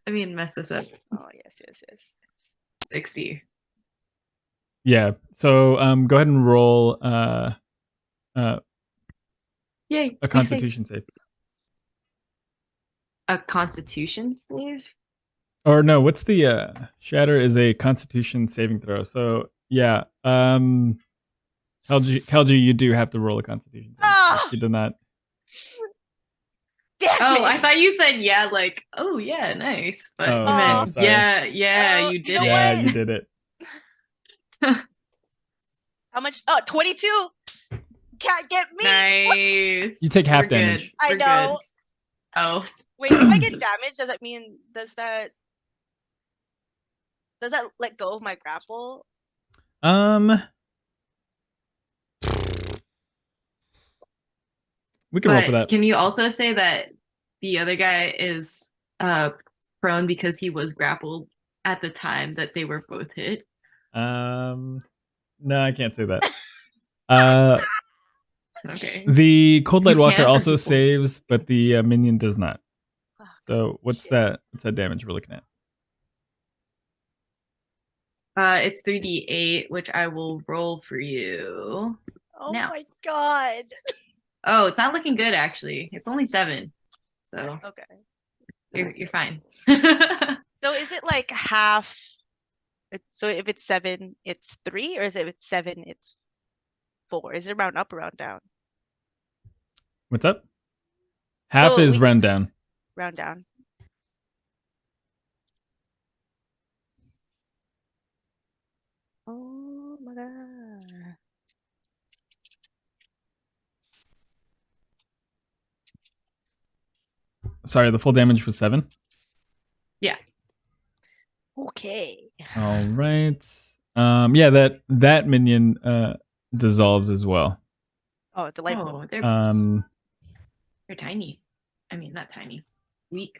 Speaker 4: I mean, mess us up.
Speaker 3: Oh, yes.
Speaker 4: 60.
Speaker 1: Yeah. So go ahead and roll
Speaker 4: Yay.
Speaker 1: a Constitution save.
Speaker 4: A Constitution save?
Speaker 1: Or no, what's the Shatter is a Constitution saving throw. So yeah, Kalji, you do have to roll a Constitution.
Speaker 3: Oh!
Speaker 1: You did not.
Speaker 3: Damn
Speaker 4: Oh,
Speaker 3: it.
Speaker 4: I thought you said yeah, like, oh yeah, nice. But
Speaker 1: Oh,
Speaker 4: you
Speaker 1: no,
Speaker 4: meant
Speaker 1: sorry.
Speaker 4: yeah,
Speaker 3: Oh,
Speaker 4: you
Speaker 3: you
Speaker 4: did
Speaker 3: know
Speaker 4: it.
Speaker 1: Yeah,
Speaker 3: what?
Speaker 1: you did it.
Speaker 3: How much? Oh, 22. Can't get me.
Speaker 1: You
Speaker 4: Nice.
Speaker 1: take half
Speaker 4: We're good.
Speaker 1: damage.
Speaker 3: I
Speaker 4: We're
Speaker 3: know.
Speaker 4: good. Oh.
Speaker 3: Wait, if I get damage, does that mean does that let go of my grapple?
Speaker 1: We can roll for
Speaker 4: But
Speaker 1: that.
Speaker 4: can you also say that the other guy is prone because he was grappled at the time that they were both hit?
Speaker 1: No, I can't say that.
Speaker 4: Okay.
Speaker 1: The Cold Light
Speaker 4: You
Speaker 1: Walker
Speaker 4: can, or
Speaker 1: also
Speaker 4: he won't?
Speaker 1: saves, but the minion does not.
Speaker 3: Fuck,
Speaker 1: So what's
Speaker 3: shit.
Speaker 1: that? What's that damage we're looking at?
Speaker 4: It's 3d8, which I will roll for you.
Speaker 3: Oh
Speaker 4: Now.
Speaker 3: my god.
Speaker 4: Oh, it's not looking good actually. It's only 7. So
Speaker 3: Okay.
Speaker 4: you're fine.
Speaker 3: So is it like half? So if it's 7, it's 3, or is it if it's 7, it's 4? Is it round up or round down?
Speaker 1: What's up? Half
Speaker 3: So
Speaker 1: is
Speaker 3: we-
Speaker 1: run down.
Speaker 3: Round down. Oh my god.
Speaker 1: Sorry, the full damage was 7.
Speaker 3: Okay.
Speaker 1: All right. Yeah, that minion dissolves as well.
Speaker 3: Oh, delightful.
Speaker 4: Oh, they're tiny. I mean, not tiny. Weak.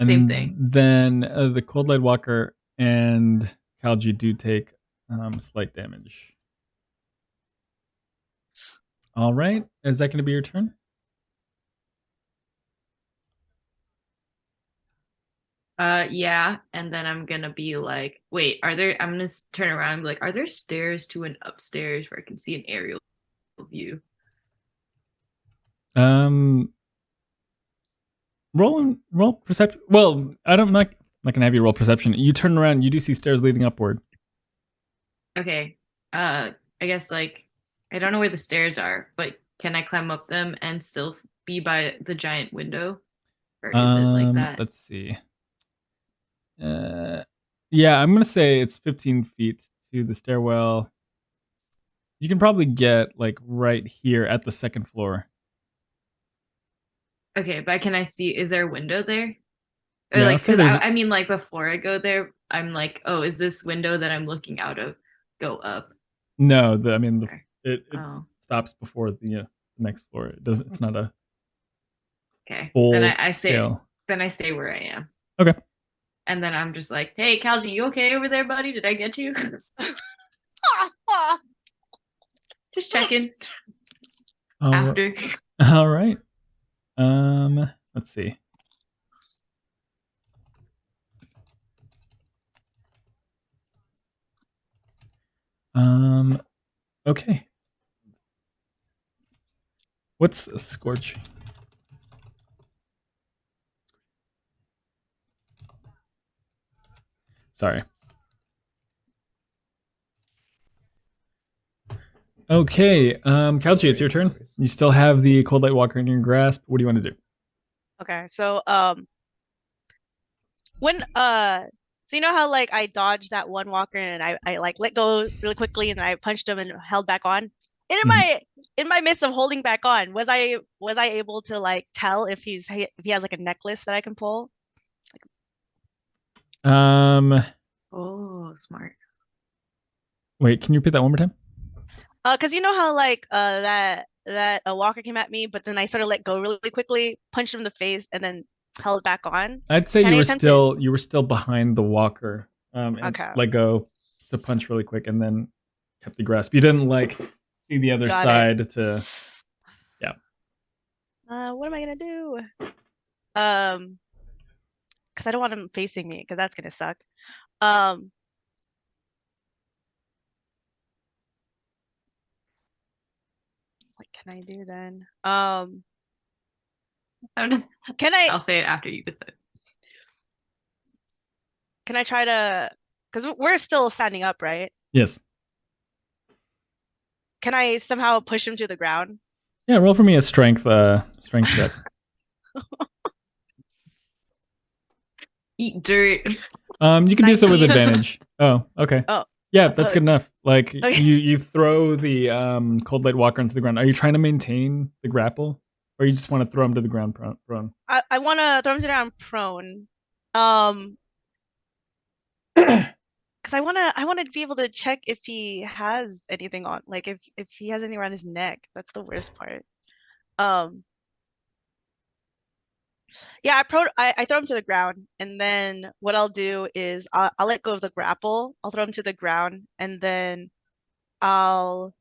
Speaker 4: Same
Speaker 1: and
Speaker 4: thing.
Speaker 1: Then the Cold Light Walker and Kalji do take slight damage. All right. Is that going to be your turn?
Speaker 4: Yeah, and then I'm gonna be like, wait, I'm gonna turn around and be like, are there stairs to an upstairs where I can see an aerial view?
Speaker 1: Roll perception. Well, I'm not gonna have you roll perception. You turn around, you do see stairs leading upward.
Speaker 4: Okay. I guess like I don't know where the stairs are, but can I climb up them and still be by the giant window? Or is it like that?
Speaker 1: Let's see. Yeah, I'm gonna say it's 15 feet to the stairwell. You can probably get like right here at the second floor.
Speaker 4: Okay, but can I see? Is there a window there? Or
Speaker 1: Yeah,
Speaker 4: like,
Speaker 1: I'll say
Speaker 4: because
Speaker 1: there's-
Speaker 4: I mean, like before I go there, I'm like, oh, is this window that I'm looking out of go up?
Speaker 1: No, it
Speaker 4: Oh,
Speaker 1: stops before the next floor. It doesn't. It's not a
Speaker 4: okay.
Speaker 1: full
Speaker 4: Then I stay.
Speaker 1: scale.
Speaker 4: Then I stay where I am.
Speaker 1: Okay.
Speaker 4: And then I'm just like, hey, Kalji, you okay over there, buddy? Did I get you? Just checking after.
Speaker 1: All right. Let's see. Okay. What's a scorch? Sorry. Okay, Kalji, it's your turn. You still have the Cold Light Walker in your grasp. What do you want to do?
Speaker 3: Okay, so when so you know how like I dodged that one walker and I like let go really quickly and I punched him and held back on. And in my midst of holding back on, was I able to like tell if he has like a necklace that I can pull?
Speaker 4: Oh, smart.
Speaker 1: Wait, can you repeat that one more time?
Speaker 3: Because you know how like that a walker came at me, but then I sort of let go really quickly, punched him in the face, and then held back on.
Speaker 1: I'd say
Speaker 3: Can I
Speaker 1: you
Speaker 3: attempt to-
Speaker 1: were still behind the walker. And
Speaker 3: Okay.
Speaker 1: let go to punch really quick, and then kept the grasp. You didn't like see the other
Speaker 3: Got
Speaker 1: side
Speaker 3: it.
Speaker 1: to. Yeah.
Speaker 3: What am I gonna do? Because I don't want him facing me, because that's gonna suck. What can I do then? Can
Speaker 4: I'll say it after you decide.
Speaker 3: I try to? Because we're still standing up, right?
Speaker 1: Yes.
Speaker 3: Can I somehow push him to the ground?
Speaker 1: Yeah. Roll for me a strength check.
Speaker 4: Eat dirt.
Speaker 1: You can do so with
Speaker 3: 19.
Speaker 1: advantage. Oh, okay.
Speaker 3: Oh.
Speaker 1: Yeah, that's good enough. Like
Speaker 3: Okay.
Speaker 1: you throw the cold light walker into the ground. Are you trying to maintain the grapple, or you just want to throw him to the ground prone?
Speaker 3: I want to throw him to the ground prone. Because I want to be able to check if he has anything on, like if he has anything around his neck. That's the worst part. Yeah, I throw him to the ground, and then what I'll do is I'll let go of the grapple. I'll throw him to the ground, and then I'll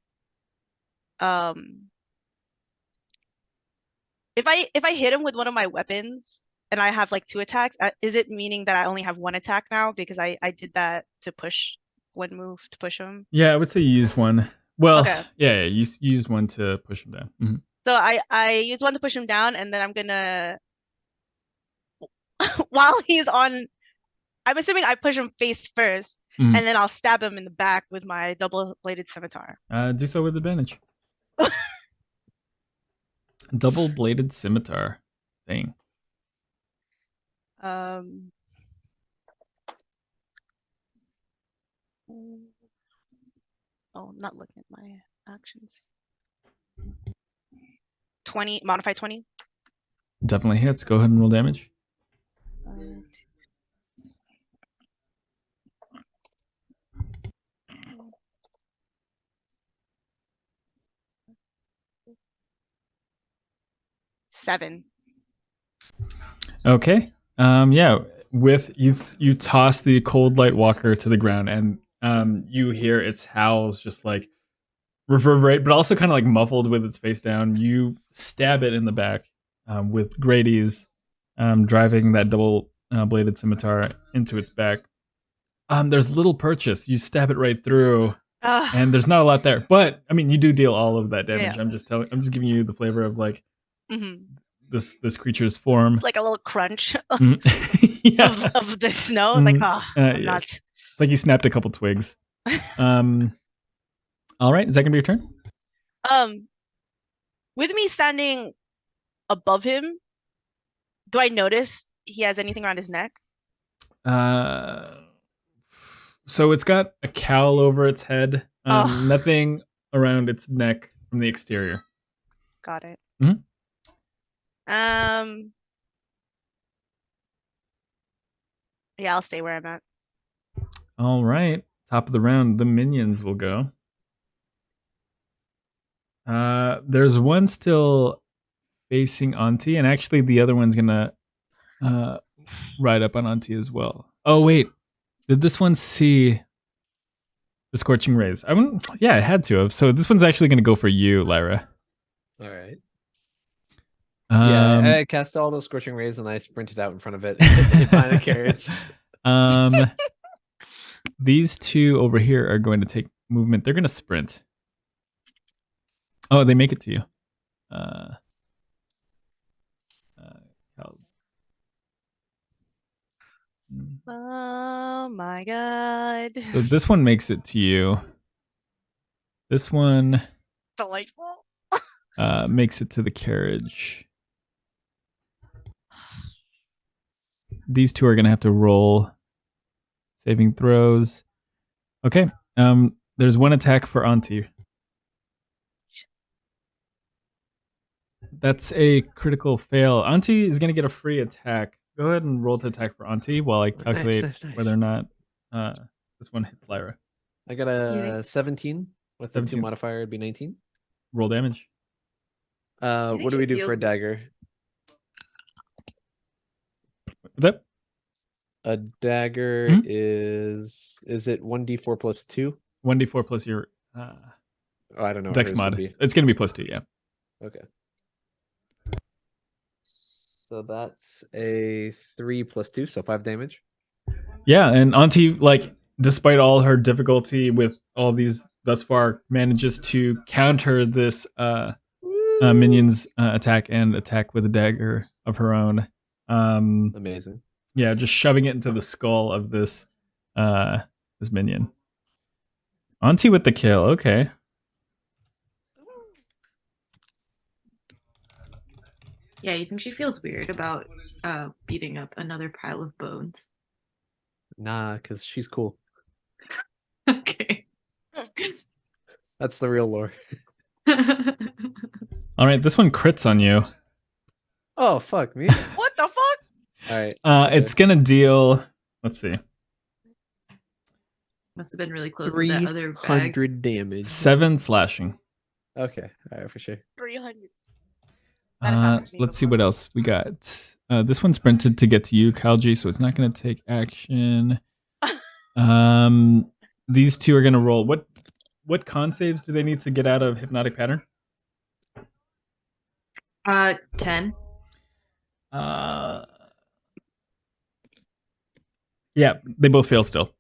Speaker 3: if I hit him with one of my weapons and I have like 2 attacks, is it meaning that I only have 1 attack now because I did that to push one move to push him?
Speaker 1: Yeah, I would say you use one. Well,
Speaker 3: Okay.
Speaker 1: yeah, you used one to push him down. Mhm.
Speaker 3: So I use one to push him down, and then I'm gonna while he's on, I'm assuming I push him face first,
Speaker 1: Mhm.
Speaker 3: and then I'll stab him in the back with my double-bladed scimitar.
Speaker 1: Do so with advantage. Double-bladed scimitar. Dang.
Speaker 3: Oh, I'm not looking at my actions. 20, modify 20.
Speaker 1: Definitely hits. Go ahead and roll damage.
Speaker 3: 7.
Speaker 1: Okay. Yeah. With you toss the cold light walker to the ground, and you hear its howls just like reverberate, but also kind of like muffled with its face down. You stab it in the back with great ease, driving that double bladed scimitar into its back. There's little purchase. You stab it right through, and there's not a lot there. But I mean, you do deal all of that damage.
Speaker 3: Yeah.
Speaker 1: I'm just giving you the flavor of like
Speaker 3: Mhm.
Speaker 1: this creature's form.
Speaker 3: It's like a little crunch
Speaker 1: Yeah.
Speaker 3: of the snow. Like, I'm
Speaker 1: yeah.
Speaker 3: not.
Speaker 1: It's like you snapped a couple twigs. All right, is that gonna be your turn?
Speaker 3: With me standing above him, do I notice he has anything around his neck?
Speaker 1: So it's got a cowl over its head. Nothing around its neck from the exterior.
Speaker 3: Got it.
Speaker 1: Mhm.
Speaker 3: Yeah, I'll stay where I'm at.
Speaker 1: All right, top of the round, the minions will go. There's one still facing Auntie, and actually the other one's gonna ride up on Auntie as well. Oh wait, did this one see the scorching rays? Yeah, it had to have. So this one's actually gonna go for you, Lyra.
Speaker 2: All right. Yeah, I cast all those scorching rays and I sprinted out in front of it and behind the carriage.
Speaker 1: These two over here are going to take movement. They're going to sprint. Oh, they make it to you.
Speaker 3: Oh my god.
Speaker 1: So this one makes it to you. This one
Speaker 3: Delightful.
Speaker 1: makes it to the carriage. These two are going to have to roll saving throws. Okay. There's one attack for Auntie. That's a critical fail. Auntie is going to get a free attack. Go ahead and roll to attack for Auntie while I calculate
Speaker 2: Nice.
Speaker 1: whether or not this one hits Lyra.
Speaker 2: I got a 17 with the
Speaker 1: 17.
Speaker 2: 2 modifier. It'd be 19.
Speaker 1: Roll damage.
Speaker 2: What do we do for a dagger?
Speaker 1: What's up?
Speaker 2: A dagger
Speaker 1: Hmm?
Speaker 2: is it 1d4 plus 2?
Speaker 1: 1d4 plus your
Speaker 2: Oh, I don't know what
Speaker 1: dex
Speaker 2: hers would
Speaker 1: mod.
Speaker 2: be.
Speaker 1: It's gonna be +2, yeah.
Speaker 2: Okay. So that's a 3 plus 2, so 5 damage.
Speaker 1: Yeah, and Auntie, like, despite all her difficulty with all these thus far, manages to counter this minion's attack and attack with a dagger of her own.
Speaker 2: Amazing.
Speaker 1: Yeah, just shoving it into the skull of this this minion. Auntie with the kill. Okay.
Speaker 4: Yeah, you think she feels weird about beating up another pile of bones?
Speaker 2: Nah, because she's cool.
Speaker 4: Okay.
Speaker 2: That's the real lore.
Speaker 1: All right, this one crits on you.
Speaker 2: Oh, fuck me.
Speaker 3: What the fuck?
Speaker 2: All right.
Speaker 1: It's gonna deal. Let's see,
Speaker 4: Must have been really close to that other bag.
Speaker 2: 300 damage.
Speaker 1: 7 slashing.
Speaker 2: Okay. All right, for sure.
Speaker 3: 300. That has happened to me
Speaker 1: Let's see
Speaker 3: before.
Speaker 1: what else we got. This one sprinted to get to you, Kalji, so it's not gonna take action. These two are gonna roll. What con saves do they need to get out of hypnotic pattern?
Speaker 4: 10.
Speaker 1: Yeah, they both fail still.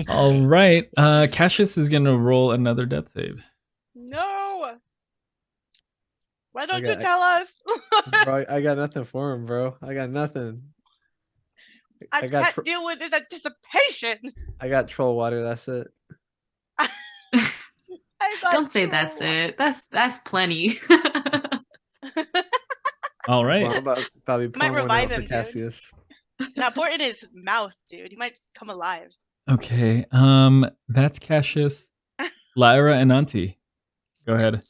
Speaker 1: All right. Cassius is gonna roll another death save.
Speaker 3: No. Why don't
Speaker 2: Okay,
Speaker 3: you tell us?
Speaker 2: Bro, I got nothing for him, bro. I got nothing.
Speaker 3: I
Speaker 2: got
Speaker 3: can't deal with this anticipation.
Speaker 2: I got troll water. That's it.
Speaker 3: I got
Speaker 4: Don't say that's
Speaker 3: troll.
Speaker 4: it. That's plenty.
Speaker 1: All right.
Speaker 2: Well, I'm about to probably
Speaker 3: Might
Speaker 2: pour one
Speaker 3: revive
Speaker 2: out for
Speaker 3: him, dude.
Speaker 2: Cassius.
Speaker 3: Now pour it in his mouth, dude. He might come alive.
Speaker 1: Okay. That's Cassius, Lyra, and Auntie. Go ahead.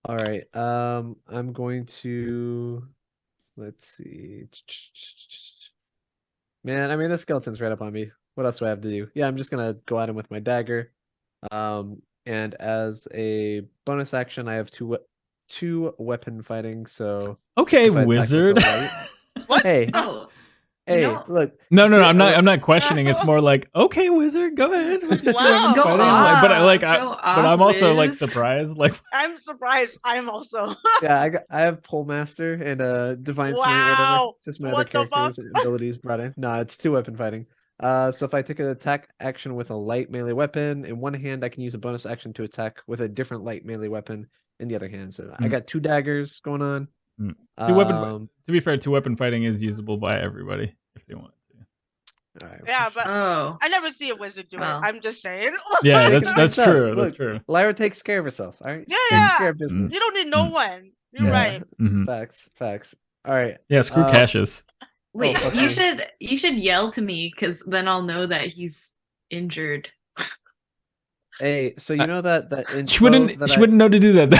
Speaker 2: All right. I'm going to. Let's see. Man, I mean, the skeleton's right up on me. What else do I have to do? Yeah, I'm just gonna go at him with my dagger. And as a bonus action, I have two weapon fighting. So
Speaker 1: Okay,
Speaker 2: if I attack with a
Speaker 1: wizard.
Speaker 2: light-
Speaker 3: What?
Speaker 2: hey,
Speaker 4: Oh,
Speaker 2: hey,
Speaker 4: know-
Speaker 2: look.
Speaker 1: No,
Speaker 2: two-
Speaker 1: I'm not questioning. It's more like, okay, wizard, go ahead. with your
Speaker 3: Wow.
Speaker 1: weapon
Speaker 3: Go
Speaker 1: fighting. Like, but
Speaker 4: off,
Speaker 1: I'm also like
Speaker 4: Wiz.
Speaker 1: surprised. Like,
Speaker 3: I'm surprised. I'm also.
Speaker 2: Yeah, I have Pole Master and Divine Smite, whatever.
Speaker 3: Wow.
Speaker 2: Just my
Speaker 3: What the
Speaker 2: other
Speaker 3: fuck?
Speaker 2: characters' abilities brought in. No, it's 2 weapon fighting. So if I take an attack action with a light melee weapon in one hand, I can use a bonus action to attack with a different light melee weapon in the other hand. So I got 2 daggers going on.
Speaker 1: two weapon. To be fair, 2 weapon fighting is usable by everybody if they want to.
Speaker 2: All right.
Speaker 3: Yeah, but
Speaker 4: Oh.
Speaker 3: I never see a wizard do
Speaker 4: Well.
Speaker 3: it. I'm just saying.
Speaker 1: Yeah,
Speaker 2: Take
Speaker 1: that's
Speaker 2: it
Speaker 1: that's
Speaker 2: myself.
Speaker 1: true. That's
Speaker 2: Look,
Speaker 1: true.
Speaker 2: Lyra takes care of herself. All right.
Speaker 3: Yeah,
Speaker 2: Takes
Speaker 3: yeah.
Speaker 2: care of business.
Speaker 3: You don't need no one. You're
Speaker 2: Yeah.
Speaker 3: right.
Speaker 1: Mhm.
Speaker 2: Facts. All right.
Speaker 1: Yeah, screw Cassius.
Speaker 4: Wait,
Speaker 2: fuck
Speaker 4: you
Speaker 2: me.
Speaker 4: should yell to me because then I'll know that he's injured.
Speaker 2: Hey, so you know that
Speaker 1: She wouldn't know to do that.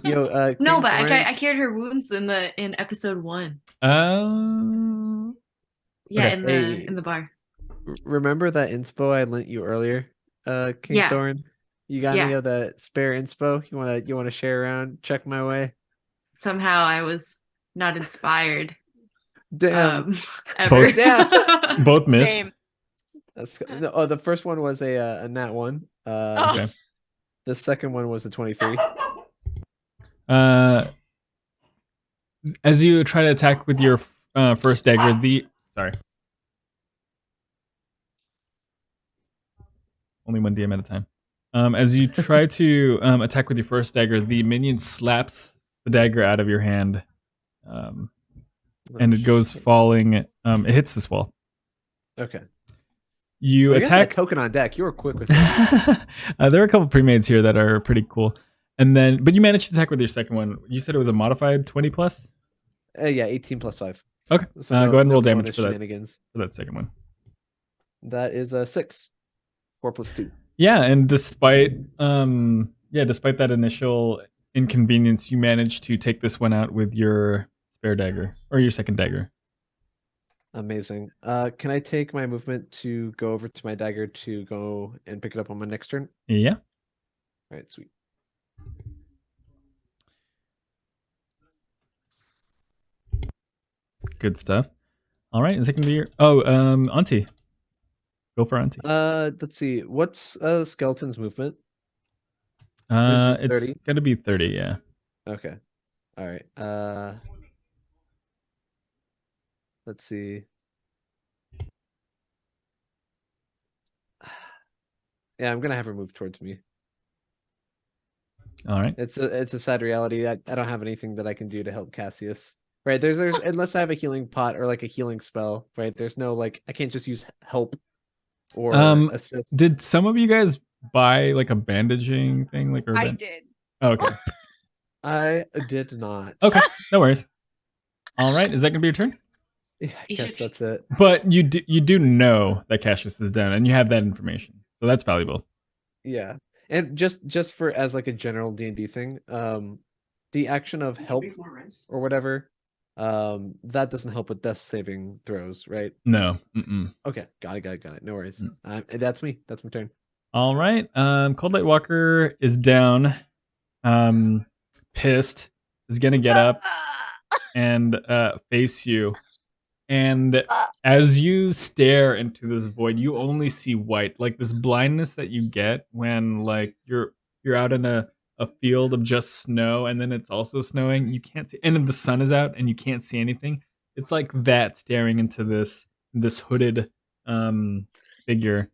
Speaker 2: Yo,
Speaker 4: No,
Speaker 2: King
Speaker 4: but
Speaker 2: Thorin-
Speaker 4: I cured her wounds in episode 1.
Speaker 1: Oh.
Speaker 4: Yeah,
Speaker 1: Okay.
Speaker 4: in the bar.
Speaker 2: Remember that inspo I lent you earlier, King
Speaker 4: Yeah.
Speaker 2: Thorin? You got any
Speaker 4: Yeah.
Speaker 2: of that spare inspo? You wanna share around? Check my way.
Speaker 4: Somehow I was not inspired.
Speaker 2: Damn.
Speaker 4: Ever.
Speaker 2: Damn.
Speaker 1: Both missed.
Speaker 3: Same.
Speaker 2: The first one was a nat 1.
Speaker 3: Oh.
Speaker 1: Okay.
Speaker 2: The second one was a 23.
Speaker 1: As you try to attack with your first dagger, only 1 DM at a time. As you try to attack with your first dagger, the minion slaps the dagger out of your hand, and it goes falling. It hits this wall.
Speaker 2: Okay.
Speaker 1: You
Speaker 2: Well, you got
Speaker 1: attack.
Speaker 2: that token on deck. You were quick with that.
Speaker 1: There are a couple pre-mades here that are pretty cool, but you managed to attack with your second one. You said it was a modified 20 plus.
Speaker 2: Yeah, 18 plus 5.
Speaker 1: Okay.
Speaker 2: So
Speaker 1: Go ahead and roll damage
Speaker 2: bonus
Speaker 1: for that.
Speaker 2: shenanigans.
Speaker 1: For that second one.
Speaker 2: That is a 6. 4 plus 2.
Speaker 1: Yeah, and despite that initial inconvenience, you managed to take this one out with your spare dagger or your second dagger.
Speaker 2: Amazing. Can I take my movement to go over to my dagger to go and pick it up on my next turn?
Speaker 1: Yeah.
Speaker 2: All right, sweet.
Speaker 1: Good stuff. All right, is it gonna be your? Oh, Auntie. Go for Auntie.
Speaker 2: Let's see. What's skeleton's movement? Is this
Speaker 1: It's
Speaker 2: 30?
Speaker 1: gonna be 30. Yeah.
Speaker 2: Okay. All right. Let's see. Yeah, I'm gonna have her move towards me.
Speaker 1: All right.
Speaker 2: It's a sad reality. I don't have anything that I can do to help Cassius. Right? There's unless I have a healing pot or like a healing spell. Right? There's no like I can't just use help or assist.
Speaker 1: Did some of you guys buy like a bandaging thing? Like, or
Speaker 3: I did.
Speaker 1: Oh, okay.
Speaker 2: I did not.
Speaker 1: Okay. No worries. All right. Is that gonna be your turn?
Speaker 2: Yeah, I
Speaker 4: You
Speaker 2: guess
Speaker 4: should-
Speaker 2: that's it.
Speaker 1: But you do know that Cassius is down, and you have that information, so that's valuable.
Speaker 2: Yeah. And just for as like a general D&D thing, the action of help or whatever, that doesn't help with death saving throws, right?
Speaker 1: No. Mm-mm.
Speaker 2: Okay, got it. No worries. That's me. That's my turn.
Speaker 1: All right. Cold Light Walker is down. Pissed. Is gonna get up and face you. And as you stare into this void, you only see white, like this blindness that you get when like you're out in a field of just snow, and then it's also snowing. You can't see, and then the sun is out, and you can't see anything. It's like that staring into this hooded figure,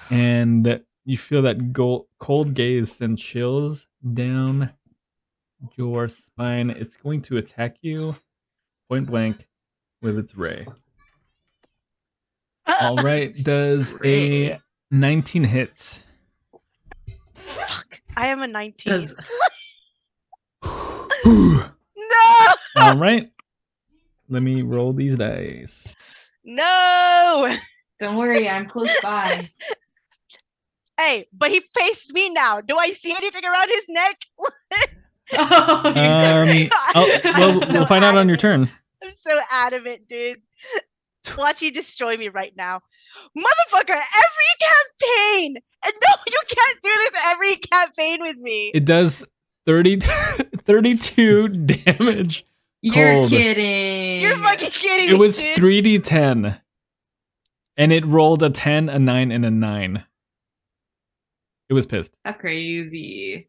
Speaker 1: and you feel that cold gaze send chills down your spine. It's going to attack you point blank with its ray. All right, does a 19 hit?
Speaker 3: Fuck. I am a 19.
Speaker 4: Does-
Speaker 3: No!
Speaker 1: All right. Let me roll these dice.
Speaker 3: No!
Speaker 4: Don't worry, I'm close by.
Speaker 3: Hey, but he faced me now. Do I see anything around his neck?
Speaker 4: Oh, you're so right.
Speaker 1: We'll find out on your turn.
Speaker 3: I'm so adamant, dude. Watch you destroy me right now. Motherfucker, every campaign! And no, you can't do this every campaign with me.
Speaker 1: It does 32 damage.
Speaker 4: You're
Speaker 1: Cold.
Speaker 4: kidding.
Speaker 3: You're fucking kidding me,
Speaker 1: It was
Speaker 3: dude.
Speaker 1: 3d10. And it rolled a 10, a 9, and a 9. It was pissed.
Speaker 4: That's crazy.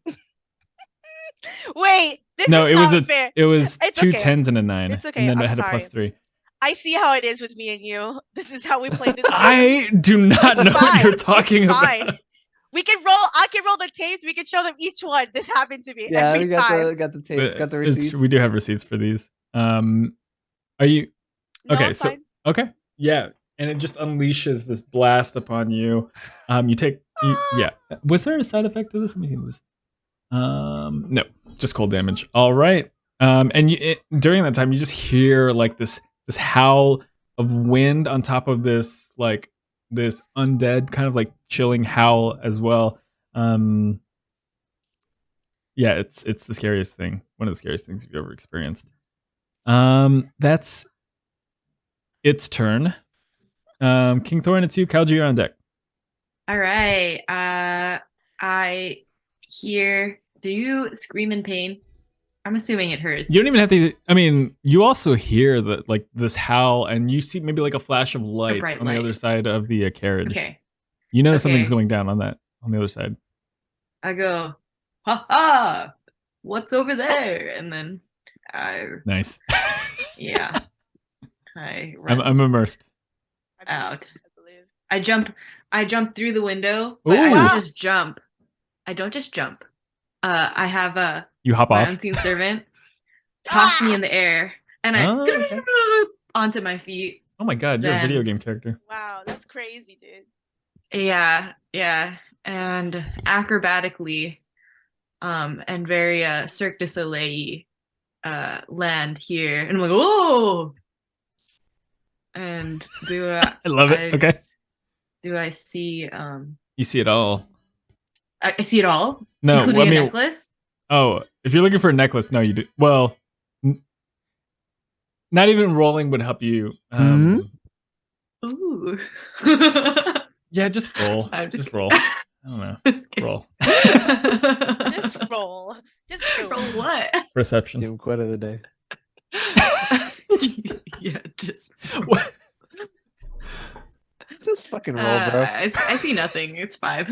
Speaker 3: Wait, this
Speaker 1: No,
Speaker 3: is
Speaker 1: it was
Speaker 3: not fair.
Speaker 1: it was
Speaker 3: It's
Speaker 1: two
Speaker 3: okay.
Speaker 1: 10s and a 9.
Speaker 3: It's okay,
Speaker 1: And then
Speaker 3: I'm
Speaker 1: it had a
Speaker 3: sorry.
Speaker 1: +3.
Speaker 3: I see how it is with me and you. This is how we play this game.
Speaker 1: I do not
Speaker 3: It's
Speaker 1: know what
Speaker 3: fine.
Speaker 1: you're talking
Speaker 3: It's
Speaker 1: about.
Speaker 3: fine. We can roll. I can roll the tapes. We can show them each one. This happened to me
Speaker 2: Yeah,
Speaker 3: every
Speaker 2: we got
Speaker 3: time.
Speaker 2: the tapes, got the
Speaker 1: It's
Speaker 2: receipts.
Speaker 1: true, we do have receipts for these. Are you
Speaker 3: No,
Speaker 1: okay?
Speaker 3: I'm
Speaker 1: So
Speaker 3: fine.
Speaker 1: okay, yeah, and it just unleashes this blast upon you. You take yeah. Was there a side effect to this? Let me see this. No, just cold damage. All right. And during that time, you just hear like this howl of wind on top of this like this undead kind of like chilling howl as well. Yeah, it's the scariest thing. One of the scariest things you've ever experienced. That's its turn. King Thorin, it's you. Kalji, you're on deck.
Speaker 4: All right. I hear. Do you scream in pain? I'm assuming it hurts.
Speaker 1: You don't even have to. I mean, you also hear the like this howl, and you see maybe like a flash of light
Speaker 4: bright
Speaker 1: on the
Speaker 4: light.
Speaker 1: other side of the carriage.
Speaker 4: Okay.
Speaker 1: You know
Speaker 4: Okay.
Speaker 1: something's going down on the other side.
Speaker 4: I go, ha ha. What's over there? And then
Speaker 1: Nice.
Speaker 4: yeah. I run
Speaker 1: I'm immersed.
Speaker 4: out.
Speaker 3: I believe.
Speaker 4: I jump through the window, but I
Speaker 1: Ooh.
Speaker 4: don't just jump. I don't just jump. I have
Speaker 1: You hop
Speaker 4: my
Speaker 1: off.
Speaker 4: unseen servant toss me in the air, and I
Speaker 1: Oh, okay.
Speaker 4: onto my feet.
Speaker 1: Oh my god, you're a
Speaker 4: Then-
Speaker 1: video game character.
Speaker 3: Wow, that's crazy, dude.
Speaker 4: Yeah, and acrobatically, and very Cirque du Soleil, land here, and I'm like, oh, and do
Speaker 1: I love it. Okay.
Speaker 4: Do I see
Speaker 1: You see it all.
Speaker 4: I see it all,
Speaker 1: No,
Speaker 4: including
Speaker 1: I mean,
Speaker 4: a necklace.
Speaker 1: oh, if you're looking for a necklace, no, you do. Well, not even rolling would help you.
Speaker 4: Ooh.
Speaker 1: Yeah, just roll.
Speaker 4: I'm just
Speaker 1: Just roll.
Speaker 4: kidding.
Speaker 1: I don't know.
Speaker 4: Just kidding.
Speaker 1: Roll.
Speaker 3: Just roll. Just do
Speaker 4: Roll
Speaker 3: it.
Speaker 4: what?
Speaker 1: Perception.
Speaker 2: Give him quote of the day.
Speaker 4: Yeah, just
Speaker 1: What?
Speaker 2: Let's just fucking roll, bro.
Speaker 4: I see nothing. It's 5.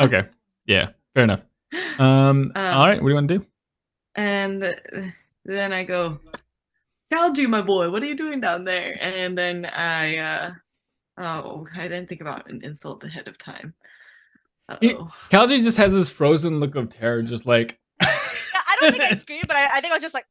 Speaker 1: Okay. Yeah. Fair enough. All right. What do you want to do?
Speaker 4: And then I go, Kalji, my boy, what are you doing down there? And then I didn't think about an insult ahead of time.
Speaker 1: Kalji just has this frozen look of terror, just like.
Speaker 3: Yeah, I don't think I screamed, but I think I was just like,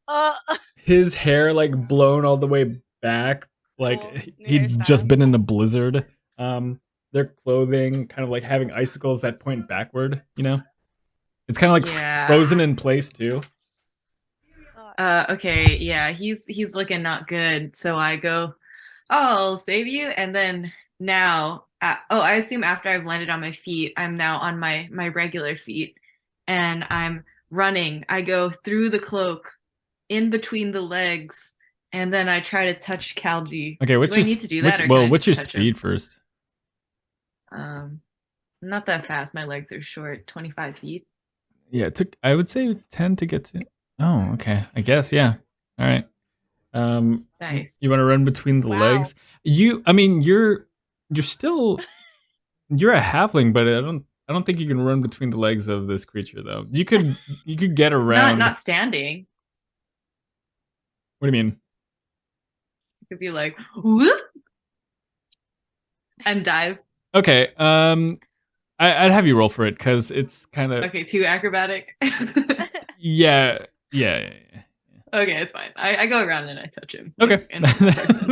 Speaker 1: His hair like blown all the way back, like
Speaker 3: Cool. New
Speaker 1: he'd
Speaker 3: hairstyle.
Speaker 1: just been in a blizzard. Their clothing kind of like having icicles that point backward. You know, it's kind of like
Speaker 4: Yeah.
Speaker 1: frozen in place too.
Speaker 4: Okay, yeah, he's looking not good. So I go, I'll save you, and then now, I assume after I've landed on my feet, I'm now on my regular feet, and I'm running. I go through the cloak, in between the legs, and then I try to touch Kalji.
Speaker 1: Okay, what's
Speaker 4: Do I
Speaker 1: your
Speaker 4: need to do that, or can I
Speaker 1: what's your
Speaker 4: just touch him?
Speaker 1: speed first?
Speaker 4: Not that fast. My legs are short, 25 feet.
Speaker 1: Yeah, it took, I would say, 10 to get to. Oh, okay. I guess, yeah. All right.
Speaker 4: Nice.
Speaker 1: You want to run between the
Speaker 3: Wow.
Speaker 1: legs? You're still, you're a halfling, but I don't think you can run between the legs of this creature though. You could get around.
Speaker 4: Not standing.
Speaker 1: What do you mean?
Speaker 4: You could be like, whoop, and dive.
Speaker 1: Okay. I'd have you roll for it because it's kind of
Speaker 4: Okay, too acrobatic.
Speaker 1: yeah.
Speaker 4: Okay, it's fine. I go around and I touch him.
Speaker 1: Okay.
Speaker 4: Like, in person.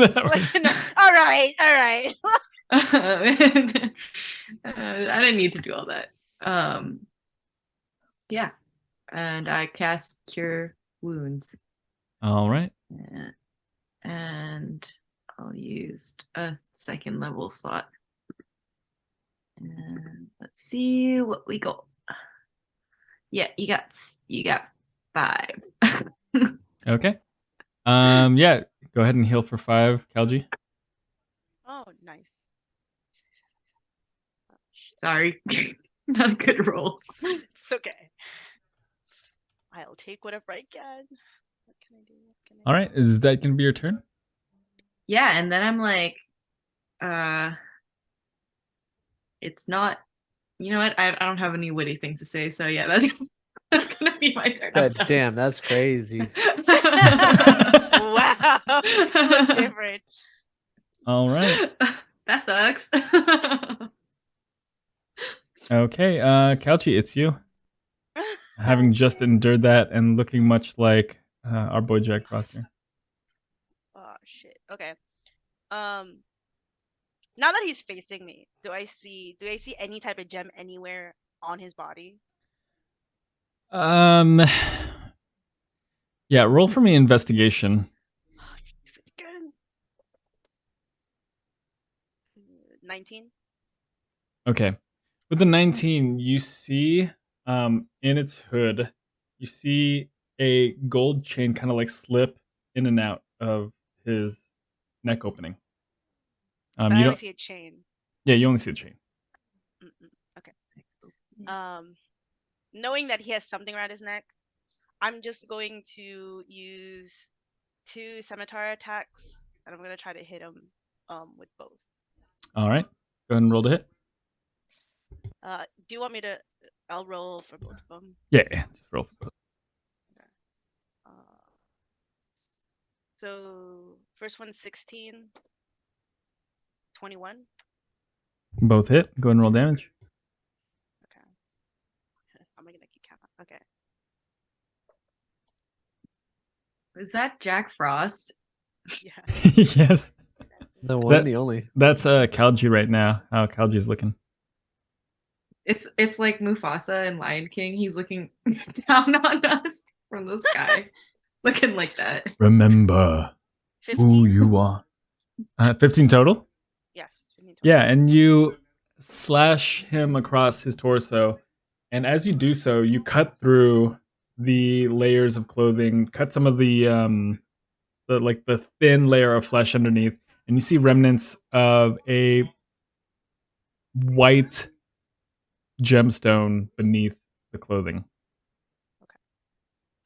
Speaker 3: All right.
Speaker 4: I didn't need to do all that. Yeah, and I cast Cure Wounds.
Speaker 1: All right.
Speaker 4: And I'll use a 2nd level slot. And let's see what we got. Yeah, you got 5.
Speaker 1: Okay. Yeah. Go ahead and heal for 5, Kalji.
Speaker 3: Oh, nice. Oh, shit.
Speaker 4: Sorry, not a good roll.
Speaker 3: It's okay. I'll take whatever I can. What can I do?
Speaker 1: All right. Is that gonna be your turn?
Speaker 4: Yeah, and then I'm like, it's not. You know what? I don't have any witty things to say, so yeah, that's gonna be my turn. I'm
Speaker 2: God
Speaker 4: done.
Speaker 2: damn, that's crazy.
Speaker 3: Wow. You look different.
Speaker 1: All right.
Speaker 4: That sucks.
Speaker 1: Okay. Kalchi, it's you. Having just endured that and looking much like our boy Jack Frost here.
Speaker 3: Oh shit. Okay. Now that he's facing me, do I see any type of gem anywhere on his body?
Speaker 1: Yeah, roll for me investigation.
Speaker 3: Again. 19.
Speaker 1: Okay. With the 19, you see in its hood, you see a gold chain kind of like slip in and out of his neck opening.
Speaker 3: But
Speaker 1: You
Speaker 3: I
Speaker 1: don't
Speaker 3: only see a chain.
Speaker 1: Yeah, you only see the chain.
Speaker 3: Okay. Knowing that he has something around his neck, I'm just going to use 2 scimitar attacks, and I'm gonna try to hit him with both.
Speaker 1: All right. Go ahead and roll to hit.
Speaker 3: Do you want me to? I'll roll for both of them.
Speaker 1: Yeah, just roll for both.
Speaker 3: So first one's 16, 21.
Speaker 1: Both hit. Go ahead and roll damage.
Speaker 3: Okay. I'm gonna keep count. Okay.
Speaker 4: Is that Jack Frost?
Speaker 3: Yeah.
Speaker 1: Yes.
Speaker 2: The one, the only.
Speaker 1: That's Kalji right now. How Kalji's looking.
Speaker 4: It's like Mufasa in Lion King. He's looking down on us from the sky, looking like that.
Speaker 1: Remember
Speaker 3: 15.
Speaker 1: who you are. 15 total?
Speaker 3: Yes. 15 total.
Speaker 1: Yeah, and you slash him across his torso, and as you do so, you cut through the layers of clothing, cut some of the thin layer of flesh underneath, and you see remnants of a white gemstone beneath the clothing.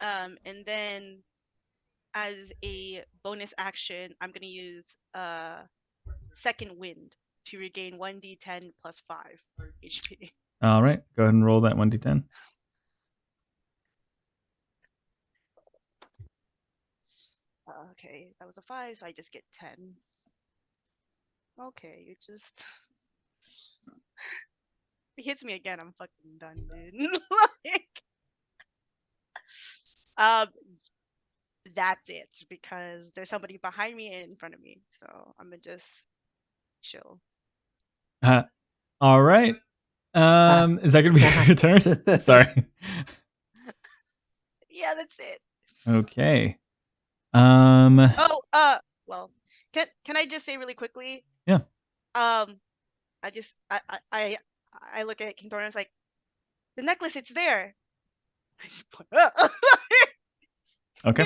Speaker 3: And then as a bonus action, I'm gonna use second wind to regain 1d10 plus 5 HP.
Speaker 1: All right, go ahead and roll that 1d10.
Speaker 3: Okay, that was a 5, so I just get 10. Okay, you just it hits me again, I'm fucking done, dude. Like, um, that's it because there's somebody behind me and in front of me, so I'm gonna just chill.
Speaker 1: All right. Is that gonna be your turn? Sorry.
Speaker 3: Yeah, that's it.
Speaker 1: Okay.
Speaker 3: Oh, well, can I just say really quickly?
Speaker 1: Yeah.
Speaker 3: I just I look at King Thorin and it's like, the necklace, it's there. I just point,
Speaker 1: Okay.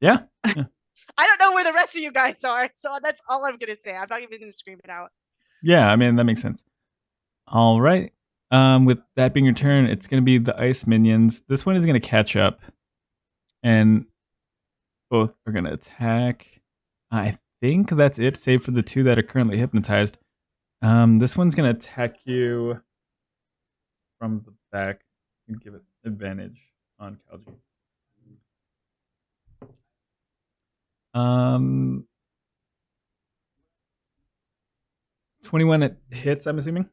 Speaker 1: Yeah.
Speaker 3: I don't know where the rest of you guys are, so that's all I'm gonna say. I'm not even gonna scream it out.
Speaker 1: Yeah, I mean that makes sense. All right. With that being your turn, it's gonna be the ice minions. This one is gonna catch up, and both are gonna attack. I think that's it, save for the two that are currently hypnotized. This one's gonna attack you from the back and give it advantage on Kalji. 21 it hits, I'm assuming.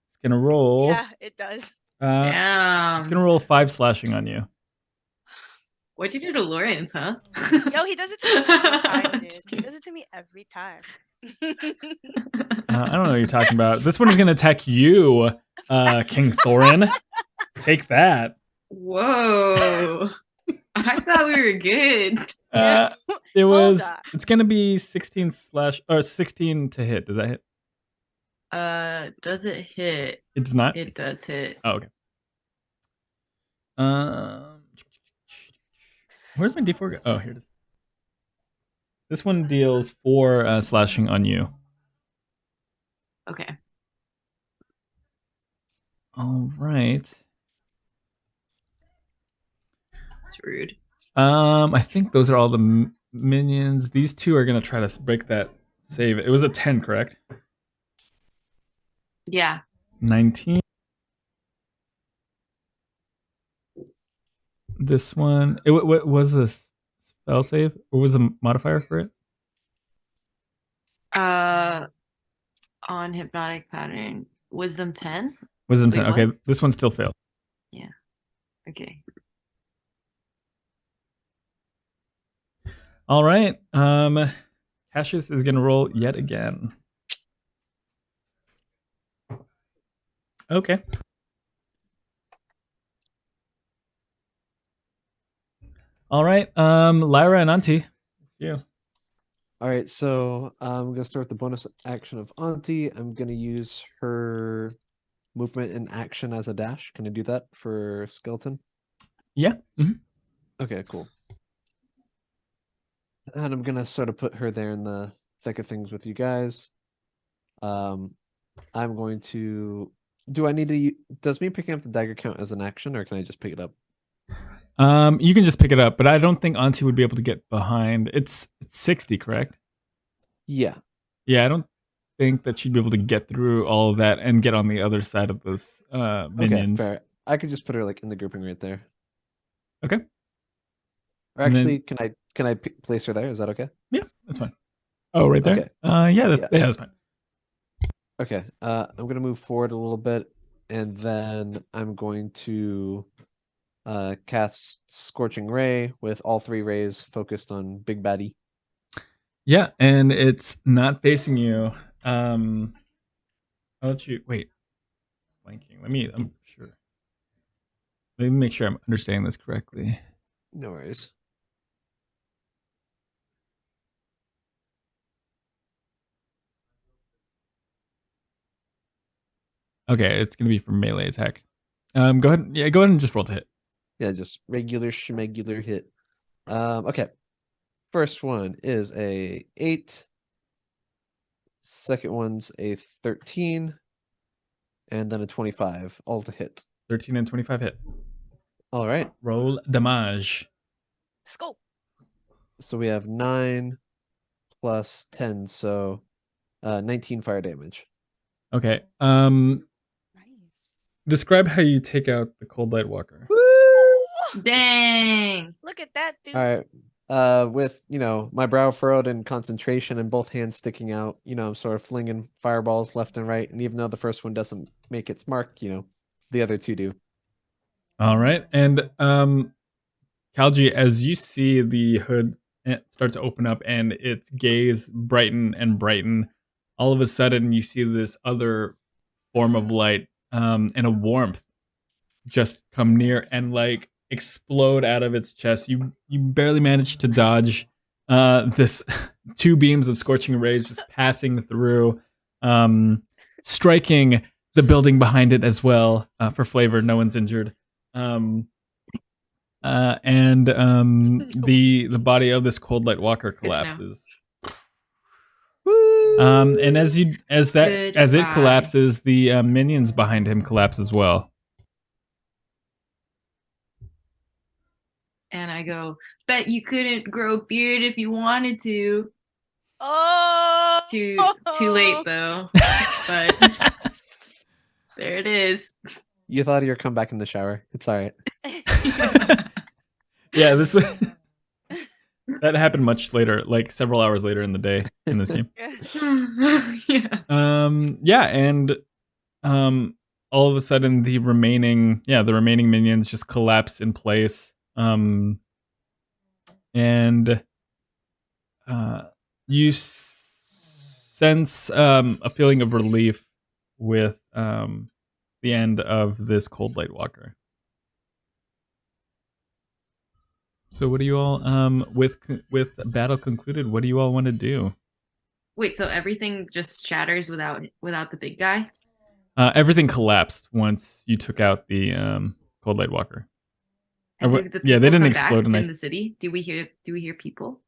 Speaker 1: It's gonna roll.
Speaker 3: Yeah, it does.
Speaker 1: It's
Speaker 4: Damn.
Speaker 1: gonna roll 5 slashing on you.
Speaker 4: What'd you do to Lawrence, huh?
Speaker 3: Yo, he does it to me every time, dude. He does it to me every time.
Speaker 1: I don't know what you're talking about. This one is gonna attack you, King Thorin. Take that.
Speaker 4: Whoa. I thought we were good.
Speaker 1: It was.
Speaker 3: on.
Speaker 1: It's gonna be 16 to hit. Does that hit?
Speaker 4: Does it hit?
Speaker 1: It's not.
Speaker 4: It does hit.
Speaker 1: Oh, okay. Where's my D4 go? Oh, here it is. This one deals 4 slashing on you.
Speaker 4: Okay.
Speaker 1: All right.
Speaker 4: That's rude.
Speaker 1: I think those are all the minions. These two are gonna try to break that save. It was a 10, correct?
Speaker 4: Yeah.
Speaker 1: 19. This one. What was the spell save? Or was the modifier for it?
Speaker 4: On hypnotic pattern, wisdom 10.
Speaker 1: Wisdom
Speaker 4: Wait,
Speaker 1: 10. Okay,
Speaker 4: what?
Speaker 1: this one still failed.
Speaker 4: Yeah. Okay.
Speaker 1: All right. Cassius is gonna roll yet again. Okay. All right. Lyra and Auntie. It's you.
Speaker 2: All right, so I'm gonna start the bonus action of Auntie. I'm gonna use her movement and action as a dash. Can I do that for Skeleton?
Speaker 1: Yeah. Mhm.
Speaker 2: Okay, cool. And I'm gonna sort of put her there in the thick of things with you guys. I'm going to. Do I need to? Does me picking up the dagger count as an action, or can I just pick it up?
Speaker 1: You can just pick it up, but I don't think Auntie would be able to get behind. It's 60, correct?
Speaker 2: Yeah.
Speaker 1: Yeah, I don't think that she'd be able to get through all of that and get on the other side of those minions.
Speaker 2: Okay, fair. I could just put her like in the grouping right there.
Speaker 1: Okay.
Speaker 2: Or
Speaker 1: And then-
Speaker 2: actually, can I place her there? Is that okay?
Speaker 1: Yeah, that's fine. Oh, right there.
Speaker 2: Okay.
Speaker 1: Yeah, that's fine.
Speaker 2: Okay. I'm gonna move forward a little bit, and then I'm going to cast Scorching Ray with all 3 rays focused on Big Baddie.
Speaker 1: Yeah, and it's not facing you. I'll let you wait. Blanking. I'm sure. Let me make sure I'm understanding this correctly.
Speaker 2: No worries.
Speaker 1: Okay, it's gonna be for melee attack. Go ahead. Yeah, go ahead and just roll to hit.
Speaker 2: Yeah, just regular schmegular hit. Okay. First one is a 8. Second one's a 13. And then a 25, all to hit.
Speaker 1: 13 and 25 hit.
Speaker 2: All right.
Speaker 1: Roll damage.
Speaker 3: Let's go.
Speaker 2: So we have 9 plus 10, so 19 fire damage.
Speaker 1: Okay.
Speaker 3: Nice.
Speaker 1: Describe how you take out the Cold Light Walker.
Speaker 4: Dang.
Speaker 3: Look at that, dude.
Speaker 2: All right. With, my brow furrowed in concentration and both hands sticking out, I'm sort of flinging fireballs left and right. And even though the first one doesn't make its mark, the other two do.
Speaker 1: All right. And Kalji, as you see the hood start to open up and its gaze brighten and brighten, all of a sudden you see this other form of light and a warmth just come near and like explode out of its chest. You barely manage to dodge this two beams of scorching rays just passing through, striking the building behind it as well. For flavor, no one's injured. The body of this Cold Light Walker collapses. And as it
Speaker 4: Goodbye.
Speaker 1: collapses, the minions behind him collapse as well.
Speaker 4: And I go, bet you couldn't grow a beard if you wanted to.
Speaker 3: Oh.
Speaker 4: Too late though. But there it is.
Speaker 2: You thought of your comeback in the shower. It's all right.
Speaker 1: Yeah, this was that happened much later, like several hours later in the day in this game.
Speaker 4: Yeah.
Speaker 1: And all of a sudden the remaining minions just collapse in place. And you sense a feeling of relief with the end of this Cold Light Walker. So what do you all with battle concluded, what do you all want to do?
Speaker 4: Wait, so everything just shatters without the big guy?
Speaker 1: Everything collapsed once you took out the Cold Light Walker.
Speaker 4: And did the
Speaker 1: Yeah, they
Speaker 4: people
Speaker 1: didn't
Speaker 4: come back
Speaker 1: explode
Speaker 4: in the city? Do we hear people?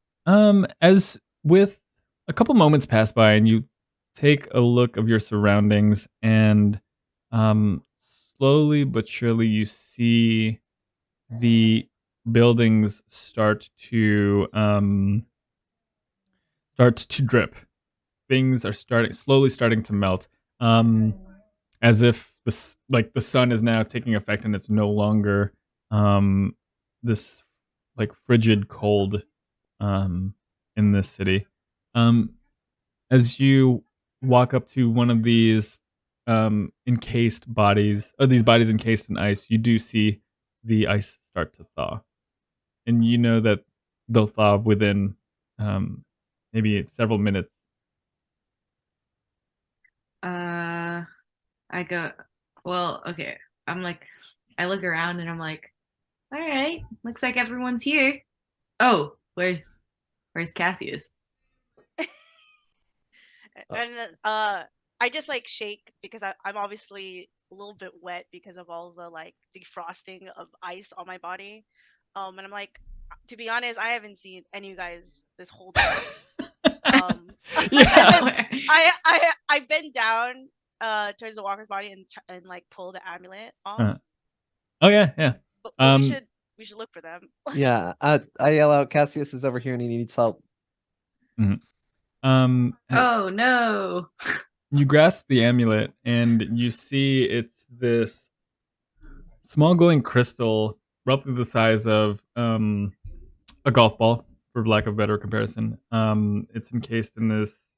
Speaker 1: As with a couple moments pass by and you take a look of your surroundings and slowly but surely you see the buildings start to drip. Things are slowly starting to melt. As if the sun is now taking effect and it's no longer this like frigid cold in this city. As you walk up to one of these encased bodies, or these bodies encased in ice, you do see the ice start to thaw. And you know that they'll thaw within maybe several minutes.
Speaker 4: I go, well, okay. I'm like, I look around and I'm like, all right, looks like everyone's here. Oh, where's Cassius?
Speaker 3: And I just like shake because I'm obviously a little bit wet because of all the like defrosting of ice on my body. And I'm like, to be honest, I haven't seen any of you guys this whole time.
Speaker 1: Yeah.
Speaker 3: I bend down towards the walker's body and like pull the amulet off.
Speaker 1: Oh yeah.
Speaker 3: But we should look for them.
Speaker 2: Yeah, I yell out, Cassius is over here and he needs help.
Speaker 1: Mm-hmm.
Speaker 4: Oh no.
Speaker 1: You grasp the amulet and you see it's this small glowing crystal, roughly the size of a golf ball, for lack of a better comparison. It's encased in this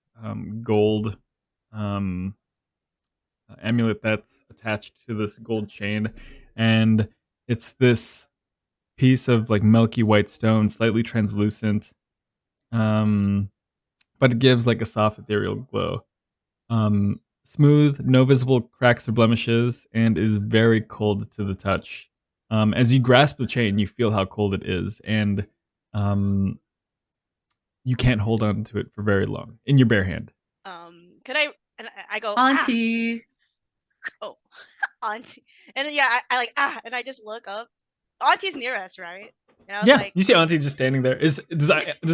Speaker 1: gold amulet that's attached to this gold chain, and it's this piece of like milky white stone, slightly translucent, but it gives like a soft ethereal glow. Smooth, no visible cracks or blemishes, and is very cold to the touch. As you grasp the chain, you feel how cold it is, and you can't hold on to it for very long in your bare hand.
Speaker 3: Could I? And I go,
Speaker 4: Auntie.
Speaker 3: Ah! Oh, Auntie. And then, yeah, I like and I just look up Auntie's near us, right? And I was
Speaker 1: Yeah,
Speaker 3: like,
Speaker 1: you see Auntie just standing there. Does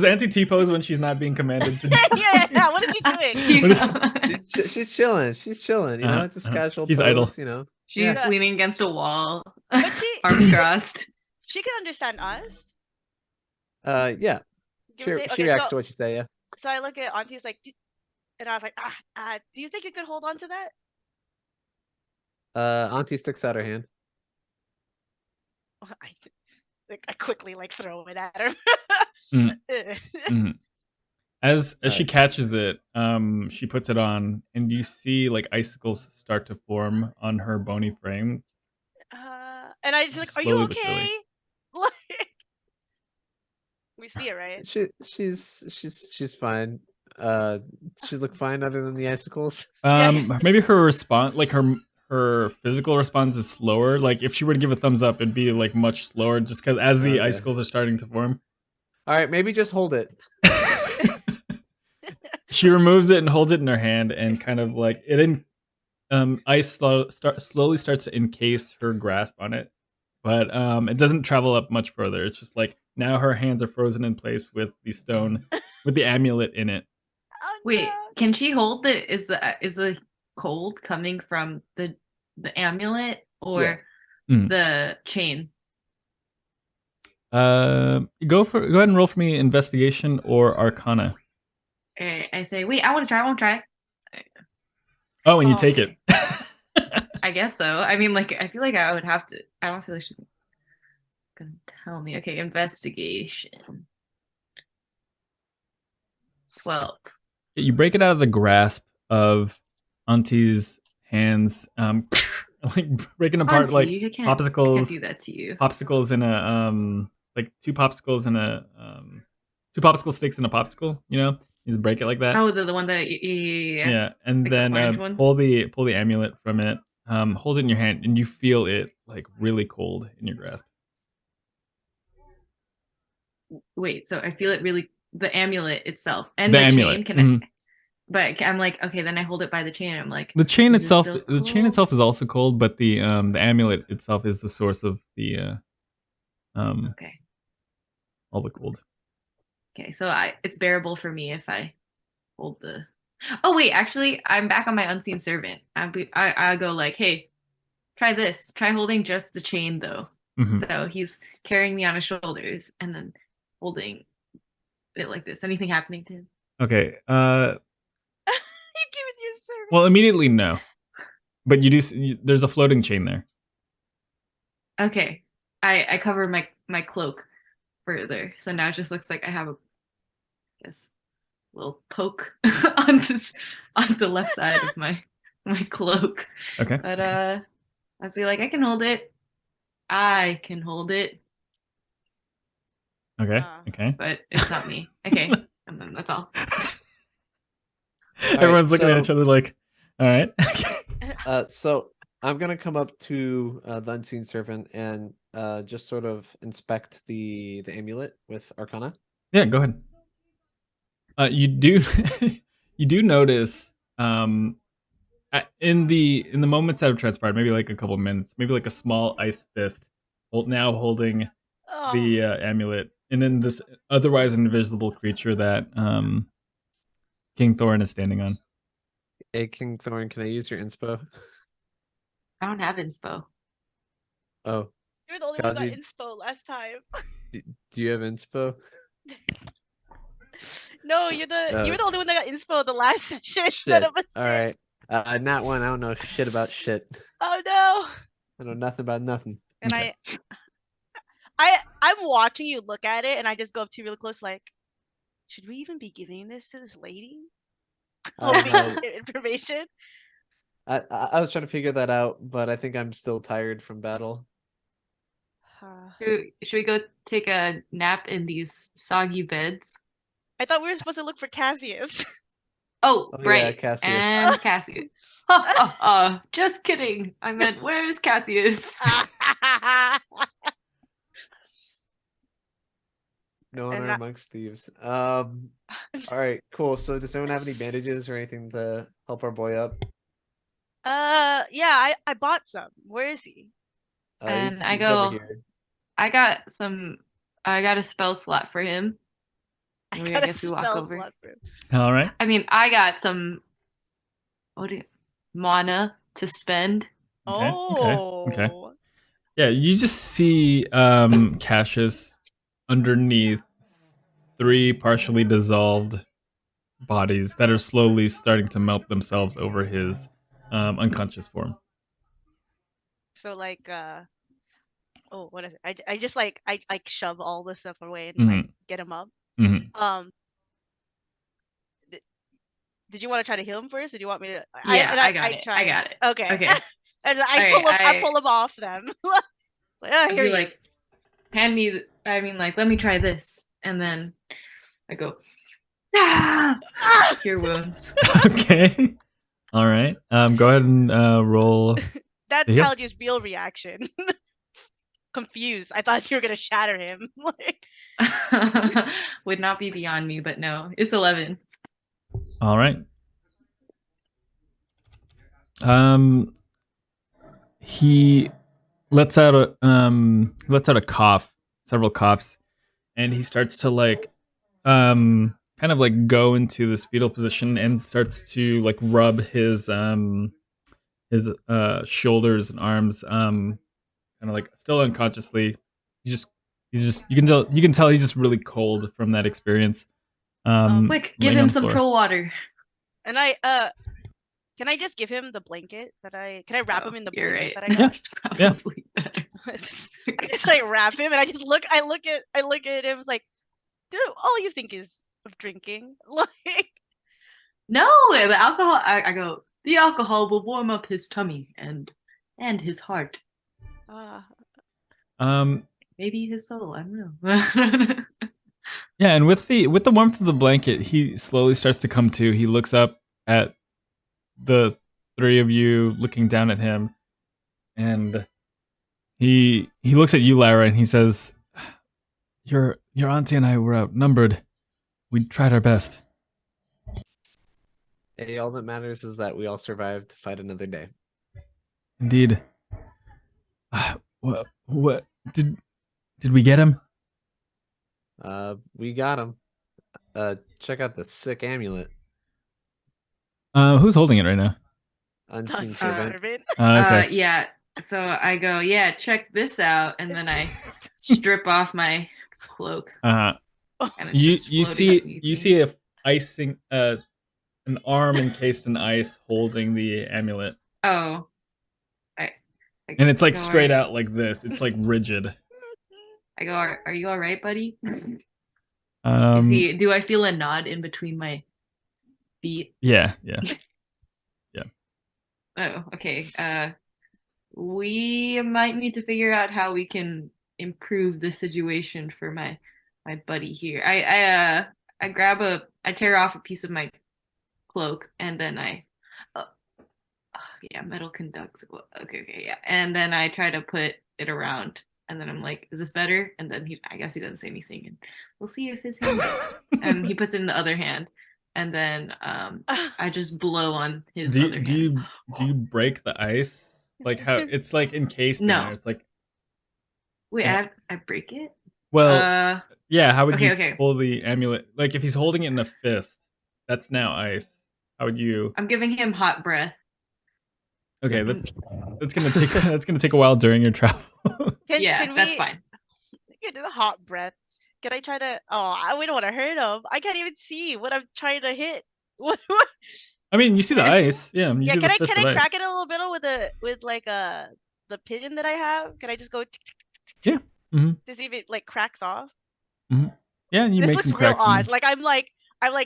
Speaker 1: Auntie T-pose when she's not being commanded to?
Speaker 3: yeah. What is she doing?
Speaker 1: What is-
Speaker 2: She's chilling. She's chilling. You know,
Speaker 1: Uh-huh,
Speaker 2: just
Speaker 1: uh-huh.
Speaker 2: casual
Speaker 1: She's
Speaker 2: pose.
Speaker 1: idle.
Speaker 2: You know.
Speaker 4: She's
Speaker 3: Yeah.
Speaker 4: leaning against a wall,
Speaker 3: But she
Speaker 4: arms crossed.
Speaker 3: she can understand us.
Speaker 2: Yeah.
Speaker 3: Give or take.
Speaker 2: She
Speaker 3: Okay,
Speaker 2: reacts
Speaker 3: so
Speaker 2: to what you say. Yeah.
Speaker 3: so I look at Auntie's like, and I was like, do you think you could hold on to that?
Speaker 2: Auntie sticks out her hand.
Speaker 3: I quickly like throw it at her.
Speaker 1: Mm. Mhm. As
Speaker 2: Alright.
Speaker 1: she catches it, she puts it on, and you see like icicles start to form on her bony frame.
Speaker 3: And I just like, are you
Speaker 1: Slowly but surely.
Speaker 3: okay? Like, we see it, right?
Speaker 2: She's fine. She look fine other than the icicles.
Speaker 1: Maybe her response, like her physical response, is slower. Like if she were to give a thumbs up, it'd be like much slower, just because as the
Speaker 2: Okay.
Speaker 1: icicles are starting to form.
Speaker 2: All right, maybe just hold it.
Speaker 1: She removes it and holds it in her hand, and kind of like ice slowly starts to encase her grasp on it, but it doesn't travel up much further. It's just like now her hands are frozen in place with the stone, with the amulet in it.
Speaker 3: Oh,
Speaker 4: Wait,
Speaker 3: no.
Speaker 4: can she hold the? Is the cold coming from the amulet or
Speaker 2: Yeah.
Speaker 4: the chain?
Speaker 1: Go ahead and roll for me investigation or arcana.
Speaker 4: I say, wait, I want to try.
Speaker 1: Oh, and you
Speaker 3: Oh.
Speaker 1: take it.
Speaker 4: I guess so. I mean, like, I feel like I would have to. I don't feel like she's gonna tell me. Okay, investigation. 12.
Speaker 1: You break it out of the grasp of Auntie's hands, like breaking apart like
Speaker 4: Auntie, I can't
Speaker 1: popsicles.
Speaker 4: do that to you.
Speaker 1: Popsicles in a like two popsicles in a two popsicle sticks in a popsicle. You know, you just break it like that.
Speaker 4: Oh, the one that yeah.
Speaker 1: Yeah, and
Speaker 4: Like the
Speaker 1: then
Speaker 4: orange ones?
Speaker 1: pull the amulet from it. Hold it in your hand, and you feel it like really cold in your grasp.
Speaker 4: Wait, so I feel it really. The amulet itself and
Speaker 1: The
Speaker 4: the
Speaker 1: amulet.
Speaker 4: chain. Can
Speaker 1: Mhm.
Speaker 4: But I'm like, okay, then I hold it by the chain. I'm like,
Speaker 1: The chain
Speaker 4: is it
Speaker 1: itself,
Speaker 4: still
Speaker 1: the chain
Speaker 4: cold?
Speaker 1: itself is also cold, but the amulet itself is the source of the
Speaker 4: Okay.
Speaker 1: all the cold.
Speaker 4: Okay, so it's bearable for me if I hold the. Oh wait, actually, I'm back on my unseen servant. I go like, hey, try this. Try holding just the chain though.
Speaker 1: Mhm.
Speaker 4: So he's carrying me on his shoulders and then holding it like this. Anything happening to him?
Speaker 1: Okay.
Speaker 3: You give it to your servant.
Speaker 1: Well, immediately no, but you do. There's a floating chain there.
Speaker 4: Okay, I cover my cloak further, so now it just looks like I have a, I guess, little poke on the left side of my cloak.
Speaker 1: Okay.
Speaker 4: But I feel like I can hold it. I can hold it,
Speaker 1: Okay. Okay.
Speaker 4: but it's not me. Okay, and then that's all.
Speaker 1: Everyone's looking at
Speaker 2: so-
Speaker 1: each other like, all right.
Speaker 2: So I'm gonna come up to the unseen servant and just sort of inspect the amulet with Arcana.
Speaker 1: Yeah, go ahead. You do you do notice in the moments that have transpired, maybe like a couple minutes, maybe like a small ice fist now holding the amulet, and then this otherwise invisible creature that King Thorin is standing on.
Speaker 2: Hey, King Thorin, can I use your inspo?
Speaker 4: I don't have inspo.
Speaker 2: Oh,
Speaker 3: You're the only one who got
Speaker 2: Kalji.
Speaker 3: inspo last time.
Speaker 2: do you have inspo?
Speaker 3: No, you were the only one that got inspo the last session.
Speaker 2: Shit.
Speaker 3: None of us
Speaker 2: All
Speaker 3: did.
Speaker 2: right. Not one. I don't know shit about shit.
Speaker 3: Oh no.
Speaker 2: I know nothing about nothing.
Speaker 3: And
Speaker 1: Okay.
Speaker 3: I'm watching you look at it, and I just go up to you really close, like, should we even be giving this to this lady?
Speaker 2: I don't
Speaker 3: Hoping
Speaker 2: know.
Speaker 3: to get information.
Speaker 2: I was trying to figure that out, but I think I'm still tired from battle.
Speaker 4: Should we go take a nap in these soggy beds?
Speaker 3: I thought we were supposed to look for Cassius.
Speaker 4: Oh,
Speaker 2: Oh, yeah,
Speaker 4: right.
Speaker 2: Cassius.
Speaker 4: And Cassius. Just kidding. I meant, where's Cassius?
Speaker 2: No
Speaker 3: And
Speaker 2: honor
Speaker 3: that-
Speaker 2: amongst thieves. All right, cool. So does anyone have any bandages or anything to help our boy up?
Speaker 3: Yeah, I bought some. Where is he?
Speaker 2: He's
Speaker 4: And I
Speaker 2: over
Speaker 4: go-
Speaker 2: here.
Speaker 4: I got a spell slot for him.
Speaker 3: I
Speaker 4: I
Speaker 3: got a
Speaker 4: guess we walk
Speaker 3: spell
Speaker 4: over.
Speaker 3: slot for him.
Speaker 1: All right.
Speaker 4: I mean, I got some mana to spend.
Speaker 1: Okay. Okay. Okay.
Speaker 3: Oh.
Speaker 1: Yeah, you just see Cassius underneath 3 partially dissolved bodies that are slowly starting to melt themselves over his unconscious form.
Speaker 3: So like oh, what is it? I just like I like shove all the stuff away and
Speaker 1: Mhm.
Speaker 3: like get him up.
Speaker 1: Mhm.
Speaker 3: Did you want to try to heal him first, or do you want me to?
Speaker 4: Yeah, I got it.
Speaker 3: Okay.
Speaker 4: Okay.
Speaker 3: I pull him off them. Like, oh,
Speaker 4: I'd
Speaker 3: here
Speaker 4: be
Speaker 3: he
Speaker 4: like,
Speaker 3: is.
Speaker 4: let me try this. And then I go, ah!
Speaker 3: Ah!
Speaker 4: Cure wounds.
Speaker 1: Okay. All right. Go ahead and roll.
Speaker 3: That's
Speaker 1: Yep.
Speaker 3: Kalji's real reaction. Confused. I thought you were gonna shatter him. Like,
Speaker 4: Would not be beyond me, but no, it's 11.
Speaker 1: All right. He lets out a cough, several coughs, and he starts to like kind of like go into this fetal position and starts to like rub his shoulders and arms kind of like still unconsciously. He's just you can tell he's just really cold from that experience.
Speaker 4: Quick, give
Speaker 1: laying
Speaker 4: him
Speaker 1: on
Speaker 4: some
Speaker 1: floor.
Speaker 4: troll water.
Speaker 3: and can I just give him the blanket that can I wrap him in the
Speaker 4: You're
Speaker 3: blanket
Speaker 4: right.
Speaker 3: that I got?
Speaker 4: That's probably better.
Speaker 3: I just like wrap him and I look at him. It's like, dude, all you think is of drinking. Like,
Speaker 4: No, the alcohol. I go. The alcohol will warm up his tummy and his heart, maybe his soul. I don't know.
Speaker 1: Yeah, and with the warmth of the blanket, he slowly starts to come to. He looks up at the 3 of you looking down at him, and he looks at you, Lyra, and he says, Your auntie and I were outnumbered. We tried our best."
Speaker 2: Hey, all that matters is that we all survived to fight another day.
Speaker 1: Indeed. What did we get him?
Speaker 2: We got him. Check out the sick amulet.
Speaker 1: Who's holding it right now?
Speaker 2: Unseen servant.
Speaker 1: Okay.
Speaker 4: Yeah. So I go, yeah, check this out, and then I strip off my cloak. And it's just
Speaker 1: You
Speaker 4: floating underneath me.
Speaker 1: see an arm encased in ice holding the amulet,
Speaker 4: Oh.
Speaker 1: and it's like
Speaker 4: go,
Speaker 1: straight
Speaker 4: "Are-
Speaker 1: out like this. It's like rigid.
Speaker 4: I go, are you all right, buddy?
Speaker 1: Um,
Speaker 4: Do I feel a nod in between my feet?
Speaker 1: Yeah.
Speaker 4: Oh, okay. We might need to figure out how we can improve the situation for my buddy here. I tear off a piece of my cloak, and then metal conducts. Okay, yeah. And then I try to put it around, and then I'm like, is this better? And then I guess he doesn't say anything, and we'll see if his hand does. And he puts it in the other hand, and then I just blow on his other hand.
Speaker 1: Do you break the ice? Like how it's like encased in there. It's like,
Speaker 4: wait, I break it?
Speaker 1: Well, yeah, how would you
Speaker 4: okay.
Speaker 1: pull the amulet? Like if he's holding it in a fist, that's now ice. How would you?
Speaker 4: I'm giving him hot breath.
Speaker 1: Okay, that's gonna take a while during your travel.
Speaker 4: That's fine.
Speaker 3: You can do the hot breath. Can I try to? Oh, we don't want to hurt him. I can't even see what I'm trying to hit. What?
Speaker 1: I mean, you see the ice. Yeah.
Speaker 3: Yeah. Can I crack it a little bit with the pigeon that I have? Can I just go?
Speaker 1: Yeah. Mm-hmm.
Speaker 3: To see if it like cracks off.
Speaker 1: Mm-hmm. Yeah, you
Speaker 3: this
Speaker 1: make
Speaker 3: looks
Speaker 1: some
Speaker 3: real
Speaker 1: cracks.
Speaker 3: Odd. Like I'm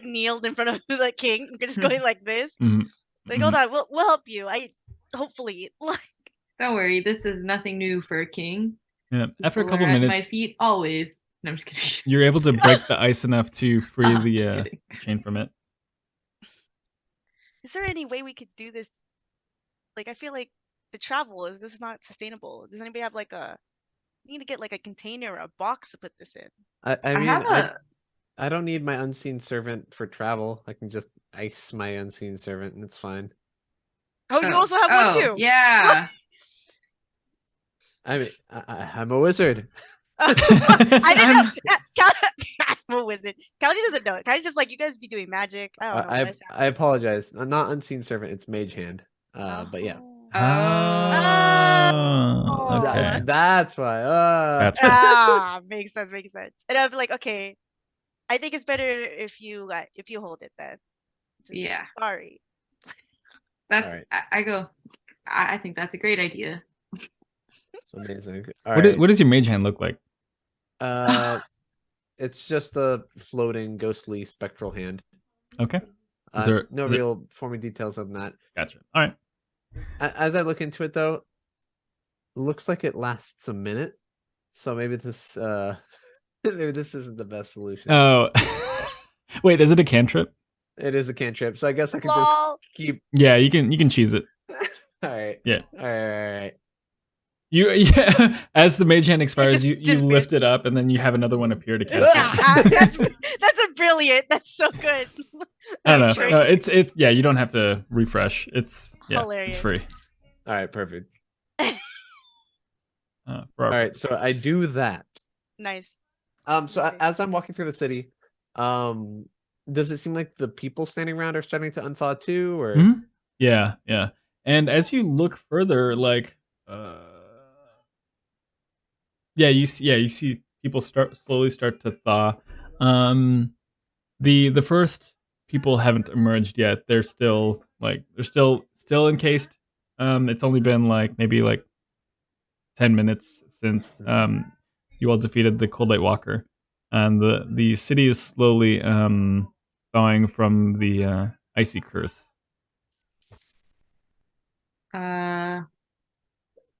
Speaker 3: kneeled in front of the king. I'm just going like this.
Speaker 1: Mm-hmm.
Speaker 3: Like, hold on, we'll help you. Hopefully.
Speaker 4: Don't worry, this is nothing new for a king.
Speaker 1: Yeah. After a
Speaker 4: People
Speaker 1: couple
Speaker 4: are at
Speaker 1: minutes,
Speaker 4: my feet always. No, I'm just kidding.
Speaker 1: You're able to break the ice enough to free the chain from it.
Speaker 3: Is there any way we could do this? Like, I feel like the travel is not sustainable. Does anybody have like we need to get like a container or a box to put this in?
Speaker 2: I don't need my unseen servant for travel. I can just ice my unseen servant and it's fine.
Speaker 3: Oh, you also have one too.
Speaker 4: Yeah.
Speaker 2: I mean, I'm a wizard.
Speaker 3: I didn't know. I'm a wizard. Kalji doesn't know it. Kalji just like, you guys be doing magic. I don't know.
Speaker 2: I apologize. Not unseen servant. It's mage hand. But yeah.
Speaker 1: Oh,
Speaker 3: Oh.
Speaker 1: okay.
Speaker 2: That's why.
Speaker 1: Gotcha.
Speaker 3: Makes sense. And I'm like, okay, I think it's better if you hold it then.
Speaker 4: Yeah.
Speaker 3: Sorry.
Speaker 4: That's
Speaker 2: Alright.
Speaker 4: I go. I think that's a great idea.
Speaker 2: Amazing.
Speaker 1: What does your mage hand look like?
Speaker 2: It's just a floating, ghostly, spectral hand.
Speaker 1: Okay.
Speaker 2: No real forming details on that.
Speaker 1: Gotcha. All right.
Speaker 2: As I look into it, though, looks like it lasts a minute. So maybe this isn't the best solution.
Speaker 1: Oh, wait, is it a cantrip?
Speaker 2: It is a cantrip, so I guess I could just keep.
Speaker 1: Yeah, you can cheese it.
Speaker 2: All right.
Speaker 1: Yeah.
Speaker 2: All right.
Speaker 1: As the mage hand expires, you
Speaker 3: disappears.
Speaker 1: lift it up, and then you have another one appear to cast it.
Speaker 3: That's a brilliant. That's so good.
Speaker 1: I don't know.
Speaker 3: Trick.
Speaker 1: No, it's yeah. You don't have to refresh. It's
Speaker 3: Hilarious.
Speaker 1: It's free.
Speaker 2: All right. Perfect.
Speaker 1: All
Speaker 2: right. So I do that.
Speaker 3: Nice.
Speaker 2: So as I'm walking through the city, does it seem like the people standing around are starting to unthaw too, or?
Speaker 1: Mm-hmm. Yeah. And as you look further, like, you see people slowly start to thaw. The first people haven't emerged yet. They're still encased. It's only been maybe 10 minutes since you all defeated the Cold Light Walker, and the city is slowly thawing from the icy curse.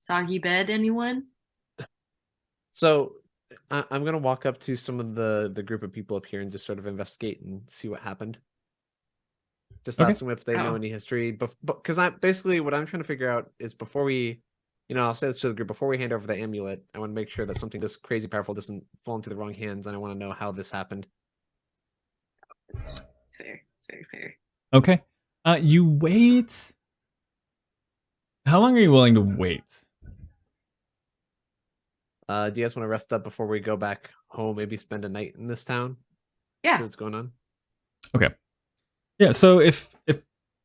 Speaker 4: Soggy bed, anyone?
Speaker 2: So I'm gonna walk up to some of the group of people up here and just sort of investigate and see what happened. Just ask them if they know any history, because basically what I'm trying to figure out is before we, I'll say this to the group, before we hand over the amulet, I want to make sure that something this crazy powerful doesn't fall into the wrong hands, and I want to know how this happened.
Speaker 4: It's fair. It's very fair.
Speaker 1: Okay. You wait. How long are you willing to wait?
Speaker 2: Do you guys want to rest up before we go back home? Maybe spend a night in this town?
Speaker 4: Yeah.
Speaker 2: See what's going on?
Speaker 1: Okay. Yeah, so if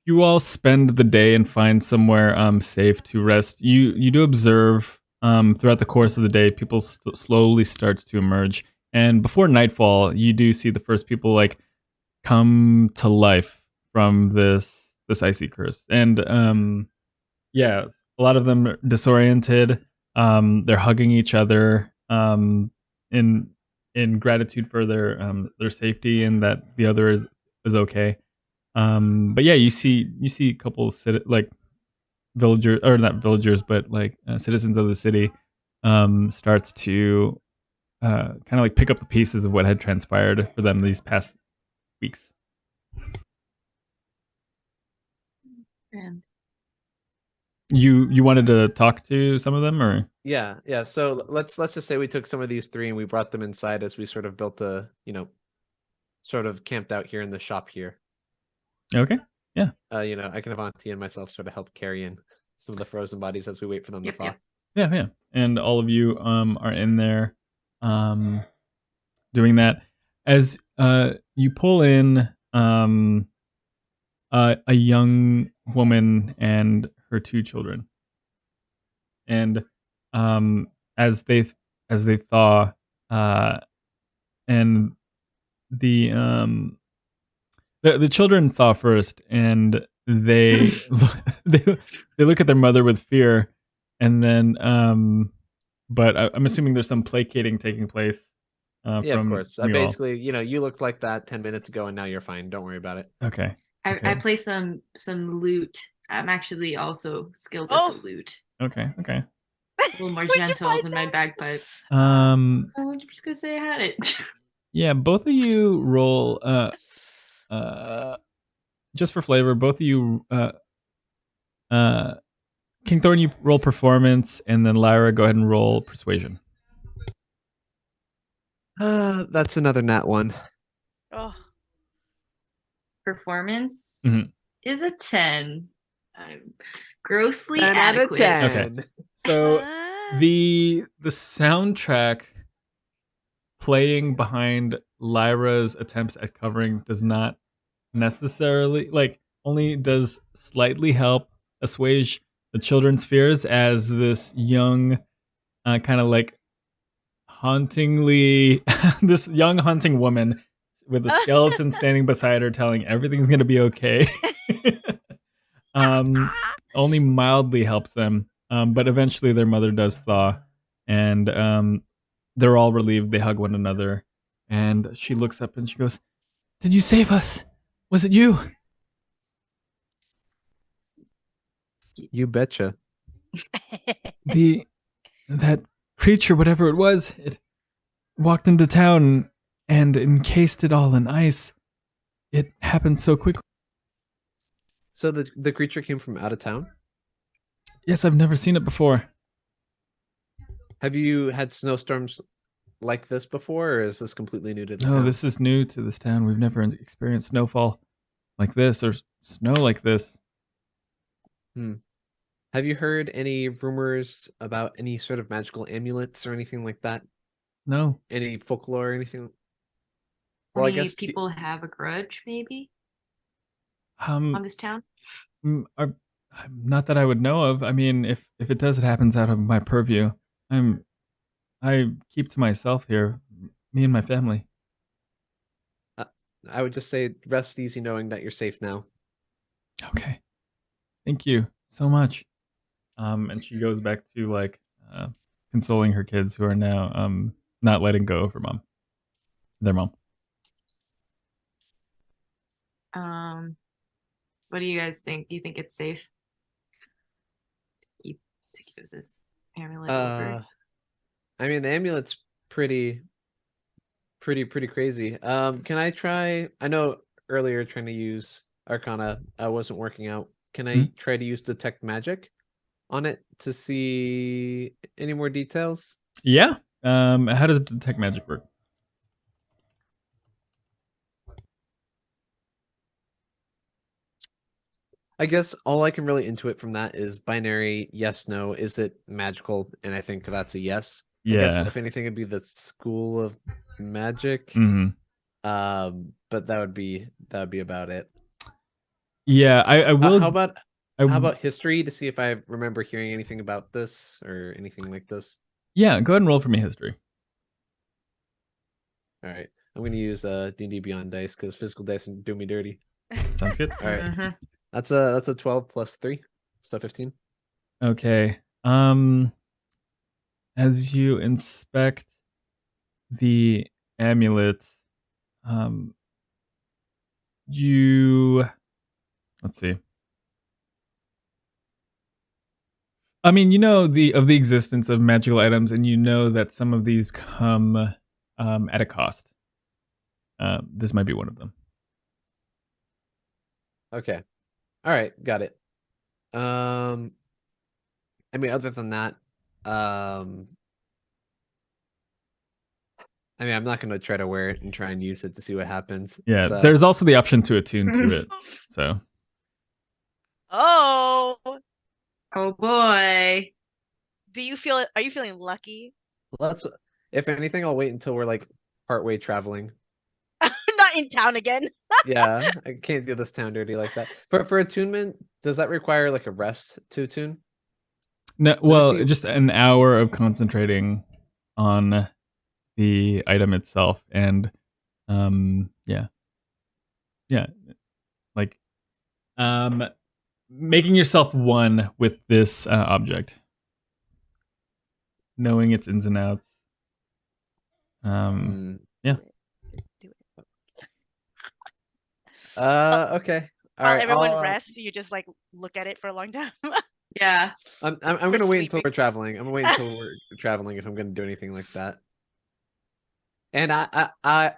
Speaker 1: you all spend the day and find somewhere safe to rest, you do observe throughout the course of the day, people slowly start to emerge. And before nightfall, you do see the first people come to life from this icy curse. And a lot of them are disoriented. They're hugging each other in gratitude for their safety and that the other is okay. But yeah, you see a couple villagers, or not villagers, but citizens of the city starts to kind of pick up the pieces of what had transpired for them these past weeks.
Speaker 4: And
Speaker 2: You
Speaker 1: wanted to talk to some of them, or?
Speaker 2: Yeah. So let's just say we took some of these three and we brought them inside as we sort of built a, sort of camped out here in the shop here.
Speaker 1: Okay. Yeah.
Speaker 2: I can have Auntie and myself sort of help carry in some of the frozen bodies as we wait for them to thaw.
Speaker 1: Yeah. And all of you are in there doing that. As you pull in a young woman and her two children. And as they thaw, and the children thaw first, and they they look at their mother with fear, and then but I'm assuming there's some placating taking place.
Speaker 2: Of course.
Speaker 1: From
Speaker 2: basically, you looked like that 10 minutes ago, and now you're fine. Don't worry about it.
Speaker 1: Okay.
Speaker 4: I play some loot. I'm actually also skilled at the loot.
Speaker 1: Okay.
Speaker 4: A little more gentle than my bagpipe.
Speaker 1: I'm
Speaker 4: just gonna say I had it.
Speaker 1: Yeah, both of you roll just for flavor, both of you King Thorin, you roll performance, and then Lyra, go ahead and roll persuasion.
Speaker 2: That's another nat one.
Speaker 3: Oh.
Speaker 4: Performance
Speaker 1: Mm-hmm.
Speaker 4: is a 10. I'm grossly
Speaker 2: 10
Speaker 4: adequate.
Speaker 2: out of 10.
Speaker 1: Okay. So the soundtrack playing behind Lyra's attempts at covering does not necessarily, like, only does slightly help assuage the children's fears, as this young, kind of like hauntingly, this young haunting woman with a skeleton standing beside her telling everything's going to be okay. Only mildly helps them. But eventually their mother does thaw, and they're all relieved. They hug one another, and she looks up and she goes, "Did you save us? Was it you?"
Speaker 2: You betcha.
Speaker 1: That creature, whatever it was, it walked into town and encased it all in ice. It happened so quickly.
Speaker 2: So the creature came from out of town?
Speaker 1: Yes, I've never seen it before.
Speaker 2: Have you had snowstorms like this before, or is this completely new to the
Speaker 1: No,
Speaker 2: town?
Speaker 1: this is new to this town. We've never experienced snowfall like this or snow like this.
Speaker 2: Have you heard any rumors about any sort of magical amulets or anything like that?
Speaker 1: No.
Speaker 2: Any folklore or anything?
Speaker 4: Well,
Speaker 2: Well, I
Speaker 4: Any
Speaker 2: guess
Speaker 4: people have a grudge, maybe,
Speaker 1: Um,
Speaker 4: on this town?
Speaker 1: not that I would know of. I mean, if it does, it happens out of my purview. I keep to myself here, me and my family.
Speaker 2: I would just say rest easy knowing that you're safe now.
Speaker 1: Okay. Thank you so much. And she goes back to like consoling her kids who are now not letting go of their mom.
Speaker 4: What do you guys think? Do you think it's safe to give this amulet over?
Speaker 2: I mean, the amulet's pretty crazy. Can I try? I know earlier trying to use Arcana wasn't working out. Can I try to use detect magic on it to see any more details?
Speaker 1: Yeah. How does detect magic work?
Speaker 2: I guess all I can really intuit from that is binary yes, no. Is it magical? And I think that's a yes. I guess
Speaker 1: Yeah.
Speaker 2: if anything, it'd be the School of Magic.
Speaker 1: Mm-hmm.
Speaker 2: But that would be about it.
Speaker 1: Yeah, I will.
Speaker 2: How about history to see if I remember hearing anything about this or anything like this?
Speaker 1: Yeah, go ahead and roll for me history.
Speaker 2: All right, I'm gonna use D&D Beyond dice because physical dice do me dirty.
Speaker 1: Sounds good.
Speaker 2: All right, that's a 12 plus 3, so 15.
Speaker 1: Okay. As you inspect the amulet, let's see. I mean, you know the existence of magical items, and you know that some of these come at a cost. This might be one of them.
Speaker 2: Okay, all right, got it. I mean, other than that, I mean, I'm not gonna try to wear it and try and use it to see what happens.
Speaker 1: Yeah,
Speaker 2: so...
Speaker 1: there's also the option to attune to it. So.
Speaker 3: Oh.
Speaker 4: Oh boy.
Speaker 3: Are you feeling lucky?
Speaker 2: Let's, if anything, I'll wait until we're like partway traveling.
Speaker 3: Not in town again.
Speaker 2: Yeah, I can't do this town dirty like that. For attunement, does that require like a rest to attune?
Speaker 1: No, well, just an hour of concentrating on the item itself, and yeah, like making yourself one with this object, knowing its ins and outs. Yeah.
Speaker 3: Do it.
Speaker 2: Okay. All
Speaker 3: While
Speaker 2: right.
Speaker 3: everyone rests, you just like look at it for a long time.
Speaker 4: Yeah.
Speaker 2: I'm gonna wait until we're traveling. I'm gonna wait until we're traveling if I'm gonna do anything like that. And I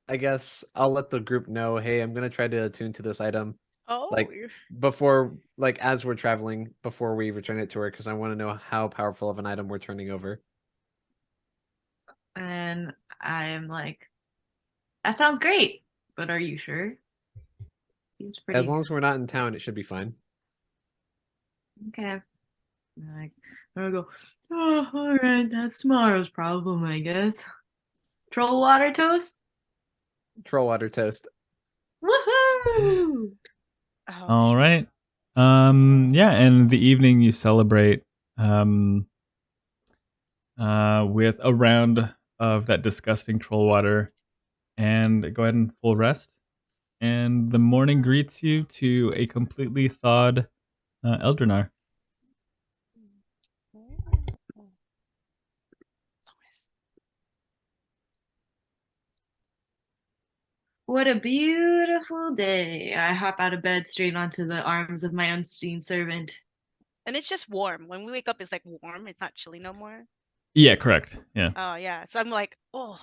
Speaker 2: guess I'll let the group know, hey, I'm gonna try to attune to this item.
Speaker 3: Oh,
Speaker 2: like before, like as we're traveling, before we return it to her, because I want to know how powerful of an item we're turning over.
Speaker 4: And I'm like, that sounds great, but are you sure? Seems pretty
Speaker 2: As long as we're not in town, it should be fine.
Speaker 4: Okay. Like, I go, oh, all right, that's tomorrow's problem, I guess. Troll water toast?
Speaker 2: Troll water toast.
Speaker 4: Woohoo!
Speaker 3: Oh,
Speaker 1: All right. Yeah, and the evening you celebrate with a round of that disgusting troll water, and go ahead and full rest. And the morning greets you to a completely thawed Eldrinar.
Speaker 4: What a beautiful day. I hop out of bed straight onto the arms of my unseen servant.
Speaker 3: And it's just warm. When we wake up, it's like warm. It's not chilly no more.
Speaker 1: Yeah, correct. Yeah.
Speaker 3: Oh yeah. So I'm like, oh,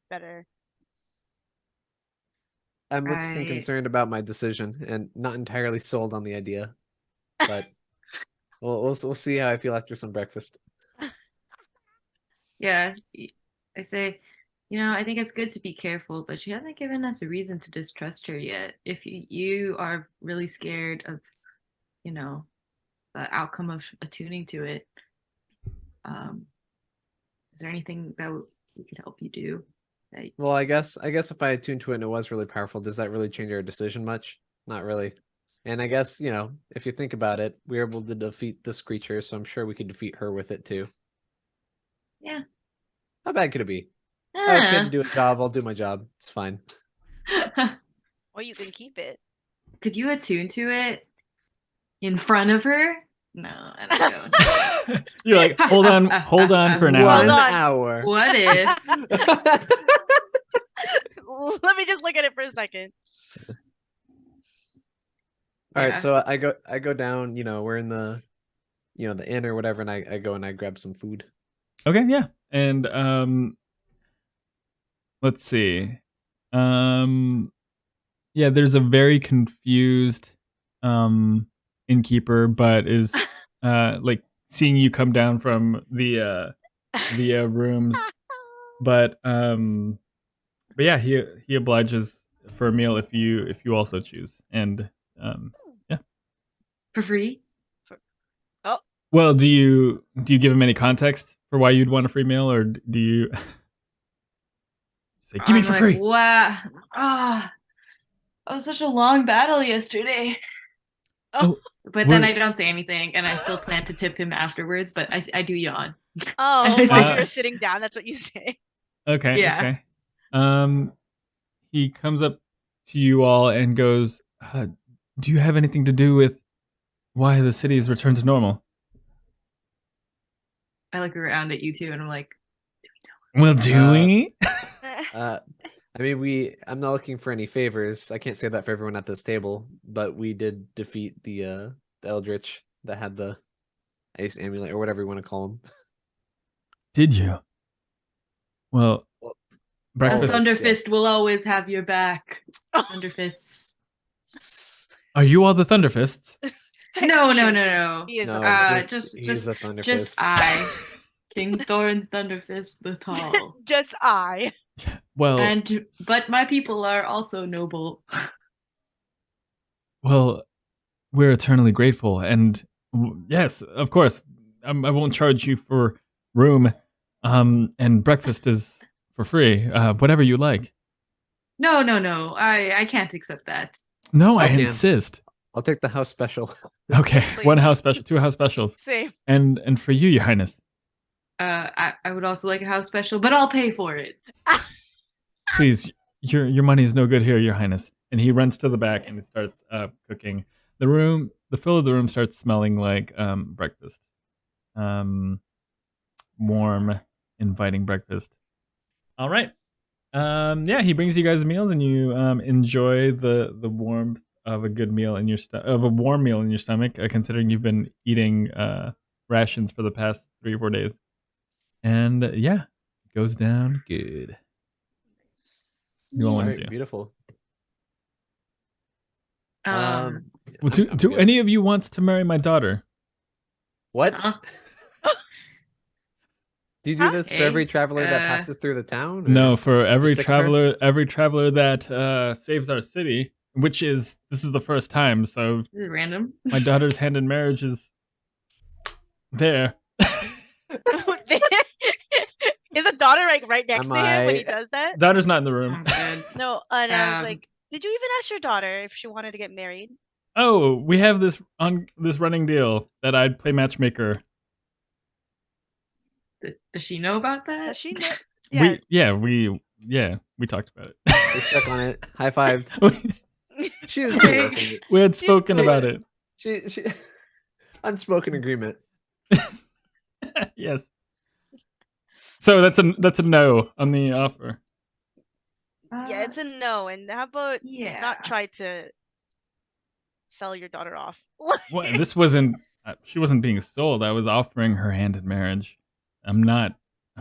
Speaker 3: better.
Speaker 2: I'm looking concerned about my decision and not entirely sold on the idea, but we'll see how I feel after some breakfast.
Speaker 4: Yeah, I say, I think it's good to be careful, but she hasn't given us a reason to distrust her yet. If you are really scared of, the outcome of attuning to it, is there anything that we could help you do?
Speaker 2: Well, I guess if I attuned to it and it was really powerful, does that really change our decision much? Not really. And I guess, if you think about it, we were able to defeat this creature, so I'm sure we could defeat her with it too.
Speaker 4: Yeah.
Speaker 2: How bad could it be? I was paid to do a job, I'll do my job. It's fine.
Speaker 3: Or you can keep it.
Speaker 4: Could you attune to it in front of her? No, I don't know.
Speaker 1: You're like, hold on for an hour.
Speaker 2: 1 hour.
Speaker 4: What if?
Speaker 3: Let me just look at it for a second.
Speaker 2: All right, so I go down, we're in the the inn or whatever, and I go and I grab some food.
Speaker 1: Okay, yeah. And let's see. Yeah, there's a very confused innkeeper, but is like seeing you come down from the rooms. But yeah, he obliges for a meal if you also choose. And yeah.
Speaker 4: For free?
Speaker 1: Well, do you give him any context for why you'd want a free meal, or do you say, give me for free?
Speaker 4: Wow. It was such a long battle yesterday.
Speaker 3: Oh.
Speaker 4: But then I don't say anything, and I still plan to tip him afterwards, but I do yawn.
Speaker 3: Oh, while you're sitting down, that's what you say.
Speaker 1: Okay.
Speaker 4: Yeah.
Speaker 1: Okay. He comes up to you all and goes, do you have anything to do with why the city has returned to normal?
Speaker 4: I look around at you two, and I'm like,
Speaker 1: do we?
Speaker 2: I mean, I'm not looking for any favors. I can't say that for everyone at this table, but we did defeat the Eldritch that had the ice amulet or whatever you want to call him.
Speaker 1: Did you? Well, breakfast.
Speaker 4: Thunderfist will always have your back. Thunderfists.
Speaker 1: Are you all the Thunderfists?
Speaker 4: No.
Speaker 3: He is
Speaker 2: No,
Speaker 4: just
Speaker 2: a Thunderfist.
Speaker 4: Just I, King Thorin Thunderfist the Tall.
Speaker 3: Just I.
Speaker 1: Well,
Speaker 4: but my people are also noble.
Speaker 1: Well, we're eternally grateful, and yes, of course, I won't charge you for room, and breakfast is for free, whatever you like.
Speaker 4: No, I can't accept that.
Speaker 1: No, I insist.
Speaker 2: I'll take the house special.
Speaker 1: Okay,
Speaker 3: Please.
Speaker 1: 1 house special, 2 house specials.
Speaker 3: Same.
Speaker 1: And for you, Your Highness.
Speaker 4: I would also like a house special, but I'll pay for it.
Speaker 1: Please, your money is no good here, Your Highness. And he runs to the back and starts cooking. The fill of the room starts smelling like breakfast. Warm, inviting breakfast. All right. Yeah, he brings you guys meals, and you enjoy the warmth of a good meal in your of a warm meal in your stomach, considering you've been eating rations for the past 3 or 4 days. And yeah, it goes down good. You all want to do?
Speaker 2: Beautiful.
Speaker 1: Well, do any of you want to marry my daughter?
Speaker 2: What?
Speaker 4: Huh?
Speaker 2: Do you do this for every traveler that passes through the town?
Speaker 1: No, for every
Speaker 2: sick
Speaker 1: traveler that saves our city, this is the first time, so
Speaker 4: This is random.
Speaker 1: my daughter's hand in marriage is there.
Speaker 3: Is the daughter like right next
Speaker 2: Am
Speaker 3: to him when he
Speaker 2: I-
Speaker 3: does that?
Speaker 1: Daughter's not in the room.
Speaker 4: I'm good.
Speaker 3: No, and I was
Speaker 4: Um,
Speaker 3: like, did you even ask your daughter if she wanted to get married?
Speaker 1: Oh, we have this running deal that I'd play matchmaker.
Speaker 4: Does she know about that?
Speaker 3: Does she know?
Speaker 1: We talked about it.
Speaker 2: We stuck on it. High five. She's
Speaker 4: Okay.
Speaker 2: cool with it.
Speaker 1: We had
Speaker 3: She's
Speaker 1: spoken
Speaker 3: cool.
Speaker 1: about it.
Speaker 2: She unspoken agreement.
Speaker 1: Yes. So that's a no on the offer.
Speaker 3: Yeah, it's a no. And how about
Speaker 4: yeah.
Speaker 3: not try to sell your daughter off?
Speaker 1: What? This wasn't. She wasn't being sold. I was offering her hand in marriage. I'm not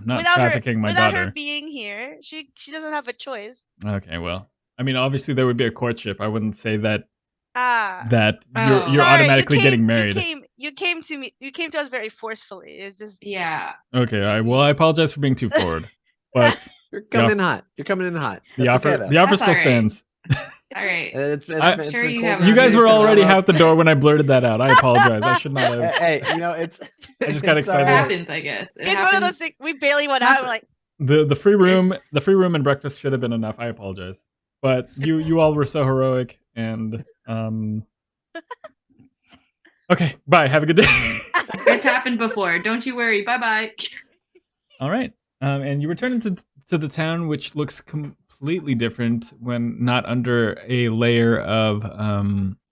Speaker 1: trafficking my
Speaker 3: without
Speaker 1: daughter.
Speaker 3: her being here, she doesn't have a choice.
Speaker 1: Okay, well, I mean, obviously there would be a courtship. I wouldn't say that
Speaker 3: Ah.
Speaker 1: you're
Speaker 3: Sorry,
Speaker 1: automatically getting married.
Speaker 3: You came to us very forcefully. It's just
Speaker 4: Yeah.
Speaker 1: Okay, I apologize for being too forward, but
Speaker 2: You're coming in hot. You're coming in hot.
Speaker 1: the
Speaker 2: That's
Speaker 1: offer
Speaker 2: okay, though.
Speaker 1: the offer
Speaker 4: That's
Speaker 1: still
Speaker 4: all right.
Speaker 1: stands.
Speaker 4: All right.
Speaker 2: It's
Speaker 1: I'm
Speaker 2: been
Speaker 4: sure you
Speaker 2: cold
Speaker 4: have
Speaker 2: around
Speaker 1: You guys
Speaker 2: here
Speaker 1: were
Speaker 2: for a
Speaker 1: already
Speaker 2: while.
Speaker 1: out the door when I blurted that out. I apologize. I should not have.
Speaker 2: Hey, it's.
Speaker 1: I just got
Speaker 2: it's
Speaker 1: excited.
Speaker 4: It
Speaker 2: alright.
Speaker 4: happens, I guess. It
Speaker 3: it's one of those
Speaker 4: happens.
Speaker 3: things. We barely went
Speaker 4: It's not
Speaker 3: out. We're like,
Speaker 1: The free room
Speaker 4: It's-
Speaker 1: and breakfast should have been enough. I apologize, but you
Speaker 4: It's-
Speaker 1: all were so heroic and Okay, bye. Have a good day.
Speaker 4: It's happened before. Don't you worry. Bye bye.
Speaker 1: All right, and you return to the town, which looks completely different when not under a layer of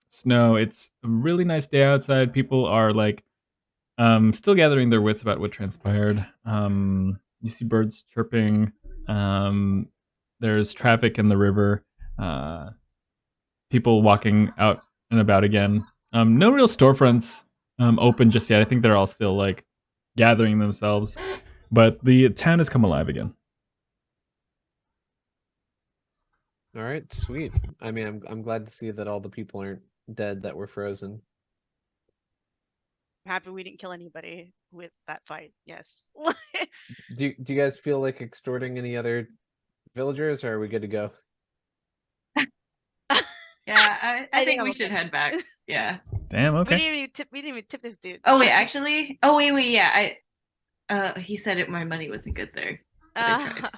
Speaker 1: snow. It's a really nice day outside. People are like still gathering their wits about what transpired. You see birds chirping. There's traffic in the river. People walking out and about again. No real storefronts open just yet. I think they're all still like gathering themselves. But the town has come alive again.
Speaker 2: All right, sweet. I mean, I'm glad to see that all the people aren't dead that were frozen.
Speaker 3: I'm happy we didn't kill anybody with that fight. Yes.
Speaker 2: Do you guys feel like extorting any other villagers, or are we good to go?
Speaker 4: Yeah, I think
Speaker 3: I'm
Speaker 4: we should
Speaker 3: okay.
Speaker 4: head back. Yeah.
Speaker 1: Damn.
Speaker 3: We
Speaker 1: Okay.
Speaker 3: didn't even tip this dude.
Speaker 4: Oh wait, actually. Oh wait, yeah. He said it. My money wasn't good there. But I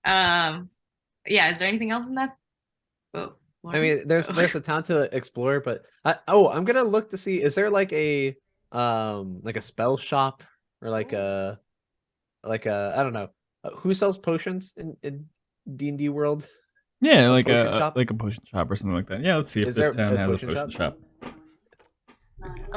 Speaker 4: tried. Yeah. Is there anything else in that? Oh,
Speaker 2: I mean, there's a town to explore, but I'm gonna look to see, is there like a spell shop or like a I don't know, who sells potions in D&D world?
Speaker 1: Yeah,
Speaker 2: A
Speaker 1: like
Speaker 2: potion
Speaker 1: a
Speaker 2: shop?
Speaker 1: like a potion shop or something like that. Yeah, let's see if
Speaker 2: Is
Speaker 1: this
Speaker 2: there
Speaker 1: town
Speaker 2: a
Speaker 1: has a
Speaker 2: potion
Speaker 1: potion
Speaker 2: shop?
Speaker 1: shop.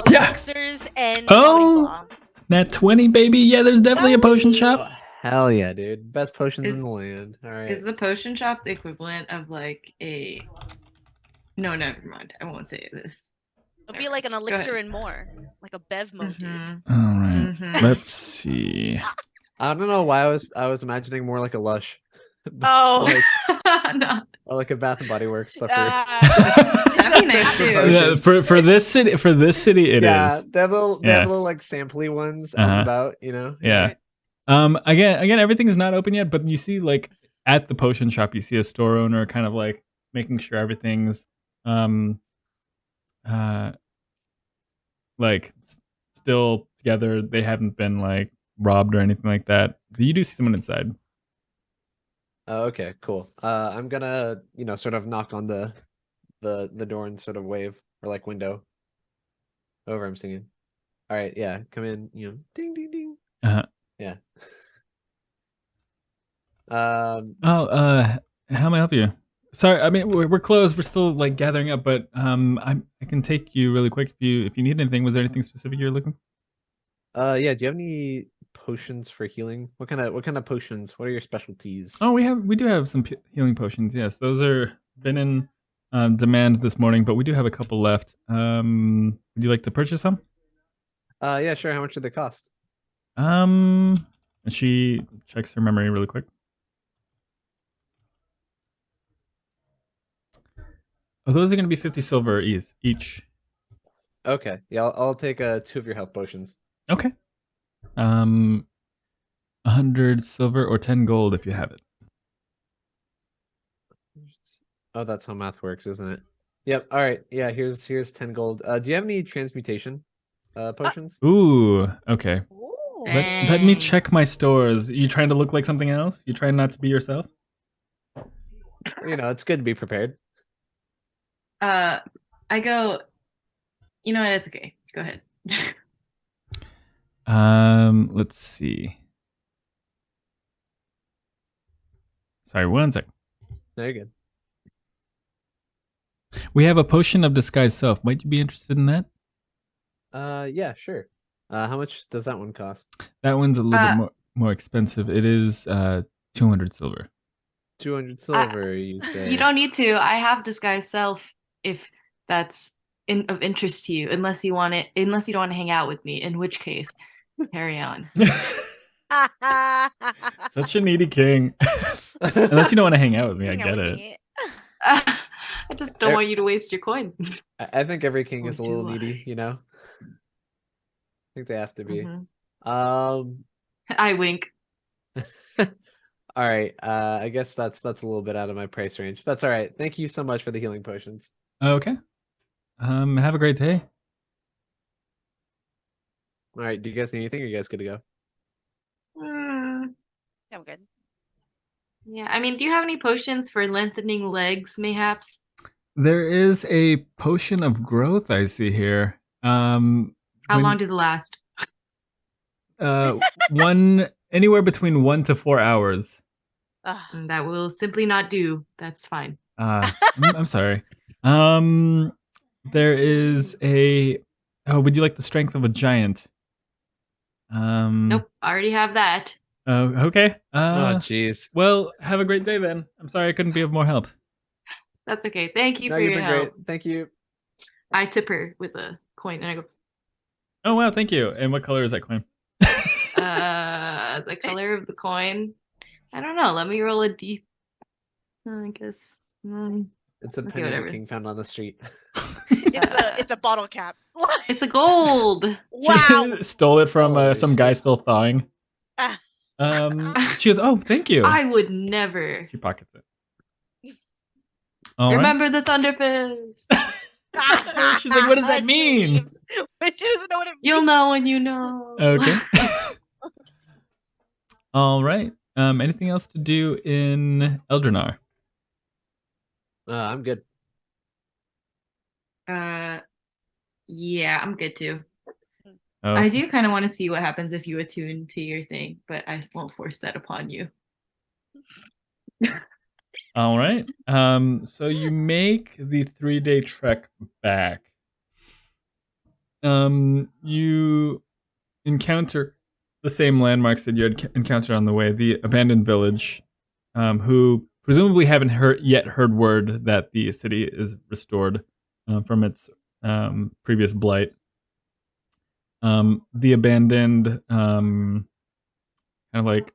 Speaker 3: Yeah. Elixirs and
Speaker 1: Oh!
Speaker 3: Blah.
Speaker 1: Nat 20, baby. Yeah, there's definitely a potion
Speaker 2: Oh,
Speaker 1: shop.
Speaker 2: hell yeah, dude! Best potions in
Speaker 4: Is-
Speaker 2: the land. All right.
Speaker 4: Is the potion shop the equivalent of like a? No, never mind. I won't say this.
Speaker 3: It'll be like an
Speaker 4: ahead.
Speaker 3: elixir and more, like a bev mode, dude.
Speaker 4: Mhm.
Speaker 1: All right.
Speaker 4: Mhm.
Speaker 1: Let's see.
Speaker 2: I don't know why I was imagining more like a Lush.
Speaker 3: Oh.
Speaker 4: No.
Speaker 2: or like a Bath and Body Works, but for
Speaker 4: That'd be nice
Speaker 2: For
Speaker 4: too.
Speaker 2: potions.
Speaker 1: Yeah, for this city, it is.
Speaker 2: yeah, they have little
Speaker 1: Yeah.
Speaker 2: like sampley ones out and
Speaker 1: Uh-huh.
Speaker 2: about, you know.
Speaker 1: Yeah. Again, everything's not open yet, but you see, like at the potion shop, you see a store owner kind of like making sure everything's still together. They haven't been like robbed or anything like that. You do see someone inside.
Speaker 2: Oh, okay, cool. I'm gonna, sort of knock on the door and sort of wave, or like window. Over, I'm singing. All right, yeah, come in. Ding ding ding.
Speaker 1: Uh-huh.
Speaker 2: Yeah.
Speaker 1: How may I help you? Sorry, I mean we're closed. We're still like gathering up, but I can take you really quick if you need anything. Was there anything specific you're looking?
Speaker 2: Yeah. Do you have any potions for healing? What kind of potions? What are your specialties?
Speaker 1: Oh, we do have some healing potions. Yes, those are been in demand this morning, but we do have a couple left. Would you like to purchase some?
Speaker 2: Yeah, sure. How much do they cost?
Speaker 1: She checks her memory really quick. Oh, those are going to be 50 silver each.
Speaker 2: Okay. Yeah, I'll take 2 of your health potions.
Speaker 1: Okay. 100 silver or 10 gold if you have it.
Speaker 2: Oh, that's how math works, isn't it? Yep. All right. Yeah. Here's 10 gold. Do you have any transmutation potions?
Speaker 1: Ooh, okay. Let me
Speaker 4: Dang.
Speaker 1: check my stores. You trying to look like something else? You trying not to be yourself?
Speaker 2: You know, it's good to be prepared.
Speaker 4: I go, you know what? It's okay. Go ahead.
Speaker 1: Let's see. Sorry, one sec.
Speaker 2: No, you're good.
Speaker 1: We have a potion of disguise self. Might you be interested in that?
Speaker 2: Yeah, sure. How much does that one cost?
Speaker 1: That one's a little bit more expensive. It is 200 silver.
Speaker 2: 200 silver, you say?
Speaker 4: You don't need to. I have disguise self if that's of interest to you, unless you want it, unless you don't want to hang out with me, in which case, carry on.
Speaker 1: Such a needy king. Unless you don't want to hang out with me, I
Speaker 3: Hang out
Speaker 1: get
Speaker 3: with
Speaker 1: it.
Speaker 3: me.
Speaker 4: I just don't want you to waste your coin.
Speaker 2: I think every king
Speaker 4: Or
Speaker 2: is a little
Speaker 4: do
Speaker 2: needy, you know? I think they have to be.
Speaker 4: Mhm.
Speaker 2: Um,
Speaker 4: I wink.
Speaker 2: all right. I guess that's a little bit out of my price range. That's all right. Thank you so much for the healing potions.
Speaker 1: Okay. Have a great day.
Speaker 2: All right. Do you guys need anything? Or are you guys good to go?
Speaker 4: Mm,
Speaker 3: I'm good.
Speaker 4: yeah, I mean, do you have any potions for lengthening legs, mayhaps?
Speaker 1: There is a potion of growth I see here.
Speaker 4: How
Speaker 1: when-
Speaker 4: long does it last?
Speaker 1: Anywhere between 1 to 4 hours.
Speaker 4: That will simply not do. That's fine.
Speaker 1: I'm sorry. There is a. Oh, would you like the strength of a giant?
Speaker 4: Nope, I already have that.
Speaker 1: Okay.
Speaker 2: Oh, jeez.
Speaker 1: Well, have a great day then. I'm sorry I couldn't be of more help.
Speaker 4: That's okay. Thank you
Speaker 2: No,
Speaker 4: for
Speaker 2: you've
Speaker 4: your
Speaker 2: been
Speaker 4: help.
Speaker 2: great. Thank you.
Speaker 4: I tip her with a coin and I go,
Speaker 1: Oh wow, thank you. And what color is that coin?
Speaker 4: the color of the coin. I don't know. Let me roll a d. I guess.
Speaker 2: It's a
Speaker 4: Okay,
Speaker 2: penny
Speaker 4: whatever.
Speaker 2: the king found on the street.
Speaker 3: It's a bottle cap.
Speaker 4: It's a gold.
Speaker 3: Wow.
Speaker 1: She stole it from
Speaker 2: Holy
Speaker 1: some guy
Speaker 2: shit.
Speaker 1: still thawing. She goes, oh, thank you.
Speaker 4: I would never.
Speaker 1: She pockets it. All right.
Speaker 4: Remember the Thunderfist.
Speaker 1: She's like, what does that
Speaker 3: She
Speaker 1: mean?
Speaker 3: leaves, but she doesn't know what it means.
Speaker 4: You'll know when you know.
Speaker 1: Okay. All right. Anything else to do in Eldrinar?
Speaker 2: I'm good.
Speaker 4: Yeah, I'm good too.
Speaker 1: Oh,
Speaker 4: I do kind of want to see what happens if you attune to your thing, but I won't force that upon you.
Speaker 1: all right. So you make the 3-day trek back. You encounter the same landmarks that you had encountered on the way, the abandoned village, who presumably haven't yet heard word that the city is restored from its previous blight. The abandoned kind of like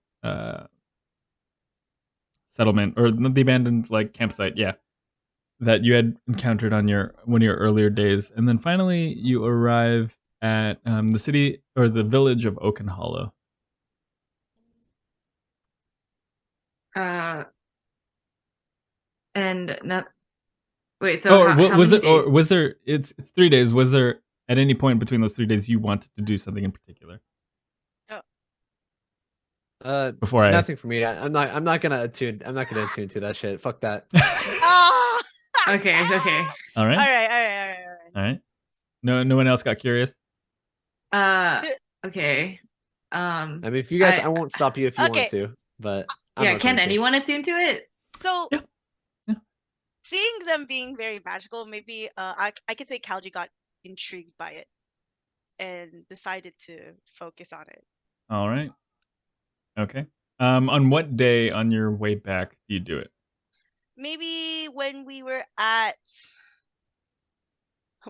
Speaker 1: settlement, or the abandoned like campsite, yeah, that you had encountered on one of your earlier days, and then finally you arrive at the city or the village of Oaken Hollow.
Speaker 4: And not. Wait. So how
Speaker 1: was
Speaker 4: many
Speaker 1: it? Or
Speaker 4: days?
Speaker 1: was there? It's 3 days. Was there at any point between those 3 days you wanted to do something in particular? Before
Speaker 2: Nothing for me. I'm not gonna attune. I'm not gonna attune to that shit. Fuck that.
Speaker 3: Ah!
Speaker 4: Okay. Okay.
Speaker 1: All right.
Speaker 3: All right.
Speaker 1: All right. No one else got curious.
Speaker 4: Okay.
Speaker 2: I mean, if you guys, I
Speaker 4: I
Speaker 2: won't stop you if you
Speaker 3: Okay.
Speaker 2: want to, but I'm
Speaker 4: yeah.
Speaker 2: not
Speaker 4: Can
Speaker 2: going to.
Speaker 4: anyone attune to it?
Speaker 3: So,
Speaker 1: Yeah.
Speaker 3: seeing them being very magical, maybe I could say Kalji got intrigued by it and decided to focus on it.
Speaker 1: All right. Okay. On what day on your way back do you do it?
Speaker 3: Maybe when we were at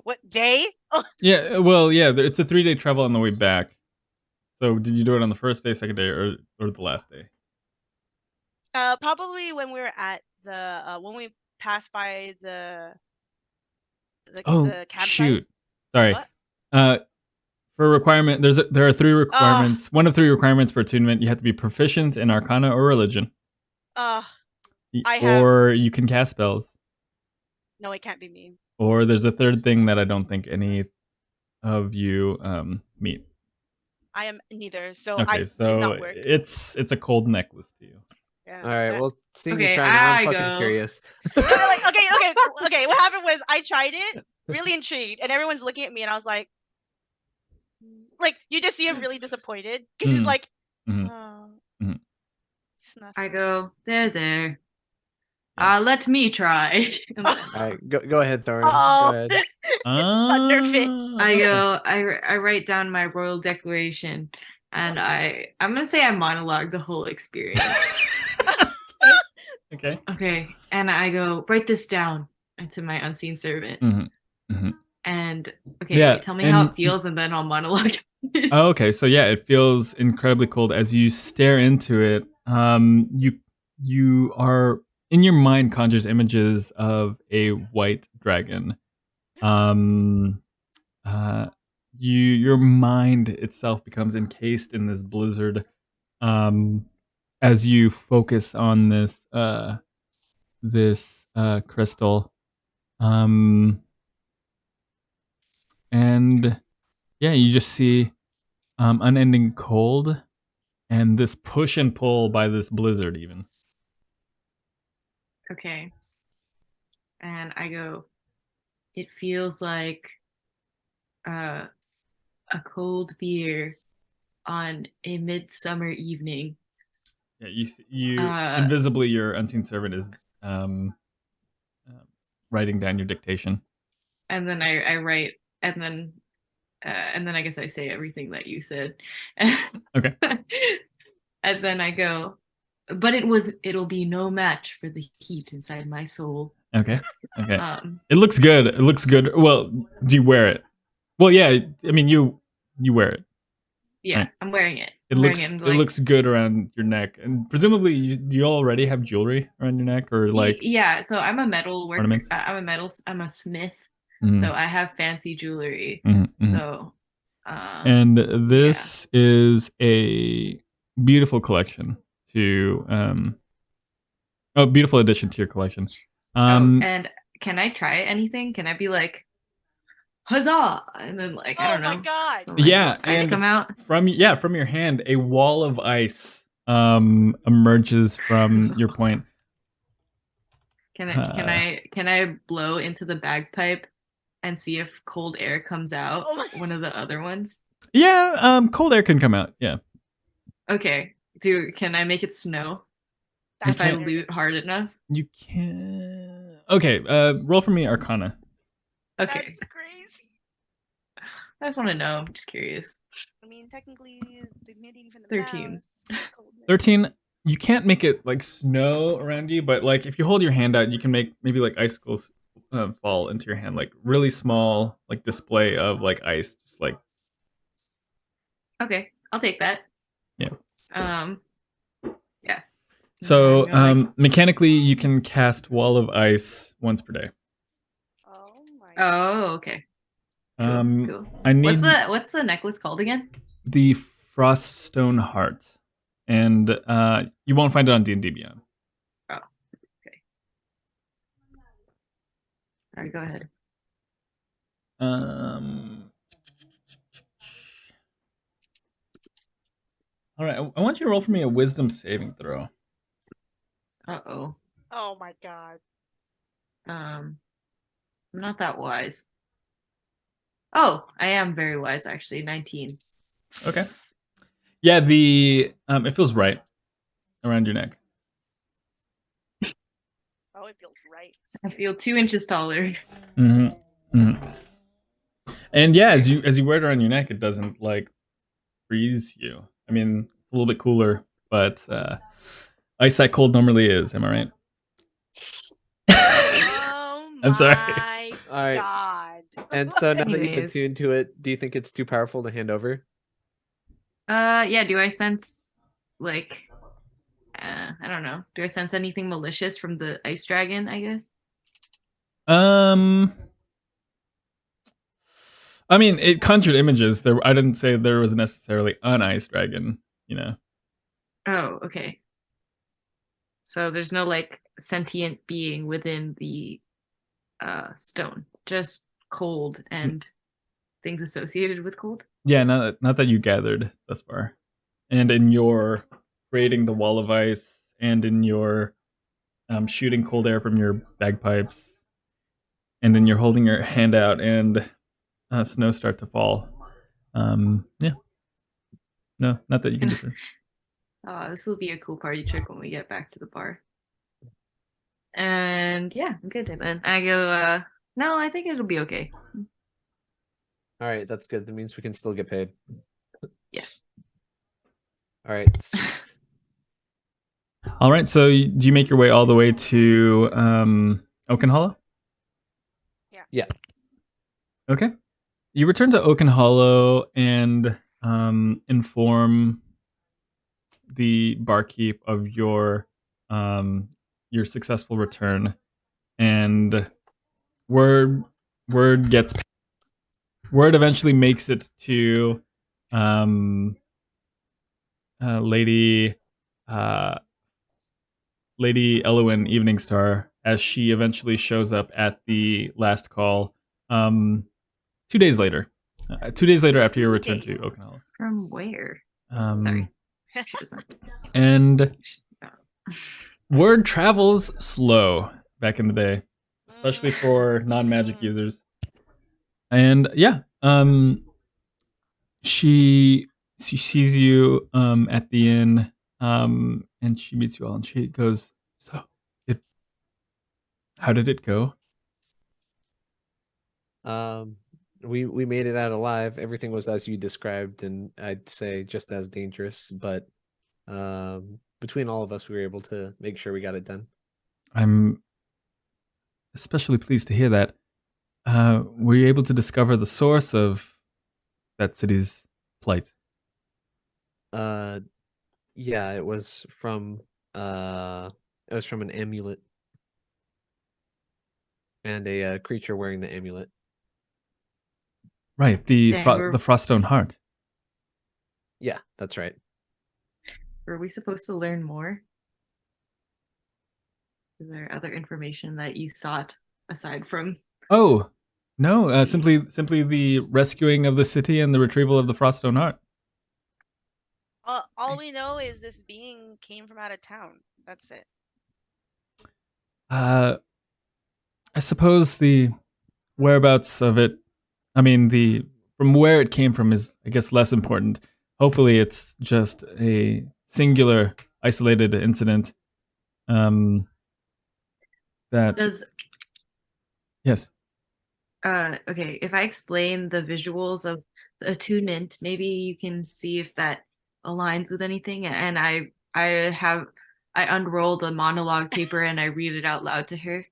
Speaker 3: what day? Oh,
Speaker 1: Yeah. Well, yeah. It's a 3-day travel on the way back. So did you do it on the first day, second day, or the last day?
Speaker 3: probably when we were at the when we passed by the campsite.
Speaker 1: Shoot. Sorry.
Speaker 3: What?
Speaker 1: For requirement, there are 3 requirements. One of 3 requirements for attunement. You have to be proficient in Arcana or Religion. Or you can cast spells.
Speaker 3: No, it can't be me.
Speaker 1: Or there's a third thing that I don't think any of you meet.
Speaker 3: I am neither. So
Speaker 1: Okay,
Speaker 3: did
Speaker 1: so
Speaker 3: not work.
Speaker 1: it's a cold necklace to you.
Speaker 3: Yeah.
Speaker 2: All right. Well, seeing you
Speaker 4: Okay,
Speaker 2: try now, I'm
Speaker 4: I
Speaker 2: fucking
Speaker 4: go.
Speaker 2: curious.
Speaker 3: Like, okay. What happened was I tried it, really intrigued, and everyone's looking at me, and I was like, you just see him really disappointed because he's like,
Speaker 1: Mhm.
Speaker 3: oh,
Speaker 1: Mhm.
Speaker 3: it's nothing.
Speaker 4: I go, there.
Speaker 1: Yeah.
Speaker 4: Let me try. And then
Speaker 2: All right, go ahead, Thorin.
Speaker 3: Oh,
Speaker 2: Go ahead.
Speaker 3: Thunderfist.
Speaker 4: I go, I write down my royal declaration, and I'm gonna say I monologue the whole experience.
Speaker 1: Okay.
Speaker 4: Okay, and I go, write this down into my unseen servant. And okay,
Speaker 1: Yeah,
Speaker 4: tell me how
Speaker 1: and
Speaker 4: it feels, and then I'll monologue.
Speaker 1: Oh, okay. So yeah, it feels incredibly cold as you stare into it. You are in your mind conjures images of a white dragon. Your mind itself becomes encased in this blizzard. As you focus on this crystal. And yeah, you just see unending cold and this push and pull by this blizzard even.
Speaker 4: Okay. And I go, it feels like a cold beer on a midsummer evening.
Speaker 1: Yeah, you invisibly your unseen servant is writing down your dictation.
Speaker 4: And then I write, and then I guess I say everything that you said.
Speaker 1: Okay.
Speaker 4: And then I go, but it'll be no match for the heat inside my soul.
Speaker 1: Okay. It looks good. Well, do you wear it? Well, yeah. I mean, you wear it.
Speaker 4: Yeah,
Speaker 1: right?
Speaker 4: I'm wearing it.
Speaker 1: It looks good around your neck, and presumably you already have jewelry around your neck, or like
Speaker 4: yeah. So I'm a metal worker.
Speaker 1: Ornaments?
Speaker 4: I'm a smith.
Speaker 1: Mhm.
Speaker 4: So I have fancy jewelry.
Speaker 1: Mhm.
Speaker 4: So,
Speaker 1: and this is a beautiful collection to beautiful addition to your collection.
Speaker 4: And can I try anything? Can I be like, huzzah? And then like, I don't know.
Speaker 3: Oh my god.
Speaker 4: So, like,
Speaker 1: Yeah,
Speaker 4: ice
Speaker 1: and
Speaker 4: come out
Speaker 1: from your hand, a wall of ice emerges from your point.
Speaker 4: Can I blow into the bagpipe and see if cold air comes out?
Speaker 3: Oh my-
Speaker 4: One of the other ones.
Speaker 1: Yeah, cold air can come out. Yeah.
Speaker 4: Okay. Can I make it snow if I loot hard enough?
Speaker 1: You can. Okay. Roll for me, Arcana.
Speaker 4: Okay.
Speaker 3: That's crazy.
Speaker 4: I just want to know. I'm just curious.
Speaker 3: I mean, technically, the emitting from the
Speaker 4: 13.
Speaker 3: mouth,
Speaker 1: 13. You can't make it like snow around you, but like if you hold your hand out, you can make maybe like icicles fall into your hand, like really small, like display of like ice, just like.
Speaker 4: Okay, I'll take that.
Speaker 1: Yeah.
Speaker 4: Yeah.
Speaker 1: So mechanically, you can cast Wall of Ice once per day.
Speaker 3: Oh my.
Speaker 4: Oh, okay. Cool.
Speaker 1: I need
Speaker 4: what's the necklace called again?
Speaker 1: the Froststone Heart, and you won't find it on D&D Beyond.
Speaker 4: Oh, okay. All right, go ahead.
Speaker 1: All right, I want you to roll for me a Wisdom saving throw.
Speaker 4: Uh-oh.
Speaker 3: Oh my god.
Speaker 4: I'm not that wise. Oh, I am very wise actually. 19.
Speaker 1: Okay. Yeah, it feels right around your neck.
Speaker 3: Oh, it feels right.
Speaker 4: I feel 2 inches taller.
Speaker 1: And yeah, as you wear it around your neck, it doesn't like freeze you. I mean, it's a little bit cooler, but ice that cold normally is. Am I right?
Speaker 3: Oh my
Speaker 1: I'm sorry.
Speaker 2: All right.
Speaker 3: god.
Speaker 2: And so now that you've
Speaker 4: Anyways.
Speaker 2: attuned to it, do you think it's too powerful to hand over?
Speaker 4: Yeah, do I sense like I don't know. Do I sense anything malicious from the ice dragon, I guess?
Speaker 1: I mean, it conjured images. I didn't say there was necessarily an ice dragon, you know.
Speaker 4: Oh, okay. So there's no like sentient being within the stone, just cold and things associated with cold?
Speaker 1: Yeah, not that you gathered thus far. And in your creating the wall of ice, and in your shooting cold air from your bagpipes, and then you're holding your hand out, and snow start to fall. Yeah. No, not that you can discern.
Speaker 4: This will be a cool party trick when we get back to the bar. And yeah, I'm good. And I go, no, I think it'll be okay.
Speaker 2: All right, that's good. That means we can still get paid.
Speaker 4: Yes.
Speaker 2: All right, sweet.
Speaker 1: All right, so do you make your way all the way to Oaken Hollow?
Speaker 2: Yeah.
Speaker 1: Okay. You return to Oaken Hollow and inform the barkeep of your successful return, and word eventually makes it to Lady Elowyn Eveningstar, as she eventually shows up at the last call 2 days later. 2 days later after your return to Oaken Hollow.
Speaker 4: From where?
Speaker 1: Sorry.
Speaker 4: She doesn't.
Speaker 1: And word travels slow back in the day, especially for non-magic users. And yeah, she sees you at the inn, and she meets you all, and she goes, "So, how did it go?"
Speaker 2: We made it out alive. Everything was as you described, and I'd say just as dangerous. But between all of us, we were able to make sure we got it done.
Speaker 1: I'm especially pleased to hear that. Were you able to discover the source of that city's plight?
Speaker 2: Yeah, it was from an amulet and a creature wearing the amulet.
Speaker 1: Right, the
Speaker 4: Dang,
Speaker 1: Froststone Heart.
Speaker 2: Yeah, that's right.
Speaker 4: Were we supposed to learn more? Is there other information that you sought aside from?
Speaker 1: Oh, no, simply the rescuing of the city and the retrieval of the Froststone Heart.
Speaker 3: All we know is this being came from out of town. That's it.
Speaker 1: I suppose the whereabouts of it, I mean, from where it came from is, I guess, less important. Hopefully it's just a singular, isolated incident. Yes.
Speaker 4: Okay, if I explain the visuals of the attunement, maybe you can see if that aligns with anything. And I unroll the monologue paper and I read it out loud to her.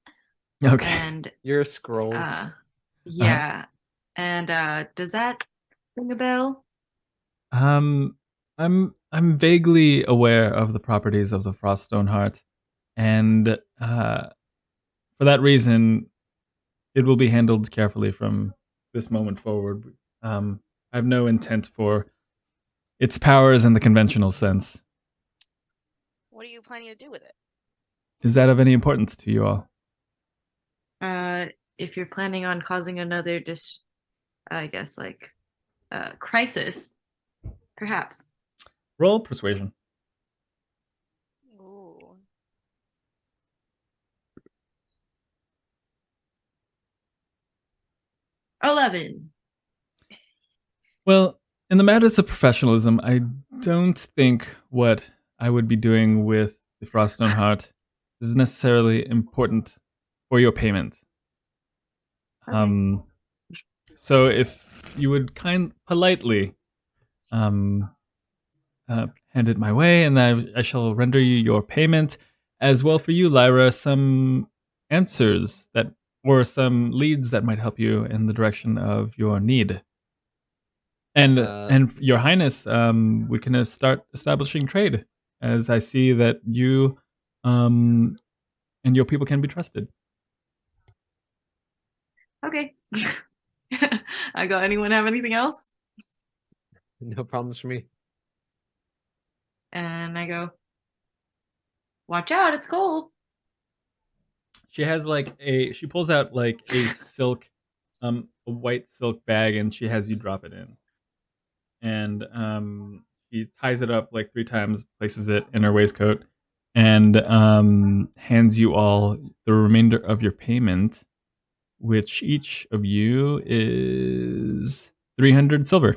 Speaker 1: Okay.
Speaker 4: And
Speaker 2: your scrolls.
Speaker 4: Yeah. And does that ring a bell?
Speaker 1: I'm vaguely aware of the properties of the Froststone Heart, and for that reason, it will be handled carefully from this moment forward. I have no intent for its powers in the conventional sense.
Speaker 3: What are you planning to do with it?
Speaker 1: Is that of any importance to you all?
Speaker 4: If you're planning on causing another crisis, perhaps.
Speaker 1: Roll persuasion.
Speaker 3: Ooh.
Speaker 4: $11.
Speaker 1: Well, in the matters of professionalism, I don't think what I would be doing with the Froststone Heart is necessarily important for your payment.
Speaker 4: Okay.
Speaker 1: So if you would politely hand it my way, and I shall render you your payment, as well for you, Lyra, some answers or some leads that might help you in the direction of your need. And Your Highness, we can start establishing trade, as I see that you and your people can be trusted.
Speaker 4: Okay. I go, anyone have anything else?
Speaker 2: No problems for me.
Speaker 4: And I go, watch out, it's cold.
Speaker 1: She has she pulls out like a silk a white silk bag, and she has you drop it in. And she ties it up like 3 times, places it in her waistcoat, and hands you all the remainder of your payment, which each of you is 300 silver.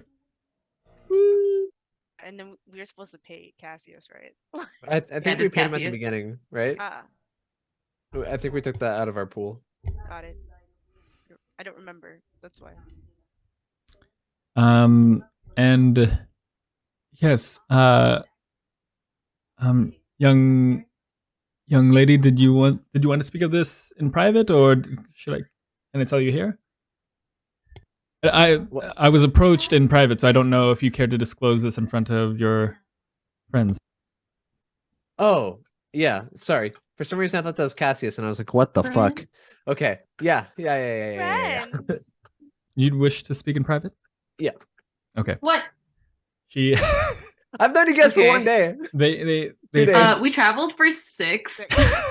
Speaker 3: And then we were supposed to pay Cassius, right?
Speaker 2: I think we
Speaker 4: just
Speaker 2: paid him at the
Speaker 4: Cassius.
Speaker 2: beginning, right? I think we took that out of our pool.
Speaker 3: Got it. I don't remember. That's why.
Speaker 1: And yes, young lady, did you want to speak of this in private, or can I tell you here? I was approached in private, so I don't know if you care to disclose this in front of your friends.
Speaker 2: Oh, yeah. Sorry. For some reason, I thought that was Cassius, and I was like, "What the fuck?" Okay. Yeah.
Speaker 3: Friends.
Speaker 1: You'd wish to speak in private?
Speaker 2: Yeah.
Speaker 1: Okay.
Speaker 4: What?
Speaker 1: She.
Speaker 2: I've known you guys for
Speaker 4: Okay.
Speaker 2: 1 day.
Speaker 1: They
Speaker 2: 2 days.
Speaker 4: We traveled for 6.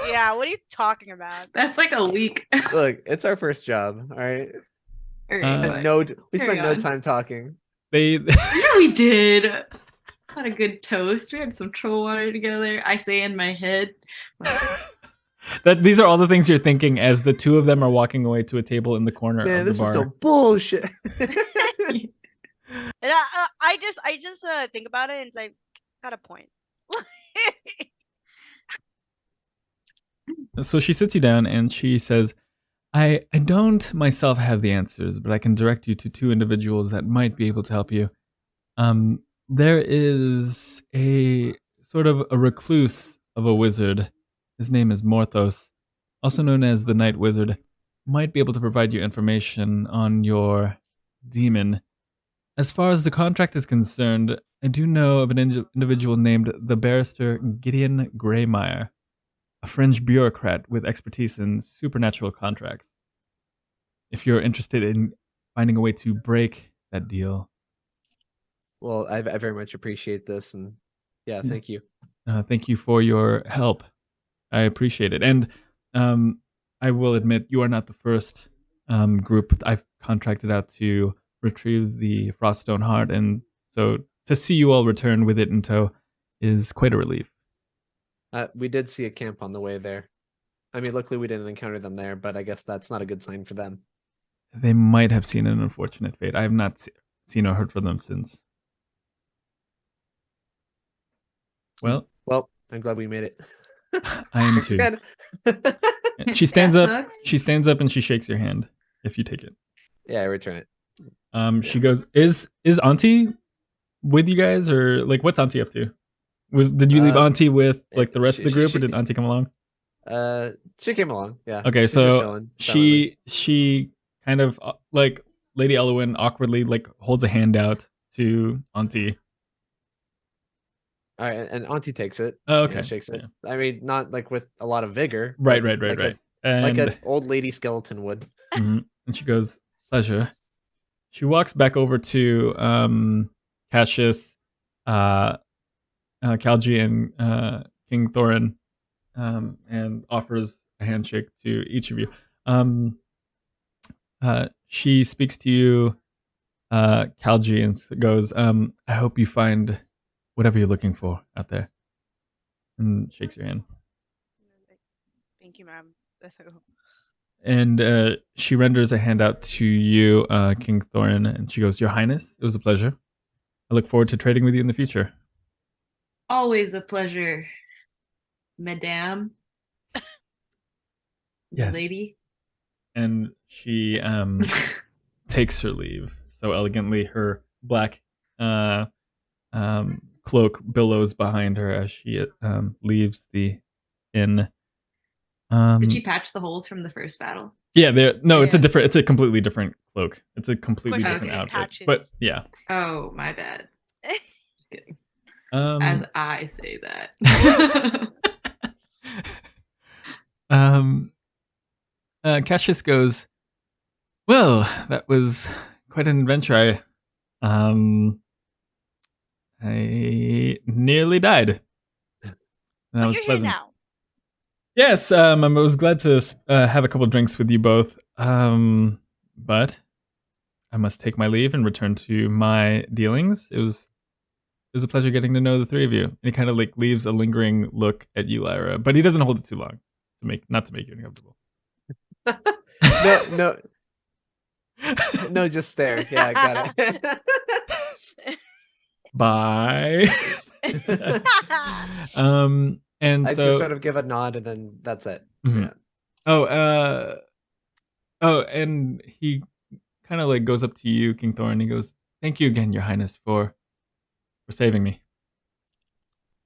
Speaker 3: Yeah, what are you talking about?
Speaker 4: That's like a week.
Speaker 2: Look, it's our first job, all right?
Speaker 4: All right,
Speaker 1: And
Speaker 4: fine.
Speaker 2: We
Speaker 4: Carry
Speaker 2: spent no
Speaker 4: on.
Speaker 2: time talking.
Speaker 1: They.
Speaker 4: Yeah, we did. Had a good toast. We had some troll water together. I say in my head.
Speaker 1: These are all the things you're thinking as the two of them are walking away to a table in the corner
Speaker 2: Man,
Speaker 1: of the
Speaker 2: this
Speaker 1: bar.
Speaker 2: is some bullshit.
Speaker 3: And I just think about it and it's like, got a point.
Speaker 1: So she sits you down and she says, I don't myself have the answers, but I can direct you to 2 individuals that might be able to help you. There is a sort of a recluse of a wizard. His name is Morthos, also known as the Night Wizard. Might be able to provide you information on your demon. As far as the contract is concerned, I do know of an individual named the barrister Gideon Greymeyer, a French bureaucrat with expertise in supernatural contracts. If you're interested in finding a way to break that deal.
Speaker 2: Well, I very much appreciate this, and yeah, thank you.
Speaker 1: Thank you for your help. I appreciate it. And I will admit, you are not the first group I've contracted out to retrieve the Froststone Heart, and so to see you all return with it in tow is quite a relief.
Speaker 2: We did see a camp on the way there. I mean, luckily we didn't encounter them there, but I guess that's not a good sign for them.
Speaker 1: They might have seen an unfortunate fate. I have not seen or heard from them since. Well,
Speaker 2: I'm glad we made it.
Speaker 1: I am
Speaker 2: Thanks
Speaker 1: too.
Speaker 2: again.
Speaker 1: She stands
Speaker 4: That
Speaker 1: up.
Speaker 4: sucks.
Speaker 1: She stands up and she shakes your hand if you take it.
Speaker 2: Yeah, I return it.
Speaker 1: She goes, "Is Auntie with you guys, or like what's Auntie up to? Did you leave Auntie with like the rest of the group, or did Auntie come along?"
Speaker 2: She came along. Yeah.
Speaker 1: Okay,
Speaker 2: She's just
Speaker 1: so
Speaker 2: chilling, silently.
Speaker 1: she kind of like Lady Elowyn awkwardly like holds a hand out to Auntie.
Speaker 2: All right, and Auntie takes it.
Speaker 1: Oh, okay.
Speaker 2: Shakes it.
Speaker 1: Yeah.
Speaker 2: I mean, not like with a lot of vigor.
Speaker 1: Right.
Speaker 2: Like
Speaker 1: And
Speaker 2: an old lady skeleton would.
Speaker 1: and she goes, "Pleasure." She walks back over to Cassius, Kalji, and King Thorin, and offers a handshake to each of you. She speaks to you, Kalji, and goes, "I hope you find whatever you're looking for out there," and shakes your hand.
Speaker 3: Thank you, ma'am.
Speaker 1: And she renders a hand out to you, King Thorin, and she goes, "Your Highness, it was a pleasure. I look forward to trading with you in the future."
Speaker 4: Always a pleasure, madame.
Speaker 1: Yes.
Speaker 4: Lady.
Speaker 1: And she takes her leave so elegantly. Her black cloak billows behind her as she leaves the inn.
Speaker 4: Did she patch the holes from the first battle?
Speaker 1: Yeah, it's
Speaker 3: Yeah.
Speaker 1: it's a completely different cloak. It's a completely
Speaker 3: Of course
Speaker 1: different
Speaker 3: it
Speaker 1: outfit.
Speaker 3: patches.
Speaker 1: But yeah.
Speaker 4: Oh, my bad. Just kidding.
Speaker 1: As
Speaker 4: As I say that.
Speaker 1: Cassius goes, "Well, that was quite an adventure. I nearly died. That
Speaker 3: But
Speaker 1: was
Speaker 3: you're
Speaker 1: pleasant."
Speaker 3: here now.
Speaker 1: Yes, I was glad to have a couple drinks with you both. But I must take my leave and return to my dealings. It was a pleasure getting to know the three of you. And he kind of like leaves a lingering look at you, Lyra, but he doesn't hold it too long not to make you uncomfortable.
Speaker 2: No, just stare. Yeah, I got it.
Speaker 1: Bye. And
Speaker 2: I
Speaker 1: so
Speaker 2: just sort of give a nod, and then that's it.
Speaker 1: Mhm.
Speaker 2: Yeah.
Speaker 1: And he kind of like goes up to you, King Thorin. He goes, "Thank you again, Your Highness, for saving me."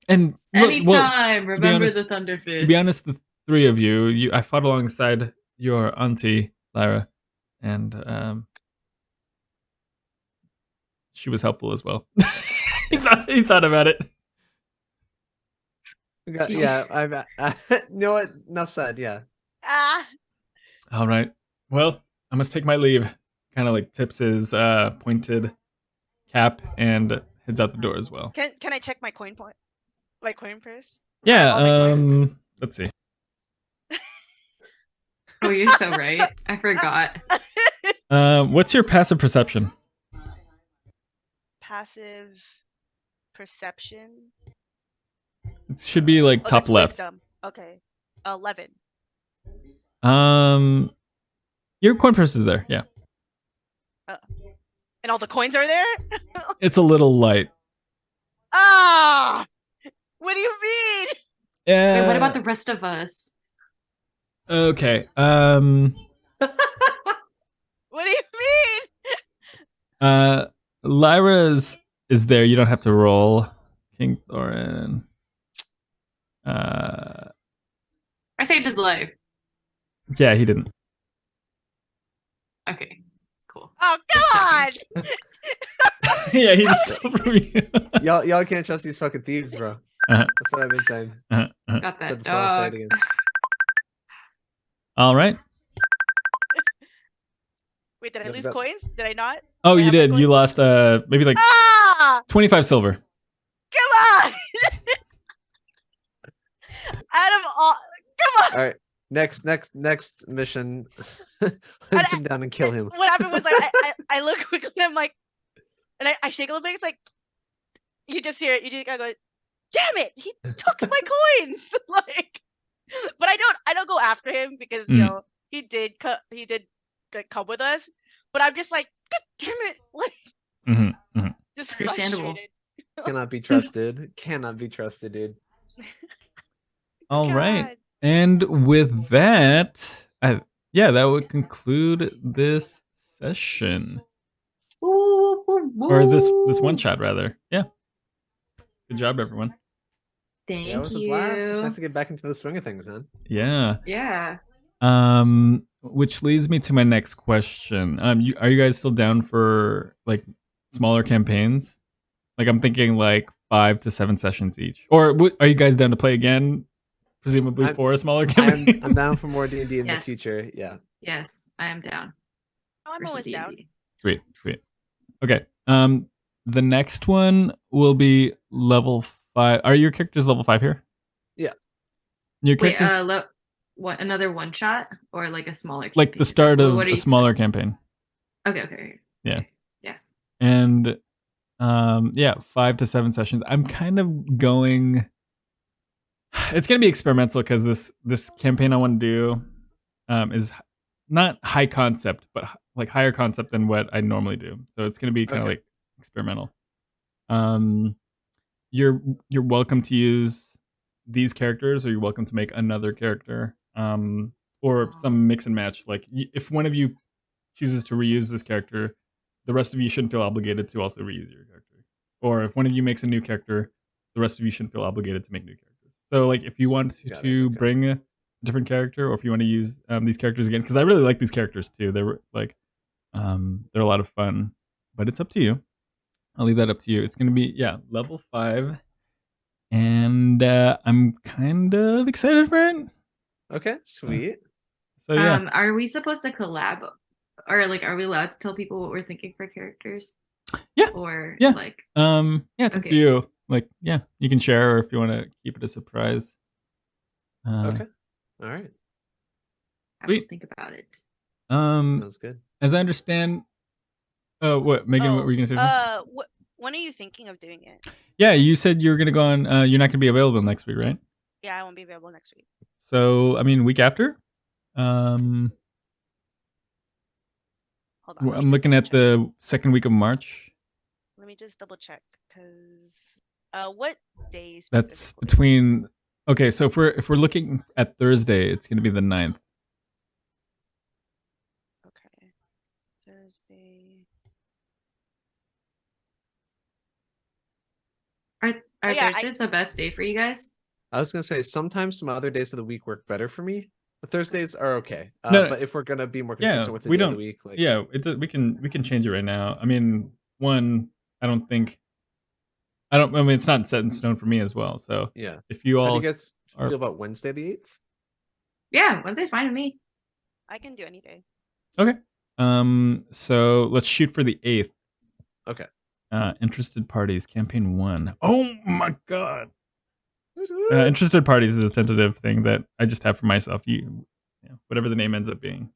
Speaker 1: And
Speaker 4: Anytime, remember
Speaker 1: honest-
Speaker 4: the Thunderfist.
Speaker 1: to be honest, the three of you, I fought alongside your auntie Lyra, and she was helpful as well. he thought about it.
Speaker 2: Yeah, you know what? Enough said. Yeah.
Speaker 1: All right. Well, I must take my leave. Kind of like tips his pointed cap and heads out the door as well.
Speaker 3: Can I check my coin purse?
Speaker 1: Yeah.
Speaker 3: All my coins.
Speaker 1: Let's see.
Speaker 4: Oh, you're so right. I forgot.
Speaker 1: What's your passive perception?
Speaker 3: Passive perception.
Speaker 1: It should be like top
Speaker 3: that's
Speaker 1: left.
Speaker 3: Wisdom. Okay. 11.
Speaker 1: Your coin purse is there. Yeah.
Speaker 3: And all the coins are there?
Speaker 1: It's a little light.
Speaker 3: Ah! What do you mean?
Speaker 1: Yeah.
Speaker 4: Wait, what about the rest of us?
Speaker 1: Okay.
Speaker 3: What do you mean?
Speaker 1: Lyra's is there. You don't have to roll. King Thorin.
Speaker 4: I saved his life.
Speaker 1: Yeah, he didn't.
Speaker 4: Okay, cool.
Speaker 3: Oh, come on!
Speaker 1: Yeah, he just stole from you.
Speaker 2: Y'all can't trust these fucking thieves, bro.
Speaker 1: Uh-huh.
Speaker 2: That's what I've been saying.
Speaker 4: Got that
Speaker 2: Said before, I'll say it
Speaker 4: dog.
Speaker 2: again.
Speaker 1: All right.
Speaker 3: Wait, did I
Speaker 2: Yeah,
Speaker 3: lose
Speaker 2: that-
Speaker 3: coins? Did I not?
Speaker 1: Oh,
Speaker 3: I
Speaker 1: you
Speaker 3: have my
Speaker 1: did.
Speaker 3: coin?
Speaker 1: You lost maybe like
Speaker 3: Ah!
Speaker 1: 25 silver.
Speaker 3: Come on! Out of all, come on!
Speaker 2: All right. Next mission. Hunt him down and kill him.
Speaker 3: What happened was like I look quickly and I'm like, and I shake a little bit. It's like you just hear it. You just gotta go. Damn it! He took my coins. Like, but I don't go after him because you know he did come with us. But I'm just like, God damn it! Like, just
Speaker 4: Understandable.
Speaker 3: frustrated.
Speaker 2: Cannot be trusted. Cannot be trusted, dude.
Speaker 1: All right.
Speaker 3: God.
Speaker 1: And with that, that would conclude this session. Or this one shot rather. Yeah. Good job, everyone.
Speaker 4: Thank
Speaker 2: Yeah, it was
Speaker 4: you.
Speaker 2: a blast. It's nice to get back into the swing of things, man.
Speaker 1: Yeah.
Speaker 4: Yeah.
Speaker 1: Which leads me to my next question. Are you guys still down for like smaller campaigns? Like I'm thinking like 5 to 7 sessions each. Or are you guys down to play again? Presumably for a smaller campaign.
Speaker 2: I'm down for more D&D in
Speaker 4: Yes.
Speaker 2: the future. Yeah.
Speaker 4: Yes, I am down.
Speaker 3: Oh, I'm
Speaker 4: for some
Speaker 3: always down.
Speaker 4: D&D.
Speaker 1: Sweet. Okay. The next one will be level 5. Are your characters level 5 here?
Speaker 2: Yeah.
Speaker 1: Your
Speaker 4: Wait,
Speaker 1: characters
Speaker 4: what? Another one shot or like a smaller?
Speaker 1: like
Speaker 4: campaign?
Speaker 1: the start of
Speaker 4: What are
Speaker 1: a
Speaker 4: you
Speaker 1: smaller
Speaker 4: suggesting?
Speaker 1: campaign.
Speaker 4: Okay.
Speaker 1: Yeah.
Speaker 4: Yeah.
Speaker 1: And 5 to 7 sessions. I'm kind of going. It's gonna be experimental because this campaign I want to do is not high concept, but like higher concept than what I normally do. So it's gonna be kind of like experimental. You're welcome to use these characters, or you're welcome to make another character, or some mix and match. Like if one of you chooses to reuse this character, the rest of you shouldn't feel obligated to also reuse your character. Or if one of you makes a new character, the rest of you shouldn't feel obligated to make new characters. So like if you want to bring a different character, or if you want to use these characters again, because I really like these characters too. They're like they're a lot of fun, but it's up to you. I'll leave that up to you. It's gonna be level 5, and I'm kind of excited for it.
Speaker 2: Okay, sweet.
Speaker 1: So yeah,
Speaker 4: Are we supposed to collab, or like, are we allowed to tell people what we're thinking for characters?
Speaker 1: Yeah.
Speaker 4: Or
Speaker 1: Yeah.
Speaker 4: like,
Speaker 1: it's up to you. Like, you can share, or if you want to keep it a surprise.
Speaker 2: Okay. All right.
Speaker 4: I will think about it.
Speaker 2: Sounds good.
Speaker 1: As I understand, What, Megan? What were you gonna say?
Speaker 3: When are you thinking of doing it?
Speaker 1: Yeah, you said you were gonna go on. You're not gonna be available next week, right?
Speaker 3: Yeah, I won't be available next week.
Speaker 1: So, I mean, week after.
Speaker 3: Hold on.
Speaker 1: I'm looking at the second week of March.
Speaker 3: Let me just double check, because what days?
Speaker 1: That's between. Okay, so if we're looking at Thursday, it's gonna be the 9th.
Speaker 3: Okay, Thursday.
Speaker 4: Are Thursdays the best day for you guys?
Speaker 2: I was gonna say sometimes some other days of the week work better for me. But Thursdays are okay.
Speaker 1: No,
Speaker 2: but if we're gonna be more consistent with the day of the week, like
Speaker 1: yeah, we can change it right now. I mean, one, I mean, it's not set in stone for me as well. So
Speaker 2: yeah,
Speaker 1: if you all,
Speaker 2: how do you guys feel about Wednesday the 8th?
Speaker 4: Yeah, Wednesday's fine with me.
Speaker 3: I can do any day.
Speaker 1: Okay. So let's shoot for the 8th.
Speaker 2: Okay.
Speaker 1: Interested parties, campaign 1. Oh my god. Interested parties is a tentative thing that I just have for myself. Whatever the name ends up being.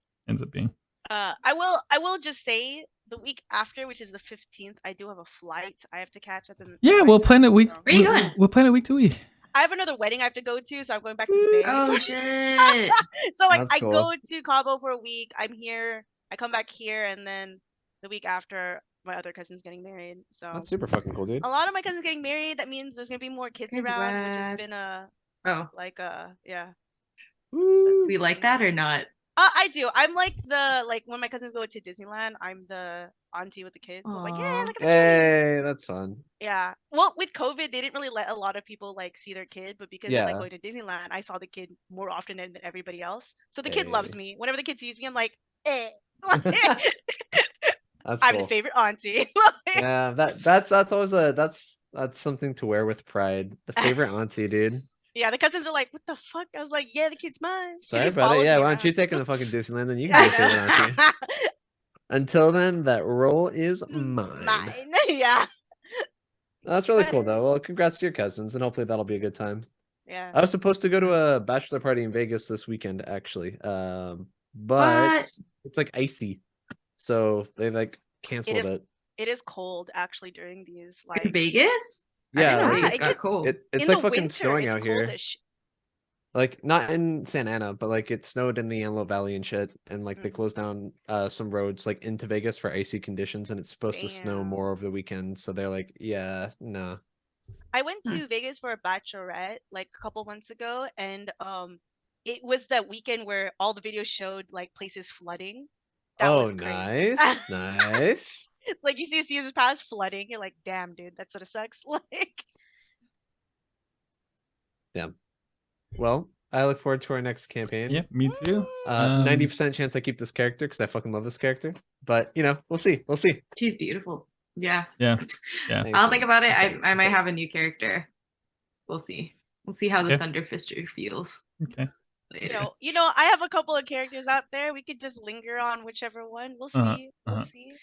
Speaker 3: I will just say the week after, which is the 15th, I do have a flight I have to catch at the.
Speaker 1: Yeah, we'll plan it week.
Speaker 3: So.
Speaker 4: Where are you going?
Speaker 1: We'll plan it week to week.
Speaker 3: I have another wedding I have to go to, so I'm going back to the Bay.
Speaker 4: Oh shit!
Speaker 3: So like,
Speaker 2: That's
Speaker 3: I
Speaker 2: cool.
Speaker 3: go to Cabo for a week. I'm here. I come back here, and then the week after, my other cousin's getting married. So
Speaker 2: That's super fucking cool, dude.
Speaker 3: a lot of my cousins getting married. That means there's gonna be more kids around, which has been yeah.
Speaker 4: We like that or not?
Speaker 3: I do. I'm like when my cousins go to Disneyland, I'm the auntie with the kids. I was like, yeah, look at the kids.
Speaker 2: Hey, that's fun.
Speaker 3: Yeah. Well, with COVID, they didn't really let a lot of people like see their kid, but because of like going to Disneyland, I saw the kid more often than everybody else. So the kid loves me. Whenever the kid sees me, I'm like, eh. I'm the favorite auntie.
Speaker 2: Yeah, that's always that's something to wear with pride. The favorite auntie, dude.
Speaker 3: Yeah, the cousins are like, what the fuck? I was like, yeah, the kid's mine.
Speaker 2: Sorry about it. Yeah, why don't you take him to fucking Disneyland, then you can be the favorite auntie. Until then, that role is mine.
Speaker 3: Yeah.
Speaker 2: That's really cool, though. Well, congrats to your cousins, and hopefully that'll be a good time.
Speaker 3: Yeah.
Speaker 2: I was supposed to go to a bachelor party in Vegas this weekend, actually. But it's like icy, so they like canceled it.
Speaker 3: It is cold actually during these like
Speaker 4: in Vegas.
Speaker 2: Yeah,
Speaker 4: Vegas got cold.
Speaker 2: It's like fucking snowing out here. Like not in Santa Ana, but like it snowed in the Antelope Valley and shit, and like they closed down some roads like into Vegas for icy conditions, and it's supposed to snow more over the weekend. So they're like, yeah, no.
Speaker 3: I went to Vegas for a bachelorette like a couple months ago, and it was that weekend where all the videos showed like places flooding. That was great.
Speaker 2: Nice, nice.
Speaker 3: Like you see Caesar's Palace flooding, you're like, damn, dude, that sort of sucks. Like,
Speaker 2: yeah. Well, I look forward to our next campaign.
Speaker 1: Yeah, me too.
Speaker 2: 90% chance I keep this character because I fucking love this character. But you know, we'll see. We'll see.
Speaker 4: She's beautiful. Yeah.
Speaker 1: Thanks,
Speaker 4: I'll think about it. I might have a new character. We'll see. We'll see how the Thunderfister feels.
Speaker 1: Okay.
Speaker 4: Later.
Speaker 3: You know, I have a couple of characters out there. We could just linger on whichever one. We'll see. We'll see.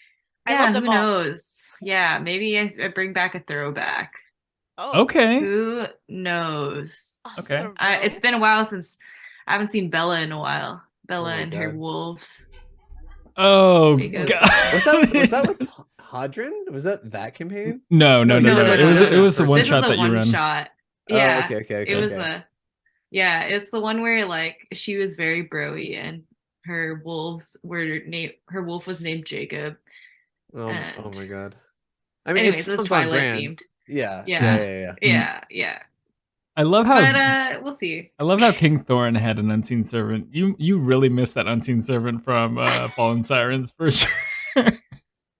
Speaker 4: Yeah, who knows? Yeah, maybe I bring back a throwback.
Speaker 3: Oh.
Speaker 1: Okay.
Speaker 4: Who knows?
Speaker 1: Okay.
Speaker 4: It's been a while since I haven't seen Bella in a while. Bella and her
Speaker 2: God.
Speaker 4: wolves.
Speaker 1: Oh
Speaker 4: God.
Speaker 1: God.
Speaker 2: Was that with Hadron? Was that campaign?
Speaker 1: No. It was the one shot that you ran.
Speaker 4: Shot. Yeah.
Speaker 2: Oh, okay.
Speaker 4: It was it's the one where like she was very broy and her wolves were named. Her wolf was named Jacob.
Speaker 2: Oh my God. I mean,
Speaker 4: anyways, it was Twilight themed. Yeah.
Speaker 1: I love how.
Speaker 4: But we'll see.
Speaker 1: I love how King Thorin had an unseen servant. You really missed that unseen servant from Fallen Sirens for sure.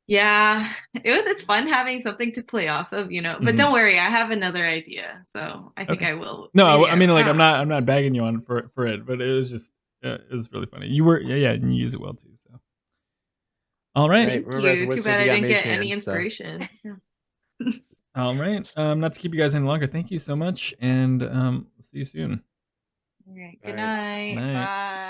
Speaker 4: Yeah, it's fun having something to play off of, you know. But don't worry, I have another idea, so I think I will.
Speaker 1: No, I mean, like I'm not bagging you on for it, but it was just it was really funny. You were and you use it well too. So, all right.
Speaker 4: Thank you. Too bad I didn't get any inspiration.
Speaker 1: So. All right. Not to keep you guys any longer. Thank you so much, and see you soon.
Speaker 4: All right. Good night.
Speaker 1: Night.
Speaker 3: Bye.